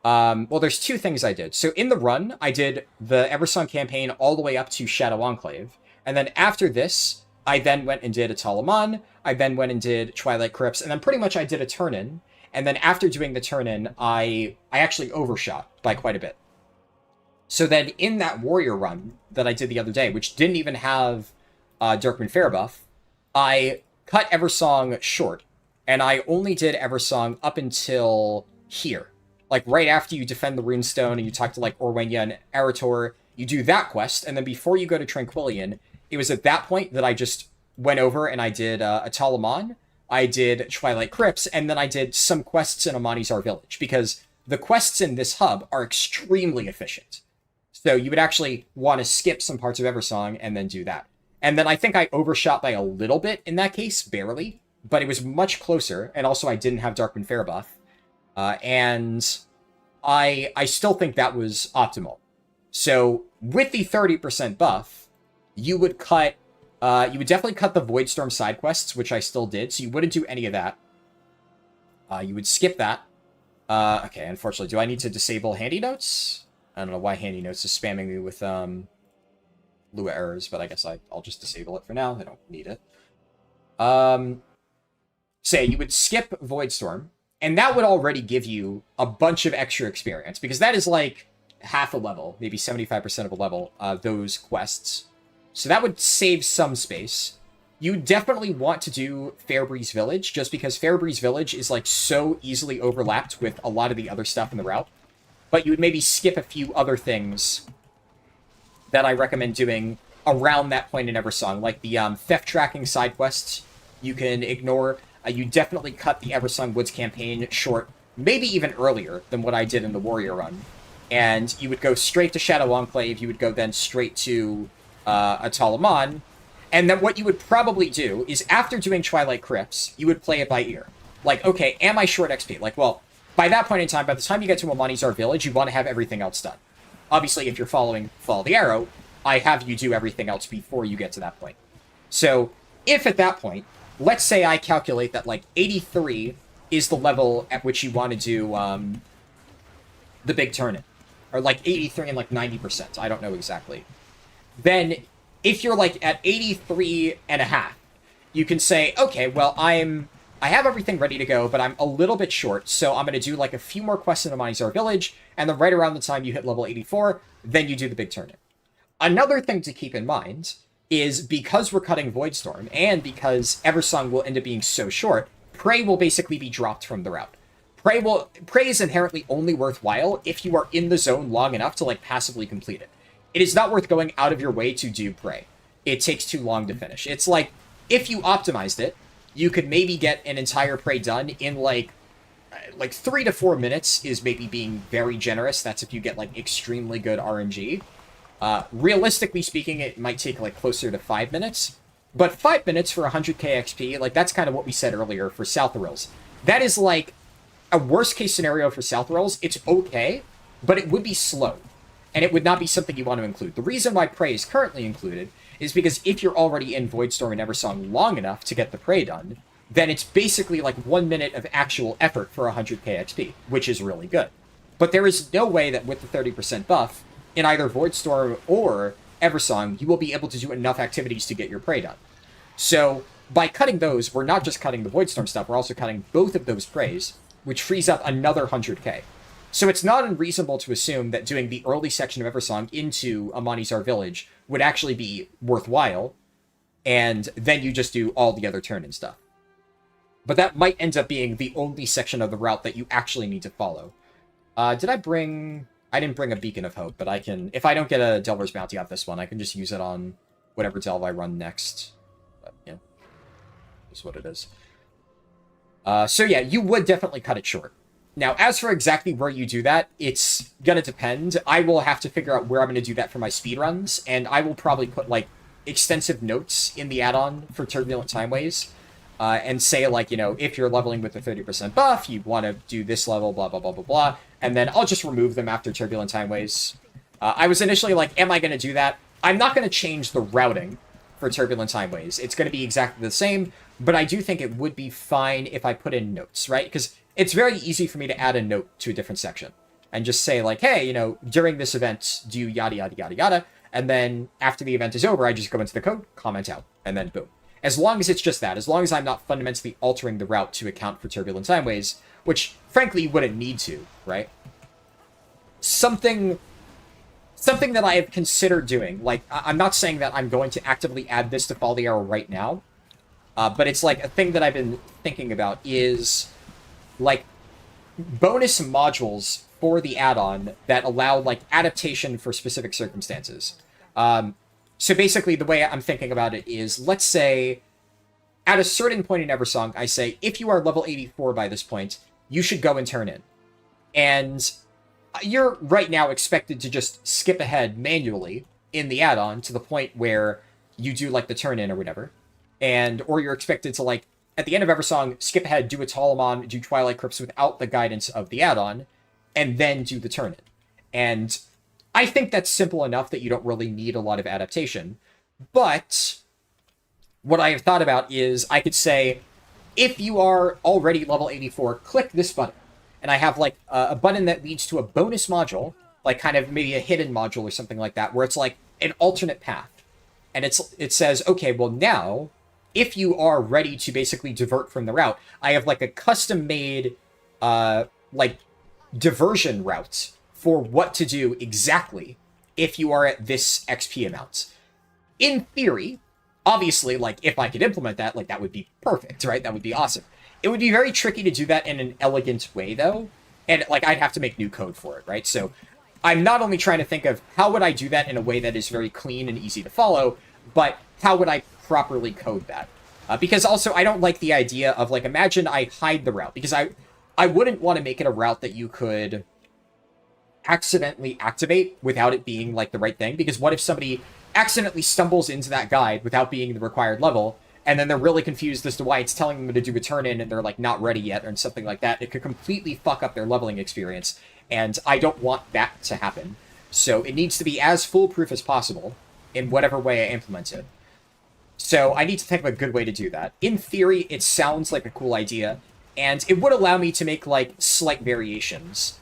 well, there's 2 things I did. So, in the run, I did the Eversong campaign all the way up to Shadow Enclave. And then after this, I then went and did Atalaman. I then went and did Twilight Crypts. And then pretty much I did a turn-in. And then after doing the turn-in, I actually overshot by quite a bit. So then in that Warrior run that I did the other day, which didn't even have Darkmoon Fair buff, I cut Eversong short. And I only did Eversong up until here. Like right after you defend the Runestone and you talk to like Orwenya and Arator, you do that quest. And then before you go to Tranquillion, it was at that point that I just went over and I did Atalaman. I did Twilight Crypts, and then I did some quests in Amanizar Village, because the quests in this hub are extremely efficient. So you would actually want to skip some parts of Eversong and then do that. And then I think I overshot by a little bit in that case, barely, but it was much closer, and also I didn't have Darkmoon Fair buff. And I still think that was optimal. So with the 30% buff, you would cut... you would definitely cut the Voidstorm side quests, which I still did, so you wouldn't do any of that. You would skip that. Okay, unfortunately, do I need to disable Handy Notes? I don't know why Handy Notes is spamming me with Lua errors, but I guess I'll just disable it for now. I don't need it. Say, you would skip Voidstorm, and that would already give you a bunch of extra experience, because that is like half a level, maybe 75% of a level, those quests. So that would save some space. You definitely want to do Fairbreeze Village, just because Fairbreeze Village is like so easily overlapped with a lot of the other stuff in the route. But you would maybe skip a few other things that I recommend doing around that point in Eversong, like the theft tracking side quests you can ignore. You definitely cut the Eversong Woods campaign short, maybe even earlier than what I did in the Warrior run. And you would go straight to Shadow Enclave, you would go then straight to Atalaman, and then what you would probably do is after doing Twilight Crypts, you would play it by ear. Like, okay, am I short XP? Like, well, by that point in time, by the time you get to Amanizar Village, you want to have everything else done. Obviously, if you're following Follow the Arrow, I have you do everything else before you get to that point. So, if at that point, let's say I calculate that, like, 83 is the level at which you want to do the big turn-in. Or, like, 83 and, like, 90%. I don't know exactly. Then, if you're, like, at 83.5, you can say, okay, well, I have everything ready to go, but I'm a little bit short, so I'm going to do, like, a few more quests in Amanizar Village, and then right around the time you hit level 84, then you do the big turn-in. Another thing to keep in mind is because we're cutting Voidstorm, and because Eversong will end up being so short, Prey will basically be dropped from the route. Prey is inherently only worthwhile if you are in the zone long enough to, like, passively complete it. It is not worth going out of your way to do Prey. It takes too long to finish. It's like, if you optimized it, you could maybe get an entire Prey done in, like 3 to 4 minutes is maybe being very generous. That's if you get, like, extremely good RNG. Realistically speaking, it might take, like, closer to 5 minutes. But 5 minutes for 100k XP, like, that's kind of what we said earlier for Southrils. That is, like, a worst-case scenario for Southrils. It's okay, but it would be slow. And it would not be something you want to include. The reason why Prey is currently included is because if you're already in Voidstorm and Eversong long enough to get the Prey done, then it's basically like 1 minute of actual effort for 100k XP, which is really good. But there is no way that with the 30% buff, in either Voidstorm or Eversong, you will be able to do enough activities to get your Prey done. So, by cutting those, we're not just cutting the Voidstorm stuff, we're also cutting both of those Preys, which frees up another 100k. So it's not unreasonable to assume that doing the early section of Eversong into Amanizar Village would actually be worthwhile, and then you just do all the other turn-in stuff. But that might end up being the only section of the route that you actually need to follow. Did I bring... I didn't bring a Beacon of Hope, but I can... If I don't get a Delver's Bounty off this one, I can just use it on whatever Delve I run next. But, yeah. Is what it is. So yeah, you would definitely cut it short. Now, as for exactly where you do that, it's gonna depend. I will have to figure out where I'm gonna do that for my speedruns, and I will probably put, like, extensive notes in the add-on for Turbulent Timeways, and say, like, you know, if you're leveling with a 30% buff, you want to do this level, blah, blah, blah, blah, blah, and then I'll just remove them after Turbulent Timeways. I was initially like, am I going to do that? I'm not going to change the routing for Turbulent Timeways. It's going to be exactly the same, but I do think it would be fine if I put in notes, right? Because it's very easy for me to add a note to a different section and just say, like, hey, you know, during this event, do yada, yada, yada, yada, and then after the event is over, I just go into the code, comment out, and then boom. As long as it's just that, as long as I'm not fundamentally altering the route to account for Turbulent Timeways, which, frankly, you wouldn't need to, right? Something that I have considered doing, like, I'm not saying that I'm going to actively add this to Fall the Arrow right now, but it's, like, a thing that I've been thinking about is, like, bonus modules for the add-on that allow, like, adaptation for specific circumstances. So basically, the way I'm thinking about it is, let's say, at a certain point in Eversong, I say, if you are level 84 by this point, you should go and turn in. And you're right now expected to just skip ahead manually in the add-on to the point where you do, like, the turn-in or whatever. Or you're expected to, like, at the end of Eversong, skip ahead, do a Talamon, do Twilight Crypts without the guidance of the add-on, and then do the turn-in. And I think that's simple enough that you don't really need a lot of adaptation. But what I have thought about is I could say, if you are already level 84, click this button. And I have, like, a button that leads to a bonus module, like kind of maybe a hidden module or something like that, where it's like an alternate path. And it says, okay, well now, if you are ready to basically divert from the route, I have, like, a custom-made, like, diversion route for what to do exactly if you are at this XP amount. In theory, obviously, like, if I could implement that, like, that would be perfect, right? That would be awesome. It would be very tricky to do that in an elegant way, though, and, like, I'd have to make new code for it, right? So I'm not only trying to think of how would I do that in a way that is very clean and easy to follow, but how would I properly code that? Because also, I don't like the idea of, like, imagine I hide the route, because I wouldn't want to make it a route that you could accidentally activate without it being, like, the right thing, because what if somebody accidentally stumbles into that guide without being the required level, and then they're really confused as to why it's telling them to do a turn-in and they're, like, not ready yet or something like that. It could completely fuck up their leveling experience, and I don't want that to happen. So it needs to be as foolproof as possible in whatever way I implement it. So I need to think of a good way to do that. In theory, it sounds like a cool idea, and it would allow me to make, like, slight variations.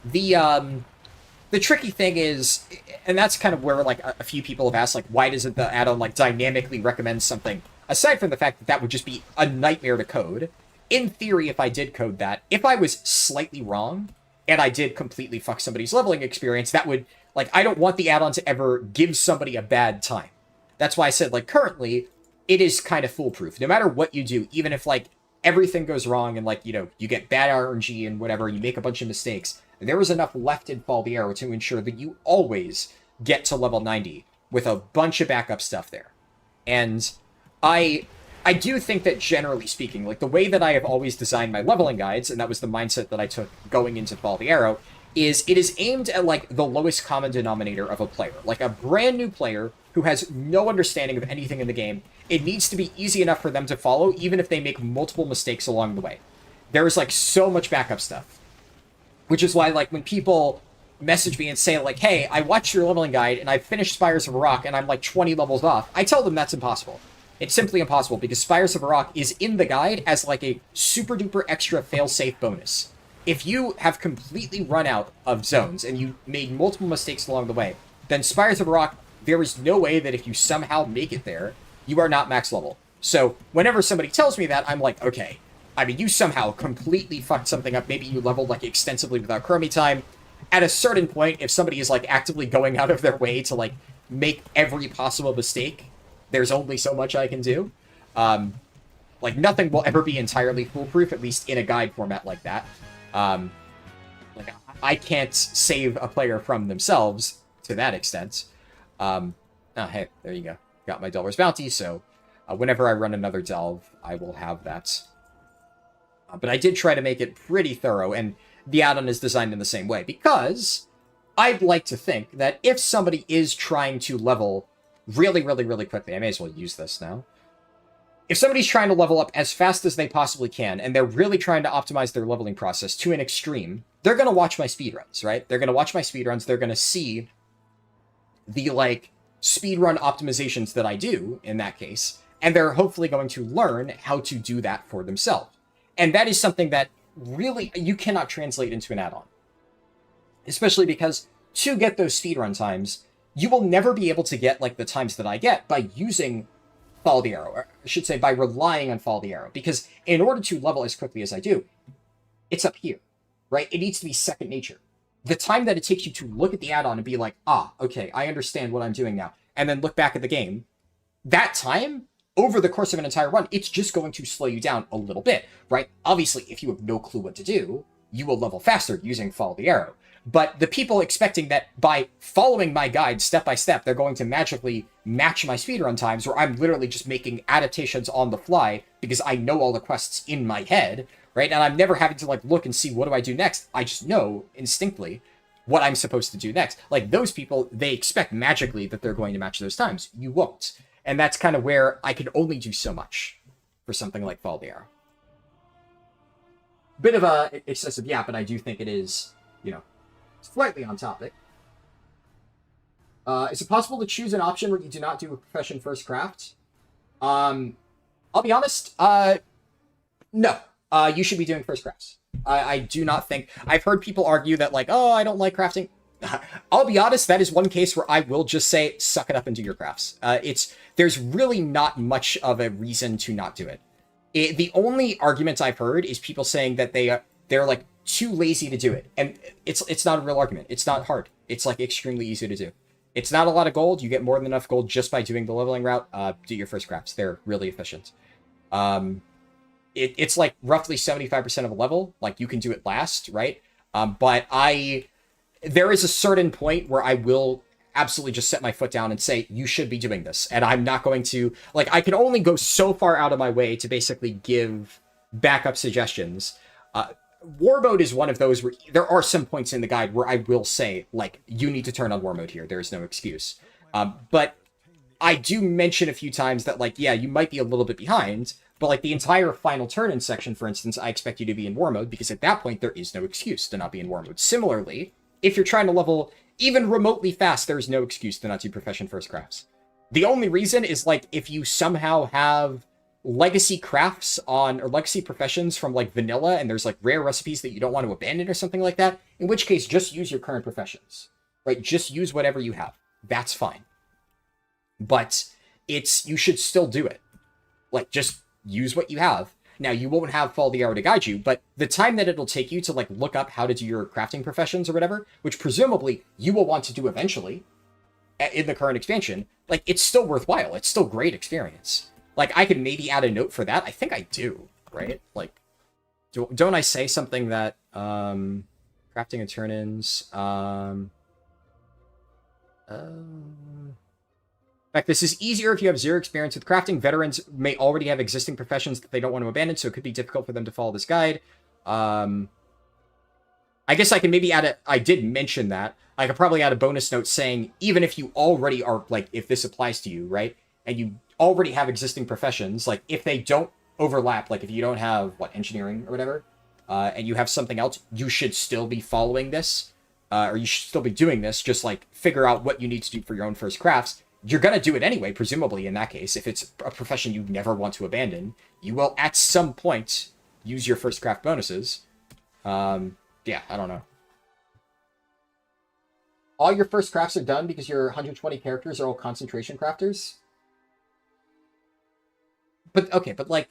The tricky thing is, and that's kind of where, like, a few people have asked, like, why doesn't the add-on, like, dynamically recommend something? Aside from the fact that that would just be a nightmare to code, in theory, if I did code that, if I was slightly wrong, and I did completely fuck somebody's leveling experience, that would, like, I don't want the add-on to ever give somebody a bad time. That's why I said, like, currently, it is kind of foolproof. No matter what you do, even if, like, everything goes wrong and, like, you know, you get bad RNG and whatever, you make a bunch of mistakes, there is enough left in Fall the Arrow to ensure that you always get to level 90 with a bunch of backup stuff there. And I do think that, generally speaking, like, the way that I have always designed my leveling guides, and that was the mindset that I took going into Fall the Arrow, is it is aimed at, like, the lowest common denominator of a player. Like, a brand new player who has no understanding of anything in the game, it needs to be easy enough for them to follow, even if they make multiple mistakes along the way. There is, like, so much backup stuff. Which is why, like, when people message me and say, like, hey, I watched your leveling guide, and I finished Spires of Arak, and I'm, like, 20 levels off, I tell them that's impossible. It's simply impossible, because Spires of Arak is in the guide as, like, a super-duper extra fail-safe bonus. If you have completely run out of zones, and you made multiple mistakes along the way, then Spires of Arak, there is no way that if you somehow make it there, you are not max level. So, whenever somebody tells me that, I'm like, okay, I mean, you somehow completely fucked something up. Maybe you leveled, like, extensively without chromie time. At a certain point, if somebody is, like, actively going out of their way to, like, make every possible mistake, there's only so much I can do. Like, nothing will ever be entirely foolproof, at least in a guide format like that. Like, I can't save a player from themselves to that extent. Oh, hey, there you go. Got my Delver's Bounty, so whenever I run another Delve, I will have that. But I did try to make it pretty thorough, and the add-on is designed in the same way, because I'd like to think that if somebody is trying to level really, really, really quickly, I may as well use this now. If somebody's trying to level up as fast as they possibly can, and they're really trying to optimize their leveling process to an extreme, they're going to watch my speedruns, right? They're going to watch my speedruns, they're going to see the, like, speedrun optimizations that I do, in that case, and they're hopefully going to learn how to do that for themselves. And that is something that really you cannot translate into an add-on. Especially because to get those speedrun times, you will never be able to get, like, the times that I get by using Follow the Arrow, or I should say by relying on Follow the Arrow, because in order to level as quickly as I do, it's up here, right? It needs to be second nature. The time that it takes you to look at the add-on and be like, okay, I understand what I'm doing now, and then look back at the game, that time, over the course of an entire run, it's just going to slow you down a little bit, right? Obviously, if you have no clue what to do, you will level faster using Follow the Arrow. But the people expecting that by following my guide step by step, they're going to magically match my speedrun times, where I'm literally just making adaptations on the fly because I know all the quests in my head, right? And I'm never having to, like, look and see what do I do next. I just know instinctively what I'm supposed to do next. Like, those people, they expect magically that they're going to match those times. You won't. And that's kind of where I can only do so much for something like Follow the Arrow. Bit of a excessive yap, but I do think it is, you know, slightly on topic. Is it possible to choose an option where you do not do a profession first craft? I'll be honest, no. You should be doing first crafts. I do not think... I've heard people argue that, like, oh, I don't like crafting. I'll be honest, that is one case where I will just say, suck it up and do your crafts. There's really not much of a reason to not do it. The only argument I've heard is people saying that they're like, too lazy to do it. And it's not a real argument. It's not hard. It's, like, extremely easy to do. It's not a lot of gold. You get more than enough gold just by doing the leveling route. Do your first crafts. They're really efficient. It's like roughly 75% of a level. Like, you can do it last, right? But there is a certain point where I will absolutely just set my foot down and say, you should be doing this. And I'm not going to, like, I can only go so far out of my way to basically give backup suggestions. War mode is one of those where there are some points in the guide where I will say, like, you need to turn on war mode here. There is no excuse. But I do mention a few times that, like, yeah, you might be a little bit behind, but, like, the entire final turn-in section, for instance, I expect you to be in war mode, because at that point, there is no excuse to not be in war mode. Similarly, if you're trying to level even remotely fast, there's no excuse to not do profession first crafts. The only reason is, like, if you somehow have legacy crafts on, or legacy professions from, like, vanilla, and there's, like, rare recipes that you don't want to abandon or something like that, in which case, just use your current professions, right? Just use whatever you have. That's fine. But you should still do it. Like, just use what you have. Now, you won't have Follow the Arrow to guide you, but the time that it'll take you to, like, look up how to do your crafting professions or whatever, which presumably you will want to do eventually in the current expansion, like, it's still worthwhile. It's still great experience. Like, I could maybe add a note for that. I think I do, right? Like, don't I say something that, crafting and turn-ins, in fact, this is easier if you have zero experience with crafting. Veterans may already have existing professions that they don't want to abandon, so it could be difficult for them to follow this guide. I guess I can maybe add I did mention that. I could probably add a bonus note saying, even if you already are, like, if this applies to you, right? And you already have existing professions, like, if they don't overlap, like, if you don't have, engineering or whatever, and you have something else, you should still be following this, or you should still be doing this, just, like, figure out what you need to do for your own first crafts. You're going to do it anyway, presumably, in that case. If it's a profession you never want to abandon, you will, at some point, use your first craft bonuses. Yeah, I don't know. All your first crafts are done because your 120 characters are all concentration crafters? But, okay, but, like,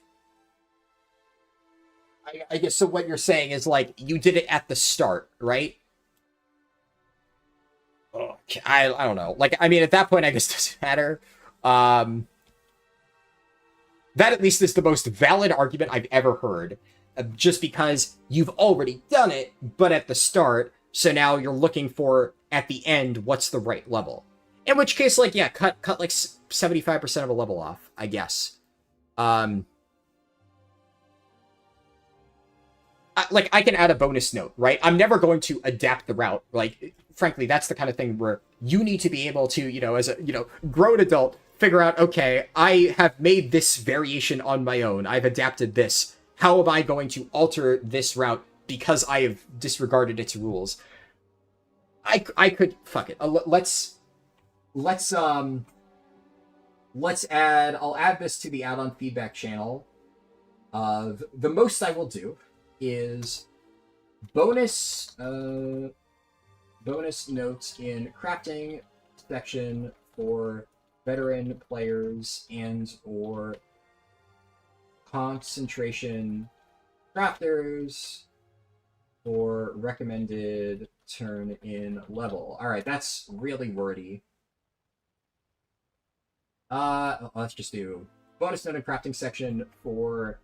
I guess, so what you're saying is, like, you did it at the start, right? Oh, I don't know. Like, I mean, at that point, I guess it doesn't matter. That, at least, is the most valid argument I've ever heard. just because you've already done it, but at the start, so now you're looking for, at the end, what's the right level. In which case, like, yeah, cut like 75% of a level off, I guess. I can add a bonus note, right? I'm never going to adapt the route. Like, frankly, that's the kind of thing where you need to be able to, as a, grown adult, figure out, okay, I have made this variation on my own. I've adapted this. How am I going to alter this route because I have disregarded its rules? I could, fuck it. Let's add, I'll add this to the add-on feedback channel. The most I will do is bonus notes in crafting section for veteran players and or concentration crafters for recommended turn in level. All right, that's really wordy. Let's just do bonus note in crafting section for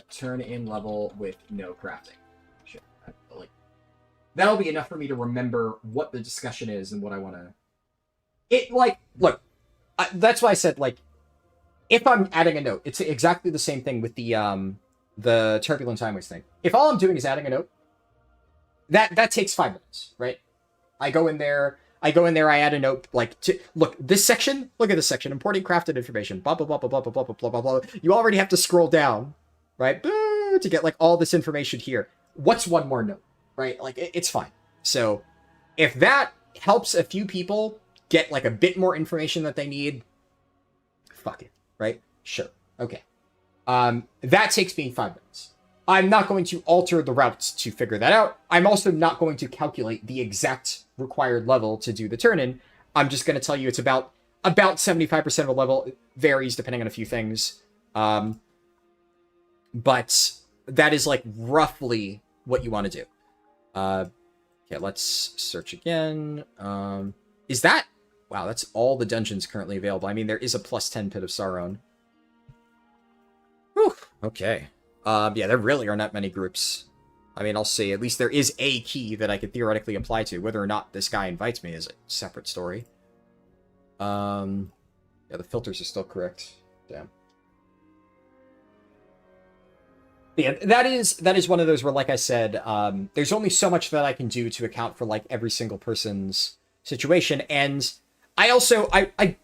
turn in level with no crafting. Sure. That'll be enough for me to remember what the discussion is and what I want to... Look, that's why I said, if I'm adding a note, it's exactly the same thing with the turbulent time waste thing. If all I'm doing is adding a note, that takes 5 minutes, right? I go in there, I add a note, look, this section, look at this section, importing crafted information, blah, blah, blah, blah, blah, blah, blah, blah, blah, blah. You already have to scroll down, right, to get, all this information here. What's one more note, right? It's fine. So, if that helps a few people get, a bit more information that they need, fuck it, right? Sure. Okay. That takes me 5 minutes. I'm not going to alter the routes to figure that out. I'm also not going to calculate the exact required level to do the turn-in. I'm just going to tell you it's about 75% of a level. It varies depending on a few things. But that is, roughly what you want to do. Okay, let's search again. Is that... Wow, that's all the dungeons currently available. I mean, there is a +10 Pit of Sauron. Whew, okay. Yeah, there really are not many groups. I mean, I'll see. At least there is a key that I could theoretically apply to. Whether or not this guy invites me is a separate story. Yeah, the filters are still correct. Damn. Yeah, that is one of those where, like I said, there's only so much that I can do to account for, every single person's situation. And I also, I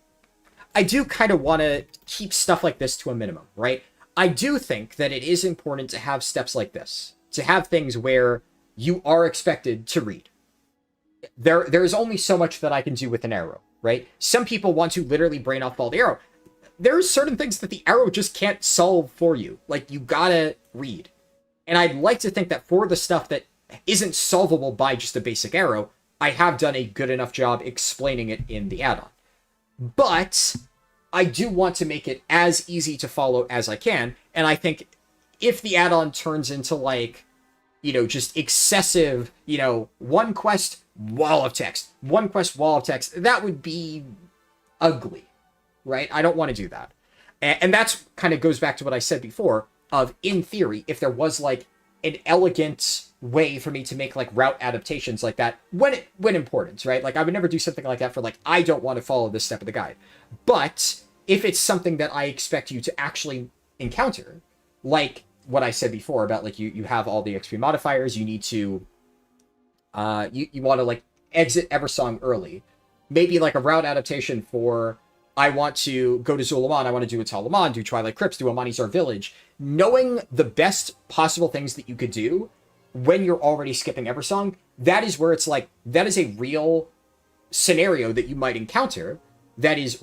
do kind of want to keep stuff like this to a minimum, right? I do think that it is important to have steps like this, to have things where you are expected to read. There is only so much that I can do with an arrow, right? Some people want to literally brain off all the arrow. There's certain things that the arrow just can't solve for you. You gotta read. And I'd like to think that for the stuff that isn't solvable by just a basic arrow, I have done a good enough job explaining it in the add-on. But I do want to make it as easy to follow as I can, and I think if the add-on turns into, just excessive, one quest, wall of text, one quest, wall of text, that would be ugly, right? I don't want to do that. And that's kind of goes back to what I said before, of, in theory, if there was, an elegant way for me to make, route adaptations like that, when important, right? I would never do something like that for, I don't want to follow this step of the guide. But if it's something that I expect you to actually encounter, like what I said before about, you have all the XP modifiers, you need to, you want to, exit Eversong early. Maybe, a route adaptation for, I want to go to Zul'jin, I want to do a Talaman, do Twilight Crypts, do Amanizar Village. Knowing the best possible things that you could do when you're already skipping Eversong, that is where it's that is a real scenario that you might encounter that is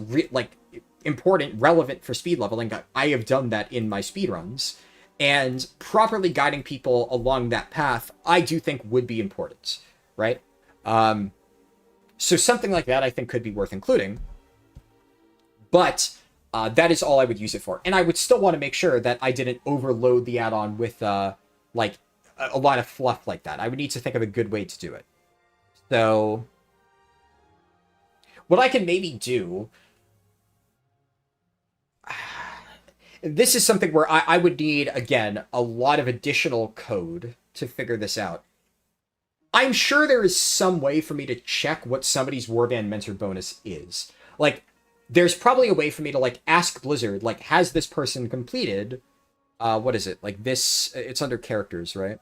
important, relevant for speed leveling. I have done that in my speedruns, and properly guiding people along that path, I do think would be important, right? So something like that I think could be worth including, but that is all I would use it for. And I would still want to make sure that I didn't overload the add-on with a lot of fluff like that. I would need to think of a good way to do it. So what I can maybe do... this is something where I would need, again, a lot of additional code to figure this out. I'm sure there is some way for me to check what somebody's Warband Mentor bonus is. Like, there's probably a way for me to, like, ask Blizzard, like, has this person completed, what is it? Like, this, it's under characters, right?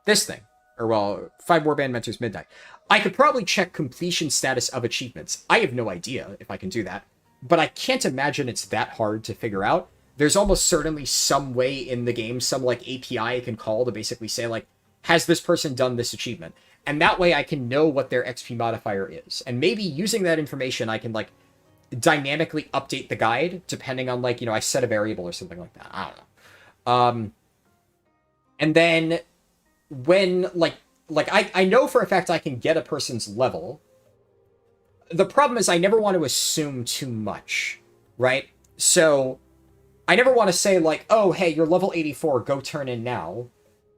This thing. Or, well, 5 Warband Mentors Midnight. I could probably check completion status of achievements. I have no idea if I can do that, but I can't imagine it's that hard to figure out. There's almost certainly some way in the game, some, like, API I can call to basically say, like, has this person done this achievement? And that way I can know what their XP modifier is. And maybe using that information, I can, like, dynamically update the guide, depending on, like, you know, I set a variable or something like that. I don't know. And then when, like I know for a fact I can get a person's level. The problem is I never want to assume too much, right? So I never want to say, like, oh, hey, you're level 84, go turn in now.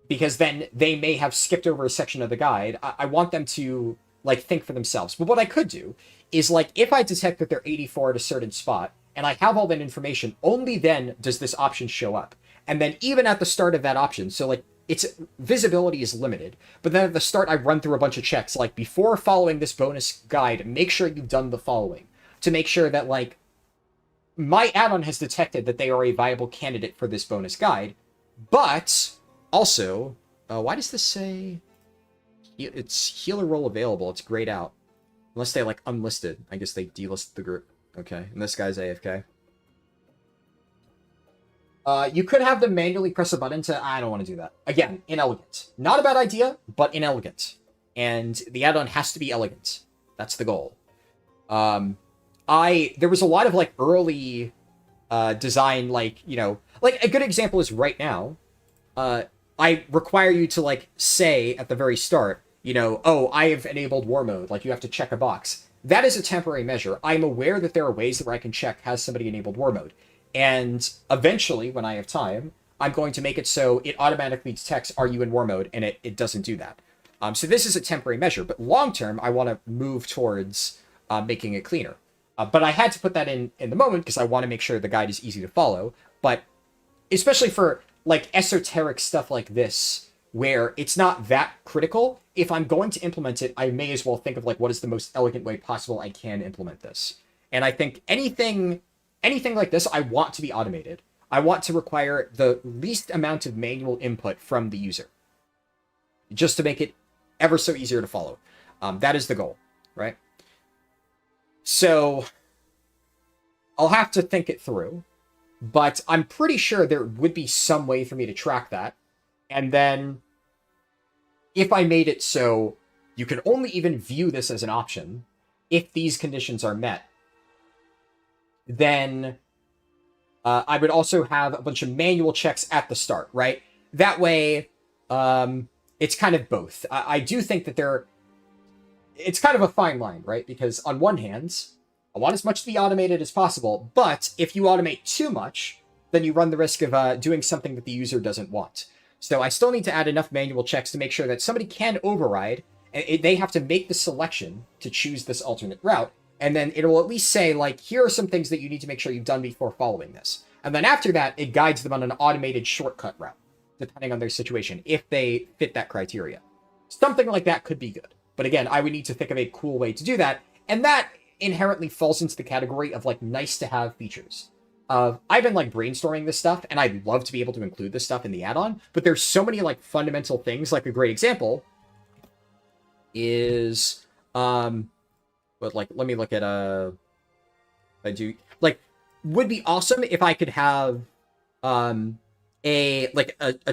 Because then they may have skipped over a section of the guide. I want them to, like, think for themselves. But what I could do is, like, if I detect that they're 84 at a certain spot, and I have all that information, only then does this option show up. And then even at the start of that option, so, like, its visibility is limited, but then at the start I run through a bunch of checks, like, before following this bonus guide, make sure you've done the following. To make sure that, like, my add-on has detected that they are a viable candidate for this bonus guide, but also, why does this say it's healer role available? It's grayed out. Unless they, like, unlisted. I guess they delisted the group. Okay, and this guy's AFK. You could have them manually press a button to... I don't want to do that. Again, inelegant. Not a bad idea, but inelegant. And the add-on has to be elegant. That's the goal. There was a lot of, like, early design, like, you know... Like, a good example is right now, I require you to, like, say at the very start, you know, oh, I have enabled war mode. Like, you have to check a box. That is a temporary measure. I'm aware that there are ways where I can check, has somebody enabled war mode? And eventually, when I have time, I'm going to make it so it automatically detects, are you in war mode? And it doesn't do that. So this is a temporary measure. But long term, I want to move towards making it cleaner. But I had to put that in the moment because I want to make sure the guide is easy to follow. But especially for, like, esoteric stuff like this, where it's not that critical, if I'm going to implement it, I may as well think of, like, what is the most elegant way possible I can implement this. And I think anything like this, I want to be automated. I want to require the least amount of manual input from the user, just to make it ever so easier to follow. That is the goal, right? So I'll have to think it through. But I'm pretty sure there would be some way for me to track that. And then, if I made it so you can only even view this as an option if these conditions are met, then I would also have a bunch of manual checks at the start, right? That way, it's kind of both. I do think that it's kind of a fine line, right? Because on one hand, I want as much to be automated as possible, but if you automate too much, then you run the risk of doing something that the user doesn't want. So I still need to add enough manual checks to make sure that somebody can override, and they have to make the selection to choose this alternate route, and then it will at least say, like, here are some things that you need to make sure you've done before following this. And then after that, it guides them on an automated shortcut route, depending on their situation, if they fit that criteria. Something like that could be good. But again, I would need to think of a cool way to do that, and that inherently falls into the category of, like, nice to have features. I've been, like, brainstorming this stuff, and I'd love to be able to include this stuff in the add-on, but there's so many, like, fundamental things. Like, a great example is, but, like, let me look at, would be awesome if I could have, a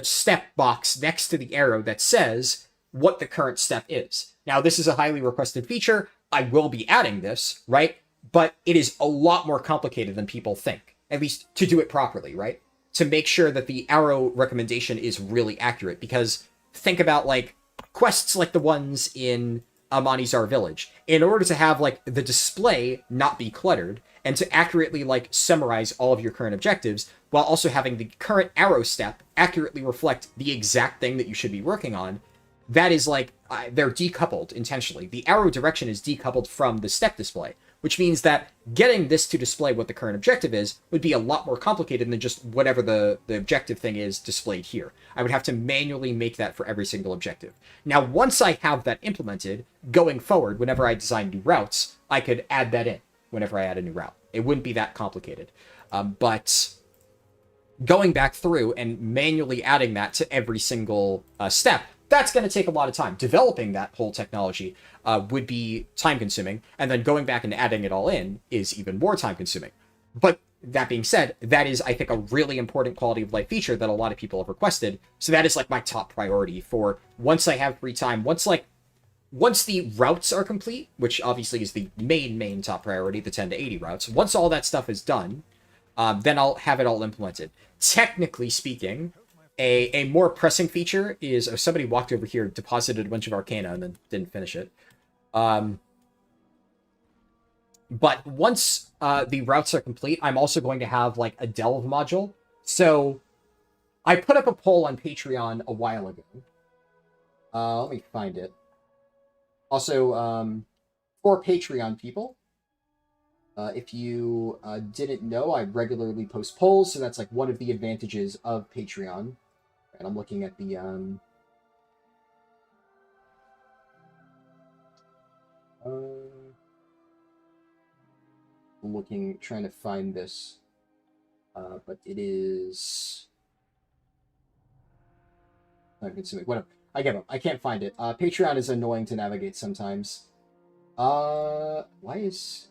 step box next to the arrow that says what the current step is. Now, this is a highly requested feature. I will be adding this, right? But it is a lot more complicated than people think, at least to do it properly, right? To make sure that the arrow recommendation is really accurate, because think about, like, quests like the ones in Amanizar Village. In order to have, like, the display not be cluttered, and to accurately, like, summarize all of your current objectives, while also having the current arrow step accurately reflect the exact thing that you should be working on, that is, like, they're decoupled intentionally. The arrow direction is decoupled from the step display, which means that getting this to display what the current objective is would be a lot more complicated than just whatever the objective thing is displayed here. I would have to manually make that for every single objective. Now, once I have that implemented, going forward, whenever I design new routes, I could add that in whenever I add a new route. It wouldn't be that complicated. But going back through and manually adding that to every single step, that's going to take a lot of time. Developing that whole technology would be time-consuming, and then going back and adding it all in is even more time-consuming. But that being said, that is, I think, a really important quality of life feature that a lot of people have requested. So that is like my top priority for once I have free time. Once the routes are complete, which obviously is the main top priority, the 10 to 80 routes. Once all that stuff is done, then I'll have it all implemented. Technically speaking, a more pressing feature is somebody walked over here, deposited a bunch of Arcana, and then didn't finish it. But once the routes are complete, I'm also going to have like a delve module. So I put up a poll on Patreon a while ago. Let me find it. Also, for Patreon people, if you didn't know, I regularly post polls, so that's like one of the advantages of Patreon. And I'm looking at the trying to find this, but it is time consuming. Whatever. I give up. I can't find it. Patreon is annoying to navigate sometimes. Why is...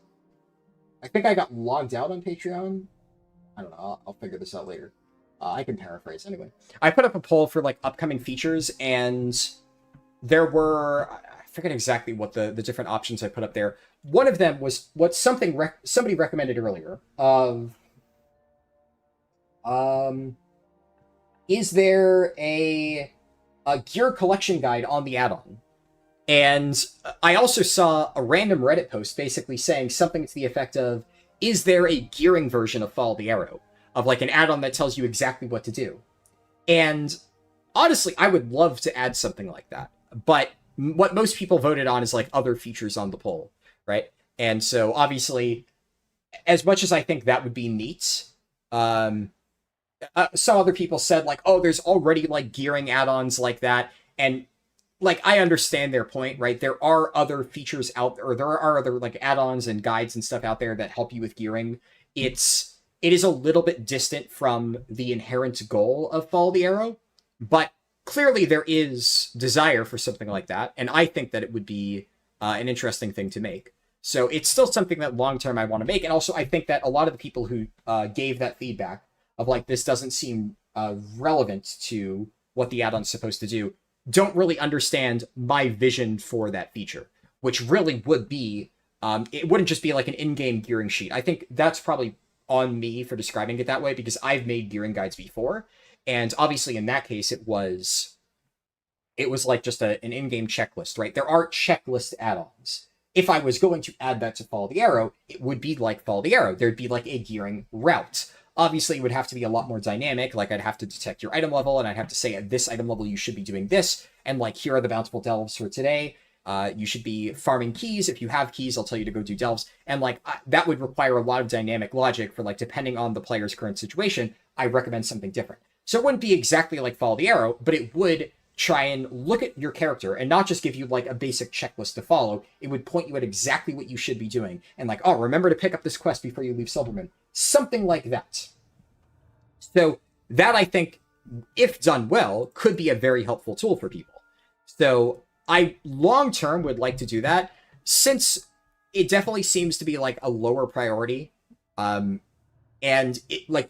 I think I got logged out on Patreon. I don't know. I'll figure this out later. I can paraphrase anyway. I put up a poll for like upcoming features, and there were... I forget exactly what the different options I put up there. One of them was what somebody recommended earlier of... is there a gear collection guide on the add-on? And I also saw a random Reddit post basically saying something to the effect of, is there a gearing version of Follow the Arrow? Of like an add-on that tells you exactly what to do. And honestly, I would love to add something like that. But what most people voted on is like other features on the poll, right? And so obviously, as much as I think that would be neat, some other people said like, oh, there's already like gearing add-ons like that. And like, I understand their point, right? There are other features out there, or there are other like add-ons and guides and stuff out there that help you with gearing. It is a little bit distant from the inherent goal of Follow the Arrow, but clearly there is desire for something like that, and I think that it would be an interesting thing to make. So it's still something that long-term I want to make, and also I think that a lot of the people who gave that feedback of like, this doesn't seem relevant to what the add-on's supposed to do, don't really understand my vision for that feature, which really would be, it wouldn't just be like an in-game gearing sheet. I think that's probably on me for describing it that way, because I've made gearing guides before, and obviously in that case it was like just an in-game checklist, right? There are checklist add-ons. If I was going to add that to Follow the Arrow, it would be like Follow the Arrow. There'd be like a gearing route. Obviously, it would have to be a lot more dynamic, like I'd have to detect your item level, and I'd have to say at this item level you should be doing this, and like here are the bountiful delves for today. You should be farming keys. If you have keys, I'll tell you to go do delves. And like that would require a lot of dynamic logic for like, depending on the player's current situation, I recommend something different. So it wouldn't be exactly like Follow the Arrow, but it would try and look at your character and not just give you like a basic checklist to follow. It would point you at exactly what you should be doing. And like, oh, remember to pick up this quest before you leave Silverman. Something like that. So that, I think, if done well, could be a very helpful tool for people. So I long-term would like to do that, since it definitely seems to be like a lower priority. And it, like,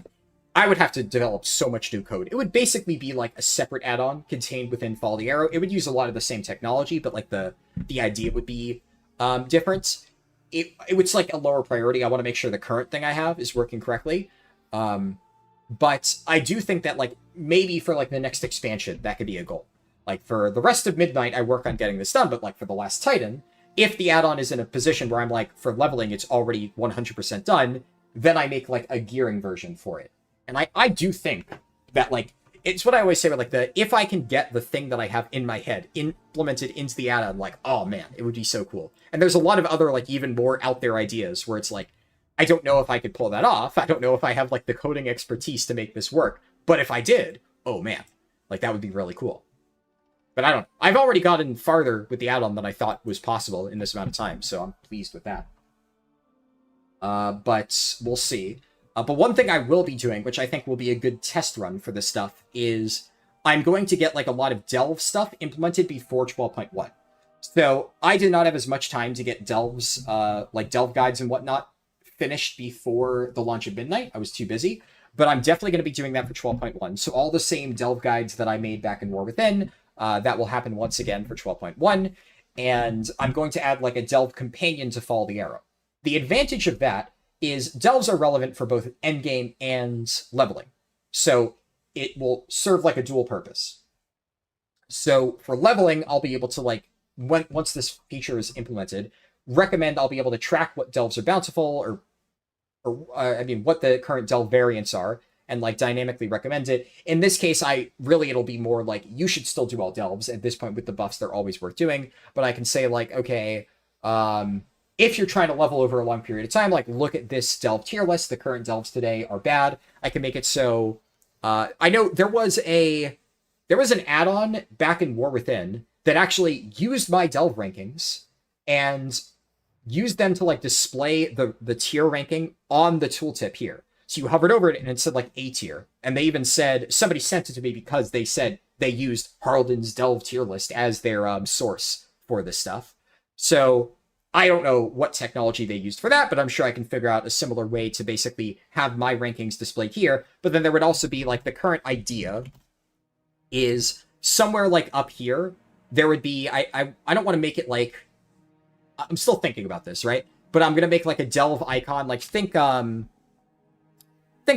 I would have to develop so much new code. It would basically be like a separate add-on contained within Follow the Arrow. It would use a lot of the same technology, but like the idea would be different. It was like a lower priority. I want to make sure the current thing I have is working correctly. But I do think that like maybe for like the next expansion, that could be a goal. Like for the rest of Midnight, I work on getting this done, but like for the Last Titan, if the add-on is in a position where I'm like, for leveling, it's already 100% done, then I make like a gearing version for it. And I do think that like, it's what I always say with like if I can get the thing that I have in my head implemented into the add-on, like, oh man, it would be so cool. And there's a lot of other like even more out there ideas where it's like, I don't know if I could pull that off. I don't know if I have like the coding expertise to make this work. But if I did, oh man, like that would be really cool. But I don't know. I've already gotten farther with the add-on than I thought was possible in this amount of time, so I'm pleased with that. But we'll see. But one thing I will be doing, which I think will be a good test run for this stuff, is I'm going to get like a lot of Delve stuff implemented before 12.1. So I did not have as much time to get Delves, like Delve guides and whatnot, finished before the launch of Midnight. I was too busy. But I'm definitely going to be doing that for 12.1. So all the same Delve guides that I made back in War Within, that will happen once again for 12.1. And I'm going to add like a Delve companion to Follow the Arrow. The advantage of that is Delves are relevant for both endgame and leveling. So it will serve like a dual purpose. So for leveling, I'll be able to like, once this feature is implemented, recommend I'll be able to track what Delves are bountiful or I mean, what the current Delve variants are and like dynamically recommend it. In this case, it'll be more like you should still do all Delves. At this point with the buffs, they're always worth doing. But I can say like, okay, if you're trying to level over a long period of time, like look at this Delve tier list. The current Delves today are bad. I can make it so. I know there was an add-on back in War Within that actually used my Delve rankings and used them to like display the tier ranking on the tooltip here. So you hovered over it and it said like A tier. And they even said, somebody sent it to me because they said they used Harldan's Delve tier list as their source for this stuff. So I don't know what technology they used for that, but I'm sure I can figure out a similar way to basically have my rankings displayed here. But then there would also be like the current idea is somewhere like up here, there would be, I don't want to make it like, I'm still thinking about this, right? But I'm going to make like a Delve icon, like think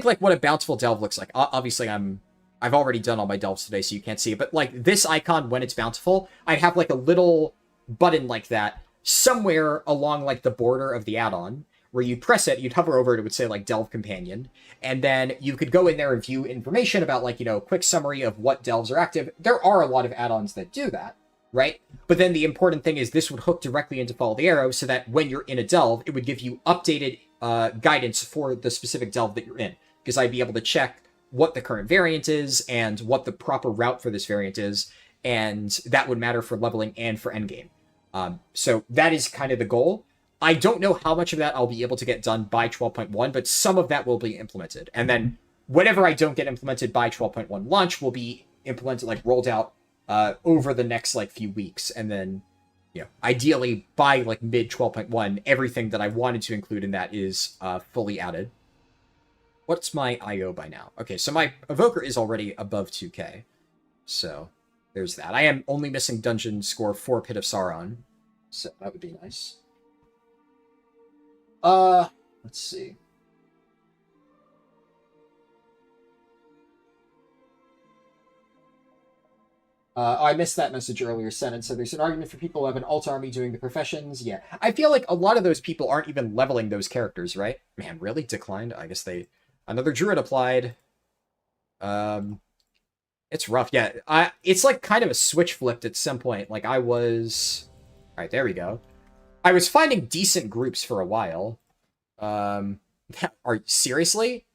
like what a bountiful Delve looks like. Obviously I've already done all my Delves today, so you can't see it, but like this icon when it's bountiful, I'd have like a little button like that somewhere along like the border of the add-on where you press it, you'd hover over it, it would say like Delve Companion, and then you could go in there and view information about like, quick summary of what Delves are active. There are a lot of add-ons that do that, right? But then the important thing is this would hook directly into Follow the Arrow so that when you're in a Delve, it would give you updated guidance for the specific Delve that you're in, because I'd be able to check what the current variant is and what the proper route for this variant is, and that would matter for leveling and for endgame. So that is kind of the goal. I don't know how much of that I'll be able to get done by 12.1, but some of that will be implemented. And then whatever I don't get implemented by 12.1 launch will be implemented, like rolled out over the next like few weeks. And then, ideally by like mid 12.1, everything that I wanted to include in that is fully added. What's my IO by now? Okay, so my Evoker is already above 2k. So there's that. I am only missing dungeon score 4 Pit of Sauron. So that would be nice. Let's see. I missed that message earlier, Senate. So there's an argument for people who have an alt army doing the professions. Yeah. I feel like a lot of those people aren't even leveling those characters, right? Man, really? Declined? I guess they... Another druid applied. It's rough. Yeah, it's like kind of a switch flipped at some point. Like I was... Alright, there we go. I was finding decent groups for a while. Seriously?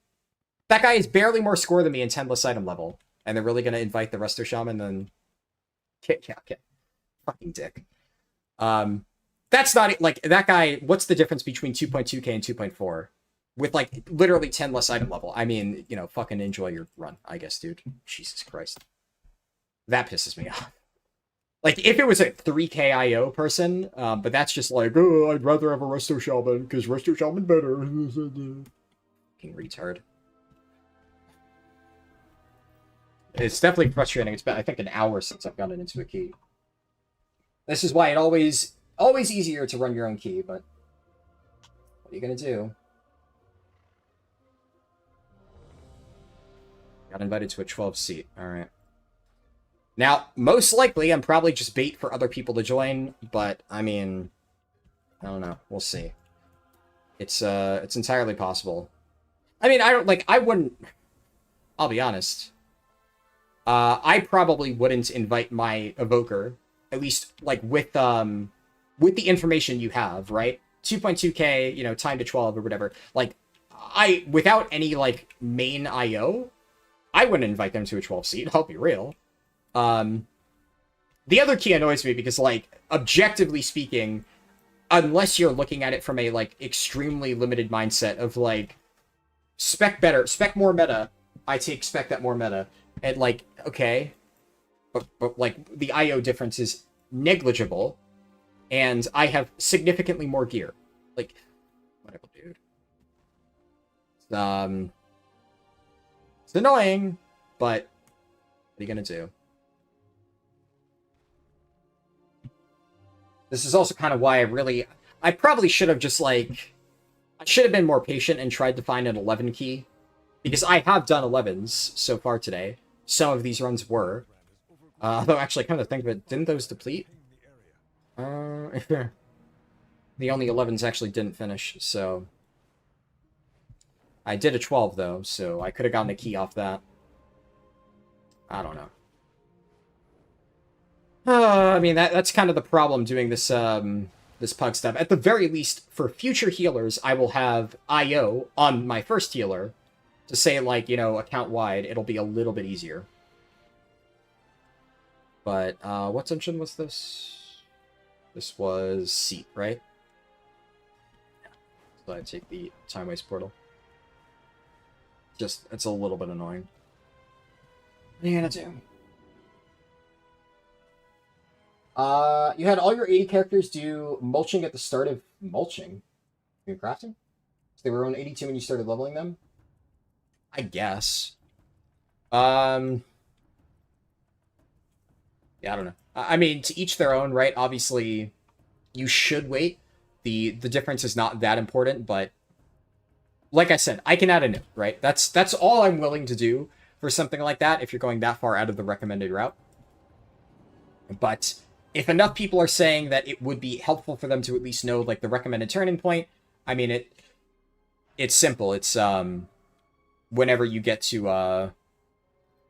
That guy is barely more score than me in 10 less item level. And they're really going to invite the Resto Shaman, then... Yeah. Fucking dick. That's not... Like, that guy... What's the difference between 2.2k and 2.4? With, like, literally 10 less item level. I mean, fucking enjoy your run, I guess, dude. Jesus Christ. That pisses me off. Like, if it was a 3k IO person, but that's just like, oh, I'd rather have a Resto Shaman, because Resto Shaman better. Fucking retard. It's definitely frustrating. It's been, I think, an hour since I've gotten into a key. This is why it always easier to run your own key, but what are you gonna do? Got invited to a 12 seat. Alright. Now, most likely, I'm probably just bait for other people to join, but, I mean... I don't know. We'll see. It's entirely possible. I mean, I wouldn't... I'll be honest. I probably wouldn't invite my Evoker, at least like with the information you have, right? 2.2k, you know, time to 12 or whatever. Like, without any like main IO, I wouldn't invite them to a 12 seat. I'll be real. The other key annoys me because, like, objectively speaking, unless you're looking at it from a like extremely limited mindset of like spec more meta, I take spec that more meta, and like, okay, but like the IO difference is negligible, and I have significantly more gear. Like, whatever, dude. It's annoying, but what are you gonna do? This is also kind of why I probably should have just, like, I should have been more patient and tried to find an 11 key. Because I have done 11s so far today. Some of these runs were. Though, actually, kind of think of it, didn't those deplete? The only 11s actually didn't finish, so... I did a 12, though, so I could have gotten a key off that. I don't know. I mean, that's kind of the problem doing this this pug stuff. At the very least, for future healers, I will have IO on my first healer to say, like, you know, account-wide, it'll be a little bit easier. But, what dungeon was this? This was Seat, right? So I take the Time Waste Portal. Just, it's a little bit annoying. What are you gonna do? You had all your 80 characters do mulching at the start of mulching. You mean crafting? So they were on 82 when you started leveling them? I guess. Yeah, I don't know. I mean, to each their own, right? Obviously, you should wait. The difference is not that important, but like I said, I can add a note, right? That's all I'm willing to do for something like that if you're going that far out of the recommended route. But if enough people are saying that it would be helpful for them to at least know, like, the recommended turning point, I mean, it's simple. It's, whenever you get to,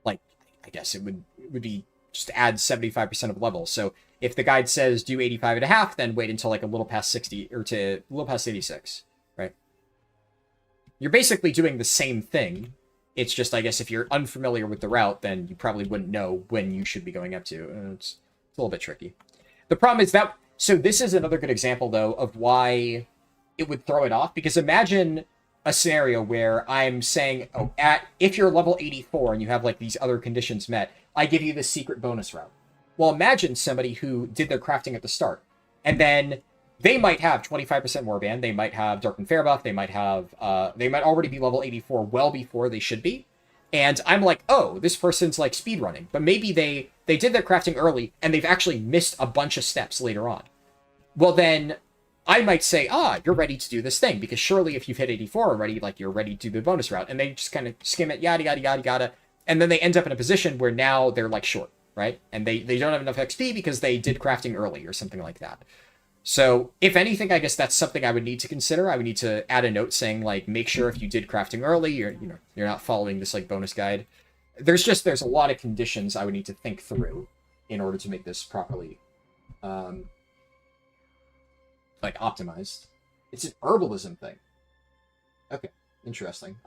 like, I guess it would be just add 75% of level. So if the guide says do 85.5, then wait until, like, a little past 60, or to a little past 86, right? You're basically doing the same thing. It's just, I guess, if you're unfamiliar with the route, then you probably wouldn't know when you should be going up to. It's a little bit tricky. The problem is that... So this is another good example, though, of why it would throw it off. Because imagine a scenario where I'm saying, oh, if you're level 84 and you have, like, these other conditions met, I give you this secret bonus route. Well, imagine somebody who did their crafting at the start. And then they might have 25% warband, they might have Dark and Fair buff, they might have, they might already be level 84 well before they should be. And I'm like, oh, this person's, like, speedrunning. But maybe they did their crafting early, and they've actually missed a bunch of steps later on. Well, then, I might say, you're ready to do this thing, because surely if you've hit 84 already, like, you're ready to do the bonus route. And they just kind of skim it, yada, yada, yada, yada. And then they end up in a position where now they're, like, short, right? And they don't have enough XP because they did crafting early, or something like that. So, if anything, I guess that's something I would need to consider. I would need to add a note saying, like, make sure if you did crafting early, you're not following this, like, bonus guide. There's a lot of conditions I would need to think through in order to make this properly, like, optimized. It's an herbalism thing. Okay, interesting.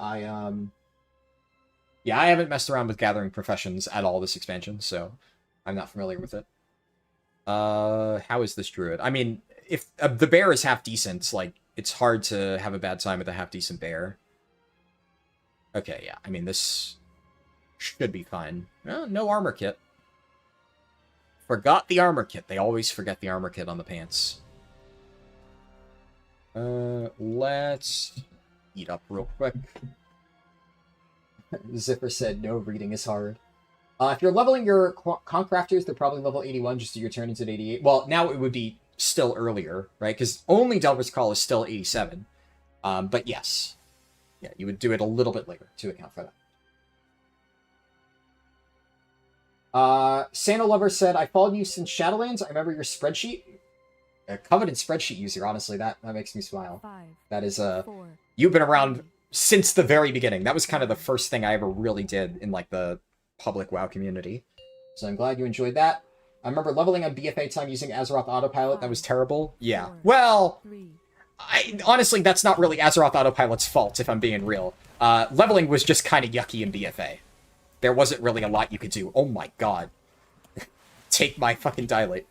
Yeah, I haven't messed around with gathering professions at all this expansion, so I'm not familiar with it. How is this druid? I mean, if the bear is half decent, like, it's hard to have a bad time with a half decent bear. Okay, yeah, I mean, this should be fine. Well, no armor kit. Forgot the armor kit. They always forget the armor kit on the pants. Let's eat up real quick. Zipper said, no, reading is hard. If you're leveling your Concrafters, they're probably level 81, just do your turn into 88. Well, now it would be still earlier, right? Because only Delver's Call is still 87. But yes. Yeah, you would do it a little bit later to account for that. Santa Lover said, I followed you since Shadowlands. I remember your spreadsheet. A Covenant spreadsheet user, honestly. That makes me smile. 5, That is, 4, you've been around since the very beginning. That was kind of the first thing I ever really did in, like, the public WoW community. So I'm glad you enjoyed that. I remember leveling on BFA time using Azeroth Autopilot. That was terrible. Yeah. Well, honestly, that's not really Azeroth Autopilot's fault, if I'm being real. Leveling was just kind of yucky in BFA. There wasn't really a lot you could do. Oh my god. Take my fucking dilate.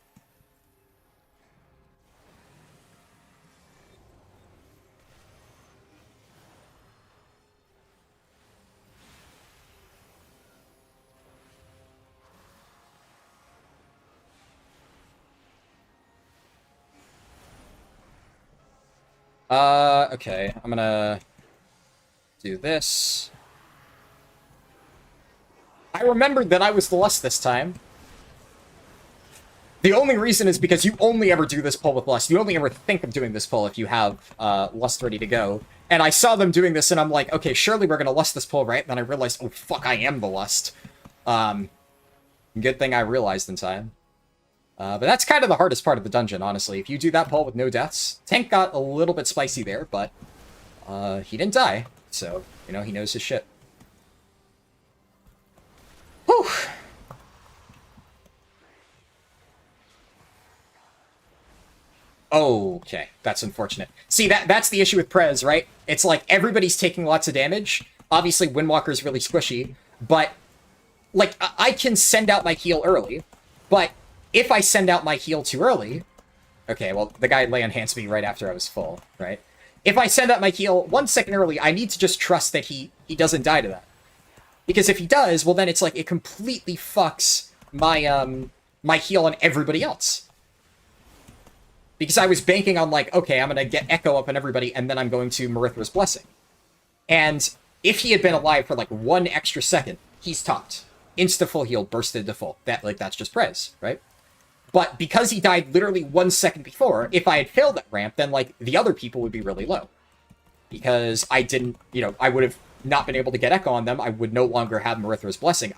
Okay, I'm gonna do this. I remembered that I was the Lust this time. The only reason is because you only ever do this pull with Lust. You only ever think of doing this pull if you have Lust ready to go. And I saw them doing this, and I'm like, okay, surely we're gonna Lust this pull, right? And then I realized, oh fuck, I am the Lust. Good thing I realized in time. But that's kind of the hardest part of the dungeon, honestly. If you do that pull with no deaths, Tank got a little bit spicy there, but he didn't die. So, you know, he knows his shit. Whew! Okay, that's unfortunate. See, that's the issue with Prez, right? It's like everybody's taking lots of damage. Obviously, Windwalker's really squishy, but like I can send out my heal early, but if I send out my heal too early... Okay, well, the guy lay on hands me right after I was full, right? If I send out my heal 1 second early, I need to just trust that he doesn't die to that. Because if he does, well then it's like it completely fucks my my heal on everybody else. Because I was banking on like, okay, I'm gonna get Echo up on everybody, and then I'm going to Marithra's Blessing. And if he had been alive for like 1 extra second, he's topped. Insta full heal, bursted to full. That's just Prez, right? But because he died literally 1 second before, if I had failed that ramp, then, like, the other people would be really low. Because I didn't, you know, I would have not been able to get Echo on them. I would no longer have Marithra's Blessing.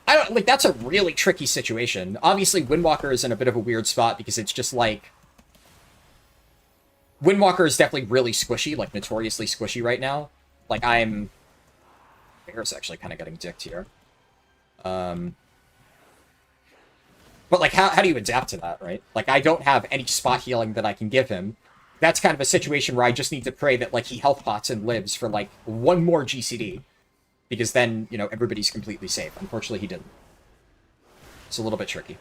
That's a really tricky situation. Obviously, Windwalker is in a bit of a weird spot because it's just, like... Windwalker is definitely really squishy, like, notoriously squishy right now. Like, Bear's actually kind of getting dicked here. But, like, how do you adapt to that, right? Like, I don't have any spot healing that I can give him. That's kind of a situation where I just need to pray that, like, he health pots and lives for, like, 1 more GCD. Because then, you know, everybody's completely safe. Unfortunately, he didn't. It's a little bit tricky.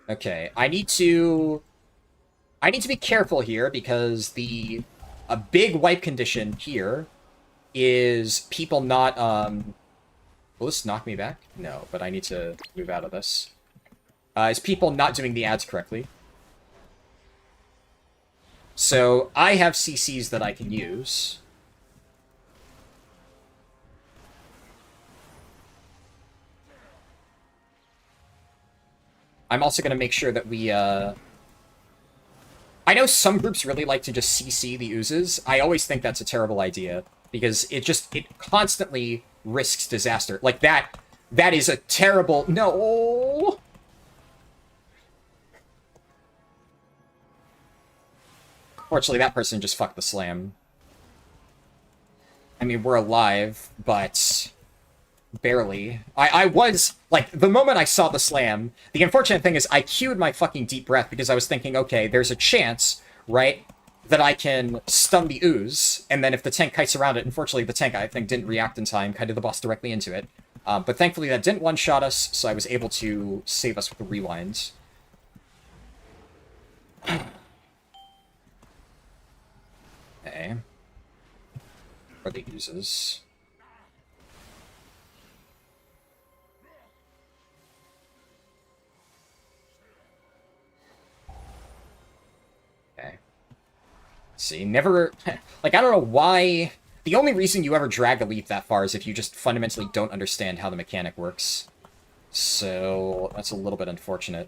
Okay, I need to be careful here because a big wipe condition here is people not, will this knock me back? No, but I need to move out of this. Is people not doing the ads correctly. So, I have CCs that I can use. I'm also going to make sure that we, I know some groups really like to just CC the oozes. I always think that's a terrible idea. Because it constantly risks disaster. Like, that is a terrible... No! Fortunately, that person just fucked the slam. I mean, we're alive, but... barely. I was... Like, the moment I saw the slam, the unfortunate thing is I queued my fucking deep breath because I was thinking, okay, there's a chance, right, that I can stun the ooze, and then if the tank kites around it, unfortunately the tank, I think, didn't react in time, kited the boss directly into it. But thankfully that didn't one-shot us, so I was able to save us with the rewind. Okay. Where the oozes. See, never... Like, I don't know why... The only reason you ever drag a leaf that far is if you just fundamentally don't understand how the mechanic works. So, that's a little bit unfortunate.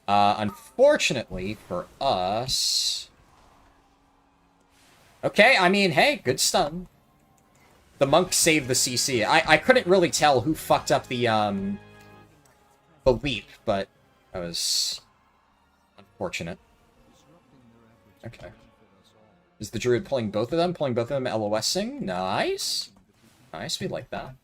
Unfortunately for us... Okay, I mean, hey, good stun. The monk saved the CC. I couldn't really tell who fucked up the leap, but that was unfortunate. Okay. Is the druid pulling both of them? Pulling both of them LOSing? Nice. Nice, we like that.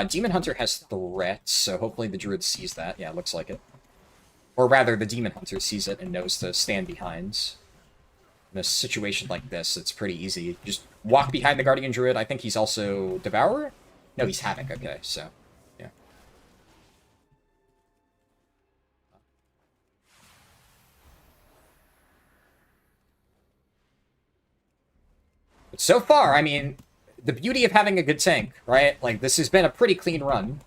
Demon Hunter has threats, so hopefully the druid sees that. Yeah, looks like it. Or rather, the Demon Hunter sees it and knows to stand behind. In a situation like this, it's pretty easy. Just walk behind the Guardian Druid. I think he's also Devourer? No, he's Havoc. Okay, so, yeah. But so far, I mean, the beauty of having a good tank, right? Like, this has been a pretty clean run.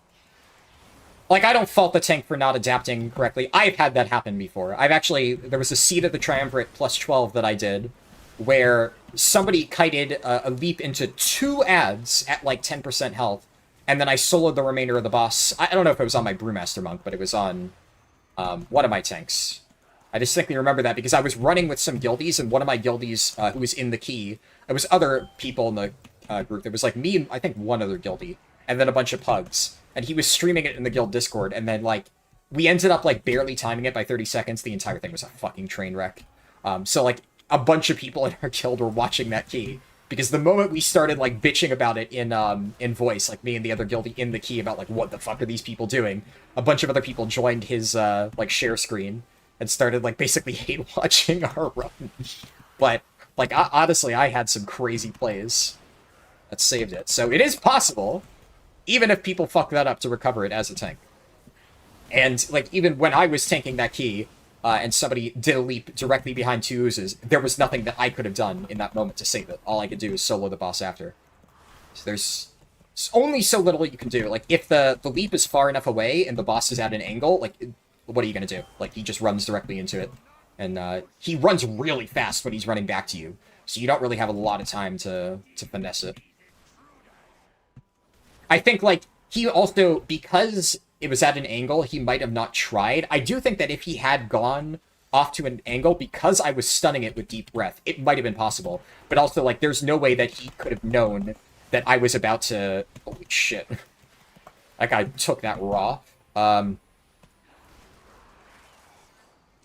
Like, I don't fault the tank for not adapting correctly. I've had that happen before. There was a Seed of the Triumvirate plus 12 that I did, where somebody kited a leap into 2 adds at, like, 10% health, and then I soloed the remainder of the boss. I don't know if it was on my Brewmaster Monk, but it was on one of my tanks. I distinctly remember that because I was running with some guildies, and one of my guildies who was in the key, it was other people in the group. It was, like, me and I think one other guildie, and then a bunch of pugs. And he was streaming it in the guild Discord, and then, like, we ended up, like, barely timing it by 30 seconds. The entire thing was a fucking train wreck. So, like, a bunch of people in our guild were watching that key. Because the moment we started, like, bitching about it in voice, like, me and the other guildie in the key about, like, what the fuck are these people doing? A bunch of other people joined his, like, share screen and started, like, basically hate-watching our run. But, like, honestly, I had some crazy plays that saved it. So it is possible, even if people fuck that up, to recover it as a tank. And, like, even when I was tanking that key, and somebody did a leap directly behind 2 oozes, there was nothing that I could have done in that moment to save it. All I could do is solo the boss after. So there's only so little you can do. Like, if the leap is far enough away and the boss is at an angle, like, what are you going to do? Like, he just runs directly into it. And he runs really fast when he's running back to you. So you don't really have a lot of time to finesse it. I think, like, he also, because it was at an angle, he might have not tried. I do think that if he had gone off to an angle, because I was stunning it with Deep Breath, it might have been possible. But also, like, there's no way that he could have known that I was about to... Holy shit. That guy took that raw.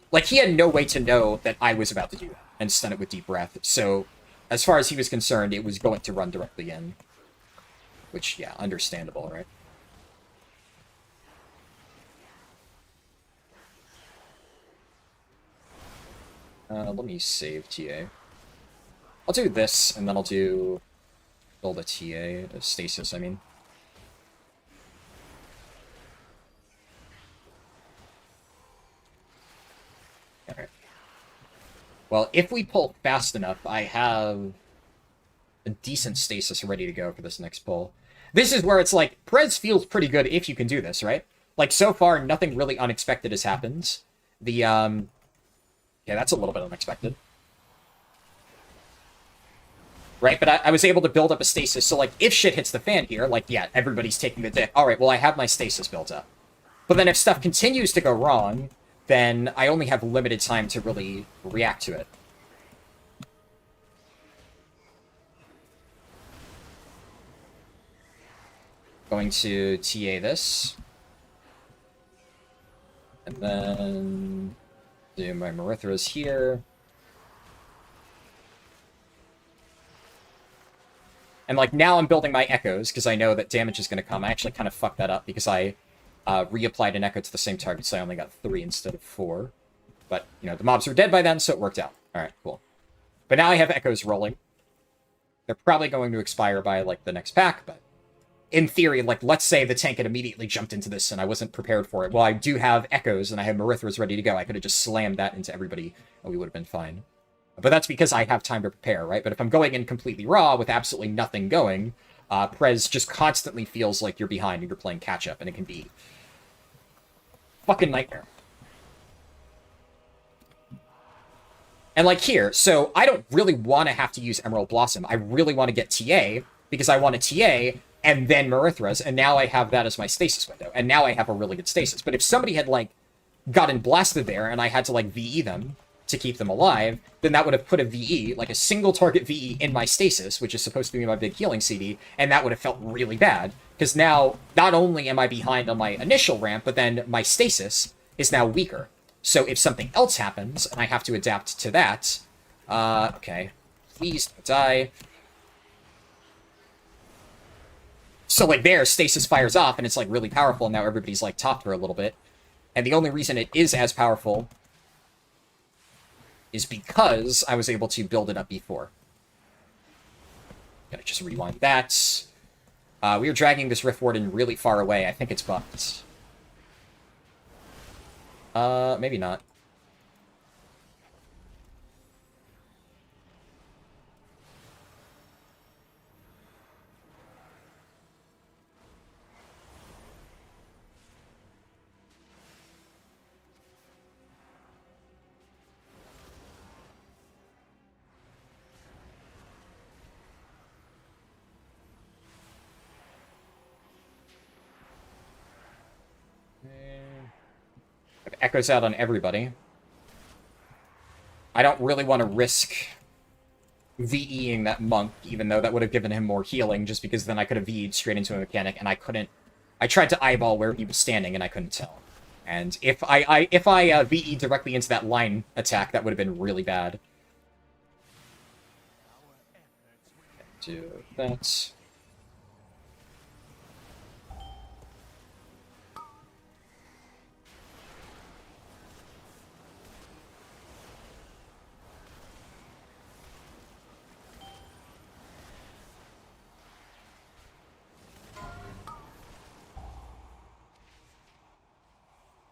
Like, he had no way to know that I was about to do that and stun it with Deep Breath. So, as far as he was concerned, it was going to run directly in. Which, yeah, understandable, right? Let me save TA. I'll do this, and then I'll build a TA, a stasis, I mean. Alright. Well, if we pull fast enough, I have a decent stasis ready to go for this next pull. This is where it's like, Prez feels pretty good if you can do this, right? Like, so far, nothing really unexpected has happened. Yeah, that's a little bit unexpected. Right, but I was able to build up a stasis, so, like, if shit hits the fan here, like, yeah, everybody's taking the dick. Alright, well, I have my stasis built up. But then if stuff continues to go wrong, then I only have limited time to really react to it. Going to TA this. And then do my Marithras here. And, like, now I'm building my Echoes, because I know that damage is going to come. I actually kind of fucked that up, because I reapplied an Echo to the same target, so I only got 3 instead of 4. But, you know, the mobs were dead by then, so it worked out. Alright, cool. But now I have Echoes rolling. They're probably going to expire by, like, the next pack, but in theory, like, let's say the tank had immediately jumped into this and I wasn't prepared for it. Well, I do have Echoes and I have Marithras ready to go. I could have just slammed that into everybody and we would have been fine. But that's because I have time to prepare, right? But if I'm going in completely raw with absolutely nothing going, Prez just constantly feels like you're behind and you're playing catch-up, and it can be fucking nightmare. And, like, here, so I don't really want to have to use Emerald Blossom. I really want to get TA, because I want a TA and then Marithras, and now I have that as my stasis window. And now I have a really good stasis. But if somebody had, like, gotten blasted there and I had to, like, VE them to keep them alive, then that would have put a VE, like a single target VE, in my stasis, which is supposed to be my big healing CD, and that would have felt really bad. Because now, not only am I behind on my initial ramp, but then my stasis is now weaker. So if something else happens, and I have to adapt to that... okay. Please don't die. So, like, there, stasis fires off, and it's, like, really powerful, and now everybody's, like, topped for a little bit. And the only reason it is as powerful is because I was able to build it up before. Gotta just rewind that. We are dragging this Rift Warden really far away. I think it's buffed. Maybe not. It echoes out on everybody. I don't really want to risk VEing that monk, even though that would have given him more healing, just because then I could have VE'd straight into a mechanic, and I couldn't... I tried to eyeball where he was standing, and I couldn't tell. And if I VE'd directly into that line attack, that would have been really bad. Do that.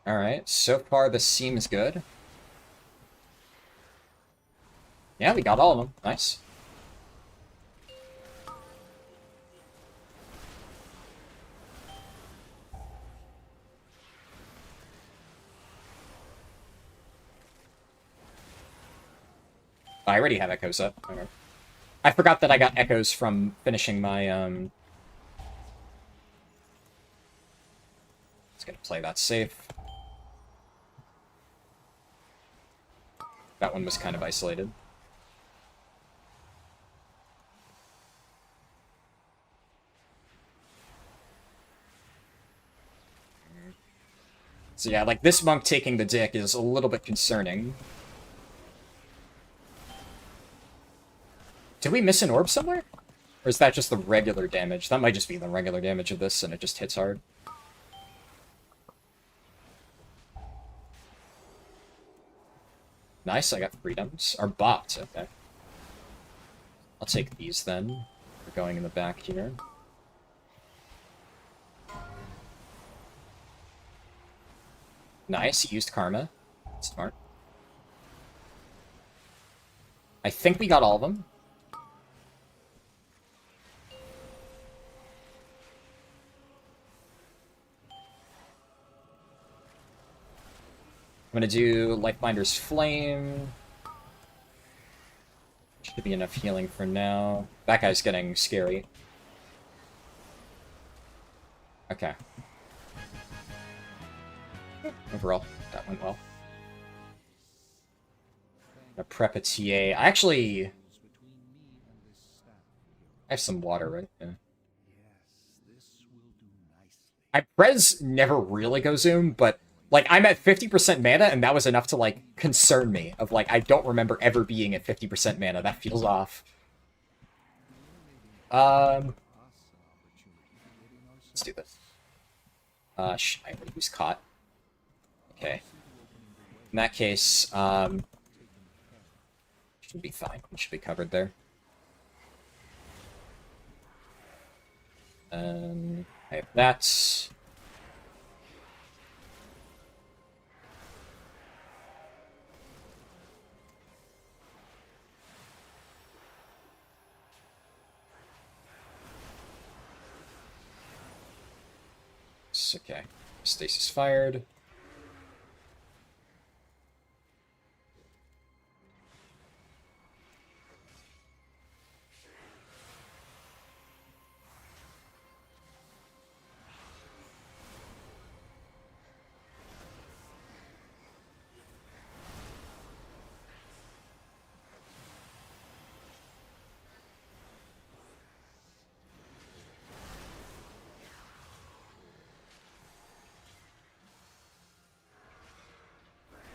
Alright, so far this seems good. Yeah, we got all of them. Nice. I already have echoes up. Okay. I forgot that I got echoes from finishing my, Just gonna play that safe. That one was kind of isolated. So yeah, like, this monk taking the dick is a little bit concerning. Did we miss an orb somewhere? Or is that just the regular damage? That might just be the regular damage of this, and it just hits hard. Nice, I got freedoms. Or bots, okay. I'll take these then. We're going in the back here. Nice, he used Karma. Smart. I think we got all of them. I'm gonna do Lightbinder's Flame. Should be enough healing for now. That guy's getting scary. Okay. Overall, that went well. A prep a TA. I actually... I have some water, right? Yeah. I Prez never really go Zoom, but like, I'm at 50% mana, and that was enough to, like, concern me. Of, like, I don't remember ever being at 50% mana. That feels off. Let's do this. I already used Caught. Okay. In that case, should be fine. We should be covered there. I have that. Okay. Stasis fired.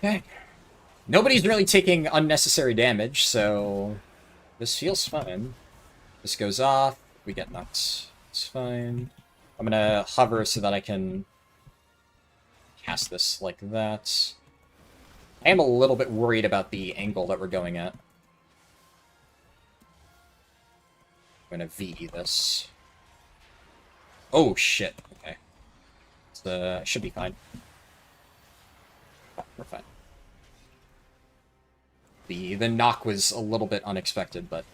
Okay. Nobody's really taking unnecessary damage, so this feels fine. This goes off, we get knocked. It's fine. I'm gonna hover so that I can cast this like that. I am a little bit worried about the angle that we're going at. I'm gonna V this. Oh shit, okay. It's, should be fine. We're fine. The knock was a little bit unexpected, but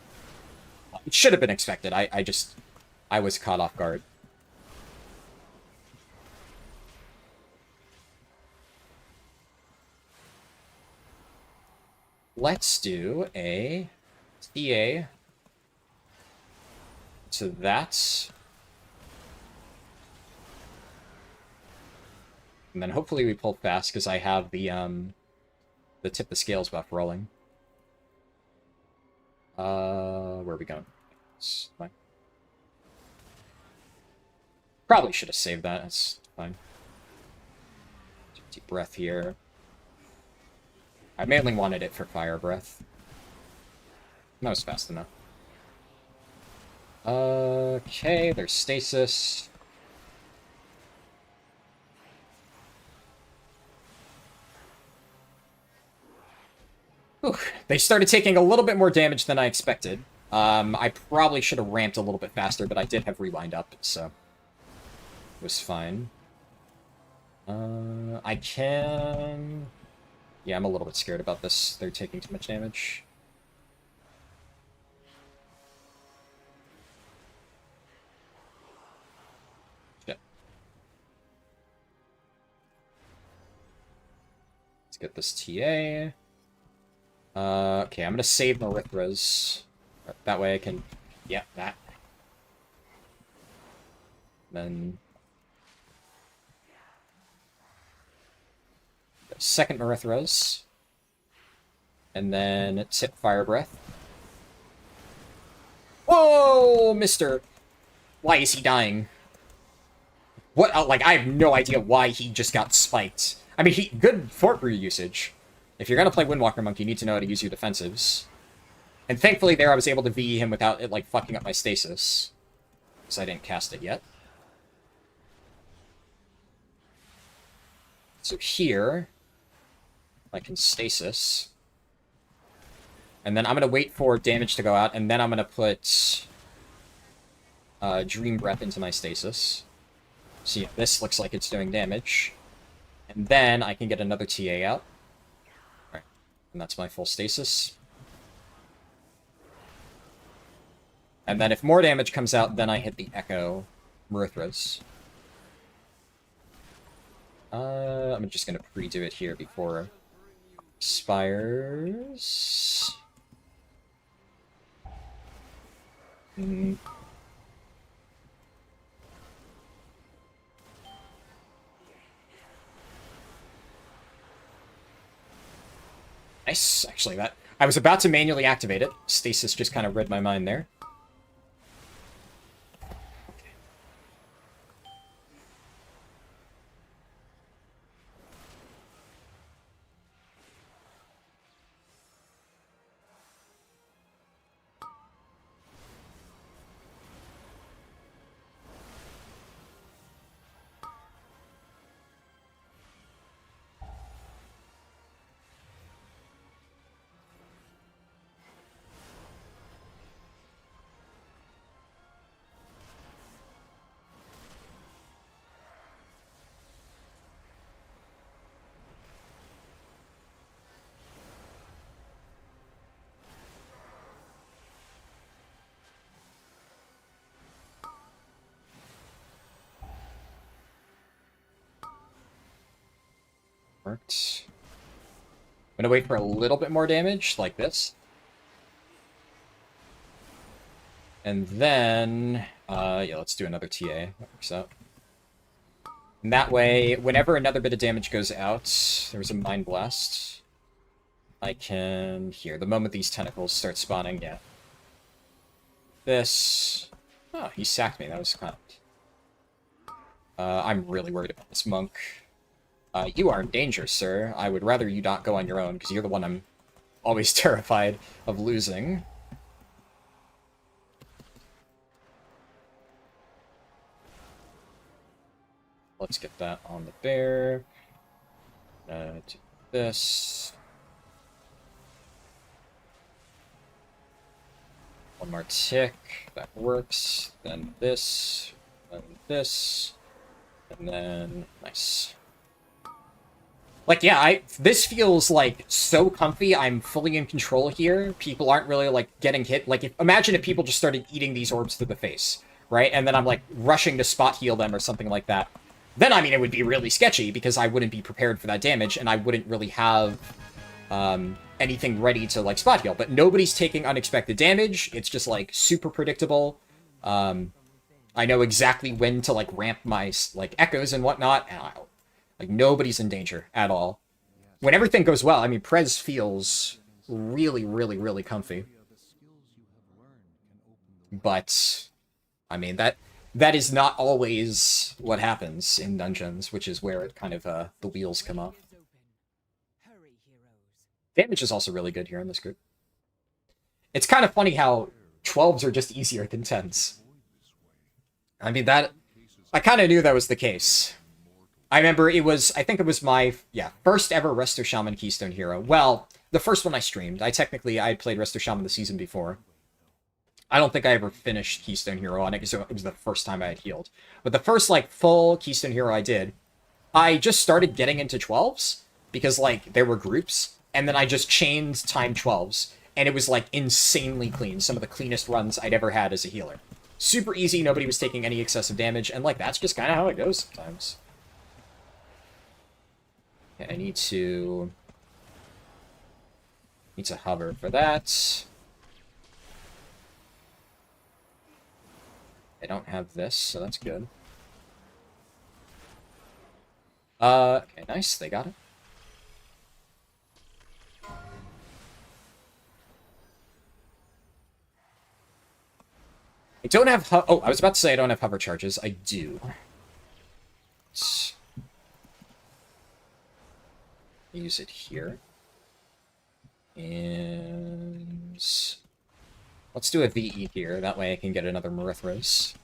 it should have been expected. I was caught off guard. Let's do a TA to that. And then hopefully we pull fast, because I have the tip the scales buff rolling. Where are we going? It's fine. Probably should have saved that. That's fine. Deep breath here. I mainly wanted it for fire breath. That was fast enough. Okay, there's stasis. Whew. They started taking a little bit more damage than I expected. I probably should have ramped a little bit faster, but I did have rewind up, so it was fine. I can... Yeah, I'm a little bit scared about this. They're taking too much damage. Shit. Let's get this TA. Okay, I'm gonna save Marithras. That way I can... Yeah, that. Then... Second Marithras. And then tip Fire Breath. Whoa, mister! Why is he dying? What? Like, I have no idea why he just got spiked. I mean, good fort brew usage. If you're gonna play Windwalker Monk, you need to know how to use your defensives. And thankfully there I was able to VE him without it, like, fucking up my stasis. Because I didn't cast it yet. So here... I can stasis. And then I'm gonna wait for damage to go out, and then I'm gonna put... Dream Breath into my stasis. So yeah, this looks like it's doing damage. And then I can get another TA out. Alright, and that's my full stasis. And then if more damage comes out, then I hit the Echo Marithras. I'm just gonna pre-do it here before expires. Nice, actually, that... I was about to manually activate it. Stasis just kind of read my mind there. Worked. I'm gonna wait for a little bit more damage, like this. And then, yeah, let's do another TA. That works out. And that way, whenever another bit of damage goes out, there's a Mind Blast. I can... Here, the moment these tentacles start spawning, yeah. This... Oh, he sacked me, that was kind of... I'm really worried about this monk. You are in danger, sir. I would rather you not go on your own, because you're the one I'm always terrified of losing. Let's get that on the bear. Do this. One more tick. That works. Then this. Then this. And then... Nice. Like, yeah, this feels, like, so comfy. I'm fully in control here. People aren't really, like, getting hit. Like, imagine if people just started eating these orbs to the face, right? And then I'm, like, rushing to spot heal them or something like that. Then, I mean, it would be really sketchy, because I wouldn't be prepared for that damage, and I wouldn't really have anything ready to, like, spot heal. But nobody's taking unexpected damage. It's just, like, super predictable. I know exactly when to, like, ramp my, like, echoes and whatnot, and like, nobody's in danger at all. When everything goes well, I mean, Prez feels really, really, really comfy. But, I mean, that is not always what happens in dungeons, which is where it kind of, the wheels come off. Damage is also really good here in this group. It's kind of funny how 12s are just easier than 10s. I mean, I kind of knew that was the case. I remember I think it was my, first ever Resto Shaman Keystone hero. Well, the first one I streamed. I had played Resto Shaman the season before. I don't think I ever finished Keystone Hero on it, so it was the first time I had healed. But the first, like, full Keystone Hero I did, I just started getting into 12s, because, like, there were groups, and then I just chained time 12s, and it was, like, insanely clean. Some of the cleanest runs I'd ever had as a healer. Super easy, nobody was taking any excessive damage, and, like, that's just kind of how it goes sometimes. Okay, I need to hover for that. I don't have this, so that's good. Okay, nice, they got it. I don't have I was about to say I don't have hover charges. I do. Use it here. And let's do a VE here. That way I can get another Marithras.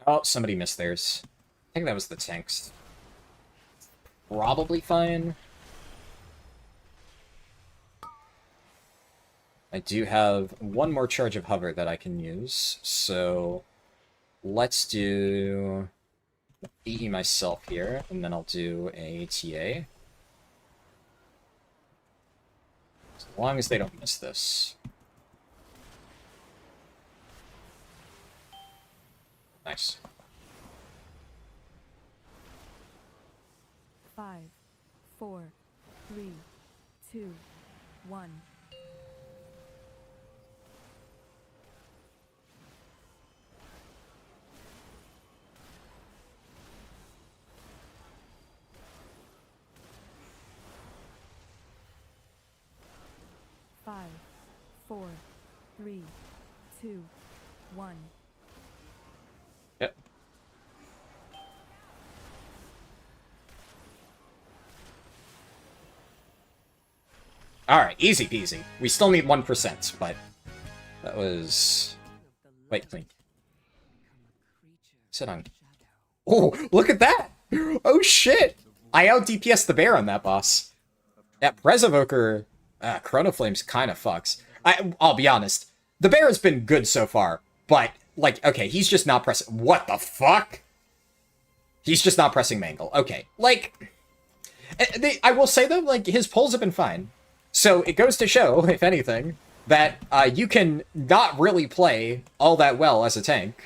Oh, somebody missed theirs. I think that was the tanks. Probably fine. I do have one more charge of hover that I can use, so let's do VE myself here, and then I'll do a TA. As long as they don't miss this. Nice. 5, 4, 3, 2, 1. Five, 4, 3, 2, 1. Yep. Alright, easy peasy. We still need 1%, but that was... Wait, clean. Sit on... Oh, look at that! Oh shit! I out DPS the bear on that boss. That Prez Evoker... Chrono Flames kind of fucks. I'll be honest. The bear has been good so far, but, like, okay, he's just not pressing... What the fuck? He's just not pressing Mangle. Okay, like... I will say, though, like, his pulls have been fine. So it goes to show, if anything, that you can not really play all that well as a tank,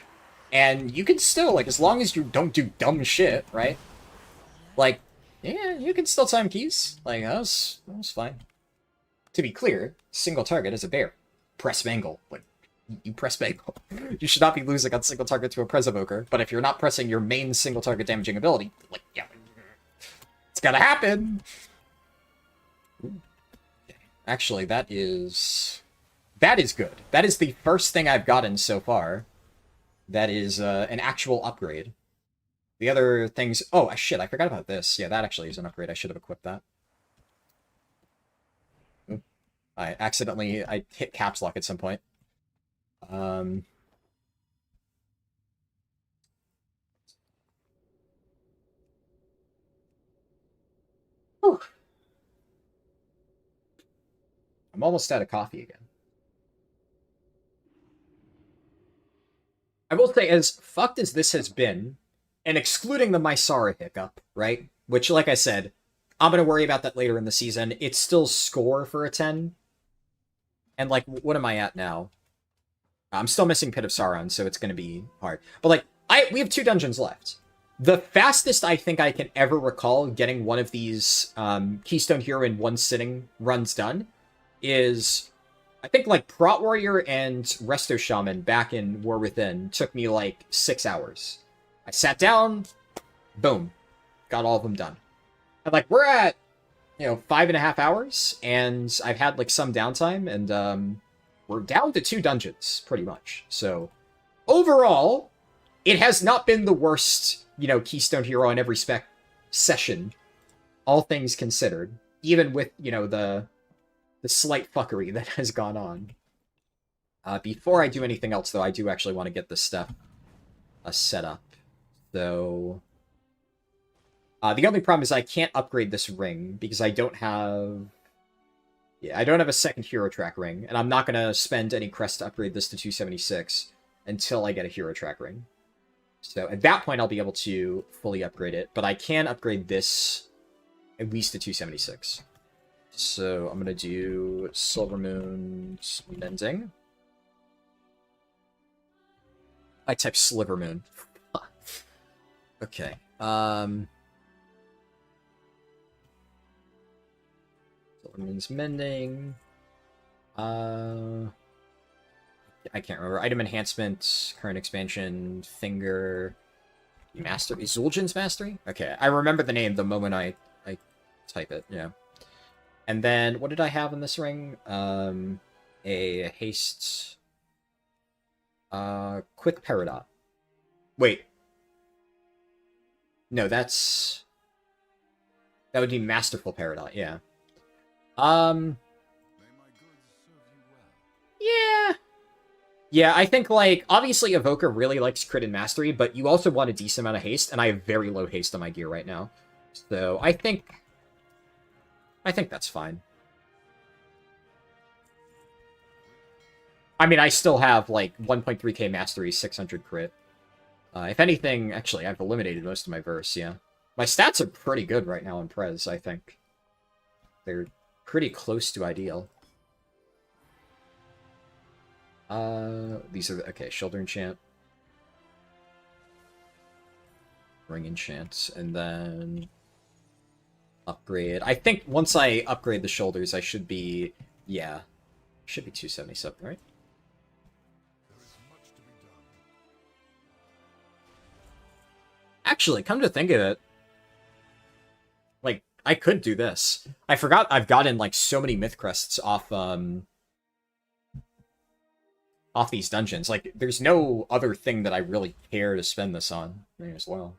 and you can still, like, as long as you don't do dumb shit, right? Like, yeah, you can still time keys. Like, that was fine. To be clear, single target is a bear. Press Mangle. Like, you press Mangle. You should not be losing on single target to a Prez Evoker, but if you're not pressing your main single target damaging ability, like, yeah, it's gotta happen! Ooh. Actually, that is good. That is the first thing I've gotten so far. That is an actual upgrade. The other things... Oh, shit, I forgot about this. Yeah, that actually is an upgrade. I should have equipped that. Oop. I hit caps lock at some point. Whew. I'm almost out of coffee again. I will say, as fucked as this has been, and excluding the Mysara hiccup, right? Which, like I said, I'm going to worry about that later in the season. It's still score for a 10. And, like, what am I at now? I'm still missing Pit of Sauron, so it's going to be hard. But, like, we have 2 dungeons left. The fastest I think I can ever recall getting one of these Keystone Hero in one sitting runs done is... I think, like, Prot Warrior and Resto Shaman back in War Within took me, like, 6 hours. I sat down, boom, got all of them done. And, like, we're at, 5.5 hours, and I've had, like, some downtime, and, we're down to 2 dungeons, pretty much. So, overall, it has not been the worst, Keystone Hero in every session, all things considered. Even with, the slight fuckery that has gone on. Before I do anything else, though, I do actually want to get this stuff set up. So... the only problem is I can't upgrade this ring, because I don't have... Yeah, I don't have a second Hero Track ring, and I'm not going to spend any crest to upgrade this to 276 until I get a Hero Track ring. So at that point, I'll be able to fully upgrade it, but I can upgrade this at least to 276. So I'm going to do Silvermoon's Mending. I type Slivermoon. Okay. Silvermoon's Mending. I can't remember. Item Enhancement, Current Expansion, Finger, Mastery. Zul'jin's Mastery? Okay, I remember the name the moment I type it, yeah. And then, what did I have in this ring? A Haste... Quick Peridot. Wait. No, that's... That would be Masterful Peridot, yeah. Yeah. Yeah, I think, like, obviously Evoker really likes crit and mastery, but you also want a decent amount of haste, and I have very low haste on my gear right now. So, I think that's fine. I mean, I still have, like, 1.3k mastery, 600 crit. If anything, actually, I've eliminated most of my verse, yeah. My stats are pretty good right now in Prez, I think. They're pretty close to ideal. These are the... Okay, Shoulder Enchant. Ring Enchant, and then... Upgrade. I think once I upgrade the shoulders, I should be... Yeah. Should be 277, right? Actually, come to think of it, like, I could do this. I forgot I've gotten, like, so many myth crests off these dungeons. Like, there's no other thing that I really care to spend this on as well.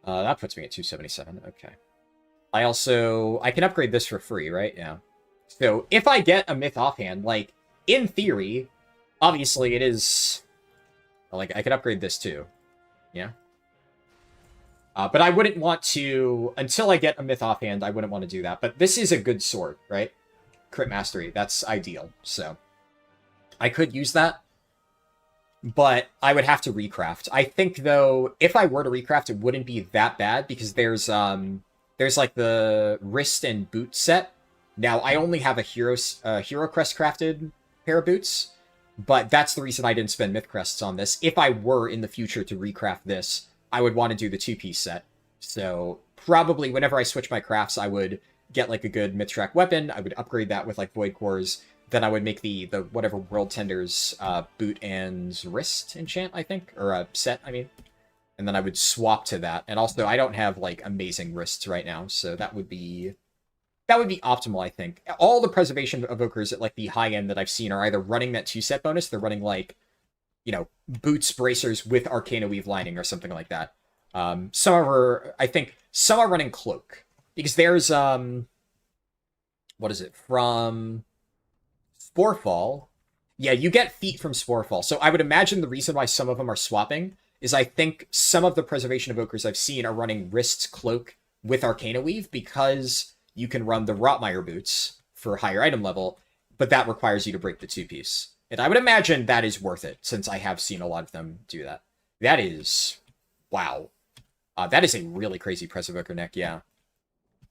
That puts me at 277. Okay. I can upgrade this for free, right? Yeah. So, if I get a myth offhand, like, in theory, obviously it is... Like, I could upgrade this too. Yeah. But I wouldn't want to... Until I get a myth offhand, I wouldn't want to do that. But this is a good sword, right? Crit Mastery. That's ideal. So, I could use that. But I would have to recraft. I think, though, if I were to recraft, it wouldn't be that bad, because there's like, the wrist and boot set. Now, I only have a Hero Crest crafted pair of boots, but that's the reason I didn't spend Myth Crests on this. If I were, in the future, to recraft this, I would want to do the 2-piece set. So, probably, whenever I switch my crafts, I would get, like, a good Mythtrack weapon, I would upgrade that with, like, Void Cores, then I would make the whatever World Tender's boot and wrist enchant, I think, or set, I mean. And then I would swap to that. And also, I don't have, like, amazing wrists right now, so that would be That would be optimal, I think. All the preservation evokers at, like, the high end that I've seen are either running that 2-set bonus, they're running, like, you know, boots, bracers with Arcana Weave lining or something like that. Some are, I think, some are running cloak. Because there's, what is it, from Sporefall. Yeah, you get feet from Sporefall. So I would imagine the reason why some of them are swapping is I think some of the preservation evokers I've seen are running wrists cloak with Arcana Weave because you can run the Rotmire boots for higher item level, but that requires you to break the 2-piece. And I would imagine that is worth it, since I have seen a lot of them do that. That is... wow. That is a really crazy Preservoker neck, yeah.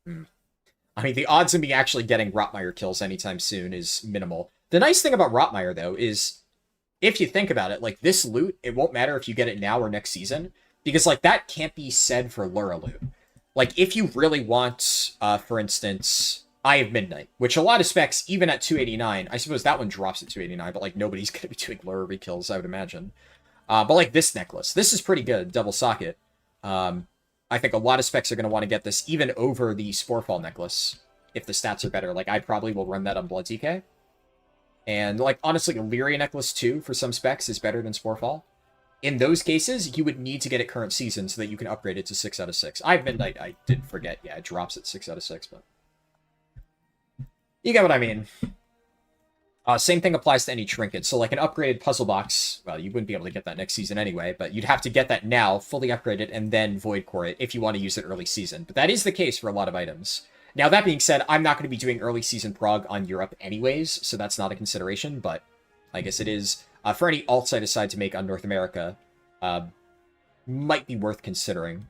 I mean, the odds of me actually getting Rotmire kills anytime soon is minimal. The nice thing about Rotmire, though, is if you think about it, like, this loot, it won't matter if you get it now or next season, because, like, that can't be said for Lura loot. Like, if you really want, for instance, Eye of Midnight, which a lot of specs, even at 289, I suppose that one drops at 289, but, like, nobody's going to be doing Lura rekills, I would imagine. But, like, this necklace, this is pretty good, double socket. I think a lot of specs are going to want to get this even over the Sporefall necklace, if the stats are better. Like, I probably will run that on Blood TK. And, like, honestly, Illyria necklace, too, for some specs, is better than Sporefall. In those cases, you would need to get it current season so that you can upgrade it to 6 out of 6. Eye of Midnight, I did forget. Yeah, it drops at 6 out of 6, but... you get what I mean. Same thing applies to any trinket. So, like, an upgraded puzzle box, well, you wouldn't be able to get that next season anyway, but you'd have to get that now, fully upgrade it, and then Void Core it if you want to use it early season. But that is the case for a lot of items. Now, that being said, I'm not going to be doing early season prog on Europe anyways, so that's not a consideration, but I guess it is. For any alts I decide to make on North America, might be worth considering.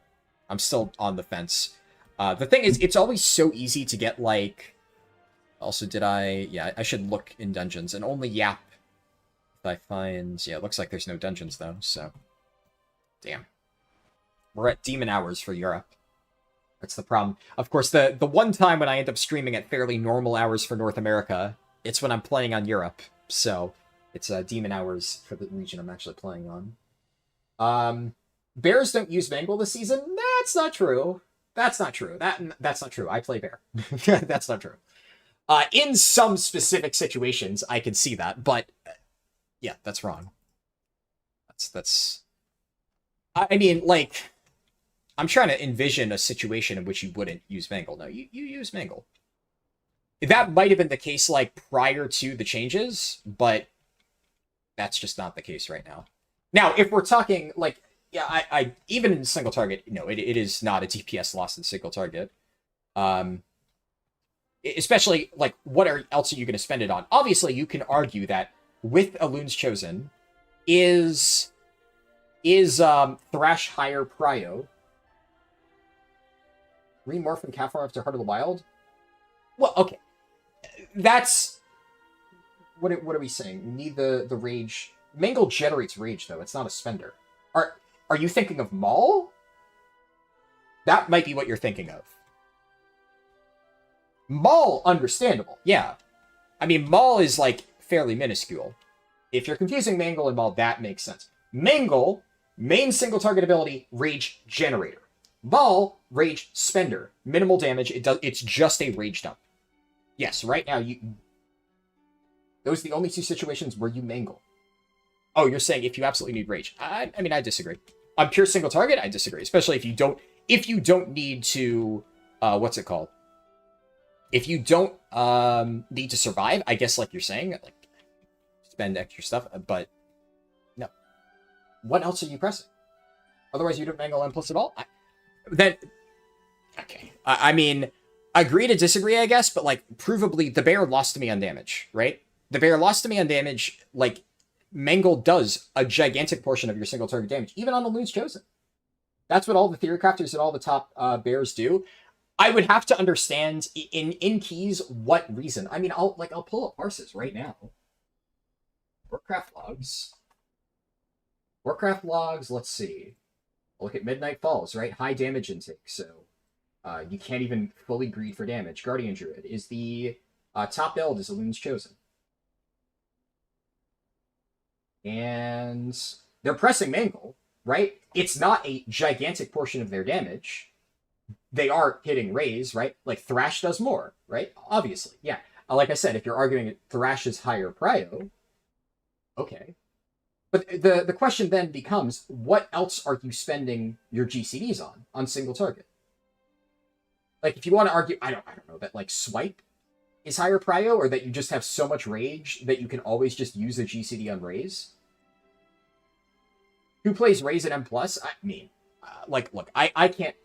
I'm still on the fence. The thing is, it's always so easy to get, like... Also, did I... yeah, I should look in dungeons, and only Yap if I find... yeah, it looks like there's no dungeons, though, so... damn. We're at demon hours for Europe. That's the problem. Of course, the one time when I end up streaming at fairly normal hours for North America, it's when I'm playing on Europe, so... it's demon hours for the region I'm actually playing on. Bears don't use Mangle this season? That's not true. That's not true. That's not true. I play Bear. That's not true. In some specific situations, I can see that, but yeah, that's wrong. That's. I mean, like, I'm trying to envision a situation in which you wouldn't use Mangle. No, you use Mangle. That might have been the case, like, prior to the changes, but that's just not the case right now. Now, if we're talking, like, yeah, I even in single target, no, it is not a DPS loss in single target. Especially, like, what else are you going to spend it on? Obviously, you can argue that with Elun's Chosen, is Thrash higher prio? Remorph and Catform after Heart of the Wild? Well, okay. That's... What are we saying? We need the rage... Mangle generates rage, though. It's not a spender. Are you thinking of Maul? That might be what you're thinking of. Maul, understandable. Yeah. I mean, Maul is, like, fairly minuscule. If you're confusing Mangle and Maul, that makes sense. Mangle, main single target ability, rage generator. Maul, rage spender. Minimal damage. It's just a rage dump. Yes, right now, those are the only two situations where you Mangle. Oh, you're saying if you absolutely need rage. I mean, I disagree. On pure single target, I disagree. Especially if you don't need to, what's it called? If you don't need to survive, I guess, like you're saying, like, spend extra stuff, but no. What else are you pressing? Otherwise, you don't Mangle M+ at all? Okay. I mean, agree to disagree, I guess, but, like, provably, the bear lost to me on damage, right? The bear lost to me on damage, like, Mangle does a gigantic portion of your single target damage, even on the Elun's Chosen. That's what all the Theory Crafters and all the top bears do. I would have to understand in keys what reason. I mean, I'll pull up Arceus right now. Warcraft logs. Warcraft logs, let's see. I'll look at Midnight Falls, right? High damage intake, so you can't even fully greed for damage. Guardian Druid is the top build is Elun's Chosen. And they're pressing Mangle, right? It's not a gigantic portion of their damage, they are hitting raise, right? Like Thrash does more, right? Obviously, yeah. Like I said, if you're arguing Thrash is higher prio, okay. But the question then becomes, what else are you spending your GCDs on single target? Like, if you want to argue, I don't know, that like Swipe is higher prio, or that you just have so much rage that you can always just use a GCD on raise. Who plays raise at M+? I mean, like, look, I can't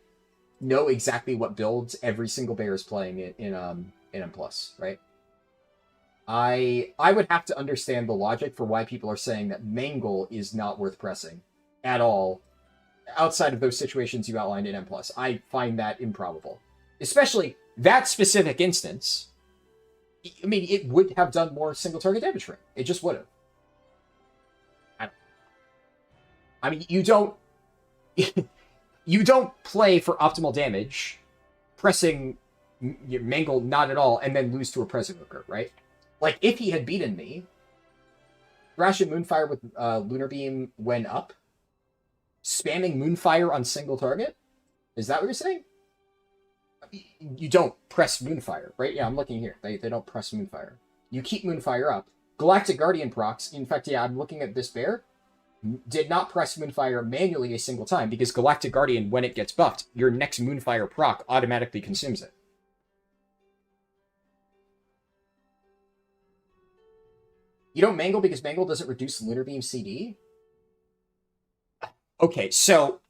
know exactly what builds every single bear is playing in M+, right? I would have to understand the logic for why people are saying that Mangle is not worth pressing at all, outside of those situations you outlined in M+. I find that improbable. Especially that specific instance. I mean, it would have done more single target damage for him. It just would have. I mean, you don't you don't play for optimal damage, pressing Mangle not at all, and then lose to a Evoker, right? Like, if he had beaten me, Thrash and Moonfire with Lunar Beam when up, spamming Moonfire on single target? Is that what you're saying? You don't press Moonfire, right? Yeah, I'm looking here. They don't press Moonfire. You keep Moonfire up. Galactic Guardian procs, in fact, yeah, I'm looking at this bear, did not press Moonfire manually a single time, because Galactic Guardian, when it gets buffed, your next Moonfire proc automatically consumes it. You don't Mangle because Mangle doesn't reduce Lunar Beam CD? Okay, so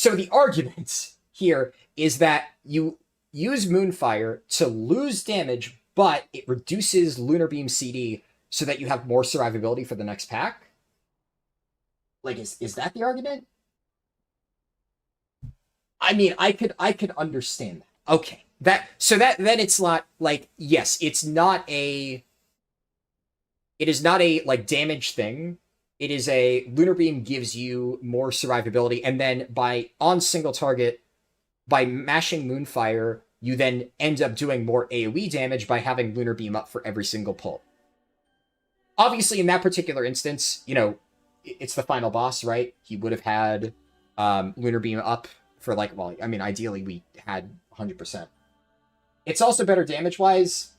the argument here is that you use Moonfire to lose damage, but it reduces Lunar Beam CD so that you have more survivability for the next pack? Like, is that the argument? I mean, I could understand that. Okay. Then it's not like, yes, it is not a like damage thing. It is a Lunar Beam gives you more survivability, and then on single target, by mashing Moonfire, you then end up doing more AoE damage by having Lunar Beam up for every single pull. Obviously, in that particular instance, you know, it's the final boss, right? He would have had Lunar Beam up for, like, well, I mean, ideally we had 100%. It's also better damage-wise.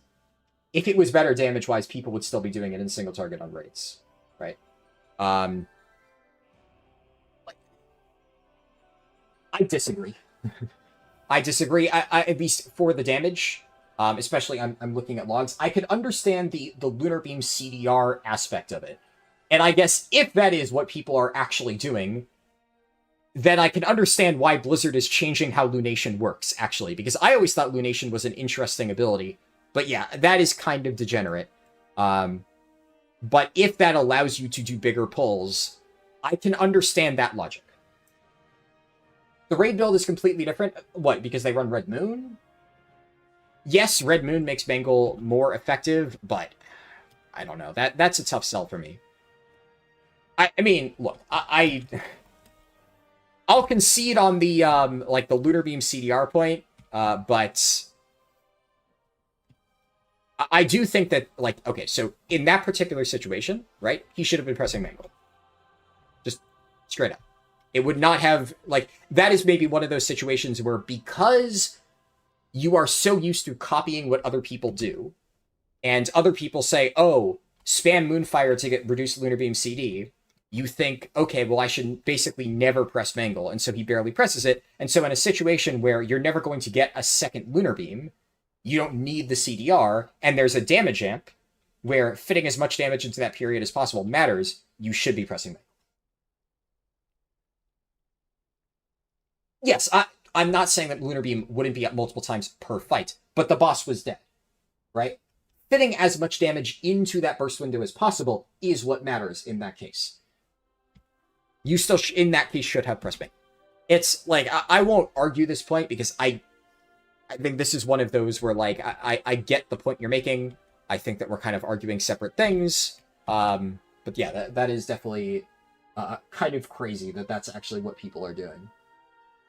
If it was better damage-wise, people would still be doing it in single target on raids, right? I disagree. I disagree. I at least for the damage, especially I'm looking at logs, I could understand the Lunar Beam CDR aspect of it. And I guess if that is what people are actually doing, then I can understand why Blizzard is changing how Lunation works, actually. Because I always thought Lunation was an interesting ability. But yeah, that is kind of degenerate. But if that allows you to do bigger pulls, I can understand that logic. The raid build is completely different. What, because they run Red Moon? Yes, Red Moon makes Mangle more effective, but I don't know. That's a tough sell for me. I mean, look, I'll concede on the like the Lunar Beam CDR point, but I do think that, like, okay, so in that particular situation, right, he should have been pressing Mangle. Just straight up. It would not have, like, that is maybe one of those situations where, because you are so used to copying what other people do, and other people say, oh, spam Moonfire to get reduced Lunar Beam CD, you think, okay, well, I should basically never press Mangle, and so he barely presses it, and so in a situation where you're never going to get a second Lunar Beam, you don't need the CDR, and there's a damage amp, where fitting as much damage into that period as possible matters, you should be pressing Mangle. Yes, I'm not saying that Lunar Beam wouldn't be up multiple times per fight, but the boss was dead, right? Fitting as much damage into that burst window as possible is what matters in that case. You still, in that case, should have pressed Mangle. It's, like, I won't argue this point, because I think this is one of those where, like, I get the point you're making. I think that we're kind of arguing separate things. But yeah, that is definitely kind of crazy that that's actually what people are doing.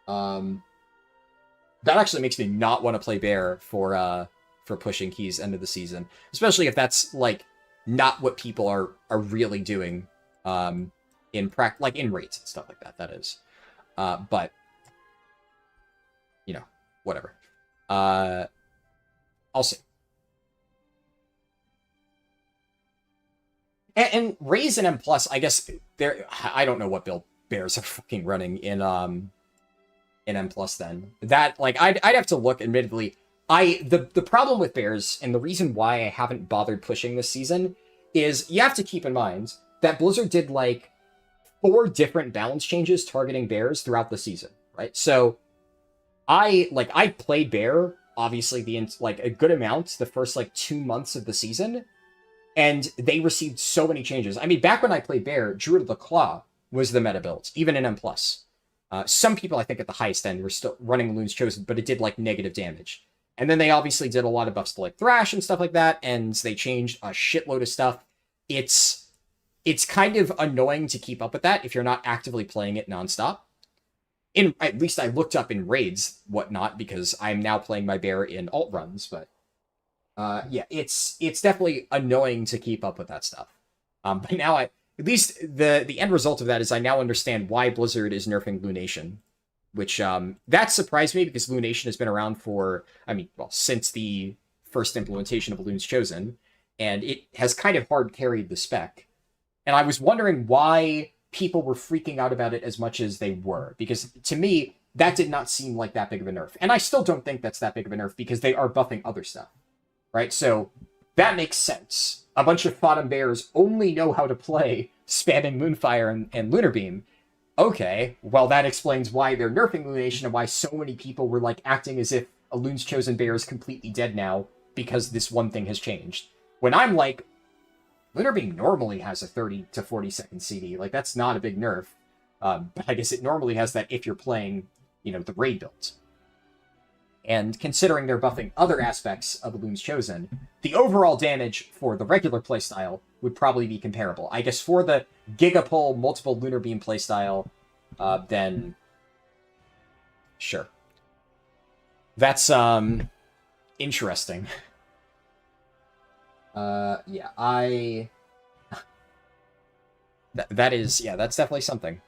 That actually makes me not want to play Bear for pushing keys end of the season, especially if that's, like, not what people are really doing in like in raids and stuff like that. That is, but Whatever. I'll see. And Raise and M+, I guess, I don't know what build bears are fucking running in M+ then. That, like, I'd have to look, admittedly. The problem with bears, and the reason why I haven't bothered pushing this season, is you have to keep in mind that Blizzard did, like, 4 different balance changes targeting bears throughout the season, right? So, I played bear, obviously, a good amount the first, 2 months of the season, and they received so many changes. I mean, back when I played bear, Druid of the Claw was the meta build, even in M+. Some people, I think, at the highest end were still running Loon's Chosen, but it did, negative damage. And then they obviously did a lot of buffs to, Thrash and stuff like that, and they changed a shitload of stuff. It's kind of annoying to keep up with that if you're not actively playing it nonstop. At least I looked up in raids, whatnot, because I'm now playing my bear in alt runs, but yeah, it's definitely annoying to keep up with that stuff. But now at least the end result of that is I now understand why Blizzard is nerfing Lunation, which that surprised me because Lunation has been around for, since the first implementation of Loon's Chosen, and it has kind of hard carried the spec. And I was wondering why people were freaking out about it as much as they were, because to me, that did not seem like that big of a nerf. And I still don't think that's that big of a nerf because they are buffing other stuff, right? So that makes sense. A bunch of bottom bears only know how to play spamming Moonfire and Lunar Beam. Okay, well that explains why they're nerfing Lunation and why so many people were acting as if a Loon's Chosen bear is completely dead now because this one thing has changed. When I'm like, Lunar Beam normally has a 30 to 40 second CD. That's not a big nerf. But I guess it normally has that if you're playing, the raid builds. And considering they're buffing other aspects of Loon's Chosen, the overall damage for the regular playstyle would probably be comparable. I guess for the Gigapull multiple Lunar Beam playstyle, then sure. That's interesting. Yeah, that's definitely something.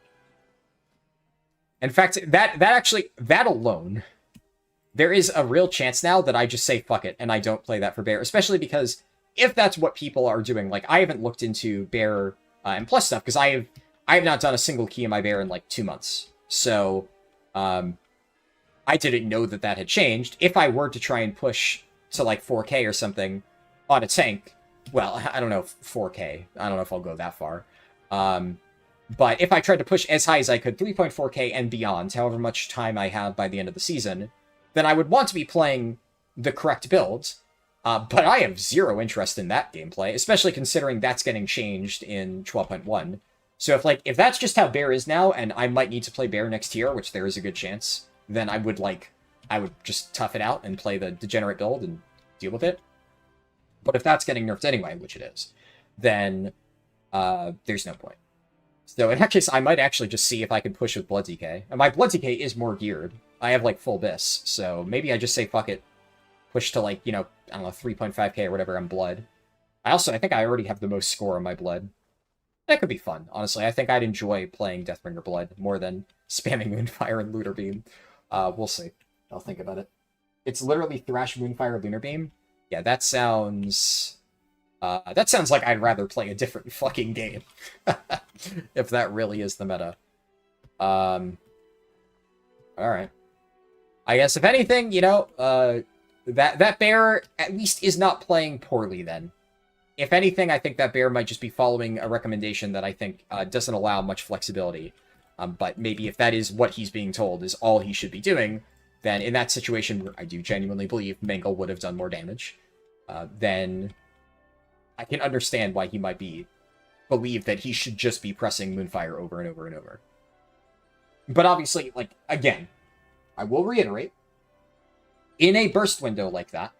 In fact, that alone, there is a real chance now that I just say fuck it and I don't play that for bear, especially because if that's what people are doing, I haven't looked into bear and plus stuff because I have not done a single key in my bear in 2 months. So, I didn't know that had changed. If I were to try and push to 4K or something on a tank, well, I don't know, 4K. I don't know if I'll go that far. But if I tried to push as high as I could, 3.4K and beyond, however much time I have by the end of the season, then I would want to be playing the correct build. But I have zero interest in that gameplay, especially considering that's getting changed in 12.1. So if that's just how bear is now, and I might need to play bear next year, which there is a good chance, then I would just tough it out and play the degenerate build and deal with it. But if that's getting nerfed anyway, which it is, then there's no point. So in that case, I might actually just see if I can push with Blood DK. And my Blood DK is more geared. I have full bis, so maybe I just say fuck it. Push to I don't know, 3.5k or whatever on Blood. I think I already have the most score on my Blood. That could be fun, honestly. I think I'd enjoy playing Deathbringer Blood more than spamming Moonfire and Lunar Beam. We'll see. I'll think about it. It's literally Thrash, Moonfire, Lunar Beam. Yeah, that sounds like I'd rather play a different fucking game. If that really is the meta. Alright. I guess if anything, that bear at least is not playing poorly then. If anything, I think that bear might just be following a recommendation that I think doesn't allow much flexibility. But maybe if that is what he's being told is all he should be doing, then in that situation where I do genuinely believe Mangle would have done more damage, then I can understand why he might believe that he should just be pressing Moonfire over and over and over. But obviously, again, I will reiterate, in a burst window like that,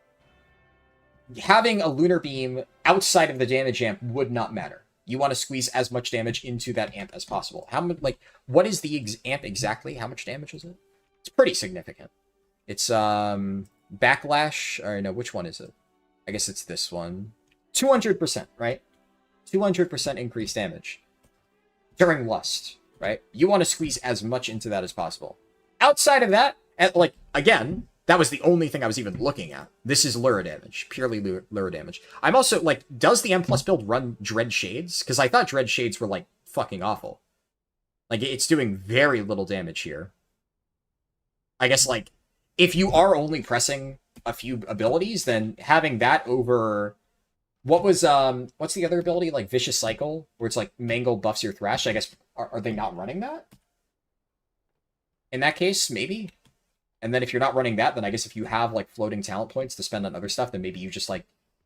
having a Lunar Beam outside of the damage amp would not matter. You want to squeeze as much damage into that amp as possible. How much, what is the amp exactly? How much damage is it? It's pretty significant. It's, Backlash, or no, which one is it? I guess it's this one. 200%, right? 200% increased damage. During Lust, right? You want to squeeze as much into that as possible. Outside of that, again, That was the only thing I was even looking at. This is lure damage, purely lure damage. I'm also, like, does the M+ build run Dread Shades? Because I thought Dread Shades were, like, fucking awful. Like, it's doing very little damage here. I guess, like, if you are only pressing a few abilities, then having that over... What was, what's the other ability? Like, Vicious Cycle? Where it's, like, Mangle buffs your Thrash? I guess, are they not running that? In that case, maybe? And then if you're not running that, then I guess if you have, like, floating talent points to spend on other stuff, then maybe you just, like,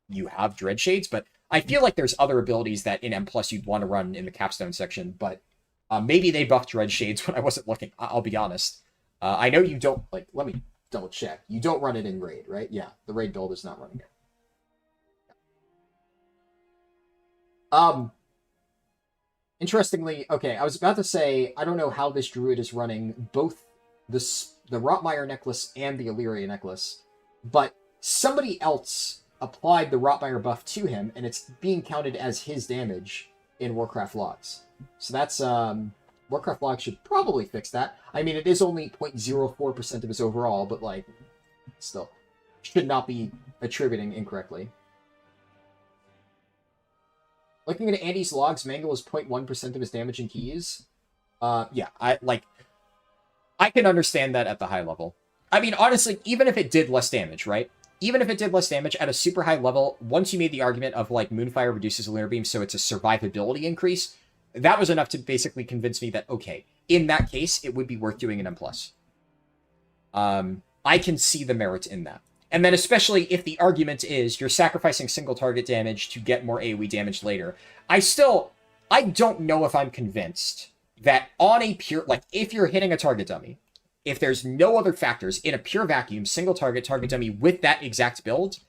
you have Dread Shades. But I feel like there's other abilities that in M+ you'd want to run in the Capstone section, but maybe they buffed Dread Shades when I wasn't looking. I'll be honest. I know you don't, like, let me double check. You don't run it in Raid, right? Yeah, the Raid build is not running it. Interestingly, okay, I was about to say, I don't know how this druid is running both the Rotmire necklace and the Illyria necklace, but somebody else applied the Rotmire buff to him, and it's being counted as his damage in Warcraft logs. So that's, Warcraft logs should probably fix that. I mean, it is only 0.04% of his overall, but, like, still, should not be attributing incorrectly. Looking at Andy's logs, Mangle is 0.1% of his damage in keys. Yeah, I can understand that at the high level. I mean, honestly, even if it did less damage, right? Even if it did less damage at a super high level, once you made the argument of, like, Moonfire reduces Lunar Beam, so it's a survivability increase, that was enough to basically convince me that, okay, in that case, it would be worth doing an M+. I can see the merit in that. And then especially if the argument is you're sacrificing single target damage to get more AoE damage later, I don't know if I'm convinced that on a pure, like, if you're hitting a target dummy, if there's no other factors, in a pure vacuum, single target dummy with that exact build,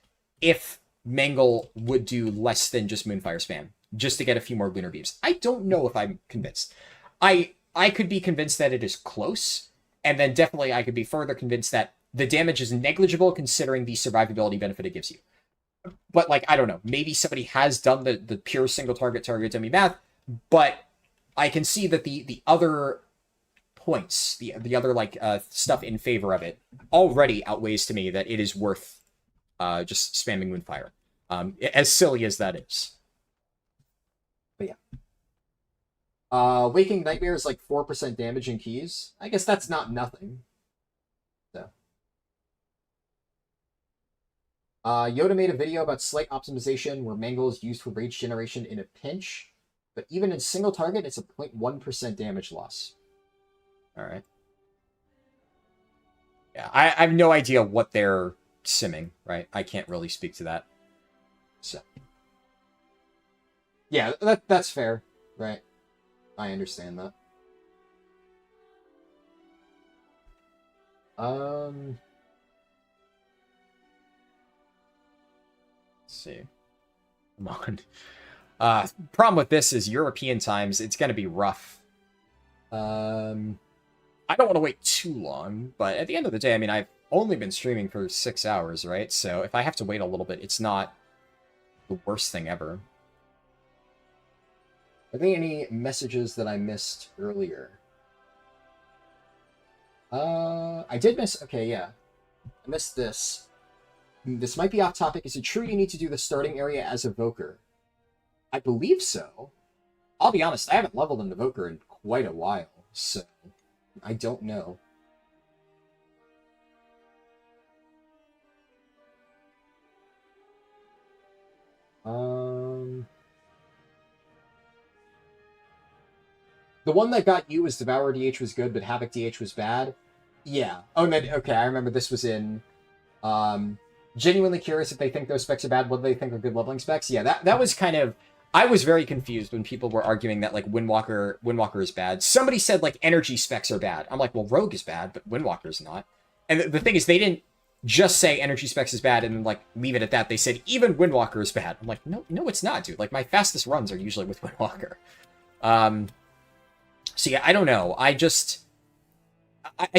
if Mangle would do less than just Moonfire spam, just to get a few more Lunar Beams. I don't know if I'm convinced. I could be convinced that it is close, and then definitely I could be further convinced that the damage is negligible considering the survivability benefit it gives you. But, like, I don't know. Maybe somebody has done the pure single target dummy math, but I can see that the other points, the other, like, stuff in favor of it already outweighs to me that it is worth just spamming Moonfire. As silly as that is. But yeah. Waking Nightmare is like 4% damage in keys. I guess that's not nothing. So. Yoda made a video about slight optimization where Mangle is used for rage generation in a pinch, but even in single target, it's a 0.1% damage loss. Alright. Yeah, I have no idea what they're simming, right? I can't really speak to that. So. Yeah, that's fair, right? I understand that. Let's see. Come on. Problem with this is European times, it's gonna be rough. I don't want to wait too long, but at the end of the day, I mean, I've only been streaming for 6 hours, right? So if I have to wait a little bit, it's not the worst thing ever. Are there any messages that I missed earlier? I did miss... Okay, yeah. I missed this. This might be off topic. Is it true you need to do the starting area as Evoker? I believe so. I'll be honest, I haven't leveled an Evoker in quite a while, so I don't know. The one that got you was Devour DH was good, but Havoc DH was bad. Yeah. Oh, no, okay, I remember this was in... Genuinely curious if they think those specs are bad. What do they think are good leveling specs? Yeah, that was kind of... I was very confused when people were arguing that, like, Windwalker is bad. Somebody said, like, energy specs are bad. I'm like, well, Rogue is bad, but Windwalker's not. And the thing is, they didn't just say energy specs is bad and then, like, leave it at that. They said, even Windwalker is bad. I'm like, no, it's not, dude. Like, my fastest runs are usually with Windwalker. So, yeah, I don't know. I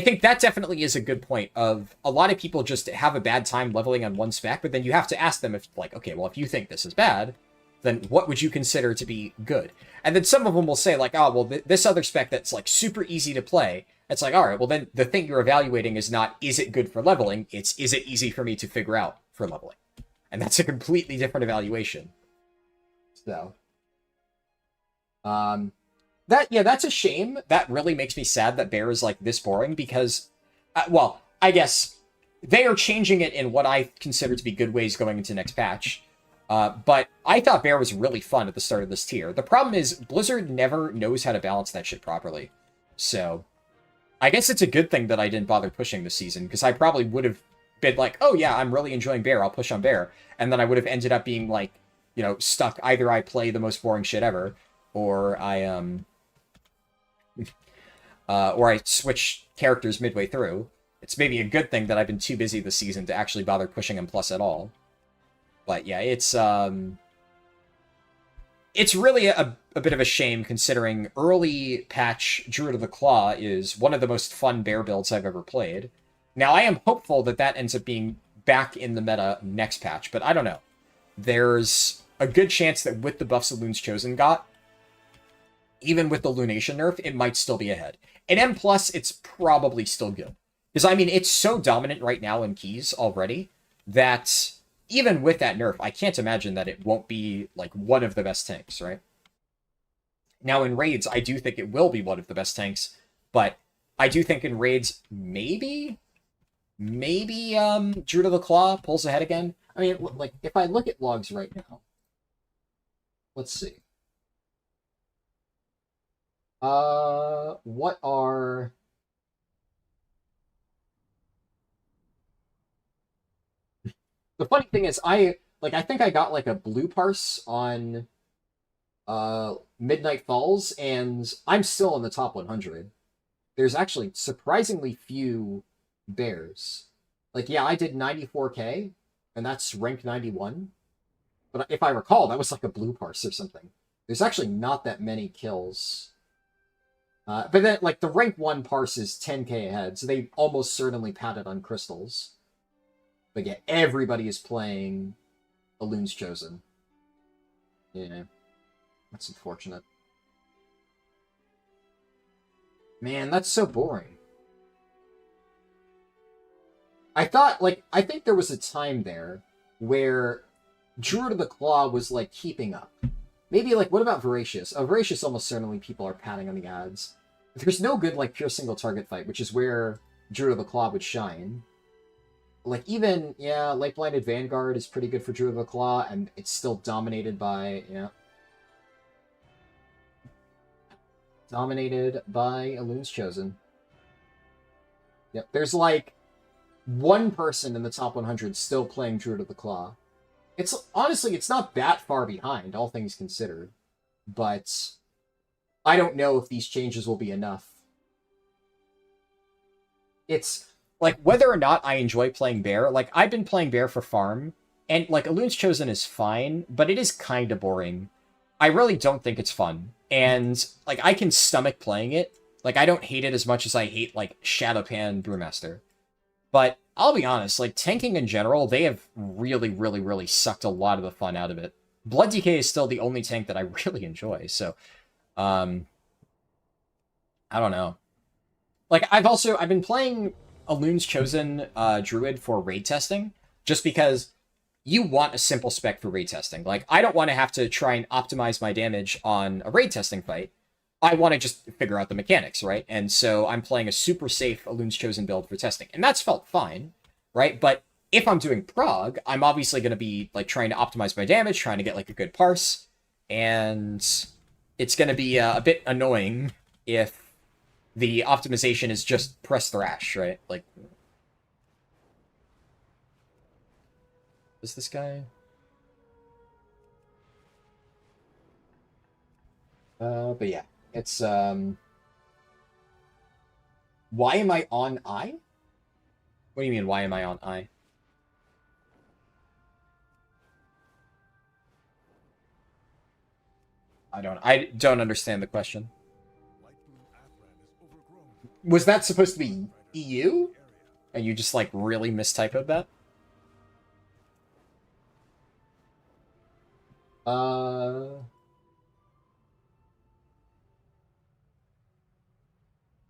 think that definitely is a good point of a lot of people just have a bad time leveling on one spec, but then you have to ask them if, like, okay, well, if you think this is bad, then what would you consider to be good? And then some of them will say, like, oh, well, this other spec that's, like, super easy to play, It's like, all right, well then the thing you're evaluating is not, is it good for leveling? It's, is it easy for me to figure out for leveling? And that's a completely different evaluation. So, that's a shame. That really makes me sad that Bear is like this boring because, well, I guess they are changing it in what I consider to be good ways going into next patch. But I thought Bear was really fun at the start of this tier. The problem is Blizzard never knows how to balance that shit properly. So, I guess it's a good thing that I didn't bother pushing this season, because I probably would have been like, oh yeah, I'm really enjoying Bear, I'll push on Bear. And then I would have ended up being like, you know, stuck. Either I play the most boring shit ever, or I switch characters midway through. It's maybe a good thing that I've been too busy this season to actually bother pushing M+ at all. But yeah, it's really a bit of a shame, considering early patch Druid of the Claw is one of the most fun Bear builds I've ever played. Now, I am hopeful that that ends up being back in the meta next patch, but I don't know. There's a good chance that with the buffs that Loon's Chosen got, even with the Lunation nerf, it might still be ahead. In M+, it's probably still good. Because, I mean, it's so dominant right now in keys already that even with that nerf, I can't imagine that it won't be, like, one of the best tanks, right? Now, in raids, I do think it will be one of the best tanks, but I do think in raids, maybe Druid of the Claw pulls ahead again. I mean, like, if I look at logs right now, let's see. What are... The funny thing is, I think I got, like, a blue parse on, Midnight Falls, and I'm still in the top 100. There's actually surprisingly few bears. Like, yeah, I did 94k, and that's rank 91. But if I recall, that was like a blue parse or something. There's actually not that many kills. But then, like, the rank 1 parse is 10k ahead, so they almost certainly patted on crystals. But yeah, everybody is playing a Loon's Chosen. Yeah. That's unfortunate. Man, that's so boring. I think there was a time there where Druid of the Claw was, like, keeping up. Maybe, like, what about Voracious? Oh, Voracious almost certainly people are patting on the ads. There's no good, like, pure single target fight, which is where Druid of the Claw would shine. Like, even, yeah, Light Blinded Vanguard is pretty good for Druid of the Claw, and it's still dominated by, yeah. Dominated by a Loon's Chosen. Yep, there's, like, one person in the top 100 still playing Druid of the Claw. It's, honestly, it's not that far behind, all things considered. But I don't know if these changes will be enough. It's, like, whether or not I enjoy playing Bear, like, I've been playing Bear for farm, and, like, a Loon's Chosen is fine, but it is kind of boring. I really don't think it's fun. And, like, I can stomach playing it. Like, I don't hate it as much as I hate, like, Shadowpan Brewmaster. But I'll be honest, like, tanking in general, they have really, really, really sucked a lot of the fun out of it. Blood DK is still the only tank that I really enjoy, so, I don't know. Like, I've been playing a Loon's Chosen Druid for raid testing, just because you want a simple spec for raid testing. Like, I don't want to have to try and optimize my damage on a raid testing fight. I want to just figure out the mechanics, right? And so I'm playing a super safe Loon's Chosen build for testing. And that's felt fine, right? But if I'm doing prog, I'm obviously going to be, like, trying to optimize my damage, trying to get, like, a good parse. And it's going to be a bit annoying if the optimization is just press thrash, right? Like, is this guy? But yeah, it's, why am I on I? What do you mean, why am I on I? I don't understand the question. Was that supposed to be EU? And you just, like, really mistypoed that?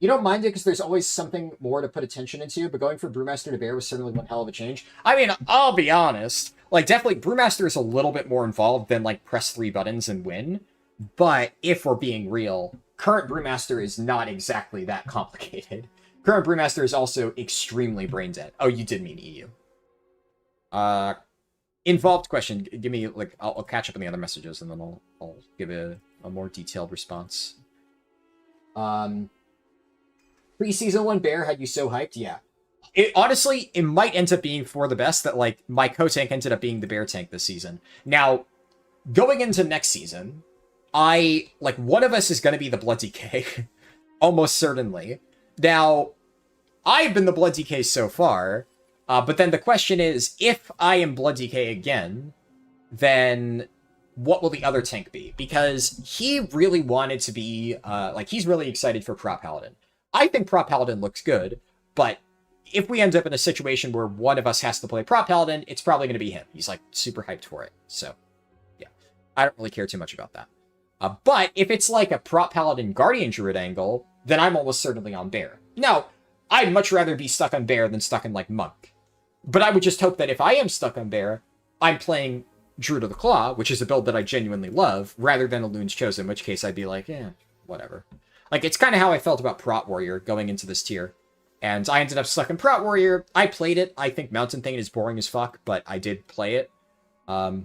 You don't mind it because there's always something more to put attention into, but going from Brewmaster to Bear was certainly one hell of a change. I mean, I'll be honest. Like, definitely, Brewmaster is a little bit more involved than, like, press 3 buttons and win. But if we're being real, current Brewmaster is not exactly that complicated. Current Brewmaster is also extremely brain dead. Oh, you did mean EU. Involved question. Give me, like, I'll catch up on the other messages, and then I'll give a more detailed response. Pre-season 1 Bear had you so hyped? Yeah. Honestly, it might end up being for the best that, like, my co-tank ended up being the Bear tank this season. Now, going into next season, one of us is going to be the Blood DK. Almost certainly. Now, I've been the Blood DK so far, but then the question is, if I am Blood DK again, then what will the other tank be? Because he really wanted to be, he's really excited for Prop Paladin. I think Prop Paladin looks good, but if we end up in a situation where one of us has to play Prop Paladin, it's probably going to be him. He's, like, super hyped for it. So, yeah. I don't really care too much about that. But if it's, like, a Prop Paladin Guardian Druid angle, then I'm almost certainly on Bear. Now, I'd much rather be stuck on Bear than stuck in, like, Monk. But I would just hope that if I am stuck on Bear, I'm playing Druid of the Claw, which is a build that I genuinely love, rather than a Loon's Chosen, in which case I'd be like, whatever. Like, it's kind of how I felt about Prot Warrior going into this tier. And I ended up stuck in Prot Warrior. I played it. I think Mountain Thing is boring as fuck, but I did play it. But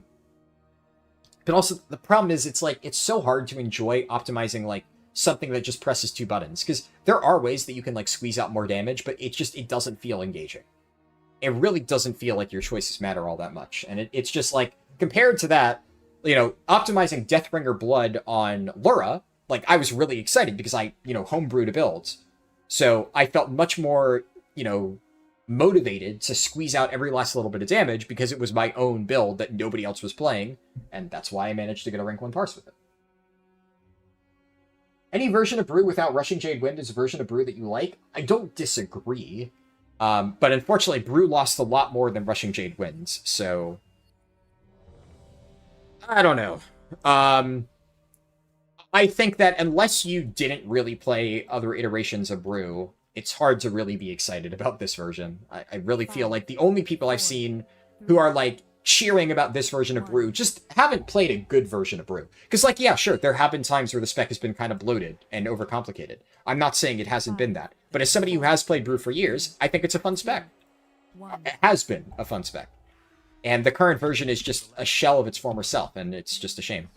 also, the problem is, it's so hard to enjoy optimizing, like, something that just presses 2 buttons. Because there are ways that you can, like, squeeze out more damage, but it doesn't feel engaging. It really doesn't feel like your choices matter all that much. And it's just, like, compared to that, you know, optimizing Deathbringer Blood on Lura, like, I was really excited because I, homebrewed a build. So I felt much more, motivated to squeeze out every last little bit of damage because it was my own build that nobody else was playing, and that's why I managed to get a rank 1 parse with it. Any version of Brew without Rushing Jade Wind is a version of Brew that you like? I don't disagree. But unfortunately, Brew lost a lot more than Rushing Jade Winds, so I don't know. I think that unless you didn't really play other iterations of Brew, it's hard to really be excited about this version. I really feel like the only people I've seen who are, like, cheering about this version of Brew just haven't played a good version of Brew. Because, like, yeah, sure, there have been times where the spec has been kind of bloated and overcomplicated. I'm not saying it hasn't been that. But as somebody who has played Brew for years, I think it's a fun spec. It has been a fun spec. And the current version is just a shell of its former self, and it's just a shame.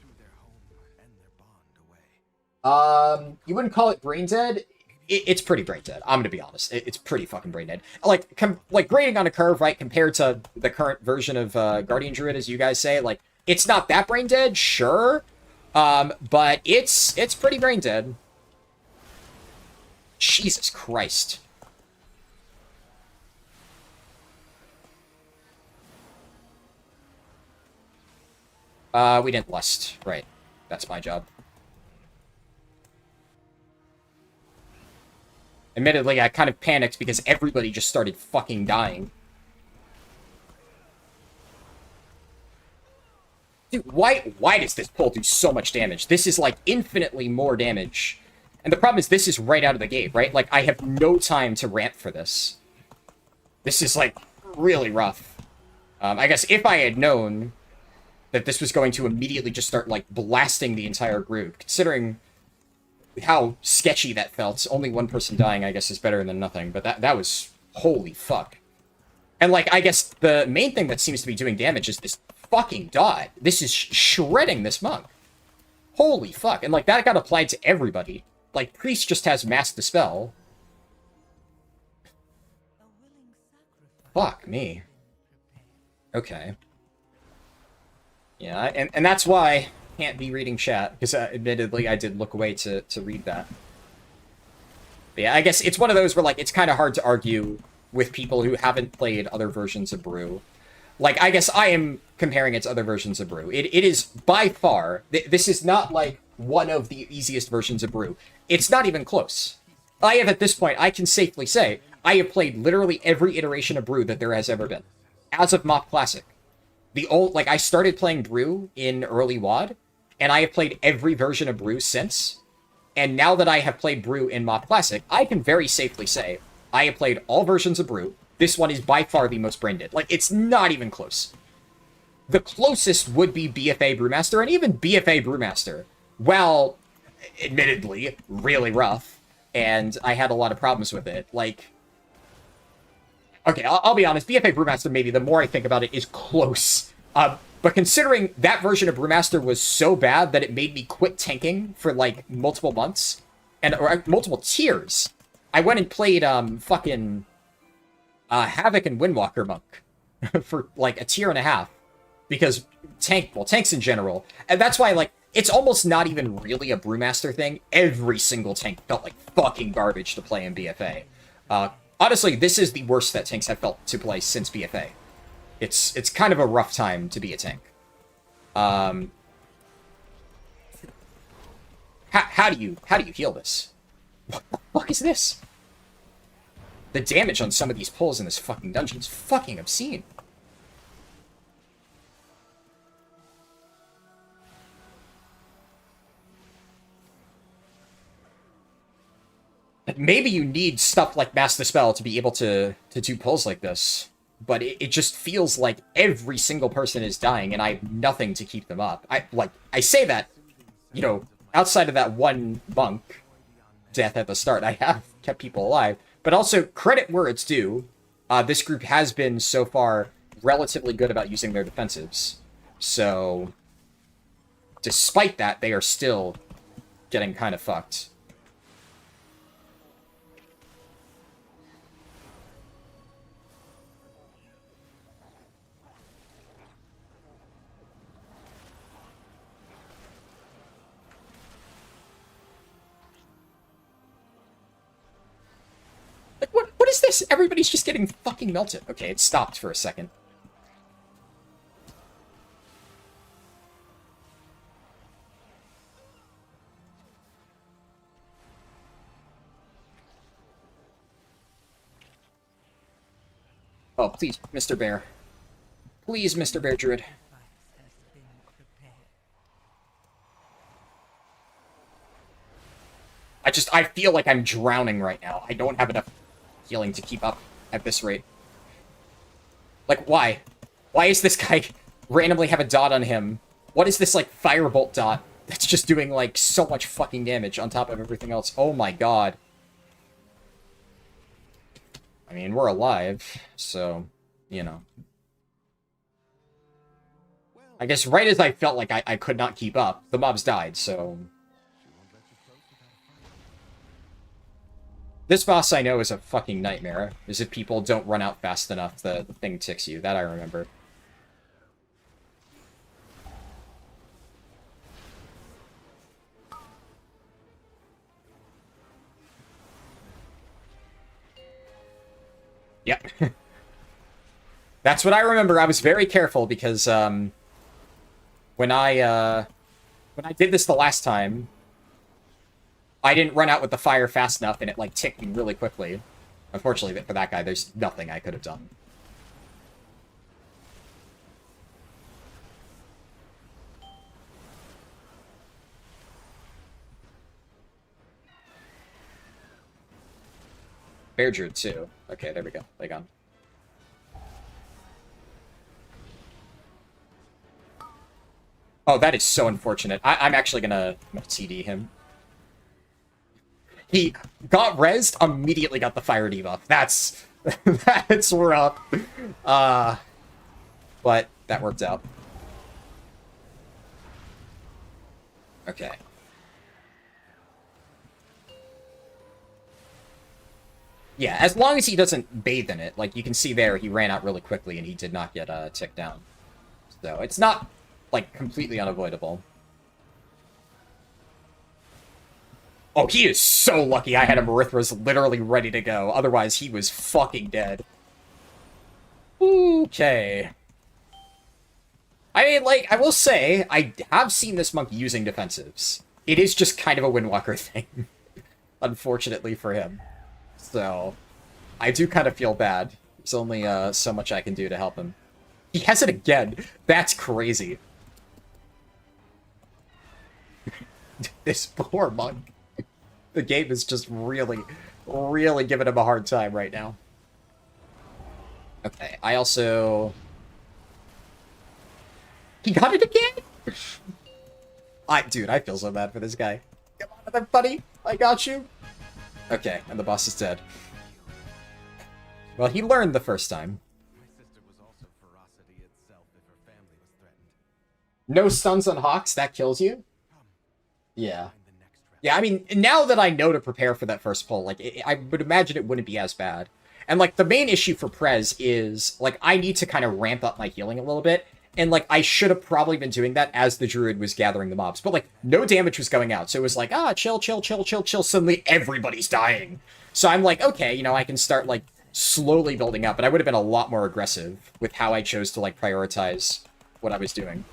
You wouldn't call it brain dead? It's pretty brain dead. I'm gonna be honest. It's pretty fucking brain dead. Like grading on a curve, right, compared to the current version of Guardian Druid, as you guys say, like, it's not that brain dead, sure. But it's pretty brain dead. Jesus Christ. We didn't lust. Right. That's my job. Admittedly, I kind of panicked because everybody just started fucking dying. Dude, why does this pull do so much damage? This is, like, infinitely more damage. And the problem is this is right out of the gate, right? Like, I have no time to ramp for this. This is, like, really rough. I guess if I had known that this was going to immediately just start, like, blasting the entire group, considering how sketchy that felt. Only one person dying, I guess, is better than nothing, but that was... holy fuck. And, like, I guess the main thing that seems to be doing damage is this fucking dot. This is shredding this monk. Holy fuck. And, like, that got applied to everybody. Like, Priest just has Mass Dispel. Fuck me. Okay. Yeah, and that's why... can't be reading chat, because admittedly I did look away to read that. But yeah, I guess it's one of those where, like, it's kind of hard to argue with people who haven't played other versions of Brew. Like, I guess I am comparing it to other versions of Brew. It is by far, this is not, like, one of the easiest versions of Brew. It's not even close. I have, at this point, I can safely say, I have played literally every iteration of Brew that there has ever been. As of Mop Classic. I started playing Brew in early WoD, and I have played every version of Brew since, And now that I have played Brew in Moth Classic, I can very safely say I have played all versions of Brew. This one is by far the most brain dead. Like, it's not even close. The closest would be BFA Brewmaster, and even BFA Brewmaster, well, admittedly, really rough, and I had a lot of problems with it. Like, okay, I'll be honest, BFA Brewmaster, maybe, the more I think about it, is close. But considering that version of Brewmaster was so bad that it made me quit tanking for, like, multiple months, or multiple tiers, I went and played, fucking, Havoc and Windwalker Monk for, like, a tier and a half. Because tanks in general, and that's why, like, it's almost not even really a Brewmaster thing. Every single tank felt like fucking garbage to play in BFA. Honestly, this is the worst that tanks have felt to play since BFA. It's kind of a rough time to be a tank. How do you heal this? What the fuck is this? The damage on some of these pulls in this fucking dungeon is fucking obscene. Maybe you need stuff like Master Spell to be able to do pulls like this, but it just feels like every single person is dying, and I have nothing to keep them up. I say that, you know, outside of that one monk death at the start, I have kept people alive, but also, credit where it's due, this group has been, so far, relatively good about using their defensives. So, despite that, they are still getting kind of fucked. Like, what is this? Everybody's just getting fucking melted. Okay, it stopped for a second. Oh, please, Mr. Bear. Please, Mr. Bear Druid. I feel like I'm drowning right now. I don't have enough healing to keep up at this rate. Like, why? Why is this guy randomly have a dot on him? What is this, like, firebolt dot that's just doing, like, so much fucking damage on top of everything else? Oh my god. I mean, we're alive, so, you know. I guess right as I felt like I could not keep up, the mobs died, so... This boss, I know, is a fucking nightmare. Is if people don't run out fast enough, the thing ticks you. That I remember. Yep. That's what I remember. I was very careful because, when I did this the last time, I didn't run out with the fire fast enough, and it, like, ticked me really quickly. Unfortunately, for that guy, there's nothing I could have done. Bear Druid, too. Okay, there we go. They gone. Oh, that is so unfortunate. I'm actually gonna TD him. He got rezzed, immediately got the fire debuff. That's rough. But that worked out. Okay. Yeah, as long as he doesn't bathe in it, like you can see there, he ran out really quickly and he did not get ticked down. So it's not, like, completely unavoidable. Oh, he is so lucky I had a Marithras literally ready to go. Otherwise, he was fucking dead. Okay. I mean, like, I will say, I have seen this monk using defensives. It is just kind of a Windwalker thing. Unfortunately for him. So, I do kind of feel bad. There's only so much I can do to help him. He has it again. That's crazy. This poor monk. The game is just really, really giving him a hard time right now. Okay, I also... He got it again? Dude, I feel so bad for this guy. Come on then, buddy. I got you. Okay, and the boss is dead. Well, he learned the first time. My sister was also ferocity itself if her family was threatened. No stuns on Hawks, that kills you? Yeah. Find the next rep. Yeah, I mean, now that I know to prepare for that first pull, like, I would imagine it wouldn't be as bad. And, like, the main issue for Prez is, like, I need to kind of ramp up my healing a little bit. And, like, I should have probably been doing that as the druid was gathering the mobs. But, like, no damage was going out. So it was like, chill, chill, chill, chill, chill. Suddenly everybody's dying. So I'm like, okay, you know, I can start, like, slowly building up. But I would have been a lot more aggressive with how I chose to, like, prioritize what I was doing.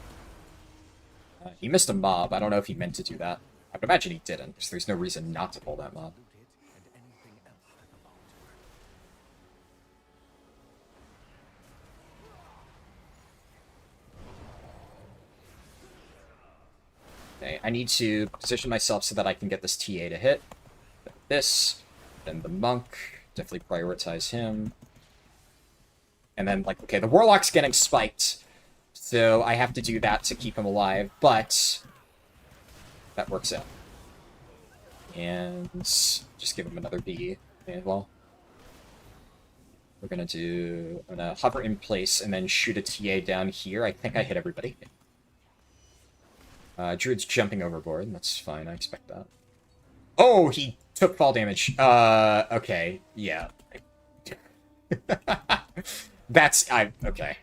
He missed a mob. I don't know if he meant to do that. I would imagine he didn't, because there's no reason not to pull that mob. And anything else that belonged to her. Okay, I need to position myself so that I can get this TA to hit. This, then the monk. Definitely prioritize him. And then, like, okay, the warlock's getting spiked, so I have to do that to keep him alive, but that works out. And just give him another B as well. I'm gonna hover in place and then shoot a TA down here. I think I hit everybody. Druid's jumping overboard. That's fine, I expect that. Oh, he took fall damage. Okay, yeah. Okay.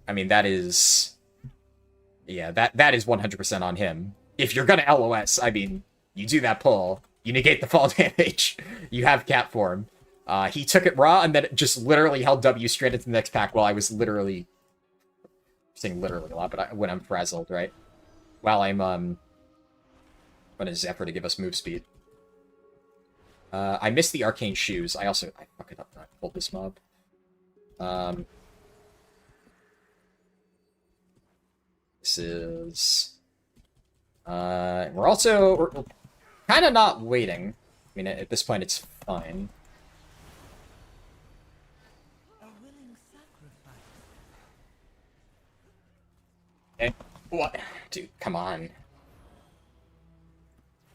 I mean, that is... Yeah, that is 100% on him. If you're gonna LOS, I mean, you do that pull, you negate the fall damage, you have cat form. He took it raw and then just literally held W straight into the next pack while I was literally... I'm saying literally a lot, but when I'm frazzled, right? While I'm, gonna Zephyr to give us move speed. I missed the arcane shoes. I fuck it up when I pulled this mob. This is... we're kind of not waiting. I mean, at this point, it's fine. A willing sacrifice. Okay. What? Dude, come on.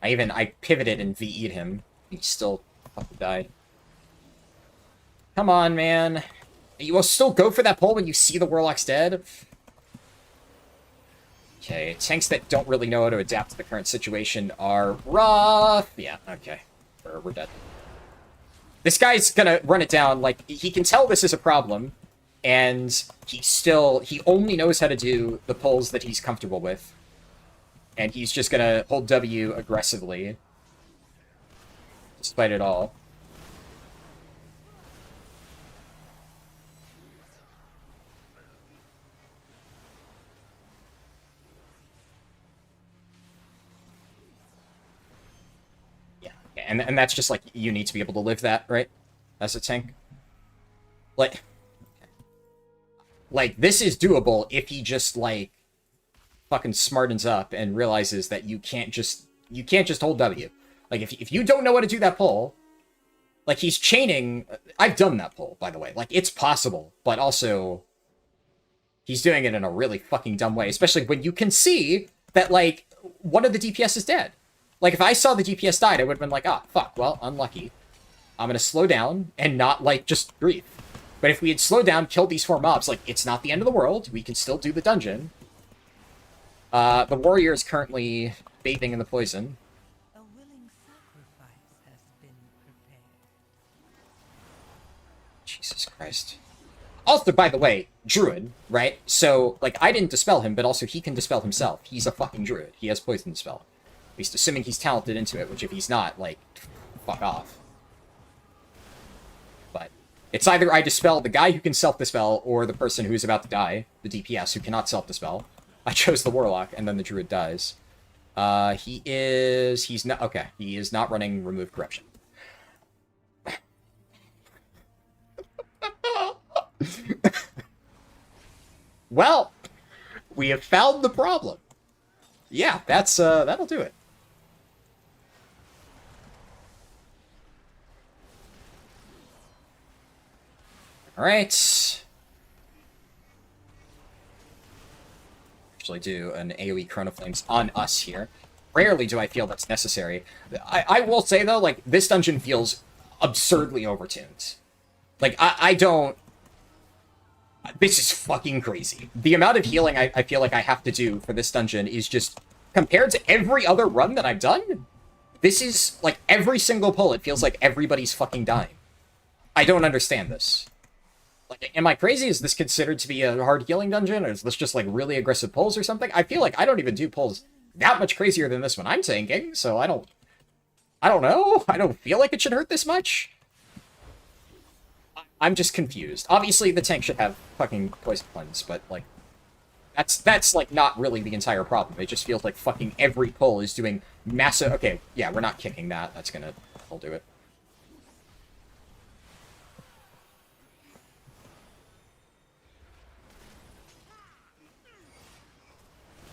I pivoted and VE'd him. He still fucking died. Come on, man. You will still go for that pull when you see the Warlock's dead? Okay, tanks that don't really know how to adapt to the current situation are rough. Yeah, okay. We're dead. This guy's gonna run it down. Like, he can tell this is a problem, and he only knows how to do the pulls that he's comfortable with. And he's just gonna hold W aggressively. Despite it all. Yeah, and that's just like, you need to be able to live that, right? As a tank. Like, this is doable if he just, like, fucking smartens up and realizes that you can't just hold W. Like, if you don't know how to do that pull, like, he's chaining... I've done that pull, by the way. Like, it's possible, but also, he's doing it in a really fucking dumb way, especially when you can see that, like, one of the DPS is dead. Like, if I saw the DPS died, I would have been like, fuck, well, unlucky. I'm gonna slow down and not, like, just breathe. But if we had slowed down, killed these 4 mobs, like, it's not the end of the world. We can still do the dungeon. The warrior is currently bathing in the poison. A willing sacrifice has been prepared. Jesus Christ. Also, by the way, druid, right? So, like, I didn't dispel him, but also he can dispel himself. He's a fucking druid. He has poison dispel. At least assuming he's talented into it, which if he's not, like, fuck off. But it's either I dispel the guy who can self-dispel or the person who's about to die, the DPS, who cannot self-dispel. I chose the warlock, and then the druid dies. He's not, okay, he is not running remove corruption. Well, we have found the problem. Yeah, that'll do it. Alright. Actually do an AoE Chrono Flames on us here. Rarely do I feel that's necessary. I will say, though, like, this dungeon feels absurdly overtuned. Like, I don't... This is fucking crazy. The amount of healing I feel like I have to do for this dungeon is just... Compared to every other run that I've done, this is, like, every single pull, it feels like everybody's fucking dying. I don't understand this. Like, am I crazy? Is this considered to be a hard healing dungeon? Or is this just, like, really aggressive pulls or something? I feel like I don't even do pulls that much crazier than this one I'm tanking, so I don't know. I don't feel like it should hurt this much. I'm just confused. Obviously, the tank should have fucking poison cleanse, but, like, that's like, not really the entire problem. It just feels like fucking every pull is doing massive... Okay, yeah, we're not kicking that. That's gonna... I'll do it.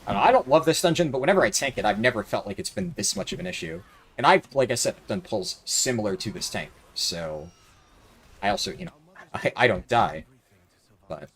I don't love this dungeon, but whenever I tank it, I've never felt like it's been this much of an issue. And I've, like I said, done pulls similar to this tank, so... I also, you know, I don't die, but...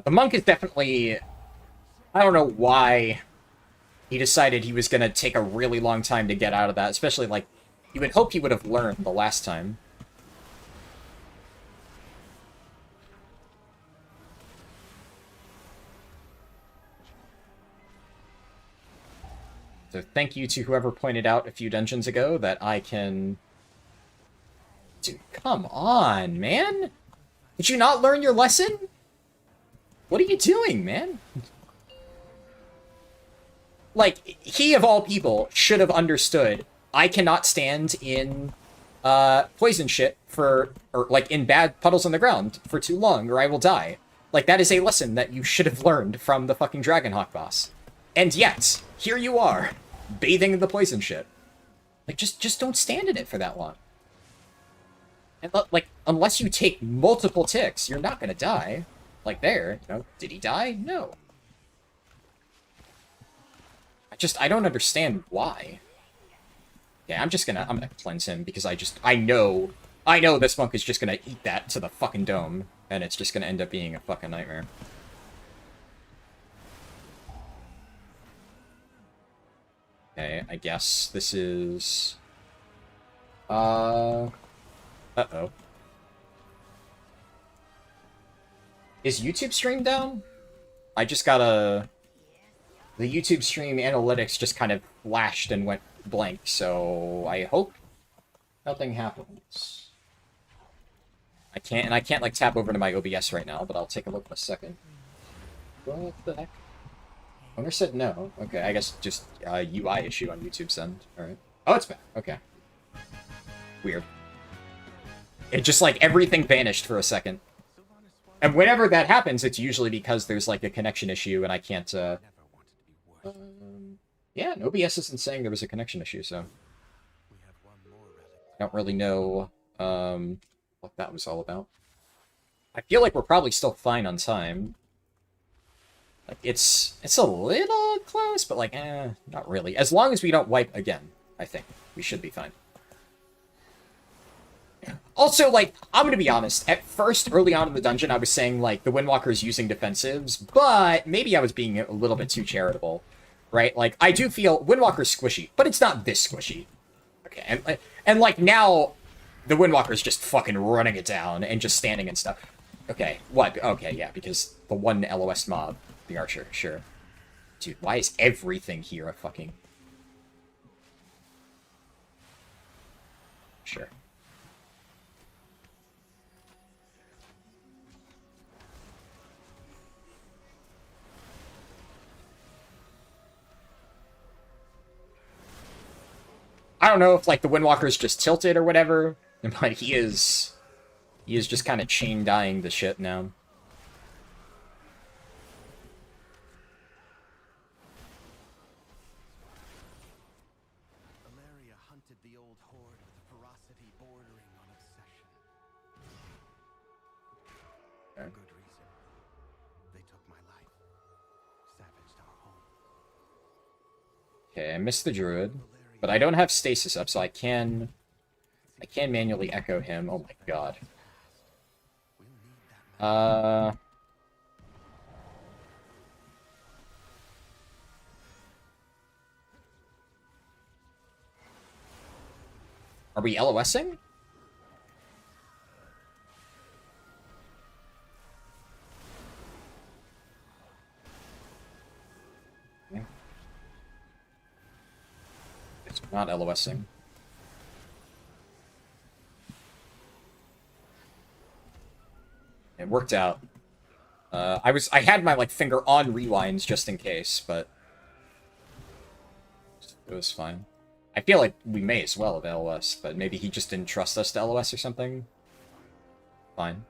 The monk is definitely... I don't know why he decided he was going to take a really long time to get out of that, especially, like, you would hope he would have learned the last time. So thank you to whoever pointed out a few dungeons ago that I can... Dude, come on, man! Did you not learn your lesson? What are you doing, man? Like, he of all people should have understood I cannot stand in poison shit for, or like in bad puddles on the ground for too long or I will die. Like, that is a lesson that you should have learned from the fucking Dragonhawk boss. And yet, here you are, bathing in the poison shit. Like, just don't stand in it for that long. And, like, unless you take multiple ticks, you're not gonna die. Like there, you know, did he die? No. I don't understand why. Yeah, I'm gonna cleanse him because I know this monk is just gonna eat that to the fucking dome, and it's just gonna end up being a fucking nightmare. Okay, I guess this is... Uh-oh. Is YouTube stream down? I just got a... The YouTube stream analytics just kind of flashed and went blank, so I hope nothing happens. I can't like tap over to my OBS right now, but I'll take a look in a second. What the heck? Owner said no. Okay, I guess just a UI issue on YouTube's end. Alright. Oh, it's back. Okay. Weird. It just, like, everything vanished for a second. And whenever that happens, it's usually because there's, like, a connection issue and I can't, yeah, OBS isn't saying there was a connection issue, so... I don't really know, what that was all about. I feel like we're probably still fine on time. Like, it's a little close, but, like, not really. As long as we don't wipe again, I think we should be fine. Also, like, I'm gonna be honest, at first, early on in the dungeon, I was saying, like, the Windwalker's using defensives, but maybe I was being a little bit too charitable, right? Like, I do feel Windwalker's squishy, but it's not this squishy. Okay, and like, now, the Windwalker's just fucking running it down and just standing and stuff. Okay, what? Okay, yeah, because the one LOS mob, the Archer, sure. Dude, why is everything here a fucking... Sure. I don't know if, like, the Windwalker's just tilted or whatever, but he is just kind of chain-dying the shit now. Valeria hunted the old Horde Horde with a ferocity bordering on obsession. Okay. For good reason. They took my life. Savaged our home. Okay, I missed the druid, but I don't have stasis up, so I can manually echo him. Oh my god. We'll need that Are we LOSing? Yeah. It's not LOSing. It worked out. I had my like finger on rewinds just in case, but it was fine. I feel like we may as well have LOS, but maybe he just didn't trust us to LOS or something. Fine.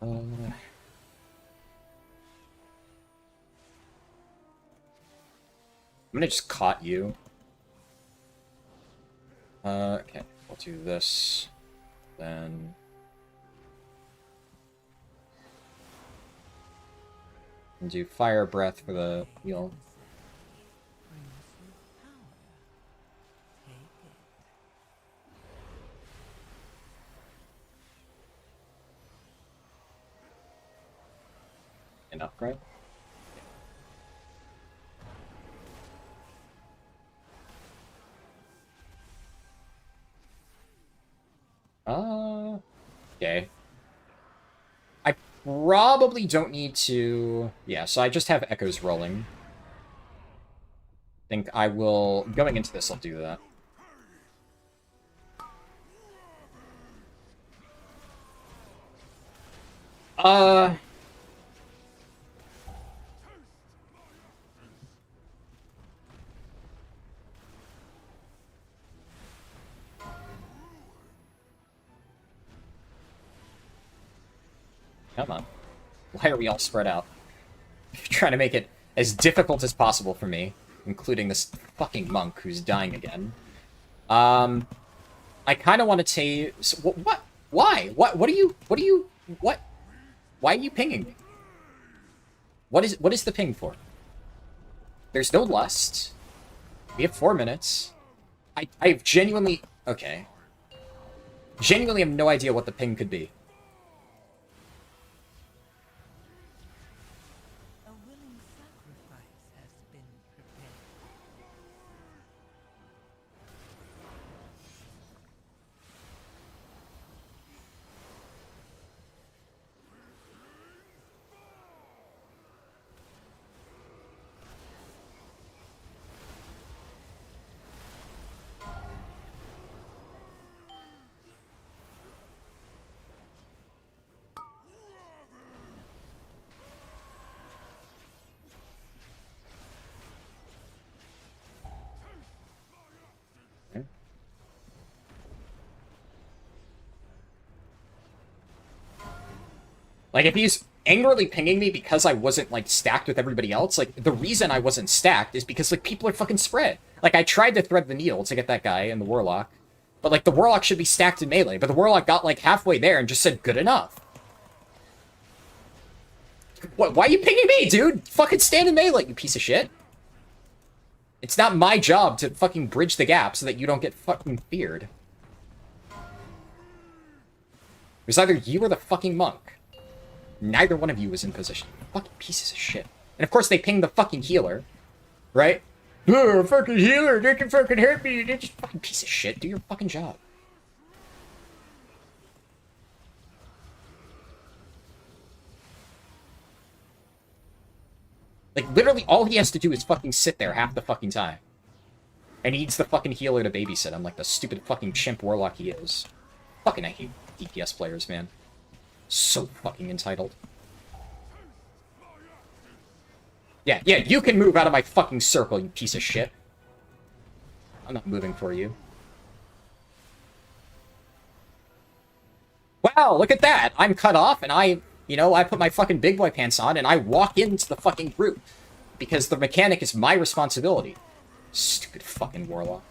I'm gonna just caught you. Okay, we'll do this. Then... and do Fire Breath for the heal. Enough, right? Okay. I probably don't need to... yeah, so I just have echoes rolling. I think I will... going into this, I'll do that. Come on. Why are we all spread out? Trying to make it as difficult as possible for me, including this fucking monk who's dying again. I kind of want to take... what? Why? What are you... what? Why are you pinging me? What is the ping for? There's no lust. We have 4 minutes. I genuinely... okay. Genuinely have no idea what the ping could be. A willing sacrifice has been prepared. Like, if he's angrily pinging me because I wasn't, like, stacked with everybody else, like, the reason I wasn't stacked is because, like, people are fucking spread. Like, I tried to thread the needle to get that guy and the Warlock, but, like, the Warlock should be stacked in melee, but the Warlock got, like, halfway there and just said, good enough. What? Why are you pinging me, dude? Fucking stand in melee, you piece of shit. It's not my job to fucking bridge the gap so that you don't get fucking feared. It was either you or the fucking monk. Neither one of you was in position. Fucking pieces of shit. And of course they ping the fucking healer. Right? Oh, fucking healer, they can fucking hurt me. They're just fucking piece of shit. Do your fucking job. Like, literally all he has to do is fucking sit there half the fucking time. And he needs the fucking healer to babysit him like the stupid fucking chimp warlock he is. Fucking I hate DPS players, man. So fucking entitled. Yeah, you can move out of my fucking circle, you piece of shit. I'm not moving for you. Wow, look at that! I'm cut off, and I put my fucking big boy pants on, and I walk into the fucking group. Because the mechanic is my responsibility. Stupid fucking warlock.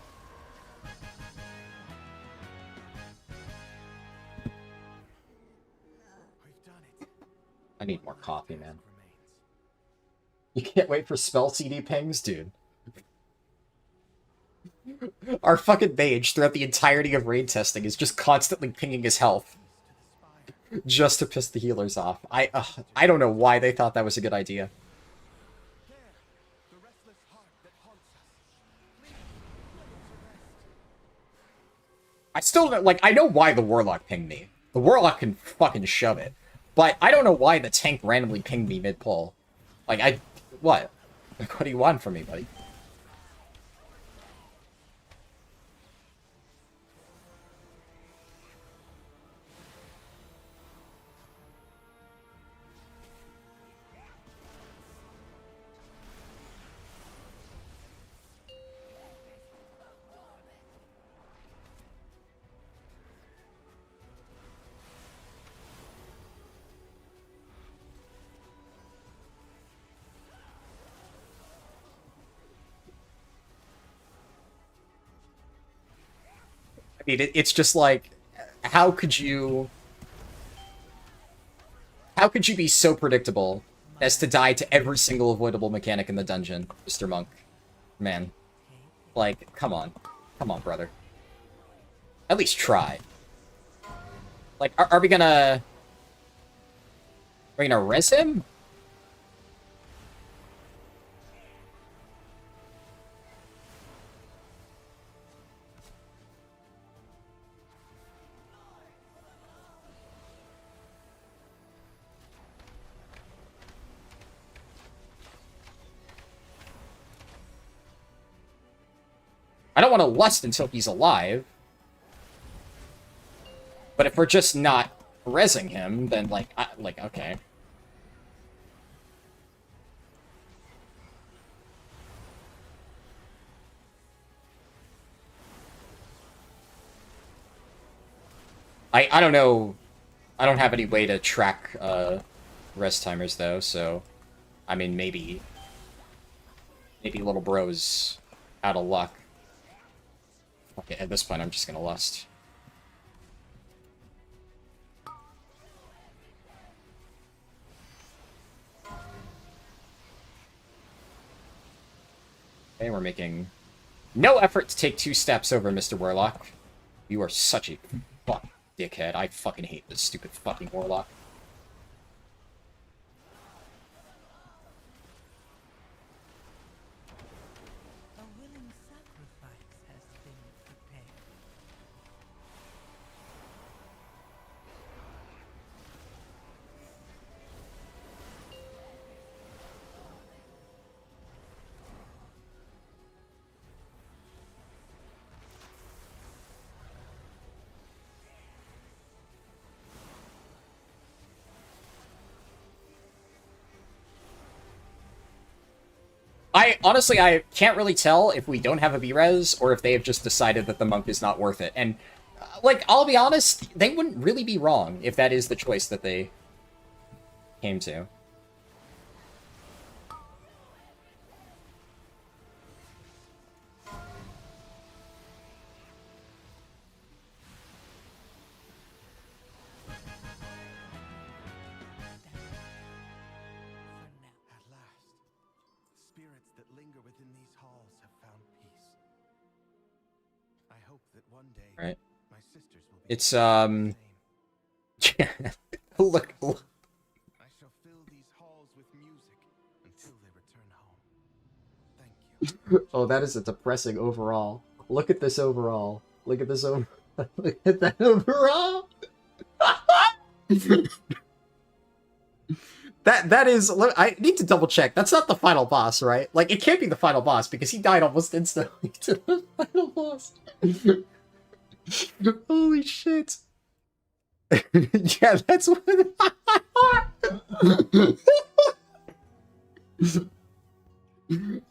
We've done it. I need more coffee, man. Remains. You can't wait for spell CD pings? Dude. Our fucking mage throughout the entirety of raid testing is just constantly pinging his health. Just to piss the healers off. I don't know why they thought that was a good idea. There, the restless heart that haunts us. Please, let it rest. I still don't, like, I know why the Warlock pinged me. The Warlock can fucking shove it. But I don't know why the tank randomly pinged me mid-pull. Like, what? Like, what do you want from me, buddy? I mean, it's just like, how could you be so predictable as to die to every single avoidable mechanic in the dungeon, Mr. Monk? Man. Like, come on. Come on, brother. At least try. Like, are we gonna... Are we gonna res him? I don't want to lust until he's alive. But if we're just not rezzing him, then, like, okay. I don't know. I don't have any way to track, rest timers, though, so... I mean, maybe little bro's out of luck. Okay, at this point, I'm just gonna lust. Okay, we're making no effort to take 2 steps over Mr. Warlock. You are such a fuck dickhead. I fucking hate this stupid fucking Warlock. A willing sacrifice has been prepared. Honestly, I can't really tell if we don't have a B-res, or if they have just decided that the monk is not worth it. And, like, I'll be honest, they wouldn't really be wrong if that is the choice that they came to. At last, spirits that linger within these halls have found peace. I hope that one day Right. my sisters will be It's, the same. look, I shall fill these halls with music until they return home. Thank you. oh, that is a depressing overall. Look at this overall. Look at this over. Look at that overall. that is. I need to double check. That's not the final boss, right? Like, it can't be the final boss because he died almost instantly to the final boss. Holy shit. Yeah, that's what.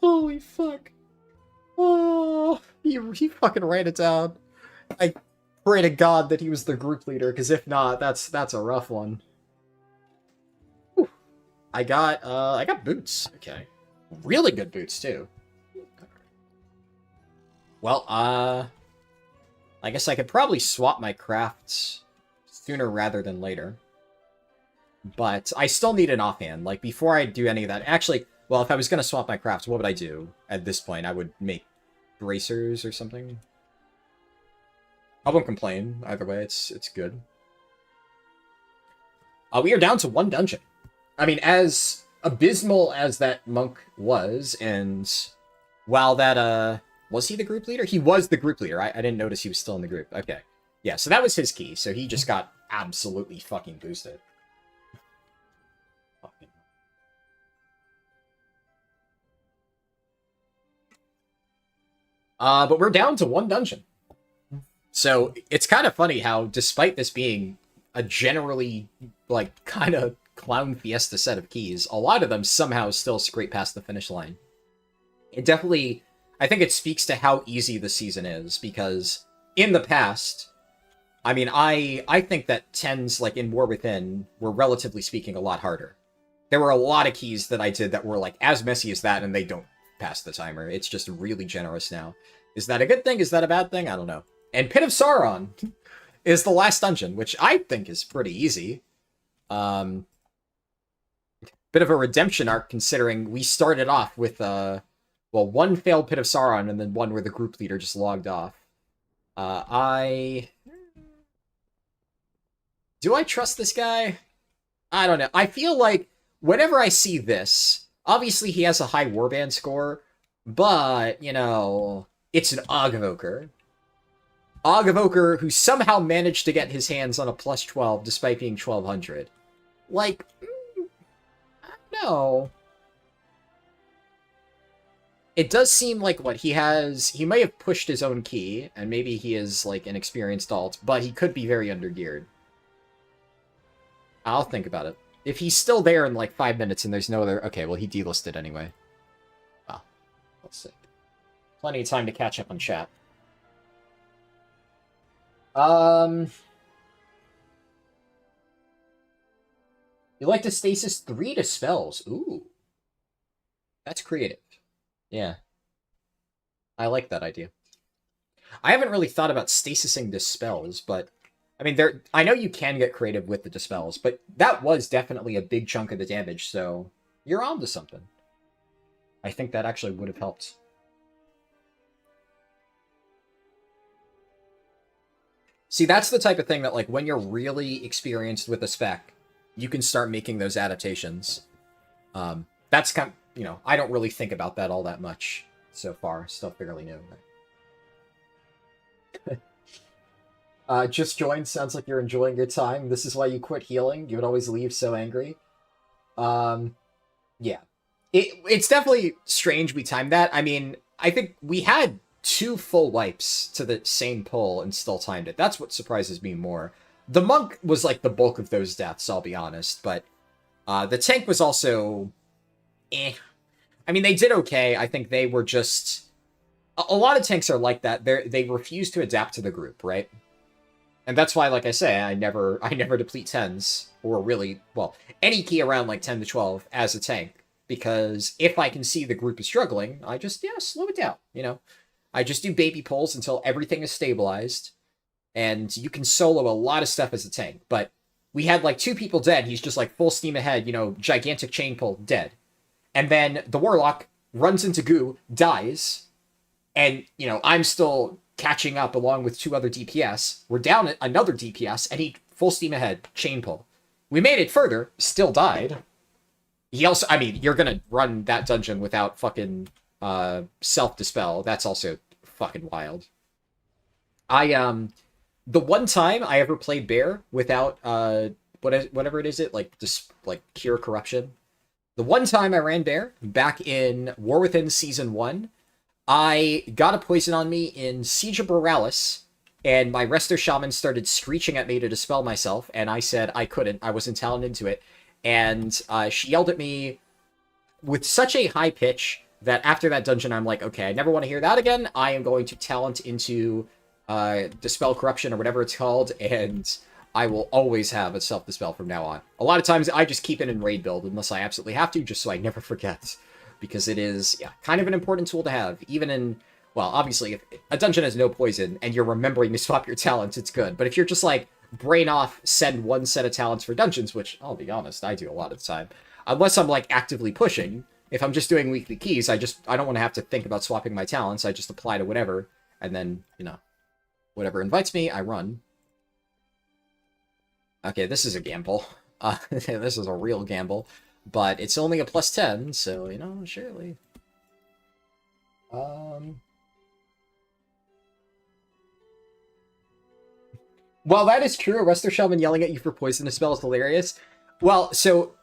Holy fuck. Oh, he fucking ran it down. I pray to God that he was the group leader, because if not, that's a rough one. Whew. I got boots. Okay. Really good boots, too. Well, I guess I could probably swap my crafts sooner rather than later. But I still need an offhand. Like, before I do any of that... Actually, well, if I was going to swap my crafts, what would I do at this point? I would make bracers or something. I won't complain. Either way, it's good. We are down to 1 dungeon. I mean, as abysmal as that monk was, and while that, was he the group leader? He was the group leader. I didn't notice he was still in the group. Okay. Yeah, so that was his key. So he just got absolutely fucking boosted. Fucking. But we're down to 1 dungeon. So it's kind of funny how, despite this being a generally, like, kind of clown fiesta set of keys, a lot of them somehow still scrape past the finish line. It definitely, I think it speaks to how easy the season is, because in the past, I mean, I think that 10s, like, in War Within, were relatively speaking a lot harder. There were a lot of keys that I did that were, like, as messy as that, and they don't pass the timer. It's just really generous now. Is that a good thing? Is that a bad thing? I don't know. And Pit of Sauron is the last dungeon, which I think is pretty easy. Bit of a redemption arc, considering we started off with, well, 1 failed Pit of Sauron, and then 1 where the group leader just logged off. Do I trust this guy? I don't know. I feel like whenever I see this, obviously he has a high warband score, but, you know, it's an Evoker. Evoker who somehow managed to get his hands on a plus 12 despite being 1200. Like, I don't know. It does seem like what he may have pushed his own key, and maybe he is like an experienced alt, but he could be very undergeared. I'll think about it. If he's still there in like 5 minutes and there's no other... Okay, well, he delisted anyway. Well, let's see. Plenty of time to catch up on chat. You like to stasis 3 dispels. Ooh. That's creative. Yeah. I like that idea. I haven't really thought about stasising dispels, but... I mean, I know you can get creative with the dispels, but that was definitely a big chunk of the damage, so... You're on to something. I think that actually would have helped. See, that's the type of thing that, like, when you're really experienced with a spec, you can start making those adaptations. That's kind of, you know, I don't really think about that all that much so far. Still fairly new. Just joined. Sounds like you're enjoying your time. This is why you quit healing. You would always leave so angry. Yeah. It's definitely strange we timed that. I mean, I think we had 2 full wipes to the same pull and still timed it. That's what surprises me more. The monk was like the bulk of those deaths, I'll be honest, but the tank was also eh. I mean, they did okay. I think they were just... A lot of tanks are like that. They refuse to adapt to the group, right? And that's why, like I say, I never deplete 10s, or really, well, any key around like 10 to 12 as a tank, because if I can see the group is struggling, I just, yeah, slow it down, you know? I just do baby pulls until everything is stabilized, and you can solo a lot of stuff as a tank, but we had like 2 people dead, he's just like full steam ahead, you know, gigantic chain pull, dead. And then the Warlock runs into goo, dies, and, you know, I'm still catching up along with 2 other DPS. We're down at another DPS, and he full steam ahead, chain pull. We made it further, still died. He also, I mean, you're gonna run that dungeon without fucking self-dispel. That's also fucking wild. The one time I ever played Bear without, whatever it is, like, just, like, Cure Corruption. The one time I ran Bear, back in War Within Season 1, I got a poison on me in Siege of Borealis, and my Resto Shaman started screeching at me to dispel myself, and I said I couldn't, I wasn't talented into it, and she yelled at me with such a high pitch that after that dungeon I'm like, okay, I never want to hear that again, I am going to talent into Dispel Corruption or whatever it's called, and I will always have a self-dispel from now on. A lot of times I just keep it in raid build unless I absolutely have to, just so I never forget. Because it is, yeah, kind of an important tool to have. Even in well, obviously, if a dungeon has no poison and you're remembering to swap your talents, it's good. But if you're just like, brain off, send one set of talents for dungeons, which, I'll be honest, I do a lot of the time. Unless I'm, like, actively pushing. If I'm just doing weekly keys, I don't want to have to think about swapping my talents. I just apply to whatever, and then, you know, whatever invites me, I run. Okay, this is a gamble. This is a real gamble. But it's only a +10, so, you know, surely. While that is true, a Resto Shaman yelling at you for poisonous spell is hilarious. Well, so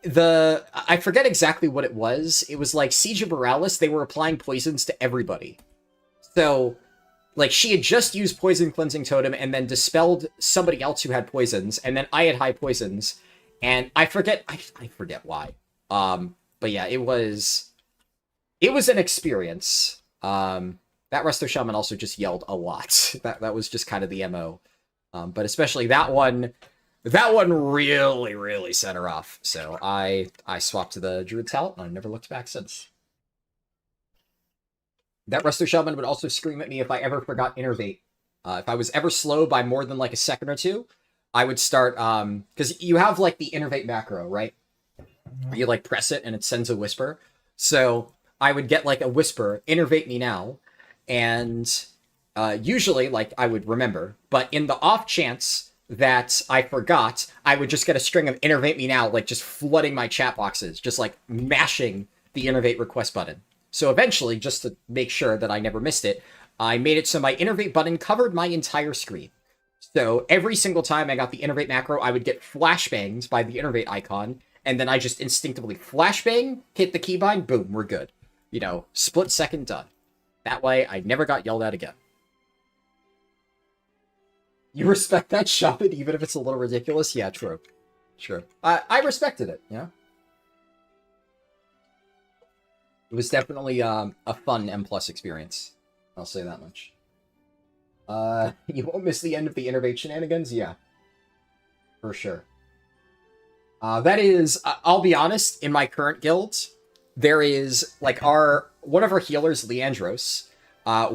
I forget exactly what it was. It was like Siege of Borealis, they were applying poisons to everybody. So, like, she had just used Poison Cleansing Totem and then dispelled somebody else who had poisons, and then I had high poisons, and I forget why. But yeah, it was an experience. That Resto Shaman also just yelled a lot. That was just kind of the MO. But especially that one really, really set her off. So I swapped to the Druid talent, and I never looked back since. That Resto Shaman would also scream at me if I ever forgot Innervate. If I was ever slow by more than like a second or two, I would start, because you have like the Innervate macro, right? You like press it and it sends a whisper. So I would get like a whisper, Innervate me now, and usually, like, I would remember, but in the off chance that I forgot, I would just get a string of Innervate me now, like, just flooding my chat boxes, just, like, mashing the Innervate request button. So eventually, just to make sure that I never missed it, I made it so my Innervate button covered my entire screen. So every single time I got the Innervate macro, I would get flashbanged by the Innervate icon, and then I just instinctively flashbang, hit the keybind, boom, we're good. You know, split second done. That way, I never got yelled at again. You respect that shaman even if it's a little ridiculous? Yeah, true. Sure. I respected it, yeah. It was definitely a fun M+ experience. I'll say that much. You won't miss the end of the Innervate shenanigans? Yeah. For sure. That is, I'll be honest, in my current guild, there is, like, one of our healers, Leandros,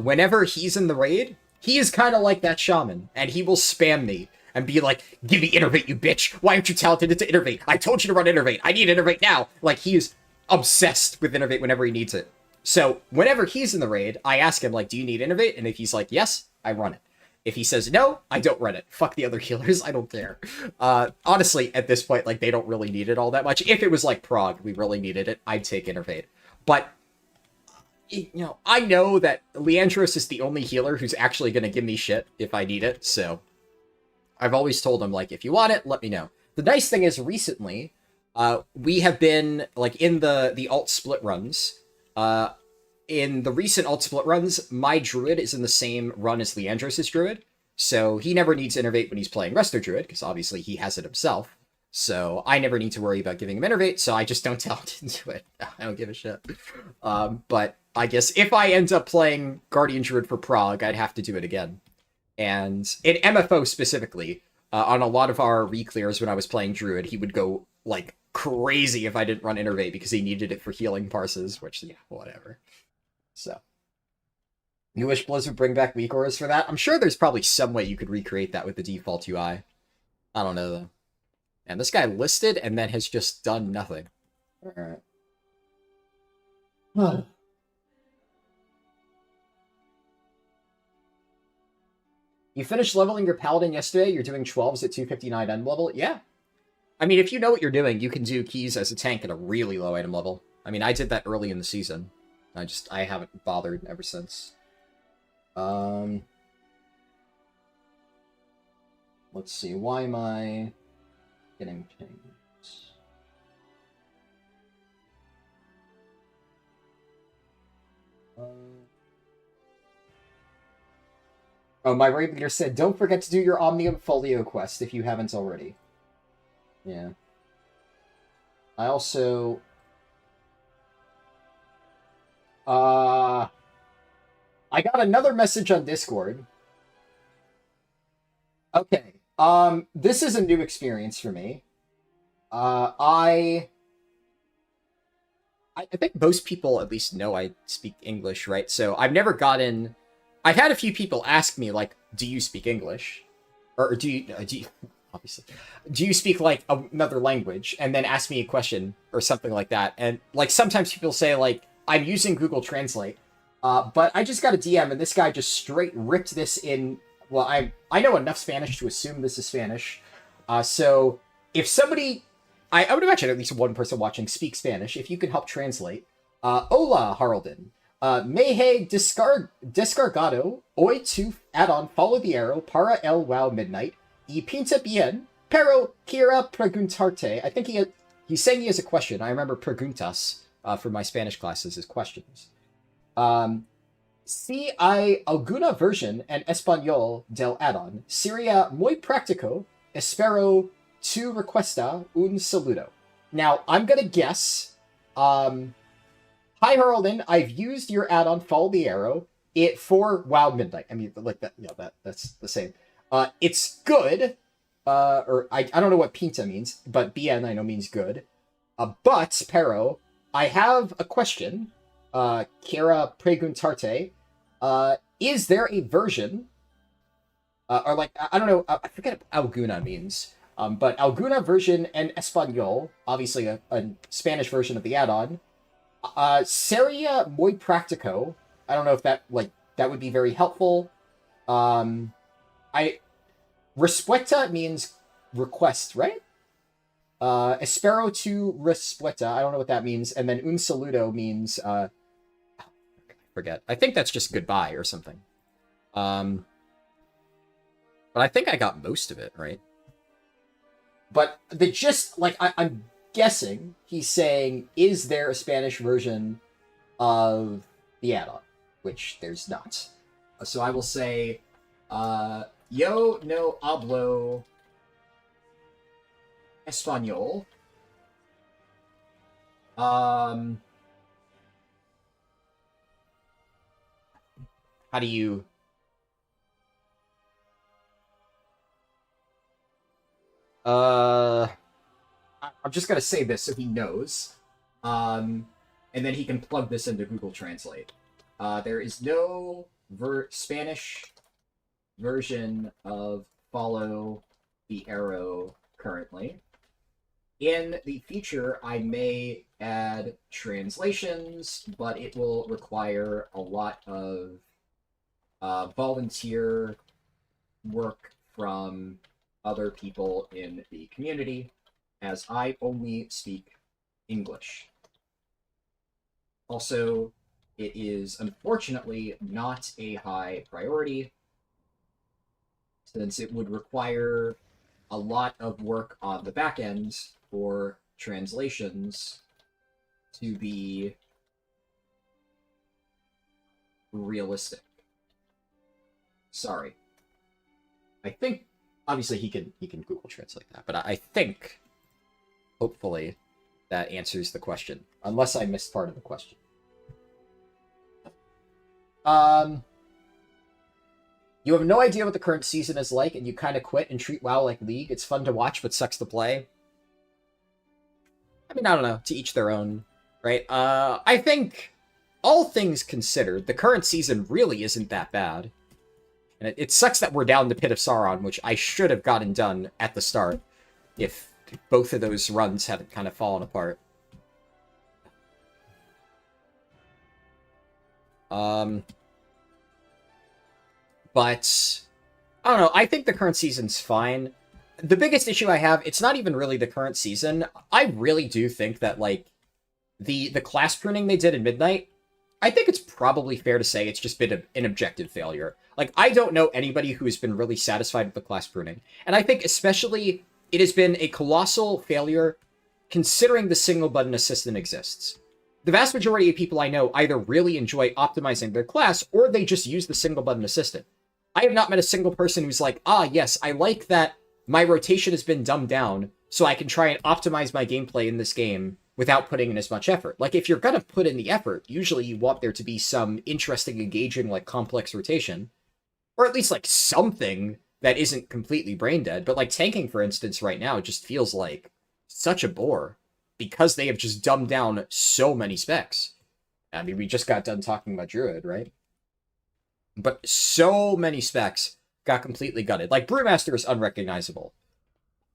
whenever he's in the raid, he is kind of like that shaman, and he will spam me and be like, give me Innervate, you bitch! Why aren't you talented to Innervate? I told you to run Innervate! I need Innervate now! Like, he is obsessed with Innervate whenever he needs it. So, whenever he's in the raid, I ask him, like, do you need Innervate? And if he's like, yes, I run it. If he says no, I don't run it. Fuck the other healers, I don't care. Honestly, at this point, like, they don't really need it all that much. If it was like Prague, we really needed it, I'd take Innervate. But you know, I know that Leandros is the only healer who's actually going to give me shit if I need it, so I've always told him, like, if you want it, let me know. The nice thing is, recently, we have been, like, in the alt split runs, in the recent alt split runs, my druid is in the same run as Leandros' druid, so he never needs Innervate when he's playing Resto Druid, because obviously he has it himself. So I never need to worry about giving him Innervate, so I just don't tell him to do it. I don't give a shit. But I guess if I end up playing Guardian Druid for Prague, I'd have to do it again. And in MFO specifically, on a lot of our re-clears when I was playing Druid, he would go, like, crazy if I didn't run Innervate because he needed it for healing parses, which, yeah, whatever. So. You wish Blizzard would bring back weak auras for that? I'm sure there's probably some way you could recreate that with the default UI. I don't know, though. And this guy listed and then has just done nothing. Alright. You finished leveling your Paladin yesterday? You're doing 12s at 259 end level? Yeah. I mean, if you know what you're doing, you can do keys as a tank at a really low item level. I mean, I did that early in the season. I haven't bothered ever since. Let's see, why am I getting pinged? Oh, my raid leader said, don't forget to do your Omnium Folio quest if you haven't already. Yeah. I also... I got another message on Discord. Okay. This is a new experience for me. I I think most people at least know I speak English, right? So I've never gotten... I've had a few people ask me, like, do you speak English? Or do you obviously, do you speak, like, another language? And then ask me a question or something like that. And, like, sometimes people say, like, I'm using Google Translate. But I just got a DM, and this guy just straight ripped this in... Well, I know enough Spanish to assume this is Spanish. So if somebody... I would imagine at least one person watching speaks Spanish. If you could help translate. Hola, Harldan. Me he descargado hoy tu addon follow the arrow para el wow midnight y pinta bien, pero quiera preguntarte. I think he's saying he has a question. I remember preguntas from my Spanish classes as questions. Si hay alguna versión en español del addon, sería muy práctico. Espero tu respuesta. Un saludo. Now, I'm gonna guess. Hi, Harldan. I've used your addon, Follow the Arrow, for WoW Midnight. I mean, like that. Yeah, that's the same. It's good. Or I don't know what pinta means, but bien I know means good. But pero, I have a question. Quiera preguntarte. Is there a version? Or like I don't know. I forget what alguna means. But alguna version en español, obviously a Spanish version of the add-on. Sería muy práctico. I don't know if that would be very helpful. Respuesta means request, right? Espero tu respuesta. I don't know what that means. And then un saludo means I forget. I think that's just goodbye or something. But I think I got most of it, right? But the gist, like, I'm guessing he's saying, is there a Spanish version of the add-on? Which there's not. So I will say, yo no hablo español. How do you... I'm just gonna say this so he knows. And then he can plug this into Google Translate. There is no Spanish version of Follow the Arrow currently. In the future, I may add translations, but it will require a lot of volunteer work from other people in the community, as I only speak English. Also, it is unfortunately not a high priority, since it would require a lot of work on the back end for translations to be realistic. Sorry. I think obviously he can Google Translate that, but I think hopefully that answers the question, unless I missed part of the question. You have no idea what the current season is like, and you kind of quit and treat WoW like League. It's fun to watch, but sucks to play. I mean, I don't know. To each their own, right? I think, all things considered, the current season really isn't that bad. And it sucks that we're down the Pit of Sauron, which I should have gotten done at the start, if both of those runs hadn't kind of fallen apart. But, I don't know, I think the current season's fine. The biggest issue I have, it's not even really the current season. I really do think that, like, the class pruning they did in Midnight, I think it's probably fair to say it's just been an objective failure. Like, I don't know anybody who has been really satisfied with the class pruning. And I think especially it has been a colossal failure considering the single button assistant exists. The vast majority of people I know either really enjoy optimizing their class or they just use the single button assistant. I have not met a single person who's like, ah, yes, I like that my rotation has been dumbed down so I can try and optimize my gameplay in this game without putting in as much effort. Like, if you're gonna put in the effort, usually you want there to be some interesting, engaging, like, complex rotation. Or at least, like, something that isn't completely brain dead. But, like, tanking, for instance, right now, just feels like such a bore. because they have just dumbed down so many specs. I mean, we just got done talking about Druid, right? But so many specs got completely gutted. Like, Brewmaster is unrecognizable.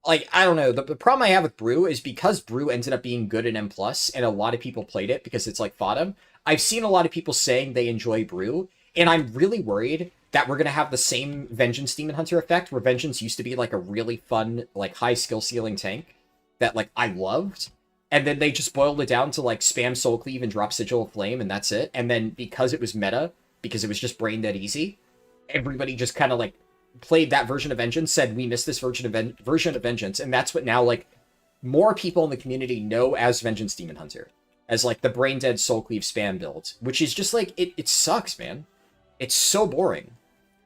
Like, I don't know, the problem I have with Brew is because Brew ended up being good in M+, and a lot of people played it because it's like fodder, I've seen a lot of people saying they enjoy Brew, and I'm really worried that we're going to have the same Vengeance Demon Hunter effect, where Vengeance used to be, like, a really fun, like, high skill ceiling tank that, like, I loved, and then they just boiled it down to, like, spam Soul Cleave and drop Sigil of Flame, and that's it, and then because it was meta, because it was just brain dead easy, everybody just kind of, like, played that version of Vengeance, said we missed this version of Vengeance, and that's what now, like, more people in the community know as Vengeance Demon Hunter, as, like, the brain dead Soul Cleave spam build, which is just, like, it sucks, man. It's so boring.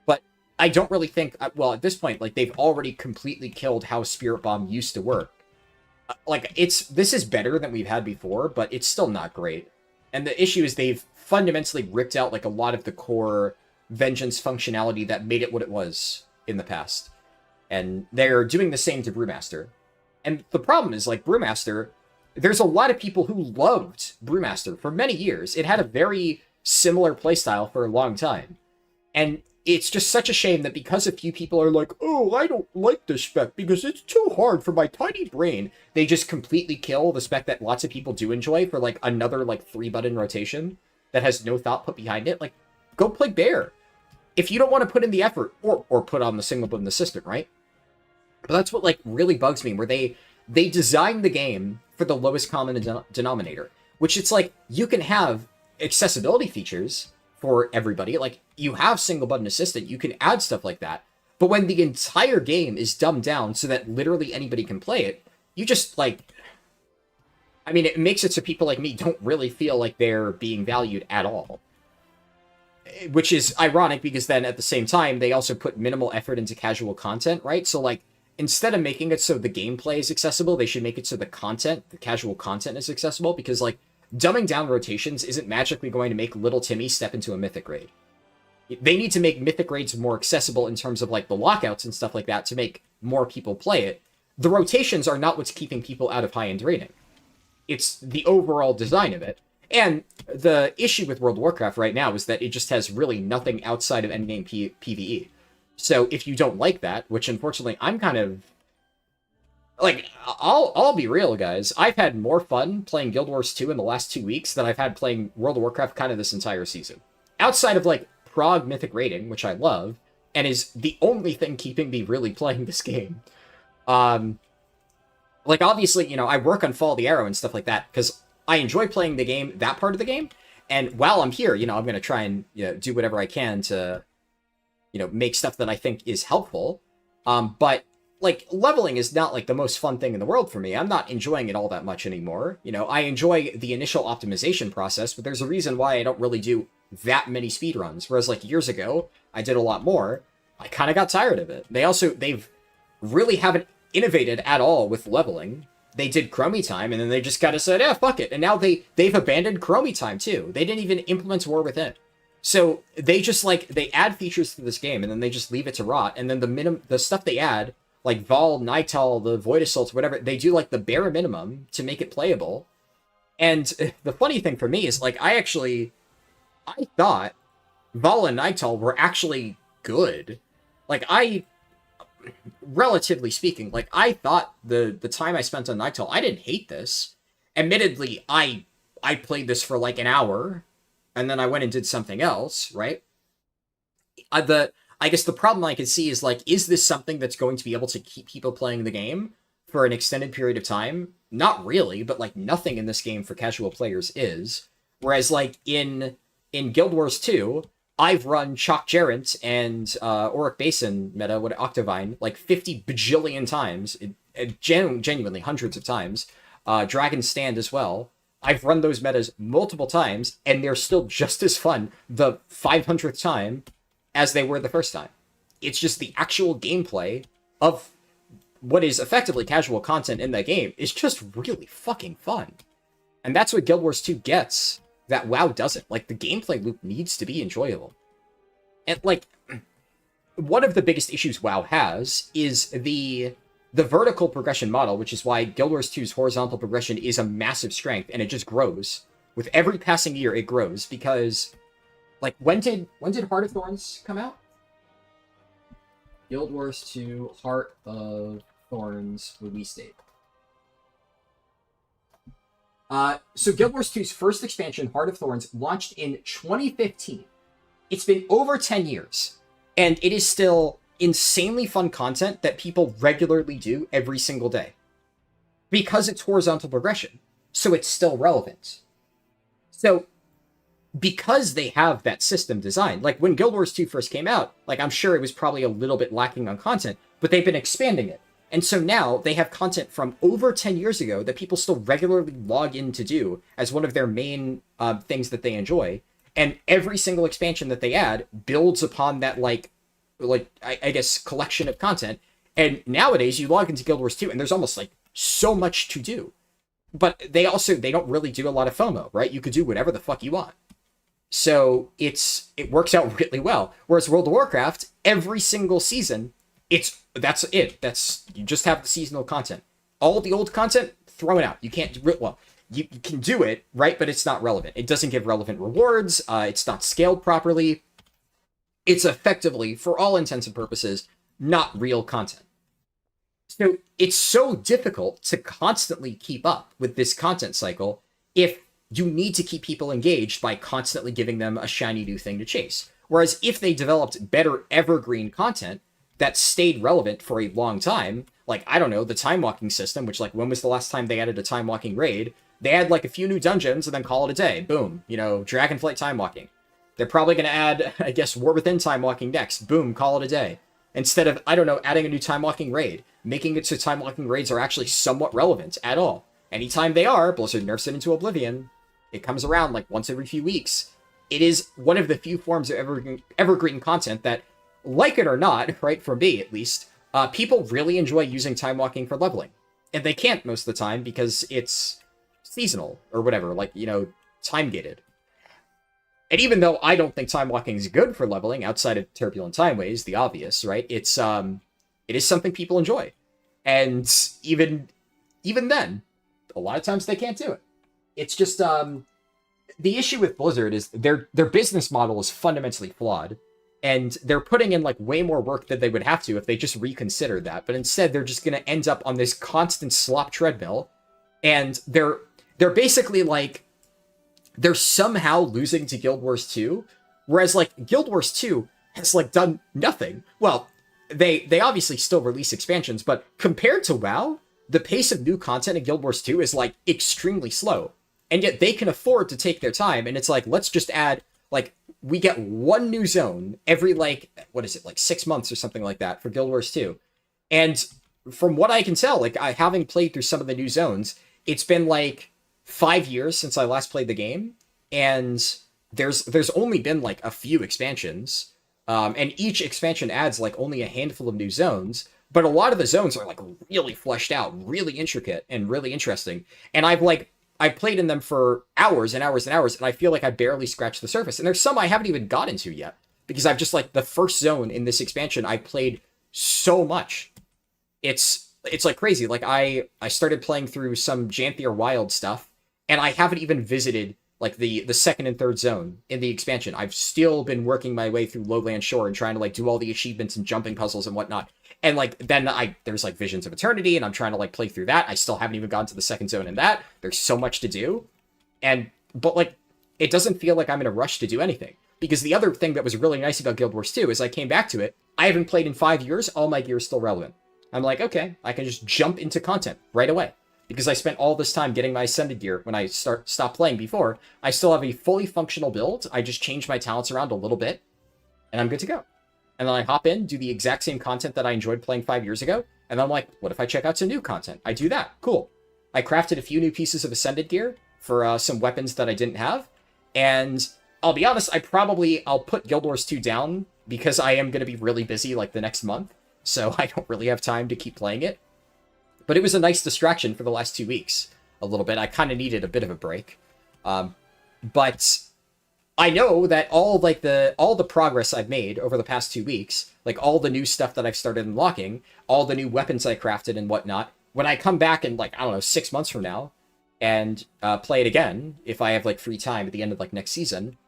But I don't really think, well, at this point, like, they've already completely killed how Spirit Bomb used to work. Like, this is better than we've had before, but it's still not great. And the issue is they've fundamentally ripped out, like, a lot of the core Vengeance functionality that made it what it was in the past. And they're doing the same to Brewmaster. And the problem is, like, Brewmaster, there's a lot of people who loved Brewmaster for many years. It had a very similar playstyle for a long time. And it's just such a shame that because a few people are like, oh, I don't like this spec because it's too hard for my tiny brain, they just completely kill the spec that lots of people do enjoy for, like, another, like, 3-button rotation that has no thought put behind it. Like, go play Bear. If you don't want to put in the effort, or put on the single button assistant, right? But that's what, like, really bugs me, where they designed the game for the lowest common denominator, which it's like, you can have accessibility features for everybody. Like, you have single button assistant, you can add stuff like that. But when the entire game is dumbed down so that literally anybody can play it, you just, like, I mean, it makes it so people like me don't really feel like they're being valued at all. Which is ironic because then at the same time, they also put minimal effort into casual content, right? So, like, instead of making it so the gameplay is accessible, they should make it so the casual content is accessible, because, like, dumbing down rotations isn't magically going to make little Timmy step into a Mythic raid. They need to make Mythic raids more accessible in terms of, like, the lockouts and stuff like that to make more people play it. The rotations are not what's keeping people out of high-end raiding. It's the overall design of it. And the issue with World of Warcraft right now is that it just has really nothing outside of endgame PvE. So if you don't like that, which unfortunately I'm kind of... Like, I'll be real, guys. I've had more fun playing Guild Wars 2 in the last 2 weeks than I've had playing World of Warcraft kind of this entire season. Outside of, like, Prog Mythic raiding, which I love, and is the only thing keeping me really playing this game. Like, obviously, you know, I work on Fall of the Arrow and stuff like that, because I enjoy playing the game, that part of the game, and while I'm here, you know, I'm going to try and, you know, do whatever I can to, you know, make stuff that I think is helpful, but, like, leveling is not, like, the most fun thing in the world for me. I'm not enjoying it all that much anymore. You know, I enjoy the initial optimization process, but there's a reason why I don't really do that many speedruns, whereas, like, years ago, I did a lot more. I kind of got tired of it. They've really haven't innovated at all with leveling. They did Chromie Time, and then they just kind of said, yeah, fuck it. And now they've abandoned Chromie Time, too. They didn't even implement War Within. So they just, like, they add features to this game, and then they just leave it to rot. And then the stuff they add, like Vol, Nightal, the Void Assault, whatever, they do, like, the bare minimum to make it playable. And the funny thing for me is, like, I thought Vol and Nightal were actually good. Like, relatively speaking, like, I thought the time I spent on Nightal, I didn't hate this. Admittedly, I played this for, like, an hour, and then I went and did something else, right? I guess the problem I can see is, like, is this something that's going to be able to keep people playing the game for an extended period of time? Not really, but, like, nothing in this game for casual players is. Whereas, like, in Guild Wars 2, I've run Chalk Gerent and Auric Basin meta with Octavine, like, 50 bajillion times, genuinely hundreds of times. Dragon's Stand as well. I've run those metas multiple times, and they're still just as fun the 500th time as they were the first time. It's just the actual gameplay of what is effectively casual content in that game is just really fucking fun. And that's what Guild Wars 2 gets that WoW doesn't. Like, the gameplay loop needs to be enjoyable. And, like, one of the biggest issues WoW has is the the vertical progression model, which is why Guild Wars 2's horizontal progression is a massive strength, and it just grows. With every passing year, it grows, because, like, when did Heart of Thorns come out? Guild Wars 2 Heart of Thorns release date. So Guild Wars 2's first expansion, Heart of Thorns, launched in 2015. It's been over 10 years, and it is still insanely fun content that people regularly do every single day. Because it's horizontal progression, so it's still relevant. So, because they have that system designed, like when Guild Wars 2 first came out, like I'm sure it was probably a little bit lacking on content, but they've been expanding it. And so now they have content from over 10 years ago that people still regularly log in to do as one of their main things that they enjoy. And every single expansion that they add builds upon that, I guess, collection of content. And nowadays you log into Guild Wars 2 and there's almost like so much to do. But they don't really do a lot of FOMO, right? You could do whatever the fuck you want. So it works out really well. Whereas World of Warcraft, every single season, that's you just have the seasonal content. All the old content, throw it out. You can't, you can do it, right? But it's not relevant. It doesn't give relevant rewards. It's not scaled properly. It's effectively, for all intents and purposes, not real content. So it's so difficult to constantly keep up with this content cycle if you need to keep people engaged by constantly giving them a shiny new thing to chase. Whereas if they developed better evergreen content that stayed relevant for a long time, like, I don't know, the time walking system, which, like, when was the last time they added a time walking raid? They add like a few new dungeons and then call it a day. Boom. Dragonflight time walking. They're probably going to add, I guess, War Within time walking next. Boom, call it a day. Instead of, I don't know, adding a new time walking raid, making it so time walking raids are actually somewhat relevant at all. Anytime they are, Blizzard nerfs it into oblivion. It comes around like once every few weeks. It is one of the few forms of evergreen content that, like it or not, right, for me at least, people really enjoy using time walking for leveling. And they can't most of the time because it's seasonal or whatever, time gated. And even though I don't think time walking is good for leveling outside of Turbulent Timeways, the obvious, right? It is something people enjoy. And even then, a lot of times they can't do it. It's just the issue with Blizzard is their business model is fundamentally flawed. And they're putting in like way more work than they would have to if they just reconsidered that. But instead, they're just going to end up on this constant slop treadmill. And they're basically like, they're somehow losing to Guild Wars 2. Whereas like Guild Wars 2 has like done nothing. Well, they obviously still release expansions, but compared to WoW, the pace of new content in Guild Wars 2 is like extremely slow. And yet they can afford to take their time. And it's like, let's just add, like, we get one new zone every, 6 months or something like that for Guild Wars 2. And from what I can tell, like, having played through some of the new zones, it's been, 5 years since I last played the game. And there's only been, a few expansions. And each expansion adds, only a handful of new zones. But a lot of the zones are, really fleshed out, really intricate, and really interesting. And I've played in them for hours and hours and hours, and I feel like I barely scratched the surface. And there's some I haven't even got into yet, because I've just, the first zone in this expansion, I played so much. It's crazy. I started playing through some Janthier Wild stuff, and I haven't even visited, the second and third zone in the expansion. I've still been working my way through Lowland Shore and trying to, do all the achievements and jumping puzzles and whatnot. And, then there's, Visions of Eternity, and I'm trying to, play through that. I still haven't even gotten to the second zone in that. There's so much to do. But, it doesn't feel like I'm in a rush to do anything. Because the other thing that was really nice about Guild Wars 2 is I came back to it. I haven't played in 5 years. All my gear is still relevant. I'm like, okay, I can just jump into content right away. Because I spent all this time getting my Ascended gear when I stopped playing before. I still have a fully functional build. I just changed my talents around a little bit. And I'm good to go. And then I hop in, do the exact same content that I enjoyed playing 5 years ago. And then I'm like, what if I check out some new content? I do that. Cool. I crafted a few new pieces of Ascended gear for some weapons that I didn't have. And I'll be honest, I'll put Guild Wars 2 down because I am going to be really busy the next month. So I don't really have time to keep playing it. But it was a nice distraction for the last 2 weeks. A little bit. I kind of needed a bit of a break. But I know that all the progress I've made over the past 2 weeks, like all the new stuff that I've started unlocking, all the new weapons I crafted and whatnot, when I come back in like, I don't know, 6 months from now and play it again, if I have like free time at the end of like next season,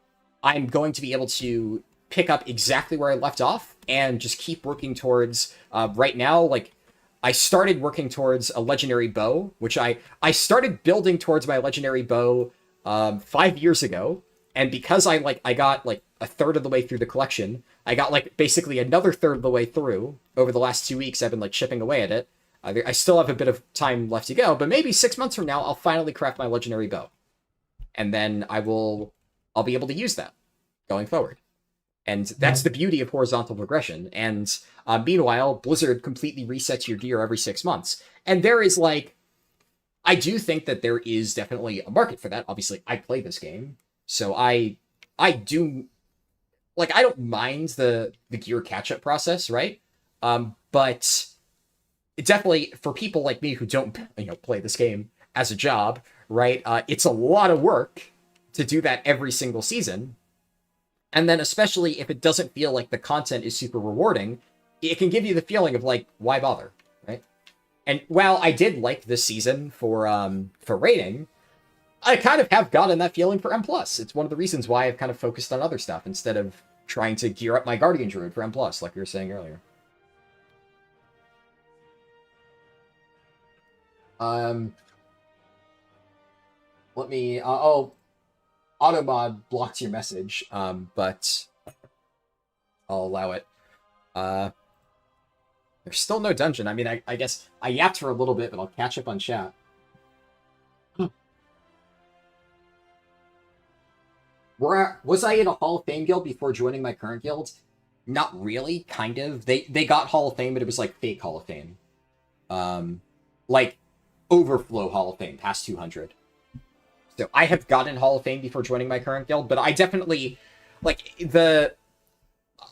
I'm going to be able to pick up exactly where I left off and just keep working towards, right now, like, I started working towards a legendary bow, which I started building towards my legendary bow 5 years ago, and because I got like a third of the way through the collection, I got like basically another third of the way through over the last 2 weeks. I've been like chipping away at it. I still have a bit of time left to go, but maybe 6 months from now I'll finally craft my legendary bow, and then I'll be able to use that going forward. And that's the beauty of horizontal progression. And meanwhile, Blizzard completely resets your gear every 6 months. And there is like, I do think that there is definitely a market for that. Obviously, I play this game, so I do, like, I don't mind the gear catch-up process, right? But it definitely, for people like me who don't, play this game as a job, right? It's a lot of work to do that every single season. And then especially if it doesn't feel like the content is super rewarding, it can give you the feeling of like, why bother, right? And while I did like this season for raiding, I kind of have gotten that feeling for M+. It's one of the reasons why I've kind of focused on other stuff instead of trying to gear up my Guardian Druid for M+, like we were saying earlier. Let me, Automod blocked your message, but I'll allow it. There's still no dungeon. I mean, I guess I yapped for a little bit, but I'll catch up on chat. Was I in a Hall of Fame guild before joining my current guild? Not really, kind of. They got Hall of Fame, but it was like fake Hall of Fame. Like overflow Hall of Fame, past 200. So I have gotten Hall of Fame before joining my current guild, but I definitely, like,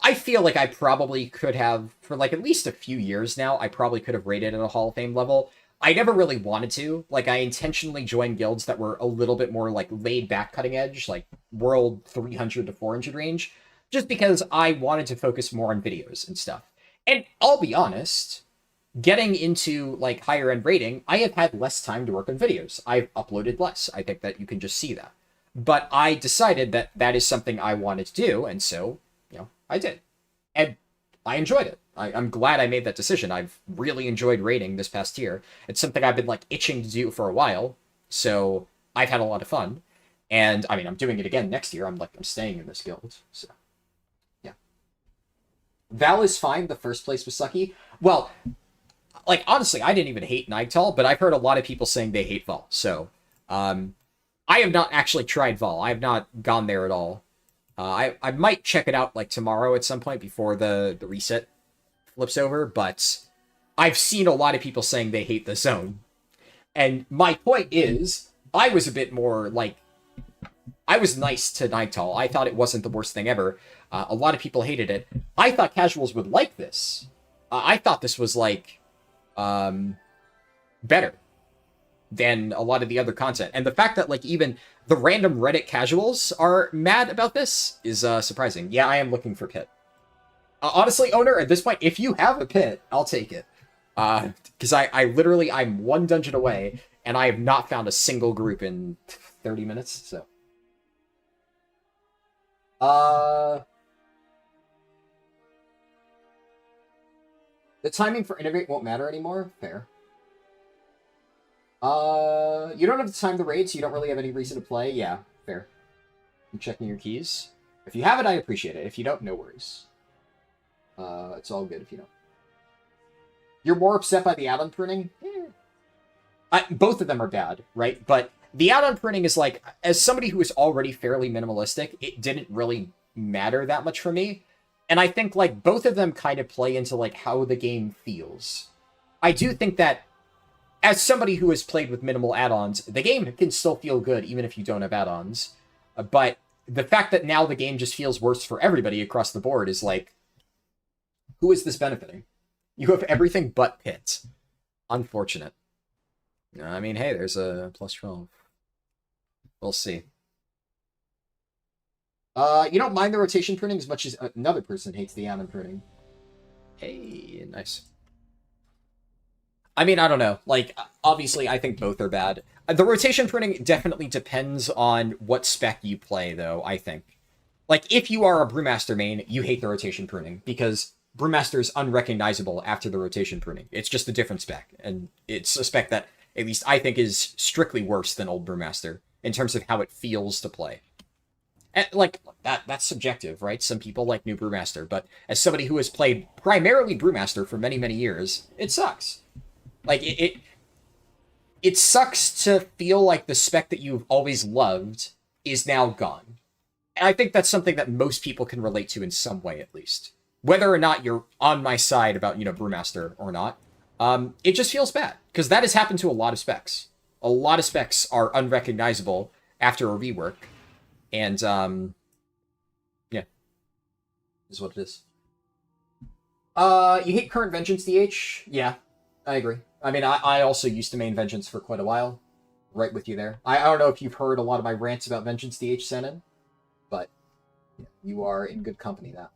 I feel like I probably could have, for like at least a few years now, I probably could have rated at a Hall of Fame level. I never really wanted to. Like, I intentionally joined guilds that were a little bit more, like, laid-back cutting edge, like World 300 to 400 range, just because I wanted to focus more on videos and stuff. And I'll be honest, getting into, like, higher-end rating, I have had less time to work on videos. I've uploaded less. I think that you can just see that. But I decided that that is something I wanted to do, and so, I did. And I enjoyed it. I'm glad I made that decision. I've really enjoyed raiding this past year. It's something I've been, like, itching to do for a while, so I've had a lot of fun. And, I mean, I'm doing it again next year. I'm staying in this guild, so, yeah. Val is fine. The first place was sucky. Well, like, honestly, I didn't even hate Nightall, but I've heard a lot of people saying they hate Vol. So, I have not actually tried Vol. I have not gone there at all. I might check it out, like, tomorrow at some point before the reset flips over, but I've seen a lot of people saying they hate the zone. And my point is, I was a bit more, like, I was nice to Nightall. I thought it wasn't the worst thing ever. A lot of people hated it. I thought casuals would like this. I thought this was, like, better than a lot of the other content. And the fact that, like, even the random Reddit casuals are mad about this is surprising. Yeah, I am looking for Pit. Honestly, owner, at this point, if you have a Pit, I'll take it. Because I literally, I'm one dungeon away, and I have not found a single group in 30 minutes, so. The timing for Innovate won't matter anymore? Fair. You don't have to time the raid, so you don't really have any reason to play? Yeah, fair. I'm checking your keys. If you have it, I appreciate it. If you don't, no worries. It's all good if you don't. You're more upset by the add-on printing? Both of them are bad, right? But the add-on printing is like, as somebody who is already fairly minimalistic, it didn't really matter that much for me. And I think, like, both of them kind of play into, like, how the game feels. I do think that, as somebody who has played with minimal add-ons, the game can still feel good even if you don't have add-ons. But the fact that now the game just feels worse for everybody across the board is like, who is this benefiting? You have everything but Pit. Unfortunate. I mean, hey, there's a +12. We'll see. You don't mind the rotation pruning as much as another person hates the addon pruning. Hey, nice. I mean, I don't know. Like, obviously, I think both are bad. The rotation pruning definitely depends on what spec you play, though, I think. Like, if you are a Brewmaster main, you hate the rotation pruning, because Brewmaster is unrecognizable after the rotation pruning. It's just a different spec, and it's a spec that, at least I think, is strictly worse than old Brewmaster, in terms of how it feels to play. And, like, that's subjective, right? Some people like new Brewmaster, but as somebody who has played primarily Brewmaster for many, many years, it sucks. Like, it sucks to feel like the spec that you've always loved is now gone. And I think that's something that most people can relate to in some way, at least. Whether or not you're on my side about, Brewmaster or not, it just feels bad. Because that has happened to a lot of specs. A lot of specs are unrecognizable after a rework. And, yeah. Is what it is. You hate current Vengeance, DH? Yeah, I agree. I mean, I also used to main Vengeance for quite a while. Right with you there. I don't know if you've heard a lot of my rants about Vengeance, DH, Senin, but yeah, you are in good company now.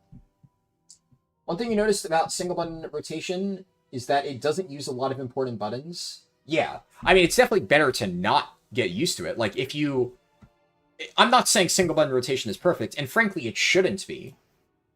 One thing you noticed about single button rotation is that it doesn't use a lot of important buttons. Yeah. I mean, it's definitely better to not get used to it. Like, if you... I'm not saying single button rotation is perfect, and frankly, it shouldn't be.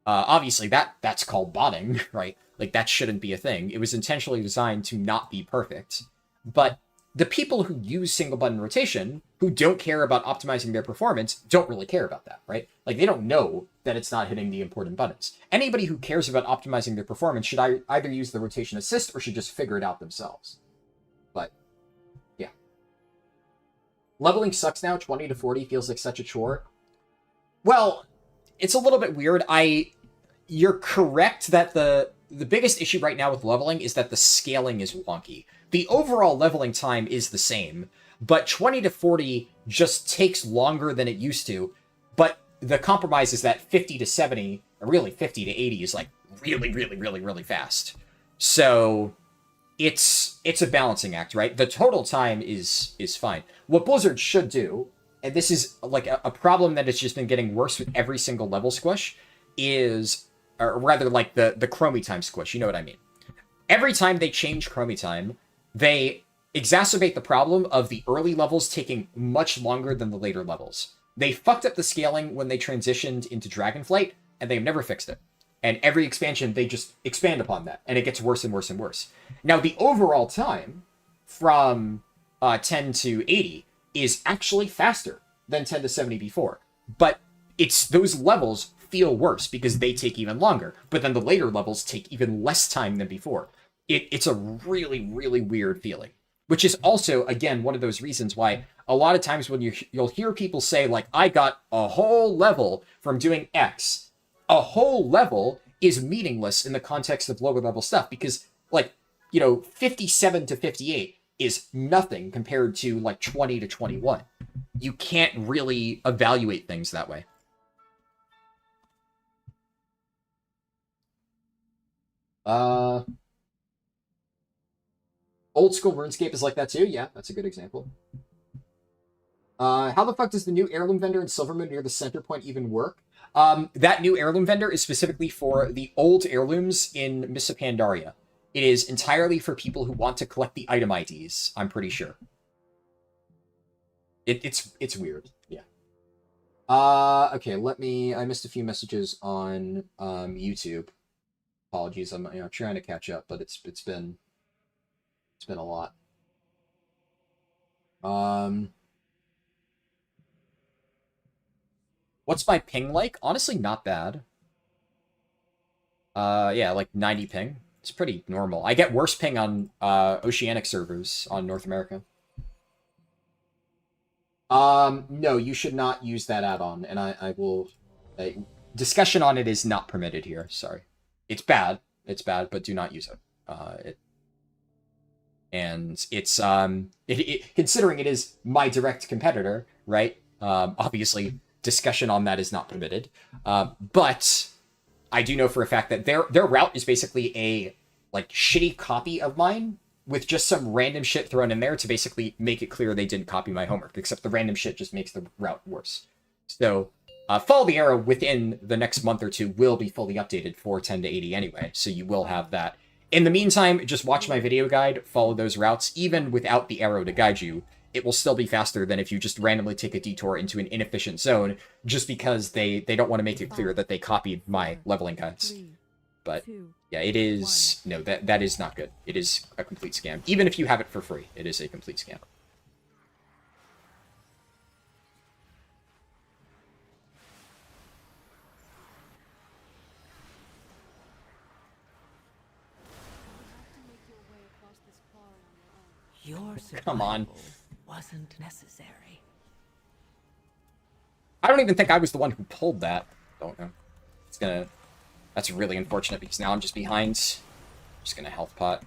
Obviously, that's called botting, right? Like, that shouldn't be a thing. It was intentionally designed to not be perfect. But the people who use single button rotation, who don't care about optimizing their performance, don't really care about that, right? Like, they don't know that it's not hitting the important buttons. Anybody who cares about optimizing their performance should either use the rotation assist or should just figure it out themselves. But, yeah. Leveling sucks now. 20 to 40 feels like such a chore. Well, it's a little bit weird. You're correct that the biggest issue right now with leveling is that the scaling is wonky. The overall leveling time is the same, but 20 to 40 just takes longer than it used to. But the compromise is that 50 to 70, or really 50 to 80 is like really, really, really, really fast. So it's a balancing act, right? The total time is fine. What Blizzard should do, and this is like a problem that has just been getting worse with every single level squish, is, or rather like the chromie time squish, you know what I mean? Every time they change chromie time, they exacerbate the problem of the early levels taking much longer than the later levels. They fucked up the scaling when they transitioned into Dragonflight, and they've never fixed it. And every expansion, they just expand upon that, and it gets worse and worse and worse. Now, the overall time from 10 to 80 is actually faster than 10 to 70 before. But it's those levels feel worse because they take even longer. But then the later levels take even less time than before. It's a really, really weird feeling. Which is also, again, one of those reasons why a lot of times when you'll hear people say, like, I got a whole level from doing X. A whole level is meaningless in the context of lower level stuff. Because, like, 57 to 58 is nothing compared to, like, 20 to 21. You can't really evaluate things that way. Old school RuneScape is like that too. Yeah, that's a good example. How the fuck does the new heirloom vendor in Silvermoon near the center point even work? That new heirloom vendor is specifically for the old heirlooms in Mists of Pandaria. It is entirely for people who want to collect the item IDs, I'm pretty sure. It's weird, yeah. Okay, I missed a few messages on YouTube. Apologies, I'm trying to catch up, but it's been a lot. What's my ping like? Honestly, not bad. Yeah, like 90 ping. It's pretty normal. I get worse ping on Oceanic servers on North America. No, you should not use that add-on, and I will... discussion on it is not permitted here, sorry. It's bad, but do not use it. And it's, considering it is my direct competitor, right? Obviously, discussion on that is not permitted. But I do know for a fact that their route is basically a, like, shitty copy of mine with just some random shit thrown in there to basically make it clear they didn't copy my homework, except the random shit just makes the route worse. So, Follow the Arrow within the next month or two will be fully updated for 10 to 80 anyway, so you will have that. In the meantime, just watch my video guide, follow those routes. Even without the Arrow to guide you, it will still be faster than if you just randomly take a detour into an inefficient zone, just because they don't want to make it clear that they copied my leveling guides. But yeah, it is... No, that is not good. It is a complete scam. Even if you have it for free, it is a complete scam. Your Come on. wasn't necessary. I don't even think I was the one who pulled that. Don't know. That's really unfortunate because now I'm just behind. I'm just gonna health pot.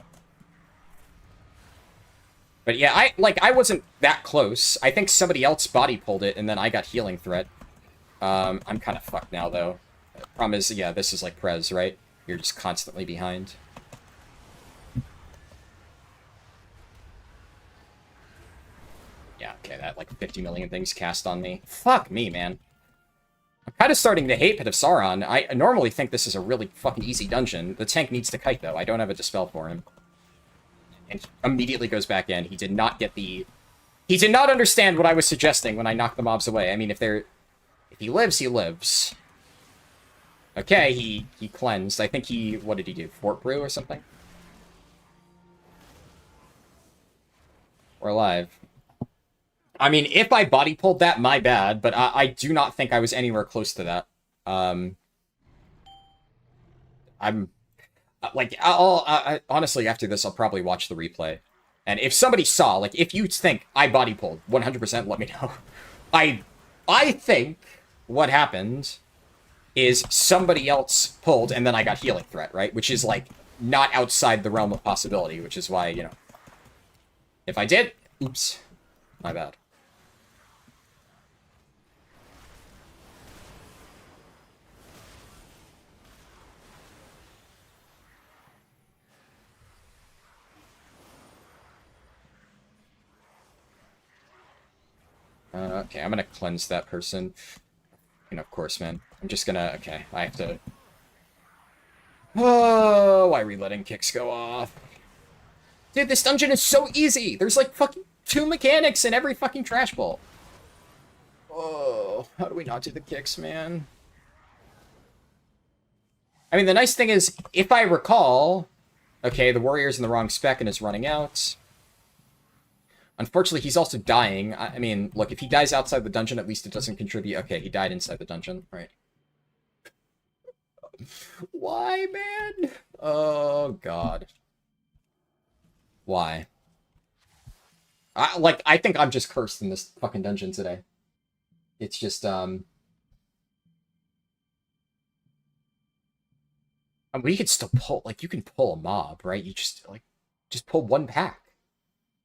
But yeah, I wasn't that close. I think somebody else body pulled it and then I got healing threat. I'm kind of fucked now though. The problem is, yeah, this is like Prez, right? You're just constantly behind. Yeah, okay, that like 50 million things cast on me. Fuck me, man. I'm kind of starting to hate Pit of Sauron. I normally think this is a really fucking easy dungeon. The tank needs to kite, though. I don't have a Dispel for him. And he immediately goes back in. He did not get the... He did not understand what I was suggesting when I knocked the mobs away. I mean, if he lives, he lives. Okay, he cleansed. I think he... What did he do? Fort Brew or something? We're alive. I mean, if I body pulled that, my bad, but I do not think I was anywhere close to that. I'm... Like, honestly, after this, I'll probably watch the replay. And if somebody saw, like, if you think I body pulled, 100% let me know. I think what happened is somebody else pulled, and then I got healing threat, right? Which is, like, not outside the realm of possibility, which is why, you know... If I did, oops, my bad. Okay, I'm gonna cleanse that person. And of course, man. I'm just gonna... Okay, I have to... Oh, why are we letting kicks go off? Dude, this dungeon is so easy! There's like fucking 2 mechanics in every fucking trash bowl. Oh, how do we not do the kicks, man? I mean, the nice thing is, if I recall... Okay, the warrior's in the wrong spec and is running out. Unfortunately, he's also dying. I mean, look, if he dies outside the dungeon, at least it doesn't contribute. Okay, he died inside the dungeon, right? Why, man? Oh, God. Why? I think I'm just cursed in this fucking dungeon today. It's just, I mean, you could still pull, like, you can pull a mob, right? You just pull one pack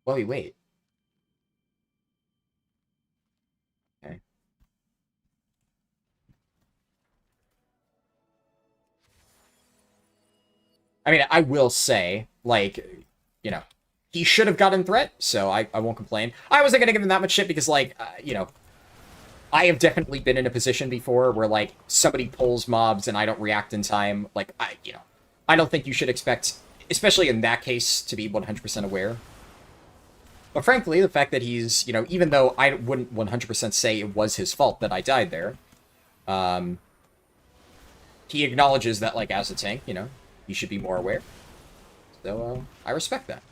while you wait. Okay. I mean, I will say, like, you know, he should have gotten threat, so I won't complain. I wasn't going to give him that much shit because, like, you know, I have definitely been in a position before where, like, somebody pulls mobs and I don't react in time. Like, you know, I don't think you should expect, especially in that case, to be 100% aware. But frankly, the fact that he's, you know, even though I wouldn't 100% say it was his fault that I died there, he acknowledges that, like, as a tank, you know, he should be more aware. So, I respect that.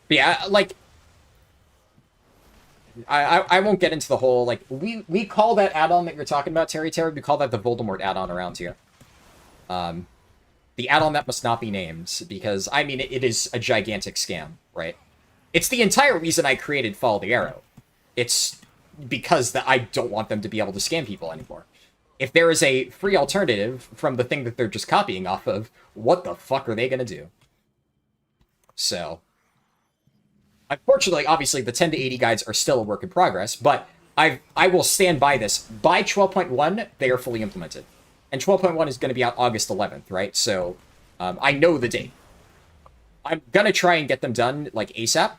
But yeah, like, I won't get into the whole, like, we call that add-on that you're talking about, Terry, we call that the Voldemort add-on around here. The add-on that must not be named, because, I mean, it is a gigantic scam, right? It's the entire reason I created Follow the Arrow. It's because that I don't want them to be able to scam people anymore. If there is a free alternative from the thing that they're just copying off of, what the fuck are they gonna do? So... Unfortunately, obviously, the 10 to 80 guides are still a work in progress, but I will stand by this. By 12.1, they are fully implemented. And 12.1 is going to be out August 11th, right? So, I know the date. I'm gonna try and get them done, like, ASAP.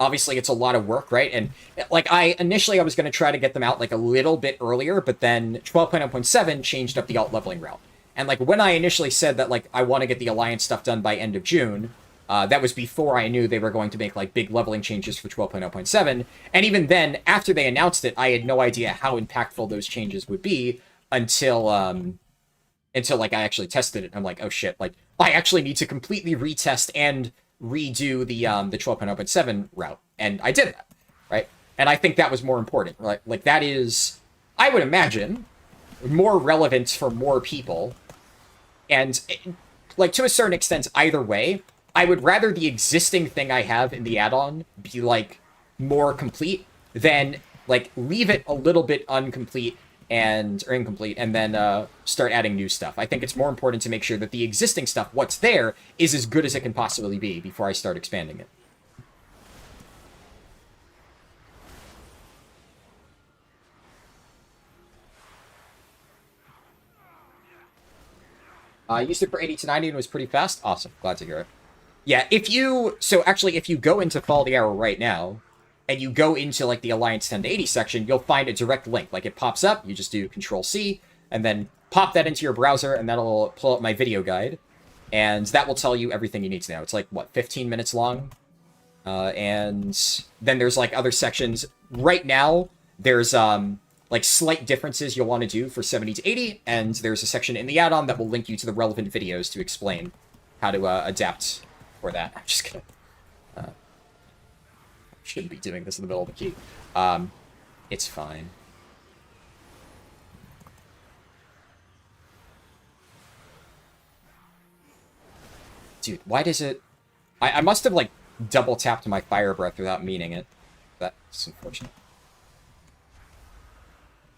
Obviously, it's a lot of work, right? And, like, initially I was gonna try to get them out, like, a little bit earlier, but then 12.0.7 changed up the alt leveling route. And, like, when I initially said that, like, I want to get the Alliance stuff done by end of June, that was before I knew they were going to make, like, big leveling changes for 12.0.7. And even then, after they announced it, I had no idea how impactful those changes would be until, like, I actually tested it. I'm like, oh shit, like, I actually need to completely retest and redo the 12.0.7 route. And I did that, right? And I think that was more important. Like that is, I would imagine, more relevant for more people. And, like, to a certain extent, either way, I would rather the existing thing I have in the add-on be, like, more complete than, like, leave it a little bit incomplete and then start adding new stuff. I think it's more important to make sure that the existing stuff, what's there, is as good as it can possibly be before I start expanding it. I used it for 80 to 90 and it was pretty fast. Awesome. Glad to hear it. Yeah, if you go into Follow the Arrow right now, and you go into, like, the Alliance 10 to 80 section, you'll find a direct link. Like, it pops up, you just do Control-C, and then pop that into your browser, and that'll pull up my video guide. And that will tell you everything you need to know. It's, like, what, 15 minutes long? And then there's, like, other sections. Right now, there's, like, slight differences you'll want to do for 70 to 80, and there's a section in the add-on that will link you to the relevant videos to explain how to adapt for that. I'm just gonna... shouldn't be doing this in the middle of the key. It's fine. Dude, why does it... I must have, like, double-tapped my fire breath without meaning it. That's unfortunate.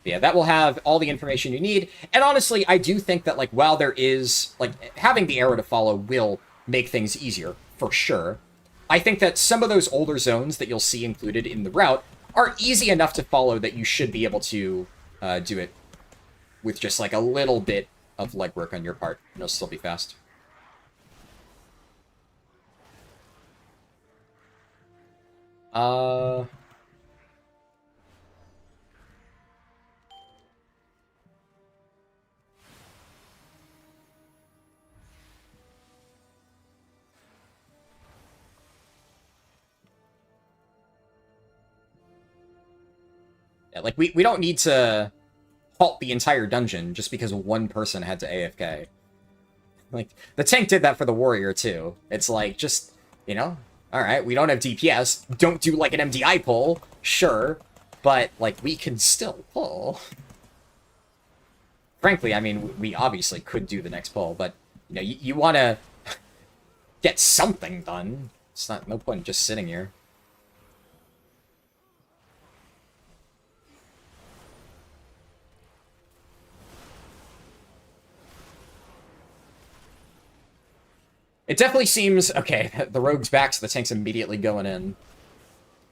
But yeah, that will have all the information you need. And honestly, I do think that, like, while there is... like, having the arrow to follow will make things easier, for sure. I think that some of those older zones that you'll see included in the route are easy enough to follow that you should be able to do it with just, like, a little bit of legwork on your part, and it'll still be fast. Yeah, like, we don't need to halt the entire dungeon just because one person had to AFK. Like, the tank did that for the warrior, too. It's like, just, you know, alright, we don't have DPS, don't do, like, an MDI pull, sure, but, like, we can still pull. Frankly, I mean, we obviously could do the next pull, but, you know, you want to get something done. It's not, no point in just sitting here. It definitely seems... okay, the rogue's back, so the tank's immediately going in.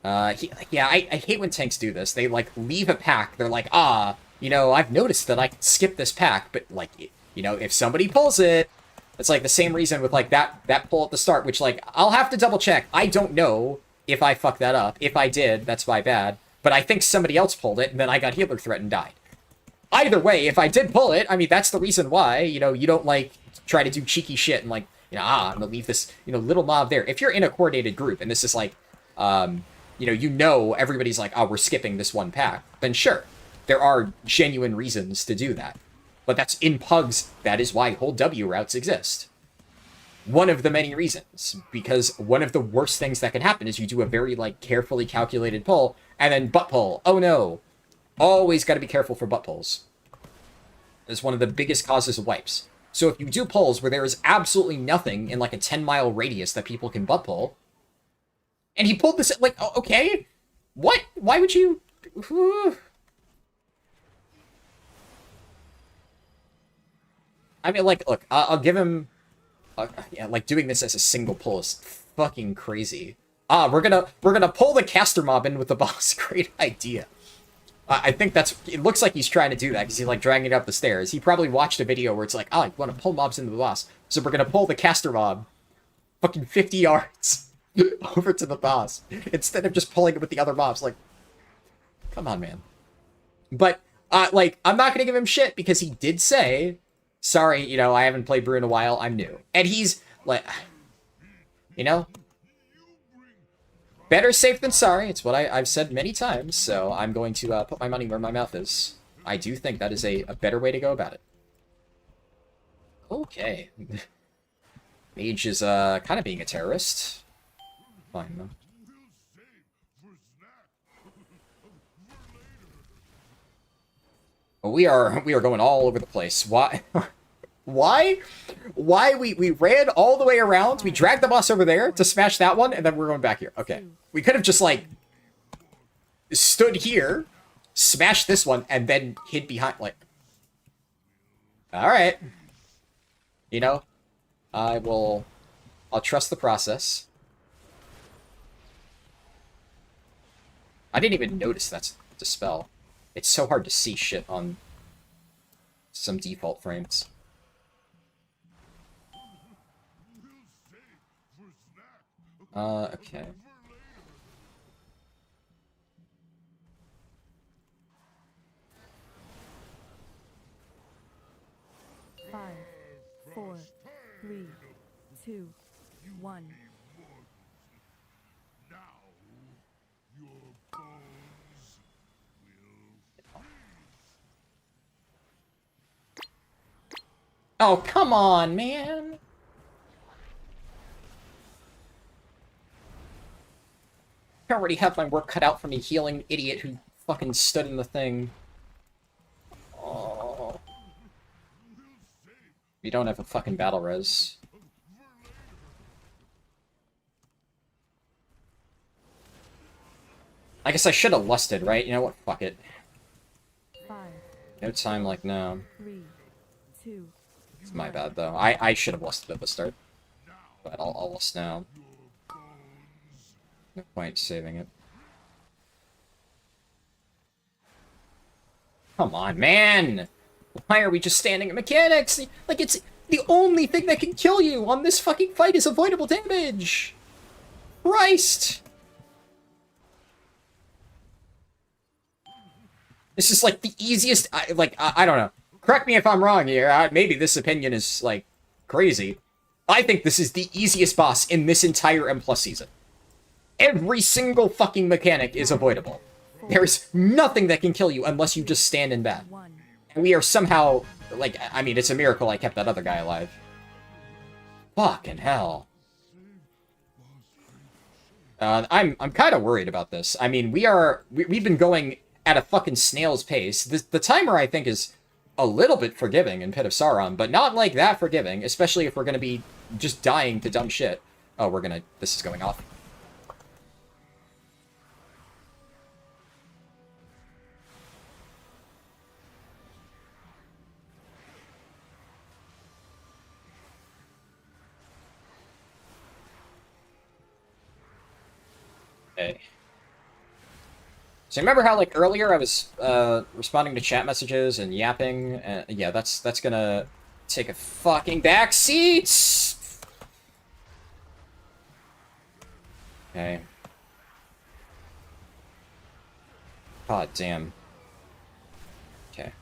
Yeah, I hate when tanks do this. They, like, leave a pack. They're like, you know, I've noticed that I can skip this pack, but, like, you know, if somebody pulls it... It's, like, the same reason with, like, that pull at the start, which, like, I'll have to double-check. I don't know if I fucked that up. If I did, that's my bad. But I think somebody else pulled it, and then I got healer threat and died. Either way, if I did pull it, I mean, that's the reason why, you know, you don't, like, try to do cheeky shit and, like, you know, I'm gonna leave this, you know, little mob there. If you're in a coordinated group and this is like, you know, everybody's like, oh, we're skipping this one pack, then sure, there are genuine reasons to do that. But that's in pugs, that is why whole W routes exist. One of the many reasons, because one of the worst things that can happen is you do a very, like, carefully calculated pull, and then butt pull. Oh no. Always gotta be careful for butt pulls. It's one of the biggest causes of wipes. So if you do pulls where there is absolutely nothing in, like, a 10-mile radius that people can butt pull, and he pulled this, like, okay, what? Why would you... I mean, like, look, I'll give him... yeah, like, doing this as a single pull is fucking crazy. We're gonna pull the caster mob in with the boss. Great idea. I think that's... It looks like he's trying to do that, because he's, like, dragging it up the stairs. He probably watched a video where it's like, oh, I want to pull mobs into the boss, so we're gonna pull the caster mob fucking 50 yards over to the boss, instead of just pulling it with the other mobs. Like, come on, man. But, like, I'm not gonna give him shit, because he did say, sorry, you know, I haven't played Brew in a while, I'm new. And he's, like, you know... Better safe than sorry. It's what I've said many times, so I'm going to put my money where my mouth is. I do think that is a better way to go about it. Okay. Mage is kind of being a terrorist. Fine, though. Well, we are going all over the place. Why? Why we ran all the way around, we dragged the boss over there to smash that one, and then we're going back here. Okay. We could have just, like, stood here, smashed this one, and then hid behind, like... Alright. You know, I'll trust the process. I didn't even notice that's the spell. It's so hard to see shit on some default frames. Okay. Five, 4, 3, 2, 1. Oh, come on, man! I already have my work cut out for me healing idiot who fucking stood in the thing. Oh. We don't have a fucking battle res. I guess I should have lusted, right? You know what? Fuck it. 5, No time like now. 3, 2. It's my bad, though. I should have lusted at the start. But I'll lust now. No point saving it. Come on, man! Why are we just standing at mechanics? Like, it's the only thing that can kill you on this fucking fight is avoidable damage! Christ! This is, like, the easiest... I don't know. Correct me if I'm wrong here. Maybe this opinion is, like, crazy. I think this is the easiest boss in this entire M+ season. Every single fucking mechanic is avoidable. There's nothing that can kill you unless you just stand in bat. And we are somehow, like, I mean, it's a miracle I kept that other guy alive. Fucking hell. I'm kind of worried about this. I mean, we've been going at a fucking snail's pace. The timer, I think, is a little bit forgiving in Pit of Sauron, but not like that forgiving, especially if we're gonna be just dying to dumb shit. Oh, this is going off. Okay. So remember how, like, earlier I was responding to chat messages and yapping? Yeah, that's gonna take a fucking backseat! Okay. God damn. Okay.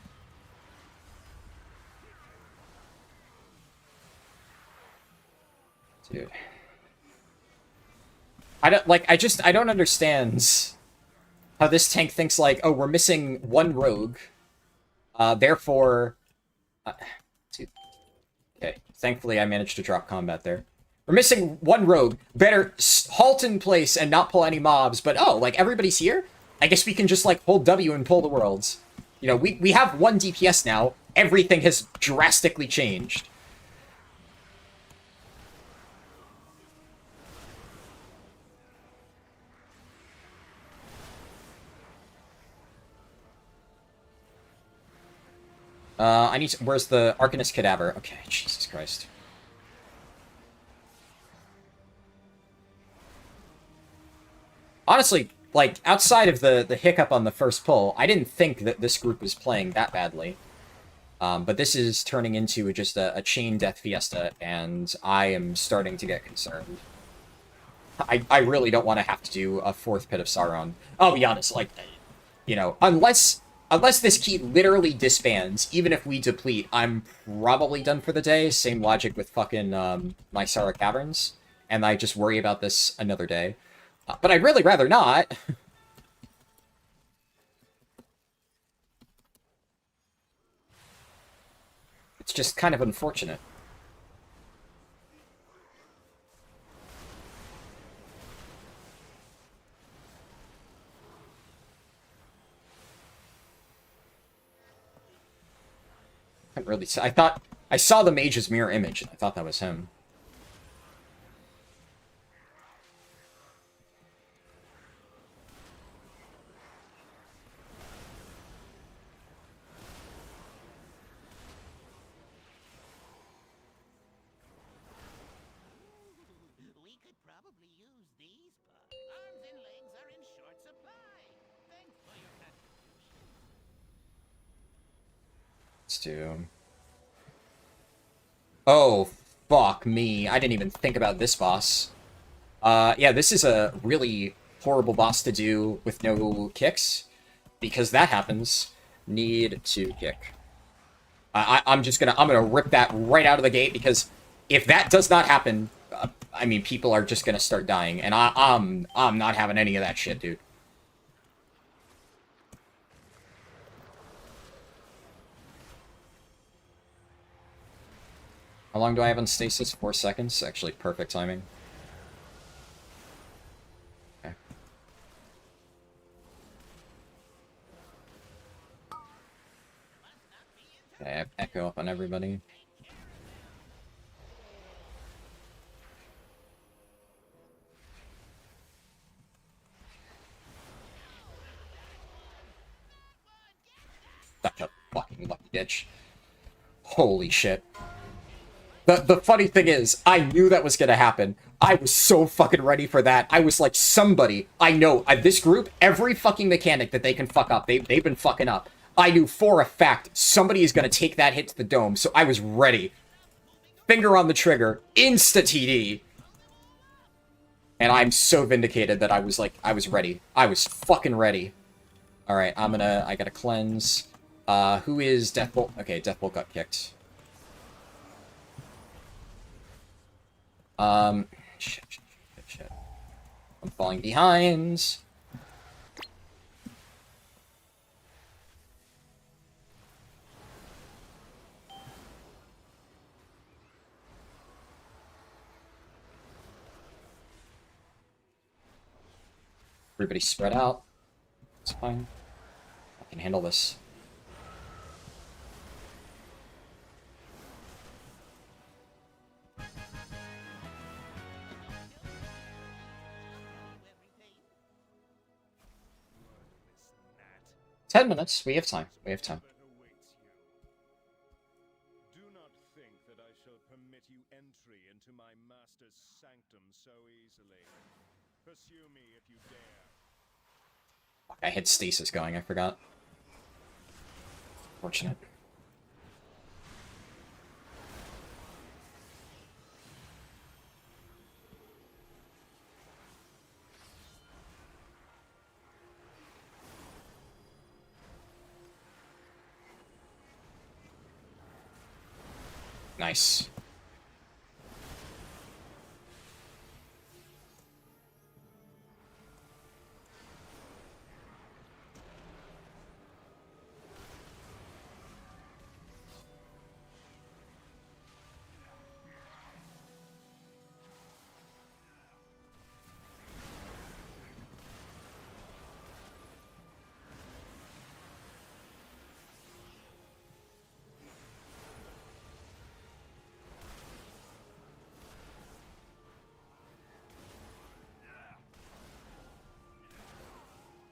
Dude. I don't understand how this tank thinks, like, oh, we're missing one rogue, therefore... dude. Okay, thankfully I managed to drop combat there. We're missing one rogue, better halt in place and not pull any mobs, but oh, like, everybody's here? I guess we can just, like, hold W and pull the worlds. You know, we have one DPS now, everything has drastically changed. I need to... Where's the Arcanist Cadaver? Okay, Jesus Christ. Honestly, like, outside of the hiccup on the first pull, I didn't think that this group was playing that badly. But this is turning into just a chain death fiesta, and I am starting to get concerned. I really don't want to have to do a 4th Pit of Sauron. I'll be honest, like, you know, unless this key literally disbands, even if we deplete, I'm probably done for the day. Same logic with fucking Mysara Caverns, and I just worry about this another day. But I'd really rather not. It's just kind of unfortunate. I can't really see. I thought I saw the mage's mirror image, and I thought that was him. We could probably use these parts. Arms and legs are in short supply. Thanks for your contribution. Let's do... Oh, fuck me. I didn't even think about this boss. Yeah, this is a really horrible boss to do with no kicks. Because that happens. Need to kick. I'm gonna rip that right out of the gate, because if that does not happen, I mean, people are just gonna start dying, and I'm not having any of that shit, dude. How long do I have on stasis? 4 seconds? Actually, perfect timing. Okay. Okay, I have Echo up on everybody. Such a fucking lucky bitch. Holy shit. The funny thing is, I knew that was gonna happen. I was so fucking ready for that. I was like, somebody, I know, this group, every fucking mechanic that they can fuck up, they've been fucking up. I knew for a fact somebody is gonna take that hit to the dome, so I was ready. Finger on the trigger, insta-TD. And I'm so vindicated that I was ready. I was fucking ready. Alright, I gotta cleanse. Who is Deathbolt? Okay, Deathbolt got kicked. Shit. I'm falling behind. Everybody spread out. It's fine. I can handle this. Worthless gnat. 10 minutes. We have time. We have time. That awaits you. Do not think that I shall permit you entry into my master's sanctum so easily. Pursue me if you dare. Fuck, I had stasis going. I forgot. Fortunate. Nice.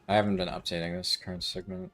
I haven't been updating this current segment.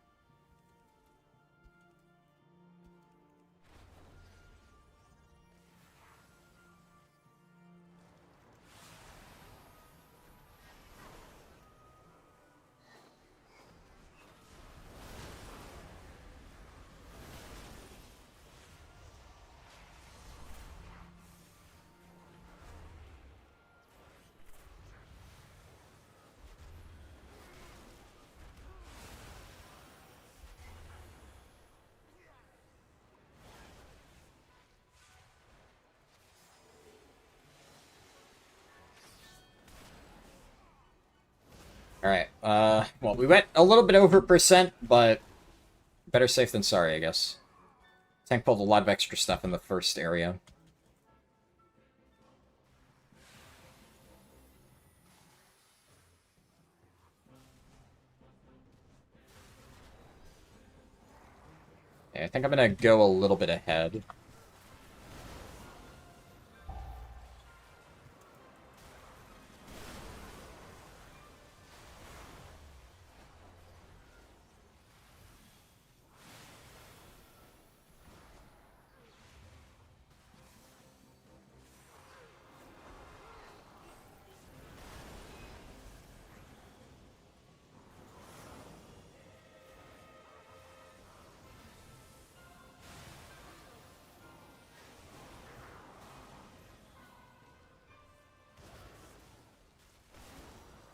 Alright, well, we went a little bit over percent, but better safe than sorry, I guess. Tank pulled a lot of extra stuff in the first area. Okay, I think I'm gonna go a little bit ahead.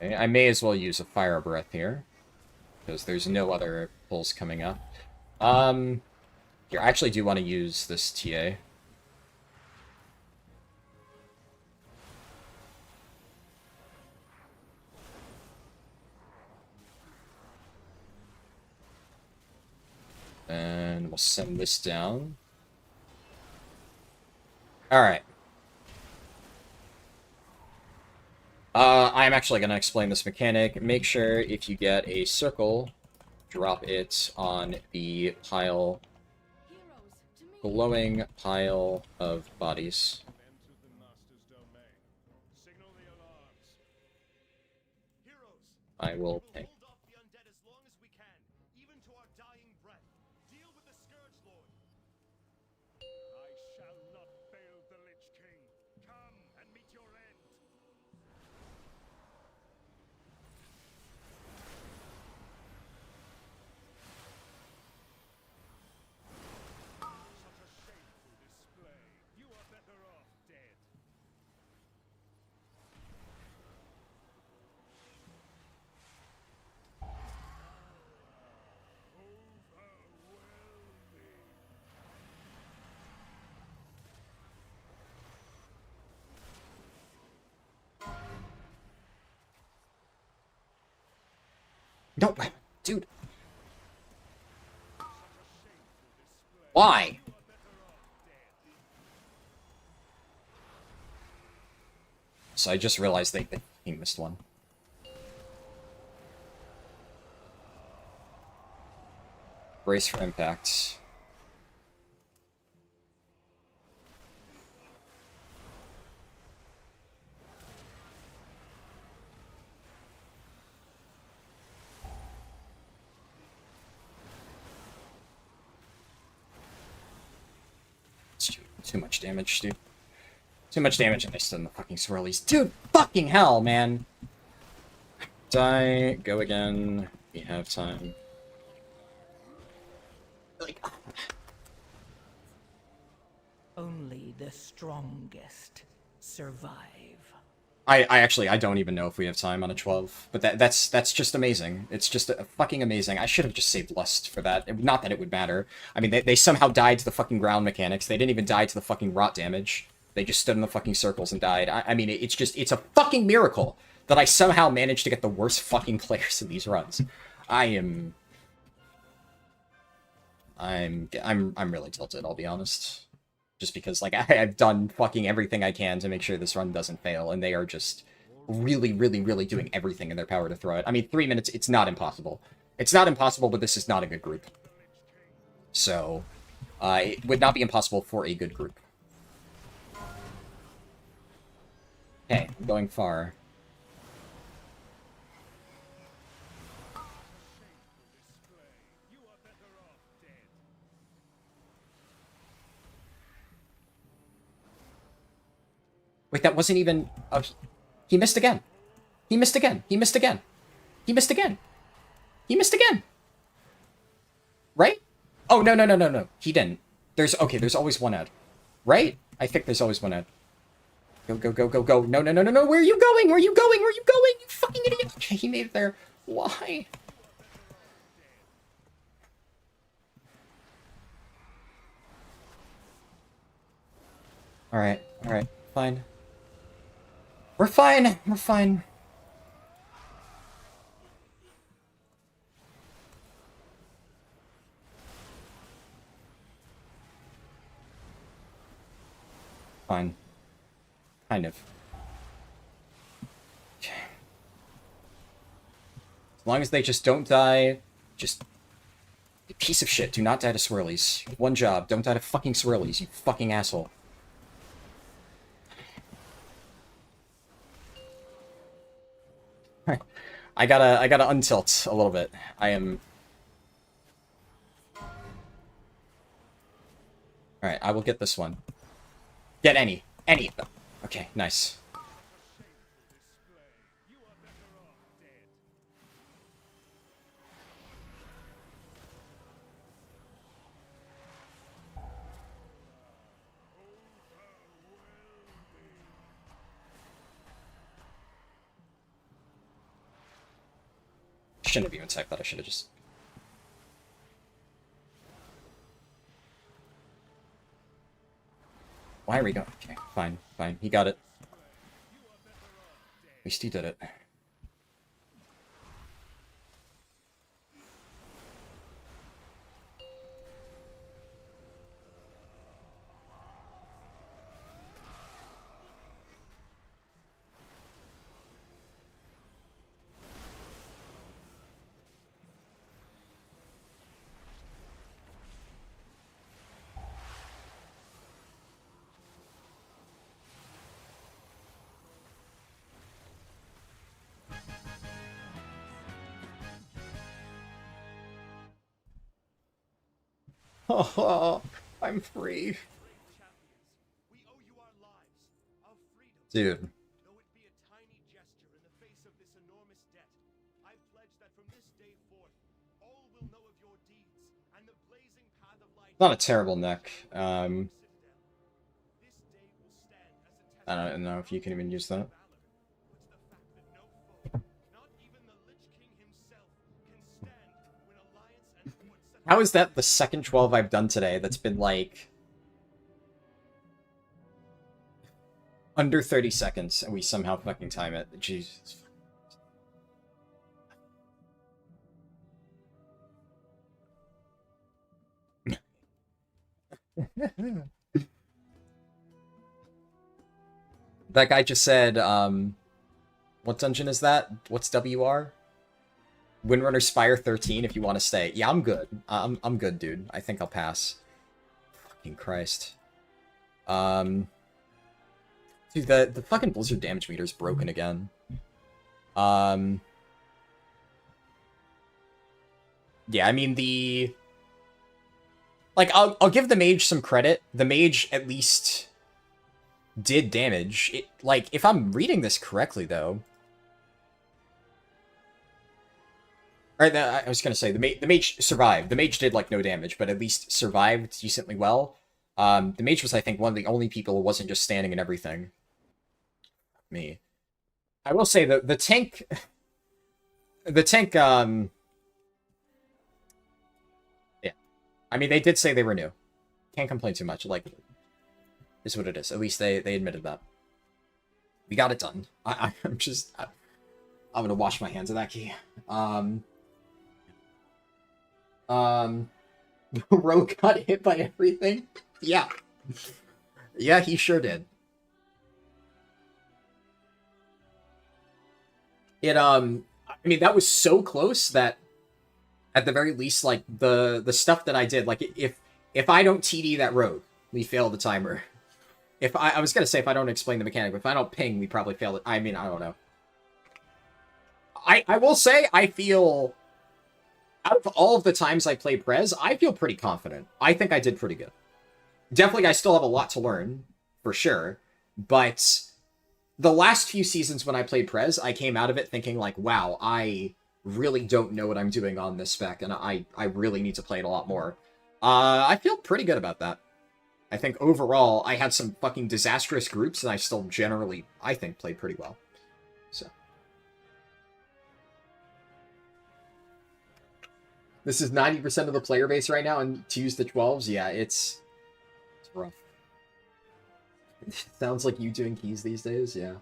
Okay, I may as well use a fire breath here, because there's no other pulls coming up. Here, I actually do want to use this TA. And we'll send this down. Alright. I'm actually going to explain this mechanic. Make sure if you get a circle, drop it on the pile, Heroes, to me. glowing pile of bodies. Entered the Master's domain. Signal the alarms. Heroes, I will ping. hold off the undead as long as we can, even to our dying breath. Deal with the Scourge Lord. I shall not fail the Lich King. Come and meet your end. Such a shameful display. You are better off dead. Overwhelming. No, dude. Why? So I just realized he missed one. Brace for impact. It's too much damage, dude. Too much damage, and I stood in the fucking swirlies. Dude, fucking hell, man! Die, go again. We have time. Like, Only the strongest survive. I don't even know if we have time on a 12, but that's just amazing. It's just fucking amazing. I should have just saved Lust for that. Not that it would matter. I mean, they somehow died to the fucking ground mechanics. They didn't even die to the fucking rot damage. They just stood in the fucking circles and died. I mean, it's a fucking miracle that I somehow managed to get the worst fucking players in these runs. I'm really tilted, I'll be honest. Just because, like, I've done fucking everything I can to make sure this run doesn't fail, and they are just really, really, really doing everything in their power to throw it. I mean, 3 minutes, it's not impossible. It's not impossible, but this is not a good group. So, it would not be impossible for a good group. Okay, I'm going far. Wait, that wasn't even... Oh, he missed again. He missed again. He missed again. He missed again. He missed again. Right? Oh, no, no, no, no, no. He didn't. There's always one ad. Right? I think there's always one ad. Go, go, go, go, go. No, no, no, no, no. Where are you going? Where are you going? Where are you going? You fucking idiot. Okay, he made it there. Why? Alright, alright. Fine. We're fine. We're fine. fine. Kind of. Okay. As long as they just don't die, just... You piece of shit, do not die to swirlies. One job, don't die to fucking swirlies, you fucking asshole. I gotta untilt a little bit. I am... Alright, I will get this one. Get any. Any of them. Okay, nice. Shouldn't have even typed that, I should have just... Why are we going? Okay, fine, fine. He got it. At least he did it. Oh, I'm free. Dude. Though it be a tiny gesture in the face of this enormous debt, I pledge that from this day forth, all will know of your deeds and the blazing path of light. Not a terrible neck. I don't know if you can even use that. How is that the second 12 I've done today that's been like under 30 seconds and we somehow fucking time it? Jesus. That guy just said, what dungeon is that? What's WR? Windrunner Spire 13 if you want to stay. Yeah, I'm good. I'm good, dude. I think I'll pass. Fucking Christ. Dude, the fucking Blizzard damage meter's broken again. Yeah, I mean, the... Like, I'll give the mage some credit. The mage at least did damage. It, like, if I'm reading this correctly, though... Or, I was gonna say, the mage survived. The mage did, like, no damage, but at least survived decently well. The mage was, I think, one of the only people who wasn't just standing and everything. Me. I will say, the tank... The tank, yeah. I mean, they did say they were new. Can't complain too much. Like, is what it is. At least they admitted that. We got it done. I'm just... I'm gonna wash my hands of that key. Rogue got hit by everything? Yeah. Yeah, he sure did. It, I mean, that was so close that, at the very least, like, the stuff that I did, like, if I don't TD that rogue, we fail the timer. If I was gonna say, if I don't explain the mechanic, but if I don't ping, we probably fail it. I mean, I don't know. I will say, I feel... Out of all of the times I played Prez, I feel pretty confident. I think I did pretty good. Definitely, I still have a lot to learn, for sure. But the last few seasons when I played Prez, I came out of it thinking, like, wow, I really don't know what I'm doing on this spec, and I really need to play it a lot more. I feel pretty good about that. I think overall, I had some fucking disastrous groups, and I still generally, I think, played pretty well. So... This is 90% of the player base right now, and to use the 12s, yeah, it's rough. It sounds like you doing keys these days, yeah.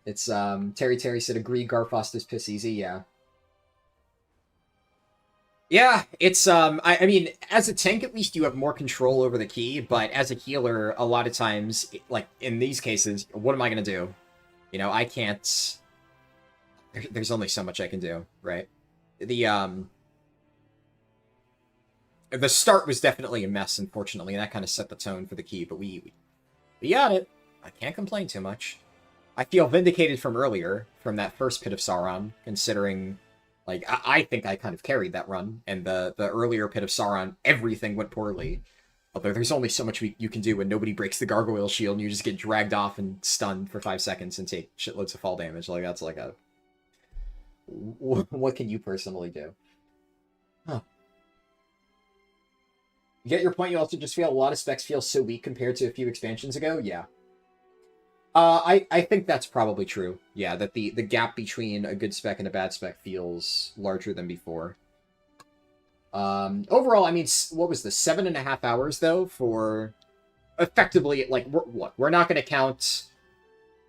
It's, Terry said, agree, Garfoster's piss easy, yeah. Yeah, it's I mean, as a tank at least you have more control over the key, but as a healer, a lot of times, like in these cases, what am I gonna do? You know, I can't. There's only so much I can do, right? The start was definitely a mess, unfortunately, and that kind of set the tone for the key. But we got it. I can't complain too much. I feel vindicated from earlier, from that first Pit of Sauron, considering, like, I think I kind of carried that run, and the earlier Pit of Sauron, everything went poorly. Although there's only so much you can do when nobody breaks the gargoyle shield, and you just get dragged off and stunned for 5 seconds and take shitloads of fall damage. Like, that's like a... What can you personally do? Huh. You get your point, you also just feel a lot of specs feel so weak compared to a few expansions ago? Yeah. I think that's probably true. Yeah, that the gap between a good spec and a bad spec feels larger than before. Overall, I mean, what was this? 7.5 hours, though, for effectively, like, we're not going to count...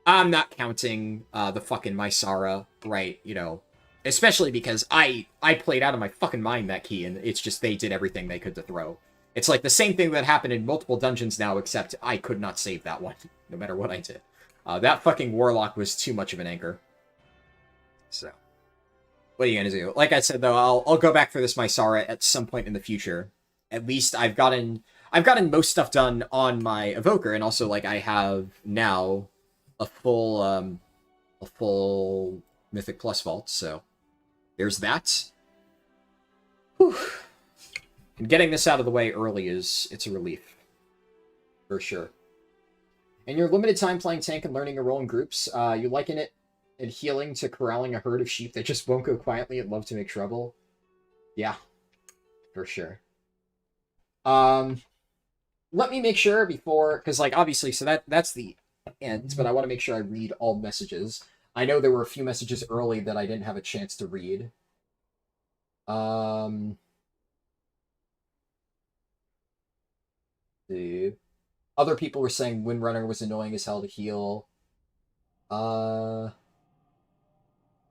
I'm not counting the fucking Mysara, right, you know, especially because I played out of my fucking mind that key, and it's just they did everything they could to throw. It's like the same thing that happened in multiple dungeons now, except I could not save that one, no matter what I did. That fucking Warlock was too much of an anchor. So, what are you gonna do? Like I said, though, I'll go back for this Mysara at some point in the future. At least I've gotten most stuff done on my Evoker, and also, like, I have now a full Mythic Plus vault, so there's that. Whew. And getting this out of the way early it's a relief. For sure. In your limited time playing tank and learning a role in groups, you liken it and healing to corralling a herd of sheep that just won't go quietly and love to make trouble. Yeah, for sure. Let me make sure before, because, like, obviously, so that's the end, but I want to make sure I read all messages. I know there were a few messages early that I didn't have a chance to read. The other people were saying Windrunner was annoying as hell to heal. Yeah,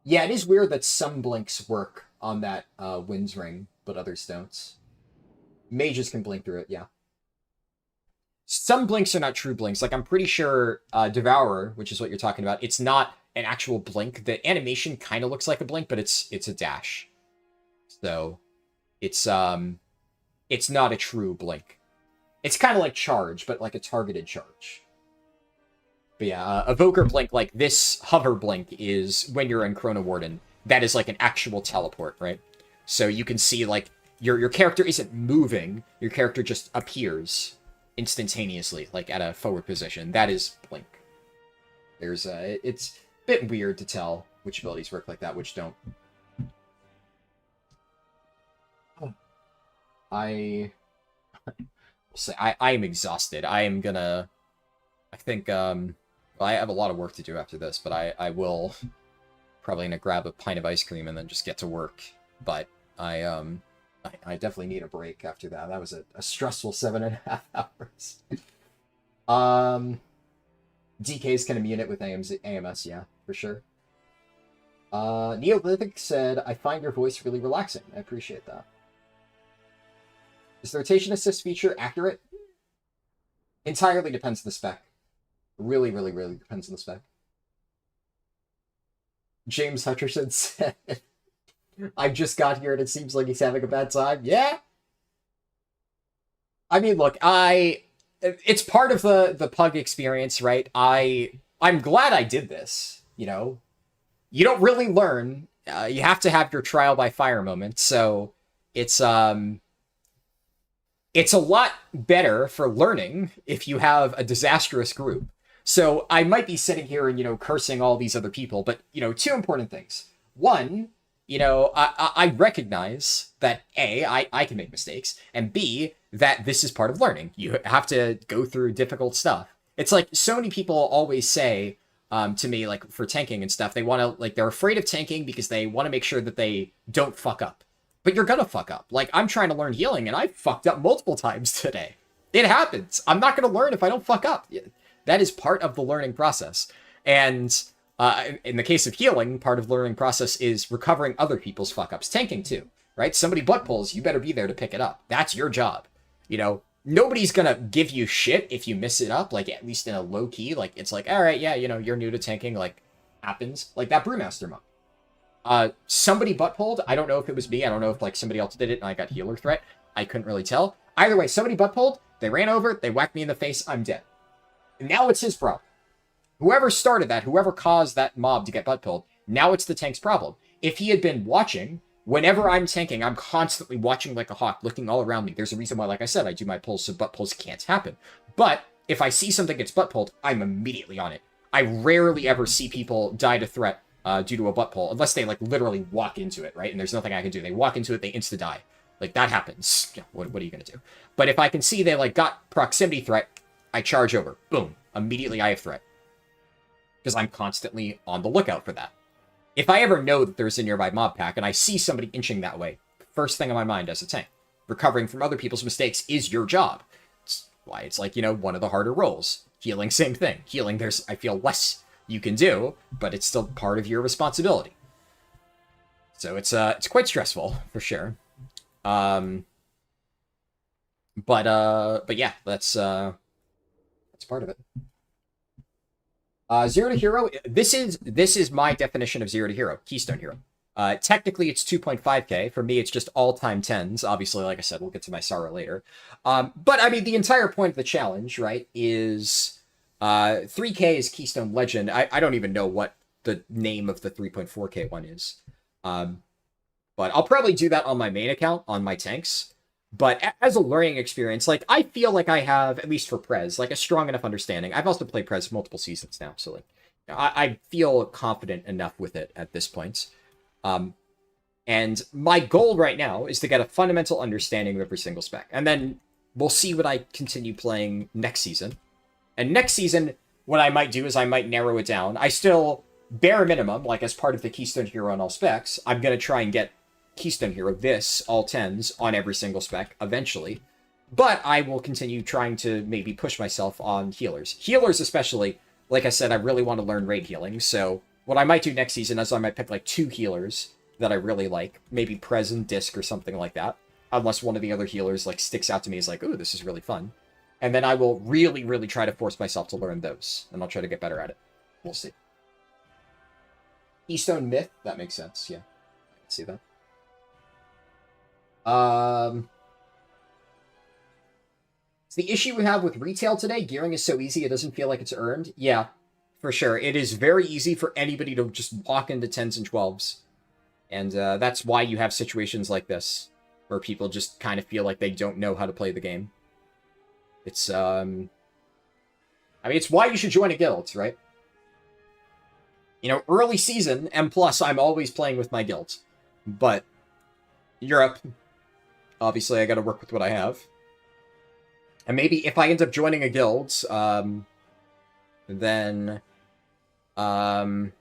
it is weird that some blinks work on that Wind's Ring, but others don't. Mages can blink through it, yeah. Some blinks are not true blinks. Like, I'm pretty sure Devourer, which is what you're talking about, it's not an actual blink. The animation kind of looks like a blink, but it's a dash. So, it's not a true blink. It's kind of like Charge, but like a targeted charge. But yeah, Evoker blink, like this hover blink, is when you're in Chrono Warden. That is like an actual teleport, right? So you can see, like, your character isn't moving. Your character just appears instantaneously, like at a forward position. That is blink. There's it's a bit weird to tell which abilities work like that, which don't. I am exhausted. I am gonna... I think, well, I have a lot of work to do after this, but I will probably gonna grab a pint of ice cream and then just get to work. But I definitely need a break after that. That was a stressful 7.5 hours. DK's can immune it with AMS, yeah, for sure. Neolithic said, I find your voice really relaxing. I appreciate that. Is the rotation assist feature accurate? Entirely depends on the spec. Really, really, really depends on the spec. James Hutcherson said, I just got here and it seems like he's having a bad time. Yeah? I mean, look, it's part of the Pug experience, right? I'm glad I did this, you know? You don't really learn. You have to have your trial by fire moment, so it's a lot better for learning if you have a disastrous group. So I might be sitting here and, you know, cursing all these other people, but, you know, two important things. One, you know, I recognize that A, I can make mistakes, and B, that this is part of learning. You have to go through difficult stuff. It's like so many people always say to me, like, for tanking and stuff, they want to, like, they're afraid of tanking because they want to make sure that they don't fuck up. But you're gonna fuck up. Like, I'm trying to learn healing, and I fucked up multiple times today. It happens. I'm not gonna learn if I don't fuck up. That is part of the learning process. And in the case of healing, part of the learning process is recovering other people's fuck-ups. Tanking, too. right? Somebody butt pulls, you better be there to pick it up. That's your job. You know, nobody's gonna give you shit if you miss it up, like, at least in a low key. Like, it's like, all right, yeah, you know, you're new to tanking, like, happens. Like that Brewmaster monk. Somebody butt pulled. I don't know if it was me. I don't know if, like, somebody else did it and I got healer threat. I couldn't really tell. Either way, somebody butt pulled, they ran over, they whacked me in the face, I'm dead. And now it's his problem. Whoever started that, whoever caused that mob to get butt pulled, now it's the tank's problem. If he had been watching, whenever I'm tanking, I'm constantly watching like a hawk, looking all around me. There's a reason why, like I said, I do my pulls so butt pulls can't happen. But if I see something gets butt pulled, I'm immediately on it. I rarely ever see people die to threat due to a butt pull, unless they, like, literally walk into it, right? And there's nothing I can do. They walk into it, they insta-die. Like, that happens. Yeah, what are you going to do? But if I can see they, like, got proximity threat, I charge over. Boom. Immediately I have threat. Because I'm constantly on the lookout for that. If I ever know that there's a nearby mob pack and I see somebody inching that way, first thing on my mind as a tank, recovering from other people's mistakes is your job. It's why it's like, you know, one of the harder roles. Healing, same thing. Healing, there's, I feel, less you can do, but it's still part of your responsibility. So it's quite stressful, for sure. But yeah, that's part of it. Zero to hero. This is my definition of zero to hero. Keystone hero. Technically, it's 2.5k. For me, it's just all-time 10s. Obviously, like I said, we'll get to my sorrow later. But, I mean, the entire point of the challenge, right, is 3k is Keystone Legend. I don't even know what the name of the 3.4k one is. But I'll probably do that on my main account, on my tanks. But as a learning experience, like, I feel like I have, at least for Prez, like, a strong enough understanding. I've also played Prez multiple seasons now, so, like, I feel confident enough with it at this point. And my goal right now is to get a fundamental understanding of every single spec. And then we'll see what I continue playing next season. And next season, what I might do is I might narrow it down. I still, bare minimum, like, as part of the Keystone Hero on all specs, I'm going to try and get Keystone Hero, this, all 10s, on every single spec, eventually. But I will continue trying to maybe push myself on healers. Healers especially, like I said, I really want to learn raid healing, so what I might do next season is I might pick, like, 2 healers that I really like. Maybe Prez and Disc or something like that. Unless one of the other healers, like, sticks out to me as like, ooh, this is really fun. And then I will really, really try to force myself to learn those. And I'll try to get better at it. We'll see. Keystone Myth, that makes sense, yeah. I can see that. It's the issue we have with retail today. Gearing is so easy, it doesn't feel like it's earned. Yeah, for sure. It is very easy for anybody to just walk into 10s and 12s. And that's why you have situations like this, where people just kind of feel like they don't know how to play the game. It's, I mean, it's why you should join a guild, right? You know, early season, M+, I'm always playing with my guild. But Europe, obviously I gotta work with what I have. And maybe if I end up joining a guild, then, on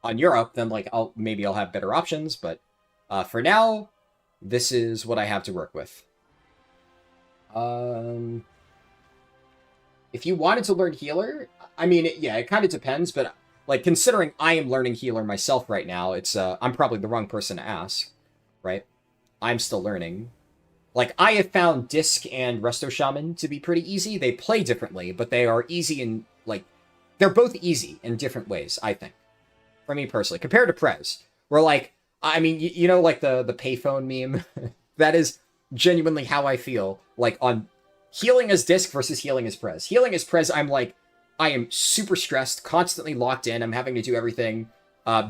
Europe, then, like, maybe I'll have better options, but, for now, this is what I have to work with. If you wanted to learn healer, I mean, yeah, it kind of depends, but, like, considering I am learning healer myself right now, it's, I'm probably the wrong person to ask, right? I'm still learning. Like, I have found Disc and Resto Shaman to be pretty easy. They play differently, but they are easy in, like, they're both easy in different ways, I think. For me personally, compared to Prez, where, like, I mean, you know, like, the payphone meme? That is genuinely how I feel, like, on healing as Disc versus healing as Prez. Healing as Prez, I'm like, I am super stressed, constantly locked in, I'm having to do everything.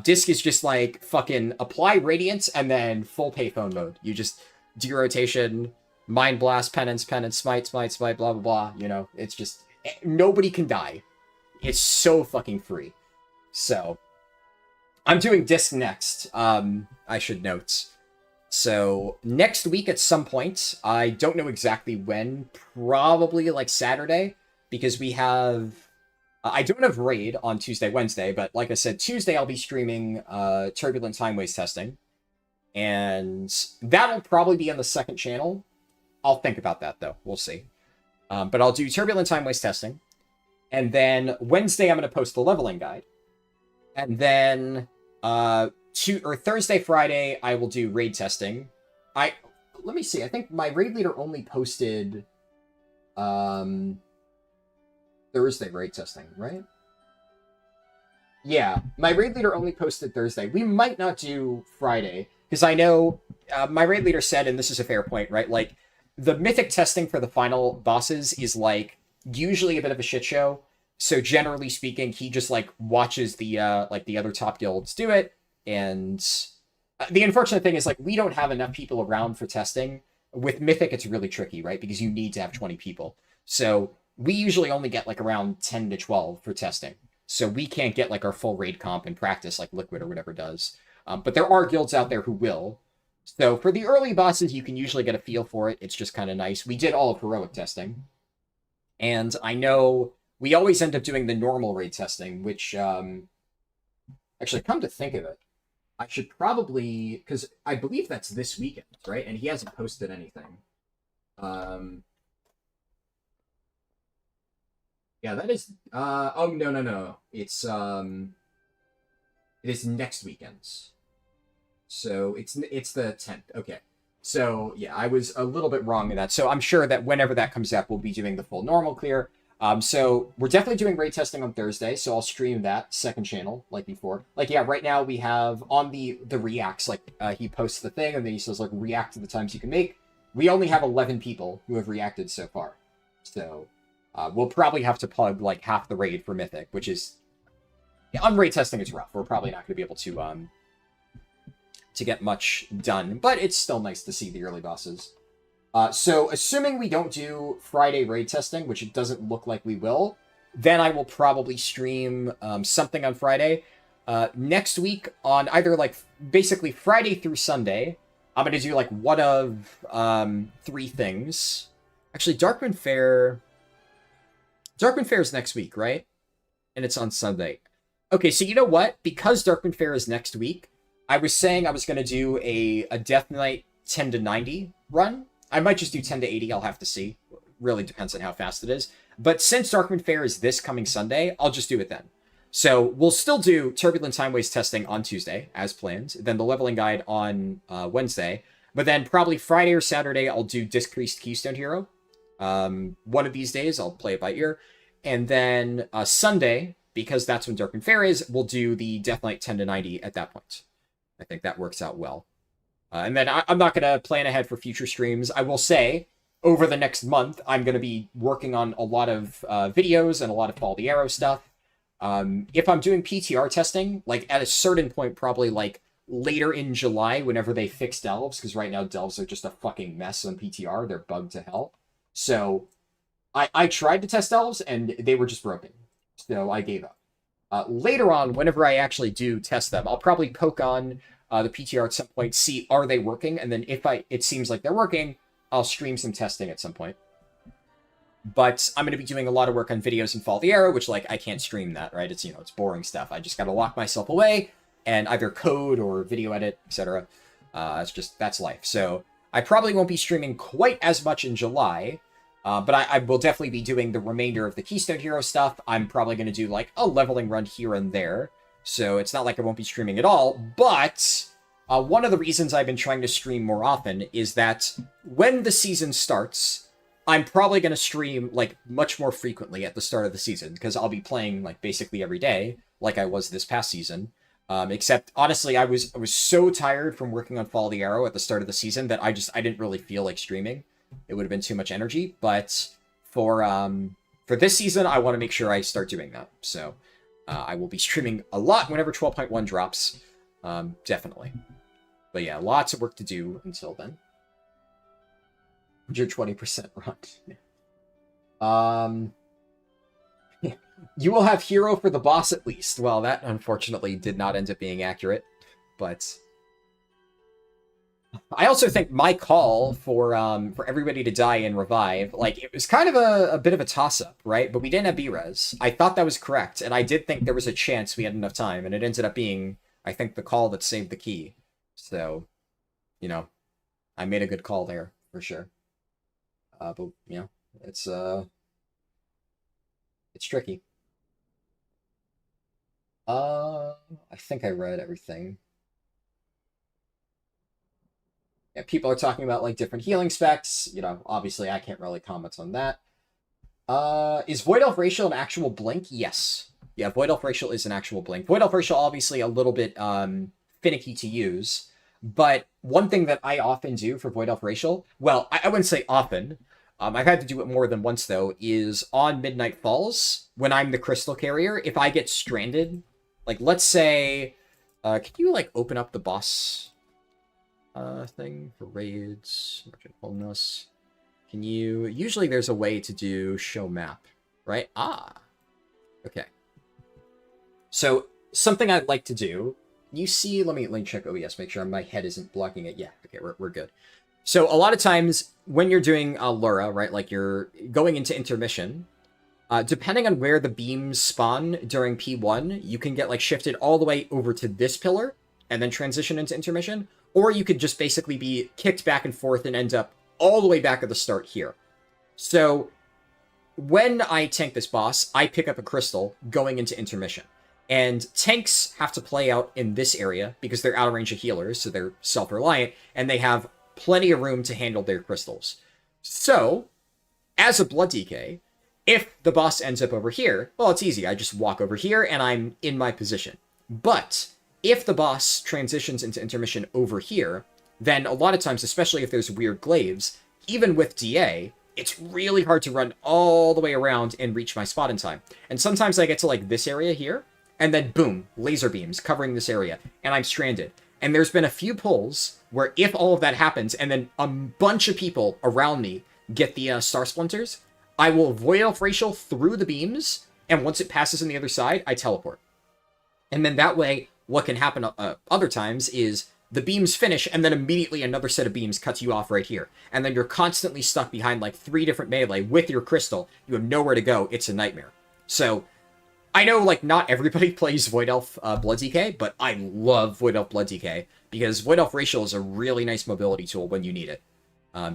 Disc is just like, fucking apply Radiance, and then full payphone mode. You just do your rotation, Mind Blast, Penance, Smite, blah, blah, blah, you know? It's just, nobody can die. It's so fucking free. So, I'm doing Disc next, I should note. So, next week at some point, I don't know exactly when, probably like Saturday, because we have, I don't have Raid on Tuesday, Wednesday, but like I said, Tuesday I'll be streaming Turbulent Time Waste Testing, and that'll probably be on the second channel. I'll think about that, though. We'll see. But I'll do Turbulent Time Waste Testing, and then Wednesday I'm going to post the leveling guide, and then Thursday, Friday, I will do raid testing. Let me see. I think my raid leader only posted Thursday raid testing, right? Yeah, my raid leader only posted Thursday. We might not do Friday, because I know my raid leader said, and this is a fair point, right? Like, the mythic testing for the final bosses is, like, usually a bit of a shit show. So generally speaking, he just, like, watches the other top guilds do it, and the unfortunate thing is, like, we don't have enough people around for testing. With mythic, it's really tricky, right? Because you need to have 20 people. So we usually only get, like, around 10 to 12 for testing. So we can't get, like, our full raid comp and practice like Liquid or whatever does. But there are guilds out there who will. So for the early bosses, you can usually get a feel for it. It's just kind of nice. We did all of heroic testing. And I know we always end up doing the normal raid testing, which, actually, come to think of it, I should probably, because I believe that's this weekend, right? And he hasn't posted anything. Yeah, that is, oh, no. It is next weekend. So it's the 10th. Okay. So, yeah, I was a little bit wrong in that. So I'm sure that whenever that comes up, we'll be doing the full normal clear. So we're definitely doing raid testing on Thursday, so I'll stream that second channel like before. Like, yeah, right now we have on the reacts, like, he posts the thing and then he says, like, react to the times you can make. We only have 11 people who have reacted so far. So we'll probably have to plug, like, half the raid for Mythic, which is, yeah, on raid testing it's rough. We're probably not going to be able to get much done, but it's still nice to see the early bosses. So, assuming we don't do Friday raid testing, which it doesn't look like we will, then I will probably stream something on Friday. Next week, on either, like, basically Friday through Sunday, I'm going to do, like, one of 3 things. Actually, Darkwind Fair is next week, right? And it's on Sunday. Okay, so you know what? Because Darkwind Fair is next week, I was saying I was going to do a Death Knight 10 to 90 run. I might just do 10 to 80, I'll have to see. Really depends on how fast it is. But since Darkwind Fair is this coming Sunday, I'll just do it then. So we'll still do Turbulent Time Waste testing on Tuesday, as planned. Then the leveling guide on Wednesday. But then probably Friday or Saturday, I'll do Discreased Keystone Hero. One of these days, I'll play it by ear. And then Sunday, because that's when Darkwind Fair is, we'll do the Death Knight 10 to 90 at that point. I think that works out well. And then I'm not going to plan ahead for future streams. I will say, over the next month, I'm going to be working on a lot of videos and a lot of Follow the Arrow stuff. If I'm doing PTR testing, like, at a certain point, probably, like, later in July, whenever they fix Delves, because right now Delves are just a fucking mess on PTR. They're bugged to hell. So, I tried to test Delves, and they were just broken. So, I gave up. Later on, whenever I actually do test them, I'll probably poke on the PTR at some point, see, are they working? And then if it seems like they're working, I'll stream some testing at some point. But I'm going to be doing a lot of work on videos and Follow the Arrow, which, like, I can't stream that, right? It's, it's boring stuff. I just got to lock myself away and either code or video edit, etc. That's life. So I probably won't be streaming quite as much in July, but I will definitely be doing the remainder of the Keystone Hero stuff. I'm probably going to do, like, a leveling run here and there. So it's not like I won't be streaming at all, but one of the reasons I've been trying to stream more often is that when the season starts, I'm probably going to stream, like, much more frequently at the start of the season, because I'll be playing, like, basically every day, like I was this past season. Except, honestly, I was so tired from working on Follow the Arrow at the start of the season that I didn't really feel like streaming. It would have been too much energy, but for this season, I want to make sure I start doing that, so I will be streaming a lot whenever 12.1 drops, definitely. But yeah, lots of work to do until then. 120% run. You will have hero for the boss at least. Well, that unfortunately did not end up being accurate, but I also think my call for everybody to die and revive, like, it was kind of a bit of a toss-up, right? But we didn't have B-res. I thought that was correct, and I did think there was a chance we had enough time, and it ended up being, I think, the call that saved the key. So, I made a good call there, for sure. But, it's tricky. I think I read everything. Yeah, people are talking about like different healing specs. You know, obviously I can't really comment on that. Is Void Elf Racial an actual blink? Yes. Yeah, Void Elf Racial is an actual blink. Void Elf Racial obviously a little bit finicky to use, but one thing that I often do for Void Elf Racial, well, I wouldn't say often, I've had to do it more than once though, is on Midnight Falls, when I'm the Crystal Carrier, if I get stranded, like let's say, can you like open up the boss thing for raids, Merchant Bonus? Can you, usually there's a way to do show map, right? Ah, okay. So something I'd like to do, you see, let me check OBS, make sure my head isn't blocking it. Yeah, okay, we're good. So a lot of times when you're doing Lura, right, like you're going into intermission, depending on where the beams spawn during P1, you can get like shifted all the way over to this pillar and then transition into intermission, or you could just basically be kicked back and forth and end up all the way back at the start here. So when I tank this boss, I pick up a crystal going into intermission. And tanks have to play out in this area because they're out of range of healers, so they're self-reliant, and they have plenty of room to handle their crystals. So, as a Blood DK, if the boss ends up over here, well, it's easy. I just walk over here and I'm in my position. But if the boss transitions into intermission over here, then a lot of times, especially if there's weird glaives, even with DA, it's really hard to run all the way around and reach my spot in time. And sometimes I get to like this area here, and then boom, laser beams covering this area, and I'm stranded. And there's been a few pulls where if all of that happens, and then a bunch of people around me get the Star Splinters, I will Void Elf Racial through the beams, and once it passes on the other side, I teleport. And then that way, what can happen other times is the beams finish, and then immediately another set of beams cuts you off right here. And then you're constantly stuck behind like 3 different melee with your crystal. You have nowhere to go. It's a nightmare. So I know, like, not everybody plays Void Elf Blood DK, but I love Void Elf Blood DK, because Void Elf Racial is a really nice mobility tool when you need it.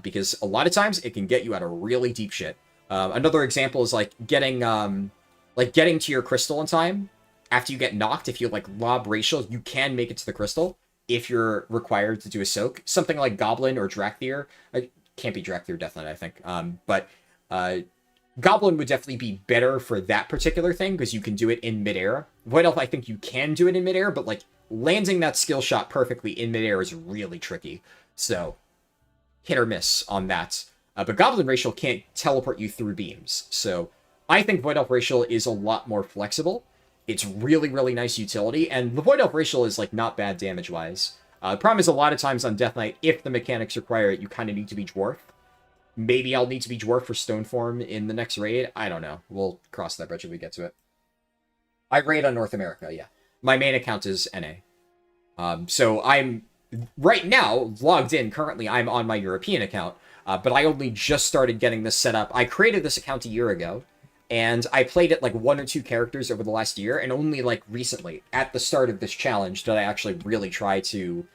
Because a lot of times, it can get you out of really deep shit. Another example is, like, getting to your crystal in time. After you get knocked, if you, like, lob Racial, you can make it to the crystal, if you're required to do a soak. Something like Goblin or Drakthir. It can't be Drakthir Death Knight, I think. But Goblin would definitely be better for that particular thing, because you can do it in midair. Void Elf, I think you can do it in midair, but like landing that skill shot perfectly in midair is really tricky. So, hit or miss on that. But Goblin Racial can't teleport you through beams. So, I think Void Elf Racial is a lot more flexible. It's really, really nice utility, and the Void Elf Racial is like not bad damage-wise. The problem is a lot of times on Death Knight, if the mechanics require it, you kind of need to be Dwarf. Maybe I'll need to be Dwarf for Stoneform in the next raid. I don't know. We'll cross that bridge if we get to it. I raid on North America, yeah. My main account is NA. So I'm, right now, logged in. Currently, I'm on my European account. But I only just started getting this set up. I created this account a year ago. And I played it like 1 or 2 characters over the last year. And only like recently, at the start of this challenge, did I actually really try to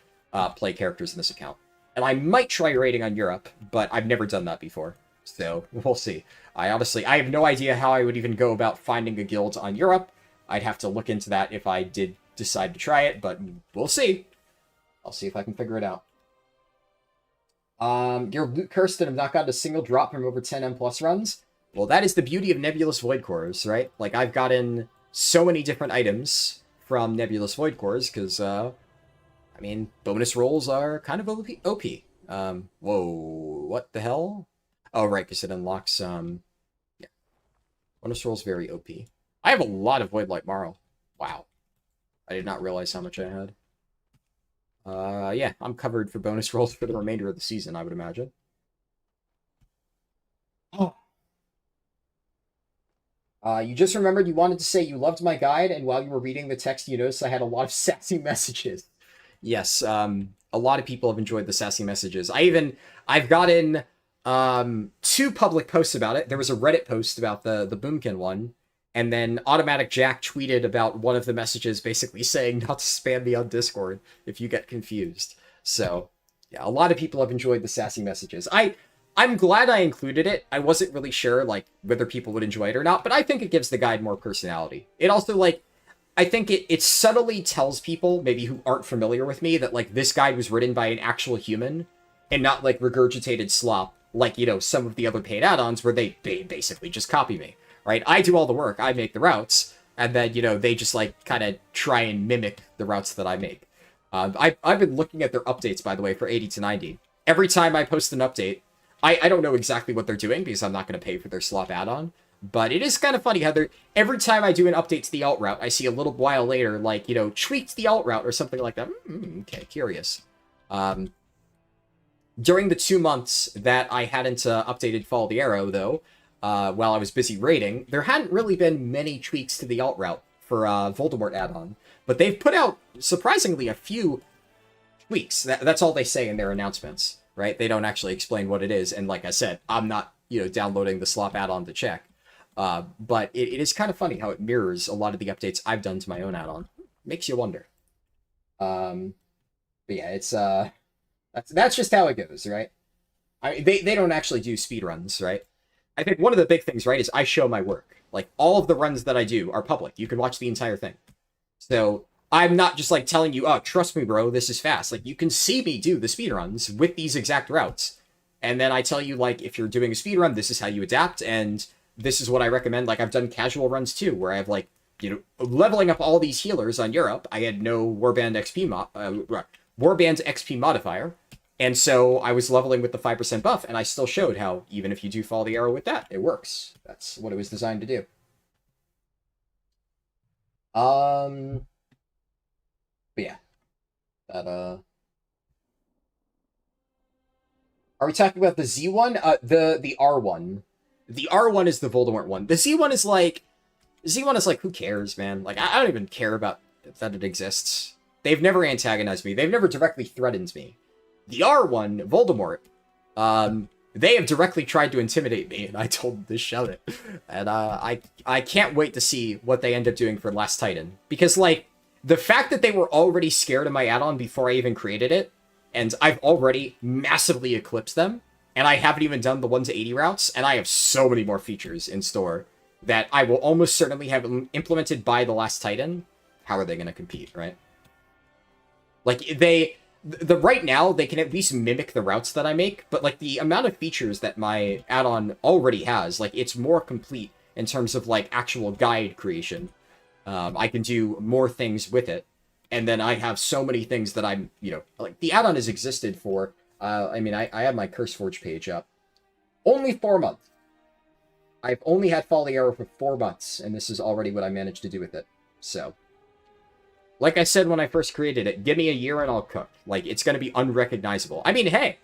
play characters in this account. And I might try raiding on Europe, but I've never done that before. So, we'll see. I have no idea how I would even go about finding a guild on Europe. I'd have to look into that if I did decide to try it, but we'll see. I'll see if I can figure it out. You're loot cursed and have not gotten a single drop from over 10 M+ runs? Well, that is the beauty of Nebulous Void Cores, right? Like, I've gotten so many different items from Nebulous Void Cores, because, I mean, bonus rolls are kind of OP. Whoa, what the hell? Oh, right, because it unlocks, yeah. Bonus rolls very OP. I have a lot of Voidlight Marl. Wow. I did not realize how much I had. Yeah, I'm covered for bonus rolls for the remainder of the season, I would imagine. Oh. You just remembered you wanted to say you loved my guide, and while you were reading the text, you noticed I had a lot of sassy messages. Yes, a lot of people have enjoyed the sassy messages. I've gotten 2 public posts about it. There was a Reddit post about the Boomkin one, and then Automatic Jack tweeted about one of the messages basically saying not to spam me on Discord if you get confused. So, yeah, a lot of people have enjoyed the sassy messages. I'm glad I included it. I wasn't really sure, like, whether people would enjoy it or not, but I think it gives the guide more personality. It also, like, I think it subtly tells people, maybe who aren't familiar with me, that, like, this guide was written by an actual human, and not like regurgitated slop like, you know, some of the other paid add-ons where they basically just copy me, right? I do all the work, I make the routes, and then, you know, they just like kind of try and mimic the routes that I make. I've been looking at their updates, by the way, for 80 to 90. Every time I post an update, I don't know exactly what they're doing because I'm not going to pay for their slop add-on, but it is kind of funny how they're, every time I do an update to the alt route, I see a little while later, like, you know, tweaked the alt route or something like that. Okay, curious. During the 2 months that I hadn't updated Fall the Arrow, though, while I was busy raiding, there hadn't really been many tweaks to the alt route for Voldemort add-on. But they've put out, surprisingly, a few tweaks. That's all they say in their announcements, right? They don't actually explain what it is. And like I said, I'm not, you know, downloading the slop add-on to check. But it is kind of funny how it mirrors a lot of the updates I've done to my own add-on. Makes you wonder. But yeah, it's that's just how it goes, right? They don't actually do speedruns, right? I think one of the big things, right, is I show my work. Like, all of the runs that I do are public. You can watch the entire thing. So, I'm not just, like, telling you, oh, trust me, bro, this is fast. Like, you can see me do the speedruns with these exact routes. And then I tell you, like, if you're doing a speedrun, this is how you adapt, and this is what I recommend. Like, I've done casual runs, too, where I have, like, you know, leveling up all these healers on Europe. I had no Warband XP modifier. And so I was leveling with the 5% buff, and I still showed how, even if you do Fall the Arrow with that, it works. That's what it was designed to do. But yeah. That, Are we talking about the Z one? The R one. The R one is the Voldemort one. The Z one is like... Z1 is like, who cares, man? Like, I don't even care about that it exists. They've never antagonized me. They've never directly threatened me. The R1, Voldemort, they have directly tried to intimidate me, and I told them to shut it. And I can't wait to see what they end up doing for Last Titan. Because, like, the fact that they were already scared of my add-on before I even created it, and I've already massively eclipsed them, and I haven't even done the 1 to 80 routes, and I have so many more features in store that I will almost certainly have implemented by the Last Titan. How are they going to compete, right? Like, right now, they can at least mimic the routes that I make, but, like, the amount of features that my add-on already has, like, it's more complete in terms of, like, actual guide creation. I can do more things with it, and then I have so many things that I'm, you know, like, the add-on has existed for, I mean, I have my CurseForge page up. Only 4 months. I've only had Fall the Arrow for 4 months, and this is already what I managed to do with it. So, like I said when I first created it, give me a year and I'll cook. Like, it's going to be unrecognizable. I mean, hey,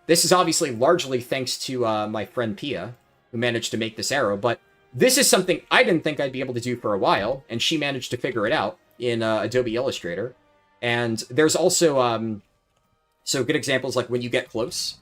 this is obviously largely thanks to my friend Pia, who managed to make this arrow, but this is something I didn't think I'd be able to do for a while, and she managed to figure it out in Adobe Illustrator. And there's also, so good examples like when you get close.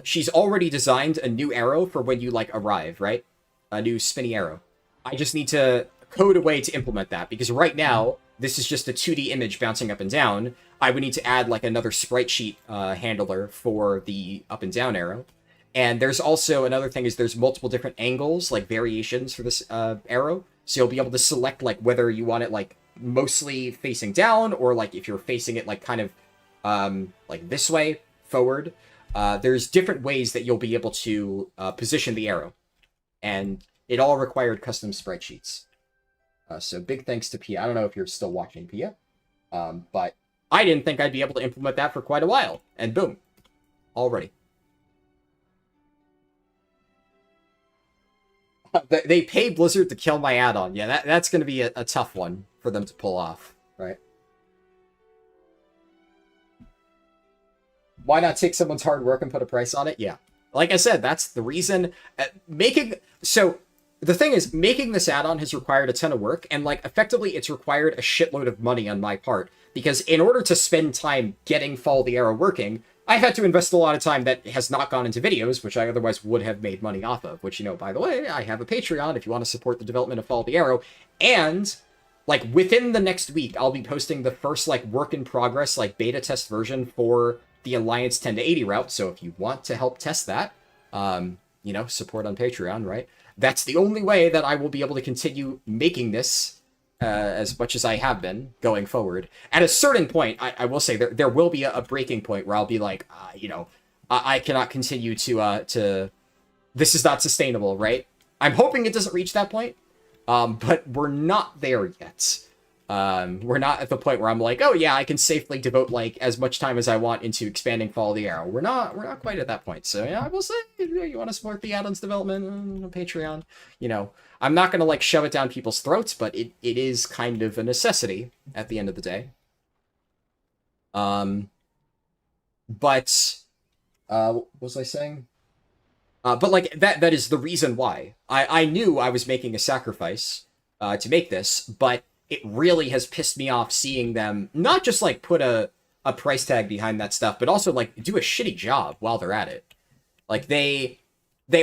She's already designed a new arrow for when you, like, arrive, right? A new spinny arrow. I just need to code a way to implement that, because right now, this is just a 2D image bouncing up and down. I would need to add, like, another sprite sheet handler for the up and down arrow. And there's also another thing is there's multiple different angles, like, variations for this arrow. So you'll be able to select, like, whether you want it, like, mostly facing down, or, like, if you're facing it, like, kind of, like, this way, forward. There's different ways that you'll be able to position the arrow. And it all required custom sprite sheets. So big thanks to Pia. I don't know if you're still watching, Pia. But I didn't think I'd be able to implement that for quite a while. And boom. Already. They pay Blizzard to kill my add-on. Yeah, that's going to be a tough one for them to pull off, right? Why not take someone's hard work and put a price on it? Yeah. Like I said, that's the reason. So, the thing is, making this add-on has required a ton of work, and, like, effectively, it's required a shitload of money on my part. Because in order to spend time getting Fall the Arrow working, I've had to invest a lot of time that has not gone into videos, which I otherwise would have made money off of. Which, you know, by the way, I have a Patreon if you want to support the development of Fall the Arrow. And, like, within the next week, I'll be posting the first, like, work-in-progress, like, beta test version for the Alliance 10 to 80 route, so if you want to help test that, you know, support on Patreon, right? That's the only way that I will be able to continue making this as much as I have been going forward. At a certain point, I will say there will be a breaking point where I'll be like, I cannot continue to this is not sustainable, right? I'm hoping it doesn't reach that point, but we're not there yet. We're not at the point where I'm like, oh yeah, I can safely devote like as much time as I want into expanding Fall of the Arrow. We're not quite at that point. So yeah, I will say, you want to support the addons development on Patreon, I'm not going to like shove it down people's throats, but it is kind of a necessity at the end of the day. But what was I saying? But like that is the reason why I knew I was making a sacrifice to make this, but it really has pissed me off seeing them not just like put a price tag behind that stuff, but also like do a shitty job while they're at it. Like they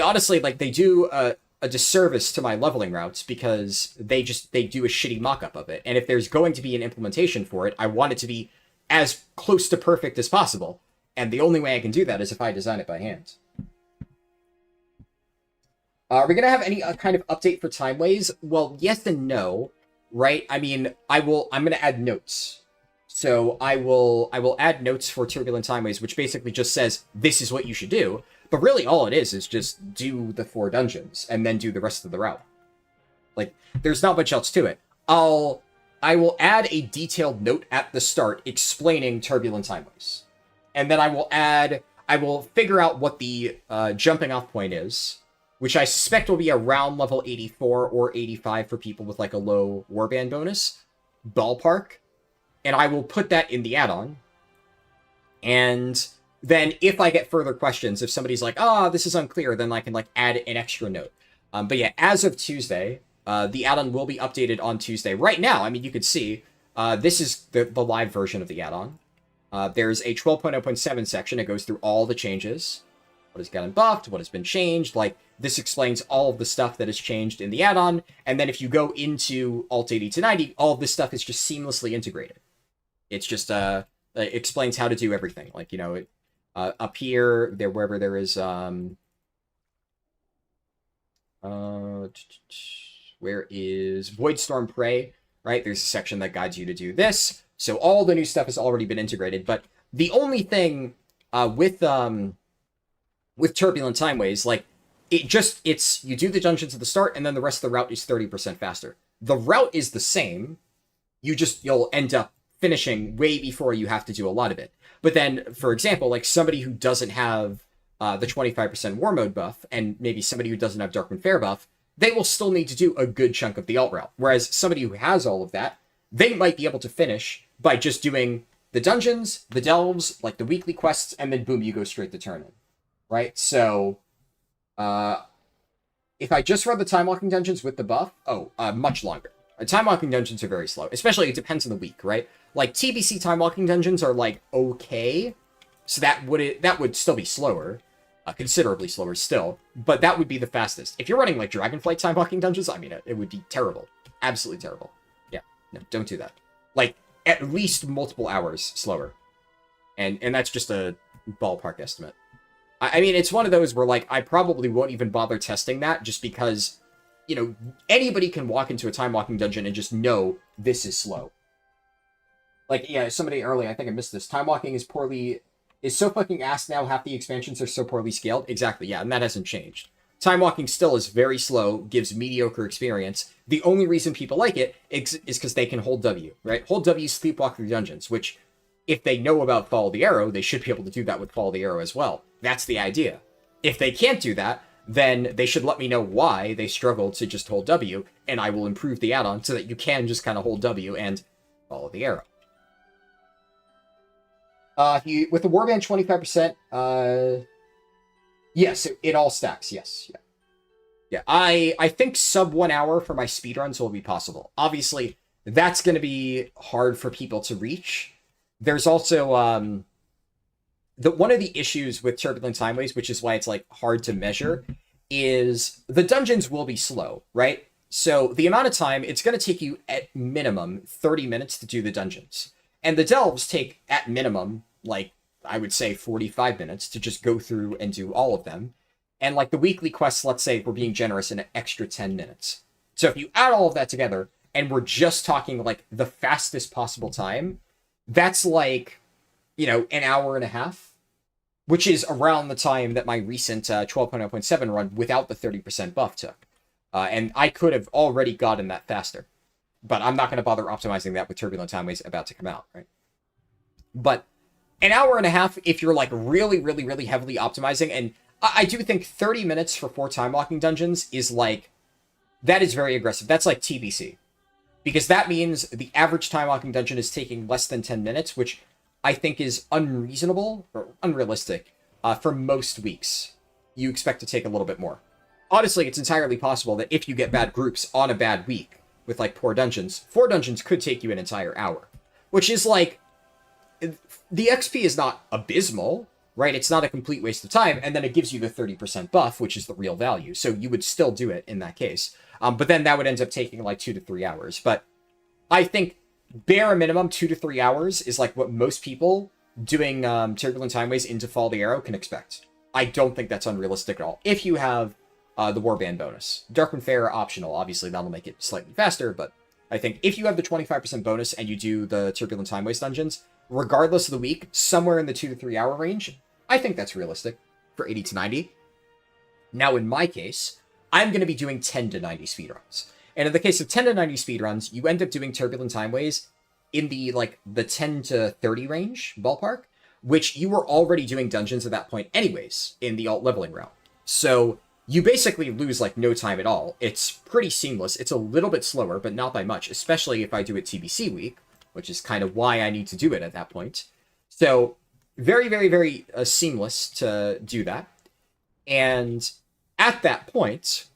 honestly like they do a disservice to my leveling routes because they do a shitty mock-up of it. And if there's going to be an implementation for it, I want it to be as close to perfect as possible. And the only way I can do that is if I design it by hand. Are we going to have any kind of update for timeways? Well, yes and no, right? I mean, I'm going to add notes. So I will add notes for Turbulent Timeways, which basically just says, this is what you should do. But really all it is just do the 4 dungeons and then do the rest of the route. Like, there's not much else to it. I will add a detailed note at the start explaining Turbulent Timeways. And then I will figure out what the jumping off point is, which I suspect will be around level 84 or 85 for people with like a low warband bonus, ballpark. And I will put that in the add-on. And then if I get further questions, if somebody's like, this is unclear, then I can like add an extra note. But yeah, as of Tuesday, the add-on will be updated on Tuesday. Right now, I mean, you could see, this is the live version of the add-on. There's a 12.0.7 section. It goes through all the changes. What has gotten buffed, what has been changed. Like, this explains all of the stuff that has changed in the add-on. And then if you go into Alt 80 to 90, all of this stuff is just seamlessly integrated. It's just, it explains how to do everything. Like, up here, wherever there is, where is Voidstorm Prey, right? There's a section that guides you to do this. So all the new stuff has already been integrated. But the only thing with Turbulent Timeways, like, it's you do the dungeons at the start, and then the rest of the route is 30% faster. The route is the same. You'll end up finishing way before you have to do a lot of it. But then, for example, like somebody who doesn't have the 25% War Mode buff, and maybe somebody who doesn't have Darkwind Fair buff, they will still need to do a good chunk of the alt route. Whereas somebody who has all of that, they might be able to finish by just doing the dungeons, the delves, like the weekly quests, and then boom, you go straight to tournament. Right? So, if I just run the time walking dungeons with the buff, much longer. Time walking dungeons are very slow, especially it depends on the week, right? Like TBC time walking dungeons are like okay, so that would still be slower, considerably slower still, but that would be the fastest. If you're running like Dragonflight time walking dungeons, I mean it would be terrible, absolutely terrible. Yeah, no, don't do that. Like at least multiple hours slower, and that's just a ballpark estimate. I mean, it's one of those where, like, I probably won't even bother testing that just because, anybody can walk into a time-walking dungeon and just know this is slow. Like, yeah, somebody earlier, I think I missed this. Time-walking is so fucking ass now, half the expansions are so poorly scaled. Exactly, yeah, and that hasn't changed. Time-walking still is very slow, gives mediocre experience. The only reason people like it is because they can hold W, right? Hold W, sleepwalk through dungeons, which, if they know about Fall of the Arrow, they should be able to do that with Fall of the Arrow as well. That's the idea. If they can't do that, then they should let me know why they struggle to just hold W, and I will improve the add-on so that you can just kind of hold W and follow the arrow. With the Warband 25%, yes, it all stacks, yes. Yeah, I think sub 1 hour for my speedruns will be possible. Obviously, that's going to be hard for people to reach. There's also, one of the issues with Turbulent Timeways, which is why it's like hard to measure, is the dungeons will be slow, right? So the amount of time, it's going to take you at minimum 30 minutes to do the dungeons. And the delves take at minimum, like, I would say 45 minutes to just go through and do all of them. And like the weekly quests, let's say, if we're being generous, an extra 10 minutes. So if you add all of that together, and we're just talking like the fastest possible time, that's like, you know, an hour and a half, which is around the time that my recent 12.0.7 run without the 30% buff took. And I could have already gotten that faster, but I'm not going to bother optimizing that with Turbulent Timeways about to come out, right? But an hour and a half, if you're like really, really, really heavily optimizing, and I do think 30 minutes for 4 time walking dungeons is like, that is very aggressive. That's like TBC. Because that means the average time walking dungeon is taking less than 10 minutes, which I think is unreasonable or unrealistic for most weeks. You expect to take a little bit more. Honestly, it's entirely possible that if you get bad groups on a bad week with like 4 dungeons, 4 dungeons could take you an entire hour, which is like, the XP is not abysmal, right? It's not a complete waste of time, and then it gives you the 30% buff, which is the real value. So you would still do it in that case. But then that would end up taking like 2 to 3 hours. But I think bare minimum 2 to 3 hours is like what most people doing Turbulent Timeways into Fall the Arrow can expect. I don't think that's unrealistic at all. If you have the Warband bonus. Darkwind Fair optional, obviously that'll make it slightly faster, but I think if you have the 25% bonus and you do the Turbulent Timeways dungeons, regardless of the week, somewhere in the 2 to 3 hour range, I think that's realistic for 80 to 90. Now in my case, I'm going to be doing 10 to 90 speedruns. And in the case of 10 to 90 speedruns, you end up doing Turbulent Timeways in the 10 to 30 range ballpark, which you were already doing dungeons at that point anyways in the alt leveling route. So you basically lose like no time at all. It's pretty seamless. It's a little bit slower, but not by much, especially if I do it TBC week, which is kind of why I need to do it at that point. So very, very, very seamless to do that. And at that point,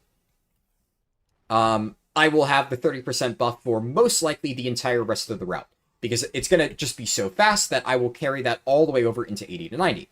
I will have the 30% buff for most likely the entire rest of the route, because it's going to just be so fast that I will carry that all the way over into 80 to 90.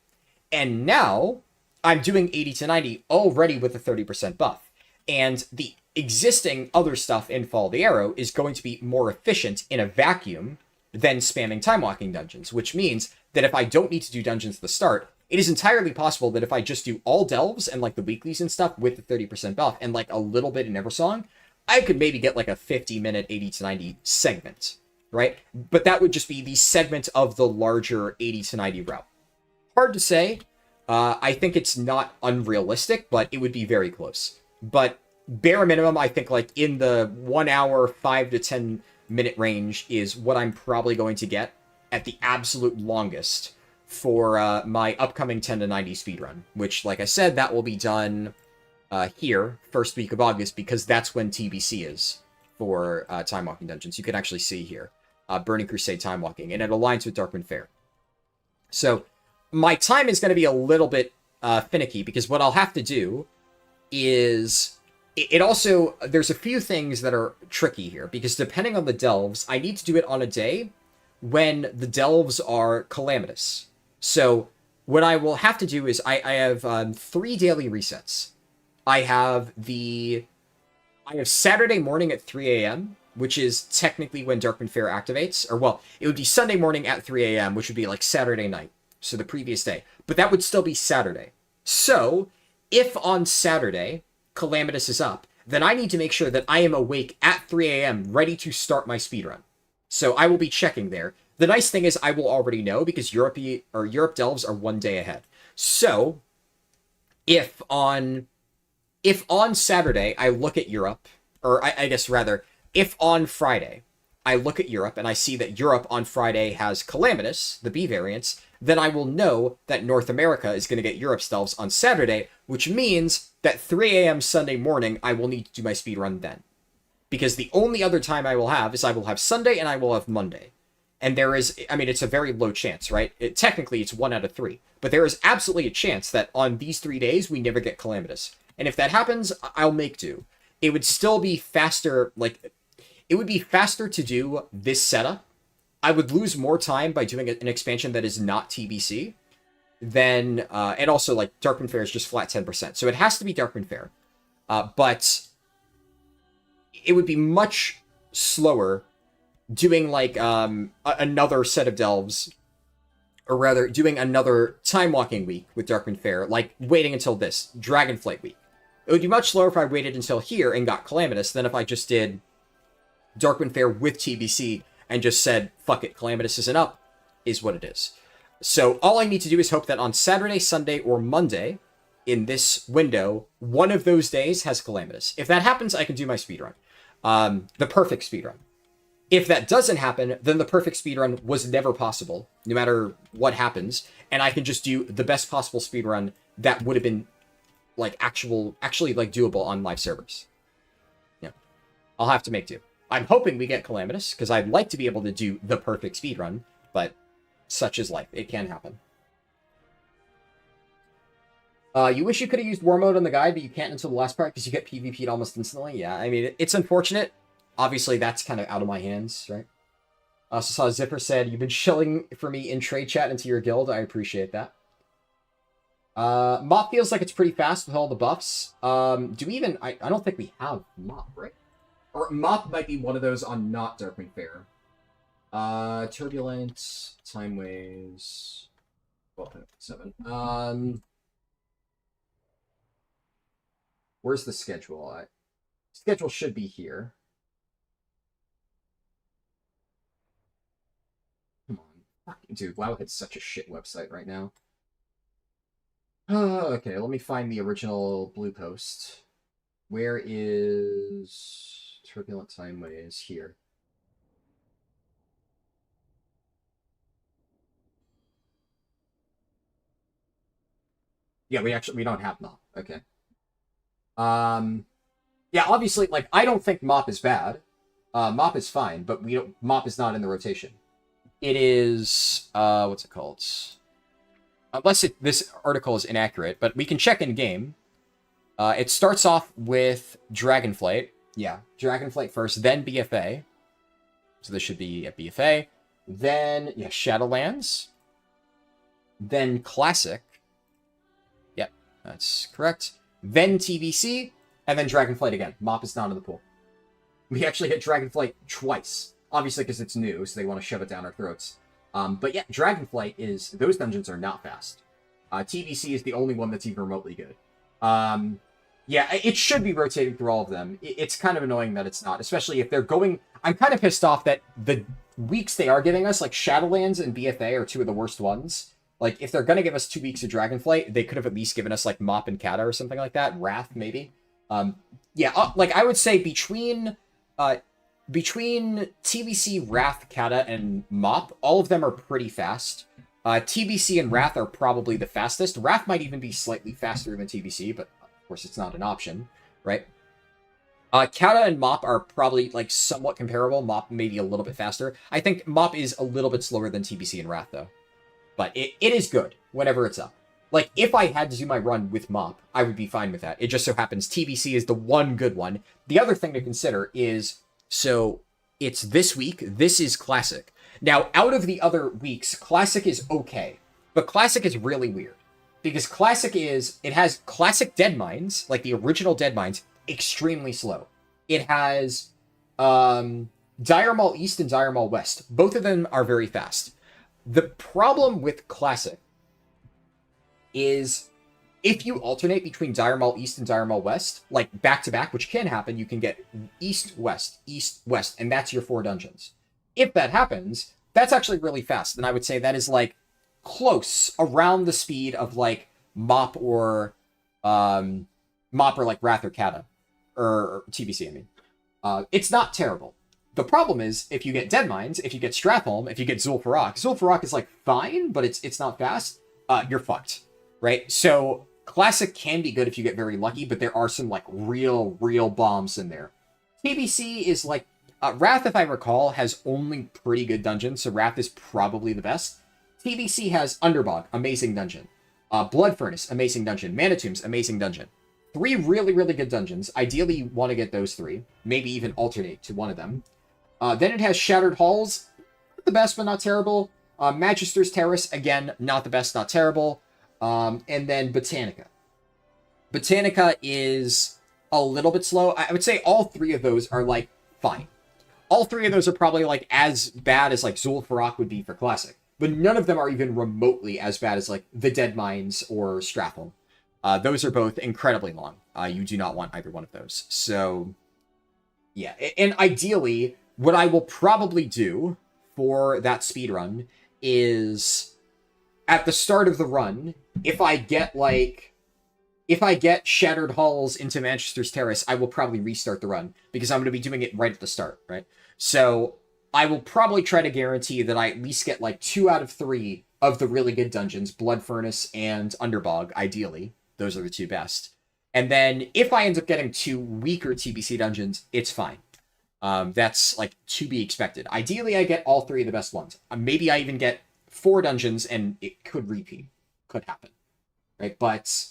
And now I'm doing 80 to 90 already with the 30% buff. And the existing other stuff in Fall the Arrow is going to be more efficient in a vacuum than spamming time walking dungeons, which means that if I don't need to do dungeons at the start, it is entirely possible that if I just do all delves and like the weeklies and stuff with the 30% buff and like a little bit in Eversong, I could maybe get like a 50-minute 80 to 90 segment, right? But that would just be the segment of the larger 80 to 90 route. Hard to say. I think it's not unrealistic, but it would be very close. But bare minimum, I think like in the 1 hour, 5 to 10 minute range is what I'm probably going to get at the absolute longest for my upcoming 10 to 90 speedrun, which, like I said, that will be done here, first week of August, because that's when TBC is for Time Walking Dungeons. You can actually see here, Burning Crusade Time Walking, and it aligns with Darkwind Fair. So my time is going to be a little bit finicky, because what I'll have to do is... It also... There's a few things that are tricky here, because depending on the delves, I need to do it on a day when the delves are calamitous. So what I will have to do is I have 3 daily resets. I have Saturday morning at 3 a.m., which is technically when Darkwind Fair activates. Or, well, it would be Sunday morning at 3 a.m., which would be like Saturday night. So the previous day. But that would still be Saturday. So, if on Saturday, Calamitous is up, then I need to make sure that I am awake at 3 a.m. ready to start my speedrun. So I will be checking there. The nice thing is I will already know, because Europe delves are 1 day ahead. So, if on Saturday I look at Europe, or I guess rather, if on Friday I look at Europe and I see that Europe on Friday has Calamitous, the B variants, then I will know that North America is going to get Europe's delves on Saturday, which means that 3 a.m. Sunday morning, I will need to do my speedrun then. Because the only other time I will have is I will have Sunday and I will have Monday. And there is, I mean, it's a very low chance, right? Technically, it's 1 out of 3. But there is absolutely a chance that on these 3 days, we never get Calamitous. And if that happens, I'll make do. It would still be faster, like, it would be faster to do this setup. I would lose more time by doing an expansion that is not TBC than, and also, like, Darkwind Fair is just flat 10%. So it has to be Darkwind Fair. But it would be much slower doing, like, another set of delves, or rather, doing another Time Walking week with Darkwind Fair, like, waiting until this, Dragonflight week. It would be much slower if I waited until here and got Calamitous than if I just did Darkwind Fair with TBC and just said, fuck it, Calamitous isn't up, is what it is. So all I need to do is hope that on Saturday, Sunday, or Monday, in this window, one of those days has Calamitous. If that happens, I can do my speedrun. The perfect speedrun. If that doesn't happen, then the perfect speedrun was never possible, no matter what happens, and I can just do the best possible speedrun that would have been, like, actually, like, doable on live servers. Yeah. I'll have to make do. I'm hoping we get Calamitous, because I'd like to be able to do the perfect speedrun, but such is life. It can happen. You wish you could have used War Mode on the guide, but you can't until the last part because you get PvP'd almost instantly. Yeah, I mean, it's unfortunate. Obviously, that's kind of out of my hands, right? So saw Zipper said, you've been shilling for me in trade chat into your guild. I appreciate that. Mop feels like it's pretty fast with all the buffs. Do we even... I don't think we have Mop, right? Or Mop might be one of those on not Darkwind Fair. Turbulent, Time Waves... Well, 7. Where's the schedule? Schedule should be here. Come on. Dude, WoW hits such a shit website right now. Okay, let me find the original blue post. Where is Turbulent Time Waves? Here. Yeah, we don't have Mop. Okay. Yeah, obviously, like, I don't think Mop is bad. Mop is fine, but Mop is not in the rotation. It is, what's it called? Unless this article is inaccurate, but we can check in game. It starts off with Dragonflight. Yeah, Dragonflight first, then BFA. So this should be at BFA. Then, yeah, Shadowlands. Then Classic. Yep, that's correct. Then TBC, and then Dragonflight again. Mop is not in the pool. We actually hit Dragonflight twice. Obviously, because it's new, so they want to shove it down our throats. But yeah, Dragonflight is... Those dungeons are not fast. TBC is the only one that's even remotely good. Yeah, it should be rotating through all of them. It's kind of annoying that it's not, especially if they're going... I'm kind of pissed off that the weeks they are giving us, like Shadowlands and BFA are two of the worst ones. Like, if they're going to give us 2 weeks of Dragonflight, they could have at least given us, like, Mop and Kata or something like that. Wrath, maybe. Yeah, like, I would say between TBC, Wrath, Kata, and Mop, all of them are pretty fast. TBC and Wrath are probably the fastest. Wrath might even be slightly faster than TBC, but, of course, it's not an option, right? Kata and Mop are probably, like, somewhat comparable. Mop maybe a little bit faster. I think Mop is a little bit slower than TBC and Wrath, though. But it is good whenever it's up. Like, if I had to do my run with Mop, I would be fine with that. It just so happens TBC is the one good one. The other thing to consider is, so it's this week, this is Classic. Now, out of the other weeks, Classic is okay. But Classic is really weird. Because Classic it has Classic Deadmines, like the original Deadmines, extremely slow. It has Dire Maul East and Dire Maul West. Both of them are very fast. The problem with Classic is if you alternate between Dire Maul East and Dire Maul West, like back-to-back, which can happen, you can get East, West, and that's your 4 dungeons. If that happens, that's actually really fast, and I would say that is, like, close, around the speed of, like, Mop or like, Wrath or Kata. Or TBC, I mean. It's not terrible. The problem is, if you get Deadmines, if you get Stratholm, if you get Zul'jin is, like, fine, but it's not fast, you're fucked, right? So, Classic can be good if you get very lucky, but there are some, like, real bombs in there. TBC is, like, Wrath, if I recall, has only pretty good dungeons, so Wrath is probably the best. TBC has Underbog, amazing dungeon. Blood Furnace, amazing dungeon. Mana Tombs, amazing dungeon. 3 really good dungeons. Ideally, you want to get those 3. Maybe even alternate to one of them. Then it has Shattered Halls, the best but not terrible. Magister's Terrace, again, not the best, not terrible. And then Botanica. Botanica is a little bit slow. I would say all 3 of those are, like, fine. All 3 of those are probably, like, as bad as, like, Zul'jin would be for Classic. But none of them are even remotely as bad as, like, the Deadmines or Stratholm. Those are both incredibly long. You do not want either one of those. So, yeah. And ideally, what I will probably do for that speedrun is at the start of the run, if I get Shattered Halls into Manchester's Terrace, I will probably restart the run because I'm going to be doing it right at the start, right? So I will probably try to guarantee that I at least get like 2 out of 3 of the really good dungeons, Blood Furnace and Underbog, ideally. Those are the 2 best. And then if I end up getting 2 weaker TBC dungeons, it's fine. That's like to be expected. Ideally, I get all 3 of the best ones. Maybe I even get 4 dungeons and it could repeat. Could happen. Right? But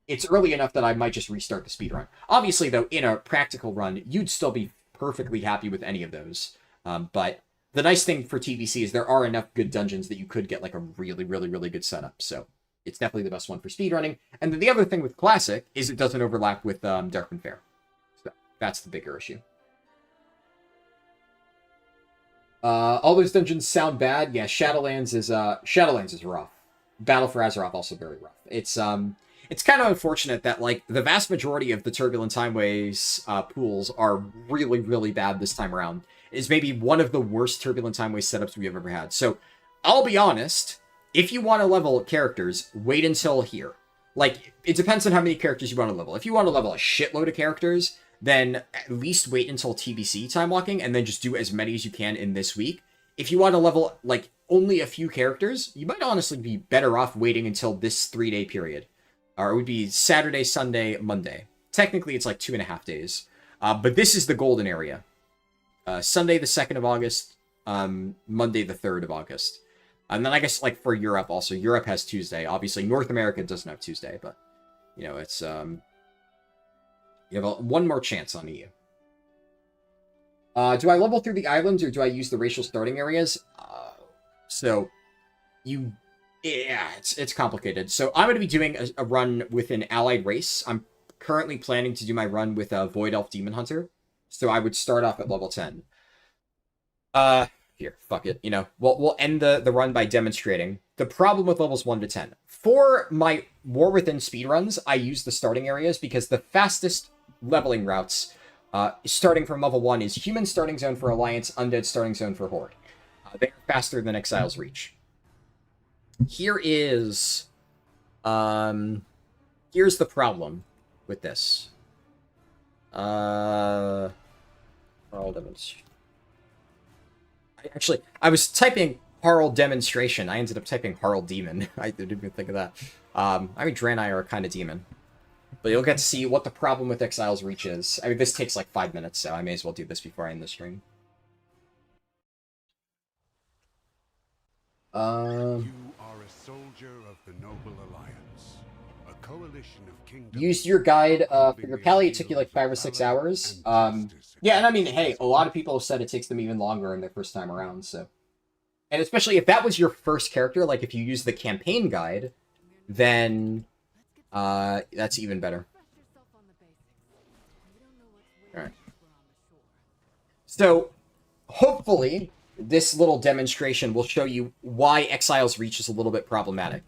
it's early enough that I might just restart the speedrun. Obviously, though, in a practical run, you'd still be perfectly happy with any of those. But the nice thing for TBC is there are enough good dungeons that you could get like a really, really, really good setup. So it's definitely the best one for speedrunning. And then the other thing with Classic is it doesn't overlap with Darkman Fair. So that's the bigger issue. All those dungeons sound bad. Yeah, Shadowlands is rough. Battle for Azeroth also very rough. It's kind of unfortunate that like the vast majority of the Turbulent Timeways pools are really, really bad this time around. It's maybe one of the worst Turbulent Timeways setups we've ever had. So I'll be honest, if you want to level characters, wait until here. Like, it depends on how many characters you want to level. If you want to level a shitload of characters, then at least wait until TBC time locking and then just do as many as you can in this week. If you want to level like only a few characters, you might honestly be better off waiting until this 3-day period. Or it would be Saturday, Sunday, Monday. Technically, it's like 2.5 days. But this is the golden area. Sunday the 2nd of August, Monday the 3rd of August. And then I guess like for Europe also, Europe has Tuesday. Obviously, North America doesn't have Tuesday, but you know, it's you have one more chance on EU. Do I level through the islands or do I use the racial starting areas? Yeah, it's complicated. So I'm going to be doing a run with an allied race. I'm currently planning to do my run with a Void Elf Demon Hunter. So I would start off at level 10. Here, fuck it. You know, we'll end the run by demonstrating the problem with levels 1 to 10. For my War Within speedruns, I use the starting areas because the fastest leveling routes, starting from level 1, is Human Starting Zone for Alliance, Undead Starting Zone for Horde. They are faster than Exile's Reach. Here is, here's the problem with this. I was typing Harl Demonstration. I ended up typing Harl Demon. I didn't even think of that. I mean, Dran and I are a kind of demon. But you'll get to see what the problem with Exile's Reach is. I mean, this takes like 5 minutes, so I may as well do this before I end the stream. You are a soldier of the Noble Alliance, a coalition of kingdoms. Used your guide for your pally. It took you like 5 or 6 hours. Yeah, and I mean, hey, a lot of people have said it takes them even longer in their first time around, so. And especially if that was your first character, like if you use the campaign guide, then that's even better. Alright. So, hopefully, this little demonstration will show you why Exile's Reach is a little bit problematic.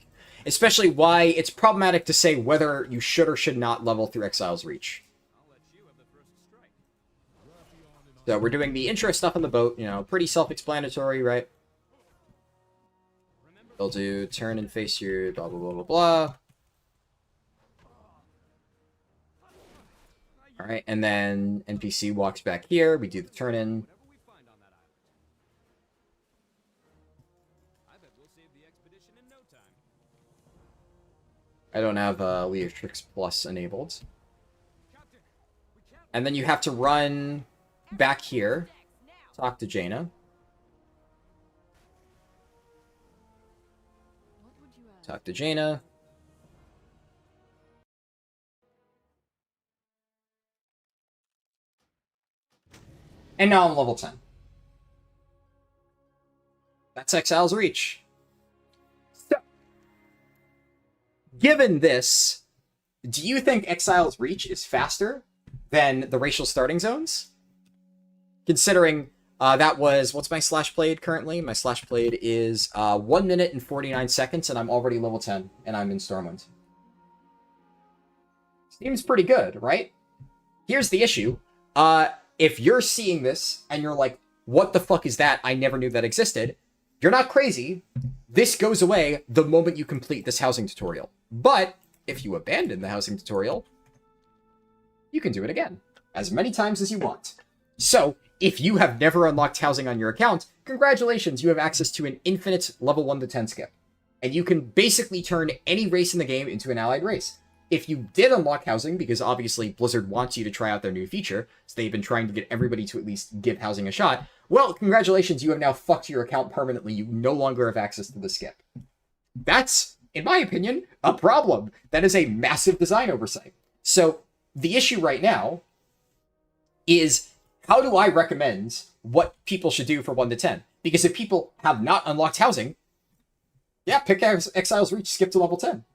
Especially why it's problematic to say whether you should or should not level through Exile's Reach. So we're doing the intro stuff on the boat, you know, pretty self-explanatory, right? They'll do turn and face your blah, blah, blah, blah, blah. Alright, and then NPC walks back here, we do the turn in. I don't have Leatrix Plus enabled. And then you have to run back here, talk to Jaina. Talk to Jaina. And now I'm level 10. That's Exile's Reach. So, given this, do you think Exile's Reach is faster than the racial starting zones? Considering that was, what's my slash played currently? My slash played is 1 minute and 49 seconds, and I'm already level 10, and I'm in Stormwind. Seems pretty good, right? Here's the issue. if you're seeing this and you're like, what the fuck is that? I never knew that existed. You're not crazy. This goes away the moment you complete this housing tutorial. But if you abandon the housing tutorial, you can do it again as many times as you want. So if you have never unlocked housing on your account, congratulations, you have access to an infinite level 1 to 10 skip. And you can basically turn any race in the game into an allied race. If you did unlock housing, because obviously Blizzard wants you to try out their new feature, so they've been trying to get everybody to at least give housing a shot, well, congratulations, you have now fucked your account permanently. You no longer have access to the skip. That's, in my opinion, a problem. That is a massive design oversight. So the issue right now is, how do I recommend what people should do for 1 to 10? Because if people have not unlocked housing, yeah, pick Exile's Reach, skip to level 10.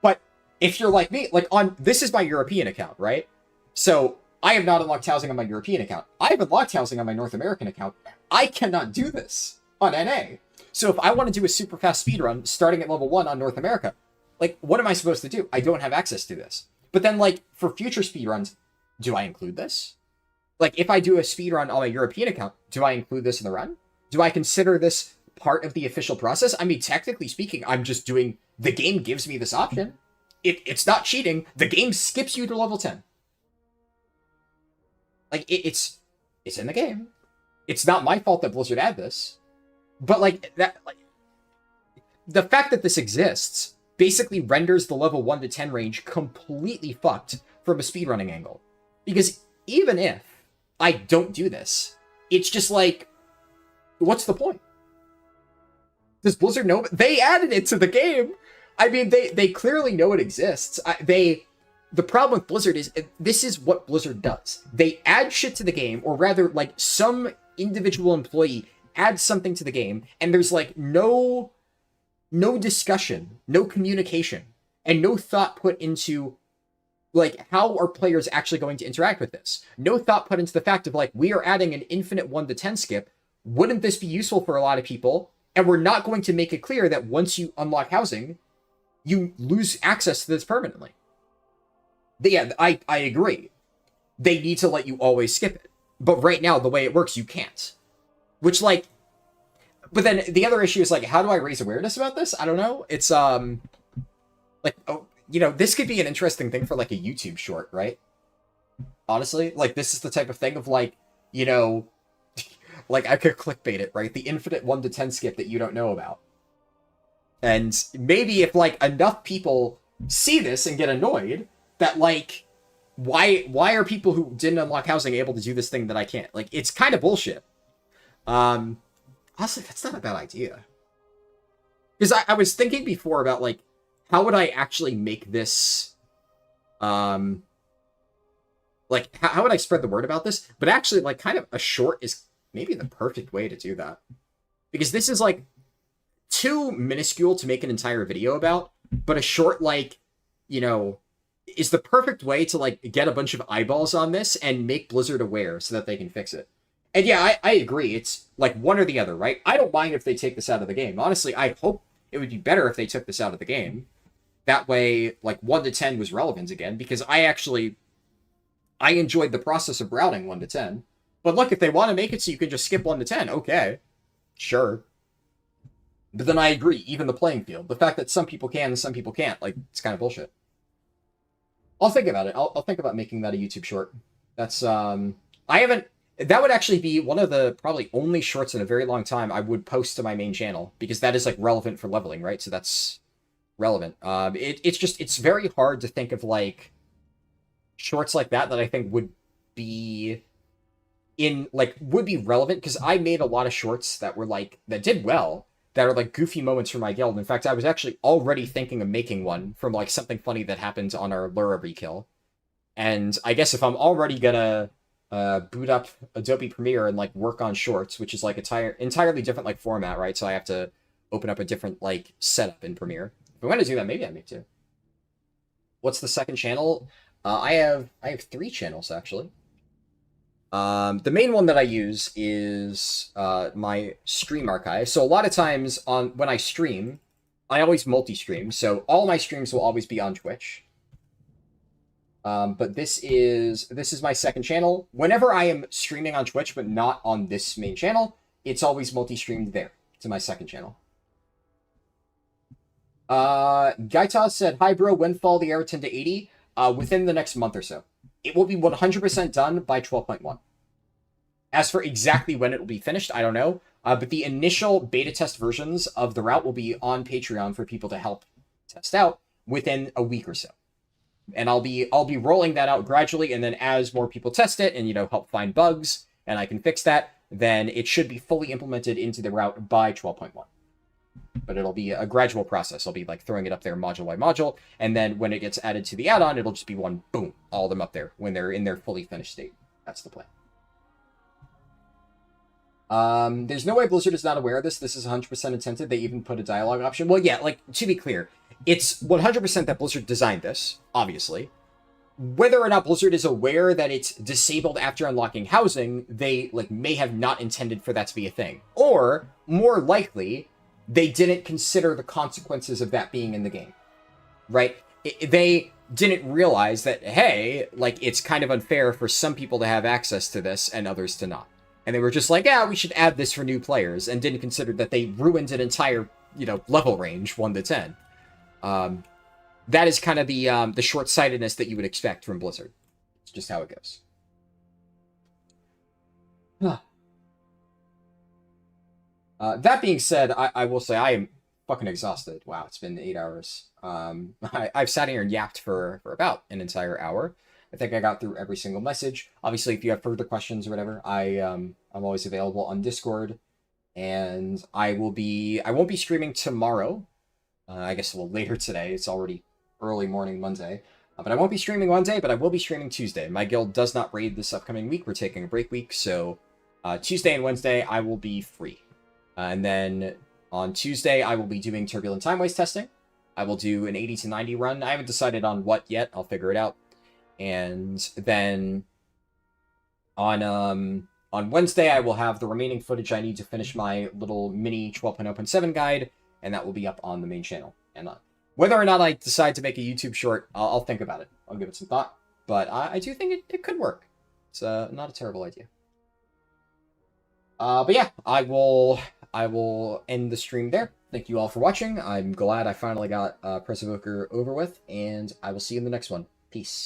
But if you're like me, like this is my European account, right? So I have not unlocked housing on my European account. I have unlocked housing on my North American account. I cannot do this on NA. So if I want to do a super fast speedrun starting at level 1 on North America, like, what am I supposed to do? I don't have access to this. But then, like, for future speedruns, do I include this? Like, if I do a speedrun on my European account, do I include this in the run? Do I consider this part of the official process? I mean, technically speaking, I'm just doing... The game gives me this option. It's not cheating. The game skips you to level 10. Like, it's in the game. It's not my fault that Blizzard added this. But, like, the fact that this exists basically renders the level 1 to 10 range completely fucked from a speedrunning angle. Because even if I don't do this, it's just like, what's the point? Does Blizzard know? They added it to the game. I mean, they clearly know it exists. The problem with Blizzard is, this is what Blizzard does. They add shit to the game, or rather, like, some individual employee adds something to the game, and there's, like, no discussion, no communication, and no thought put into, like, how are players actually going to interact with this? No thought put into the fact of, like, we are adding an infinite 1 to 10 skip. Wouldn't this be useful for a lot of people? And we're not going to make it clear that once you unlock housing, you lose access to this permanently. Yeah, I agree. They need to let you always skip it. But right now, the way it works, you can't. Which, like... But then the other issue is, like, how do I raise awareness about this? I don't know. It's, like, oh, you know, this could be an interesting thing for, like, a YouTube short, right? Honestly, like, this is the type of thing of, like, you know... Like, I could clickbait it, right? The infinite 1 to 10 skip that you don't know about. And maybe if, like, enough people see this and get annoyed, that, like, why are people who didn't unlock housing able to do this thing that I can't? Like, it's kind of bullshit. Honestly, that's not a bad idea. Because I was thinking before about, like, how would I actually make this, like, how would I spread the word about this? But actually, like, kind of a short is maybe the perfect way to do that. Because this is, like, too minuscule to make an entire video about, but a short, like, you know, is the perfect way to, like, get a bunch of eyeballs on this and make Blizzard aware so that they can fix it. And yeah, I agree. It's, like, one or the other, right? I don't mind if they take this out of the game. Honestly, I hope it would be better if they took this out of the game. That way, like, 1 to 10 was relevant again, because I enjoyed the process of routing 1 to 10. But look, if they want to make it so you can just skip 1 to 10, okay. Sure. But then I agree, even the playing field. The fact that some people can and some people can't, like, it's kind of bullshit. I'll think about it. I'll think about making that a YouTube short. That's, that would actually be one of the probably only shorts in a very long time I would post to my main channel, because that is, like, relevant for leveling, right? So that's relevant. It's very hard to think of, like, shorts like that I think would be would be relevant, because I made a lot of shorts that were, like, that did well, that are, like, goofy moments from my guild. In fact, I was actually already thinking of making one from, like, something funny that happened on our Lura rekill. And I guess if I'm already gonna boot up Adobe Premiere and, like, work on shorts, which is, like, entirely different, like, format, right? So I have to open up a different, like, setup in Premiere. If I'm gonna do that, maybe I make two. What's the second channel? I have 3 channels, actually. The main one that I use is my stream archive. So a lot of times when I stream, I always multi-stream. So all my streams will always be on Twitch. But this is my second channel. Whenever I am streaming on Twitch, but not on this main channel, it's always multi-streamed there to my second channel. Gaitaz said, "Hi bro, when fall the Ayrton to 80? Within the next month or so. It will be 100% done by 12.1. As for exactly when it will be finished, I don't know. But the initial beta test versions of the route will be on Patreon for people to help test out within a week or so. And I'll be rolling that out gradually, and then as more people test it and, you know, help find bugs, and I can fix that, then it should be fully implemented into the route by 12.1. But it'll be a gradual process. I'll be like throwing it up there module by module, and then when it gets added to the add-on, it'll just be one, boom, all of them up there when they're in their fully finished state. That's the plan. There's no way Blizzard is not aware of this. This is 100% intended. They even put a dialogue option. Well, yeah, like, to be clear, it's 100% that Blizzard designed this, obviously. Whether or not Blizzard is aware that it's disabled after unlocking housing, they, like, may have not intended for that to be a thing. Or, more likely, they didn't consider the consequences of that being in the game. Right? They didn't realize that, hey, like, it's kind of unfair for some people to have access to this and others to not. And they were just like, yeah, we should add this for new players, and didn't consider that they ruined an entire, you know, level range, 1 to 10. That is kind of the short-sightedness that you would expect from Blizzard. It's just how it goes. That being said, I will say I am fucking exhausted. Wow, it's been 8 hours. I've sat here and yapped for about an entire hour. I think I got through every single message. Obviously, if you have further questions or whatever, I'm always available on Discord, and I won't be streaming tomorrow. I guess a little later today. It's already early morning Monday, but I won't be streaming Monday. But I will be streaming Tuesday. My guild does not raid this upcoming week. We're taking a break week, so Tuesday and Wednesday I will be free, and then on Tuesday I will be doing turbulent time waste testing. I will do an 80 to 90 run. I haven't decided on what yet. I'll figure it out. And then on Wednesday, I will have the remaining footage I need to finish my little mini 12.0.7 guide, and that will be up on the main channel. And whether or not I decide to make a YouTube short, I'll think about it. I'll give it some thought. But I do think it could work. It's not a terrible idea. But yeah, I will end the stream there. Thank you all for watching. I'm glad I finally got Press Evoker over with, and I will see you in the next one. Peace.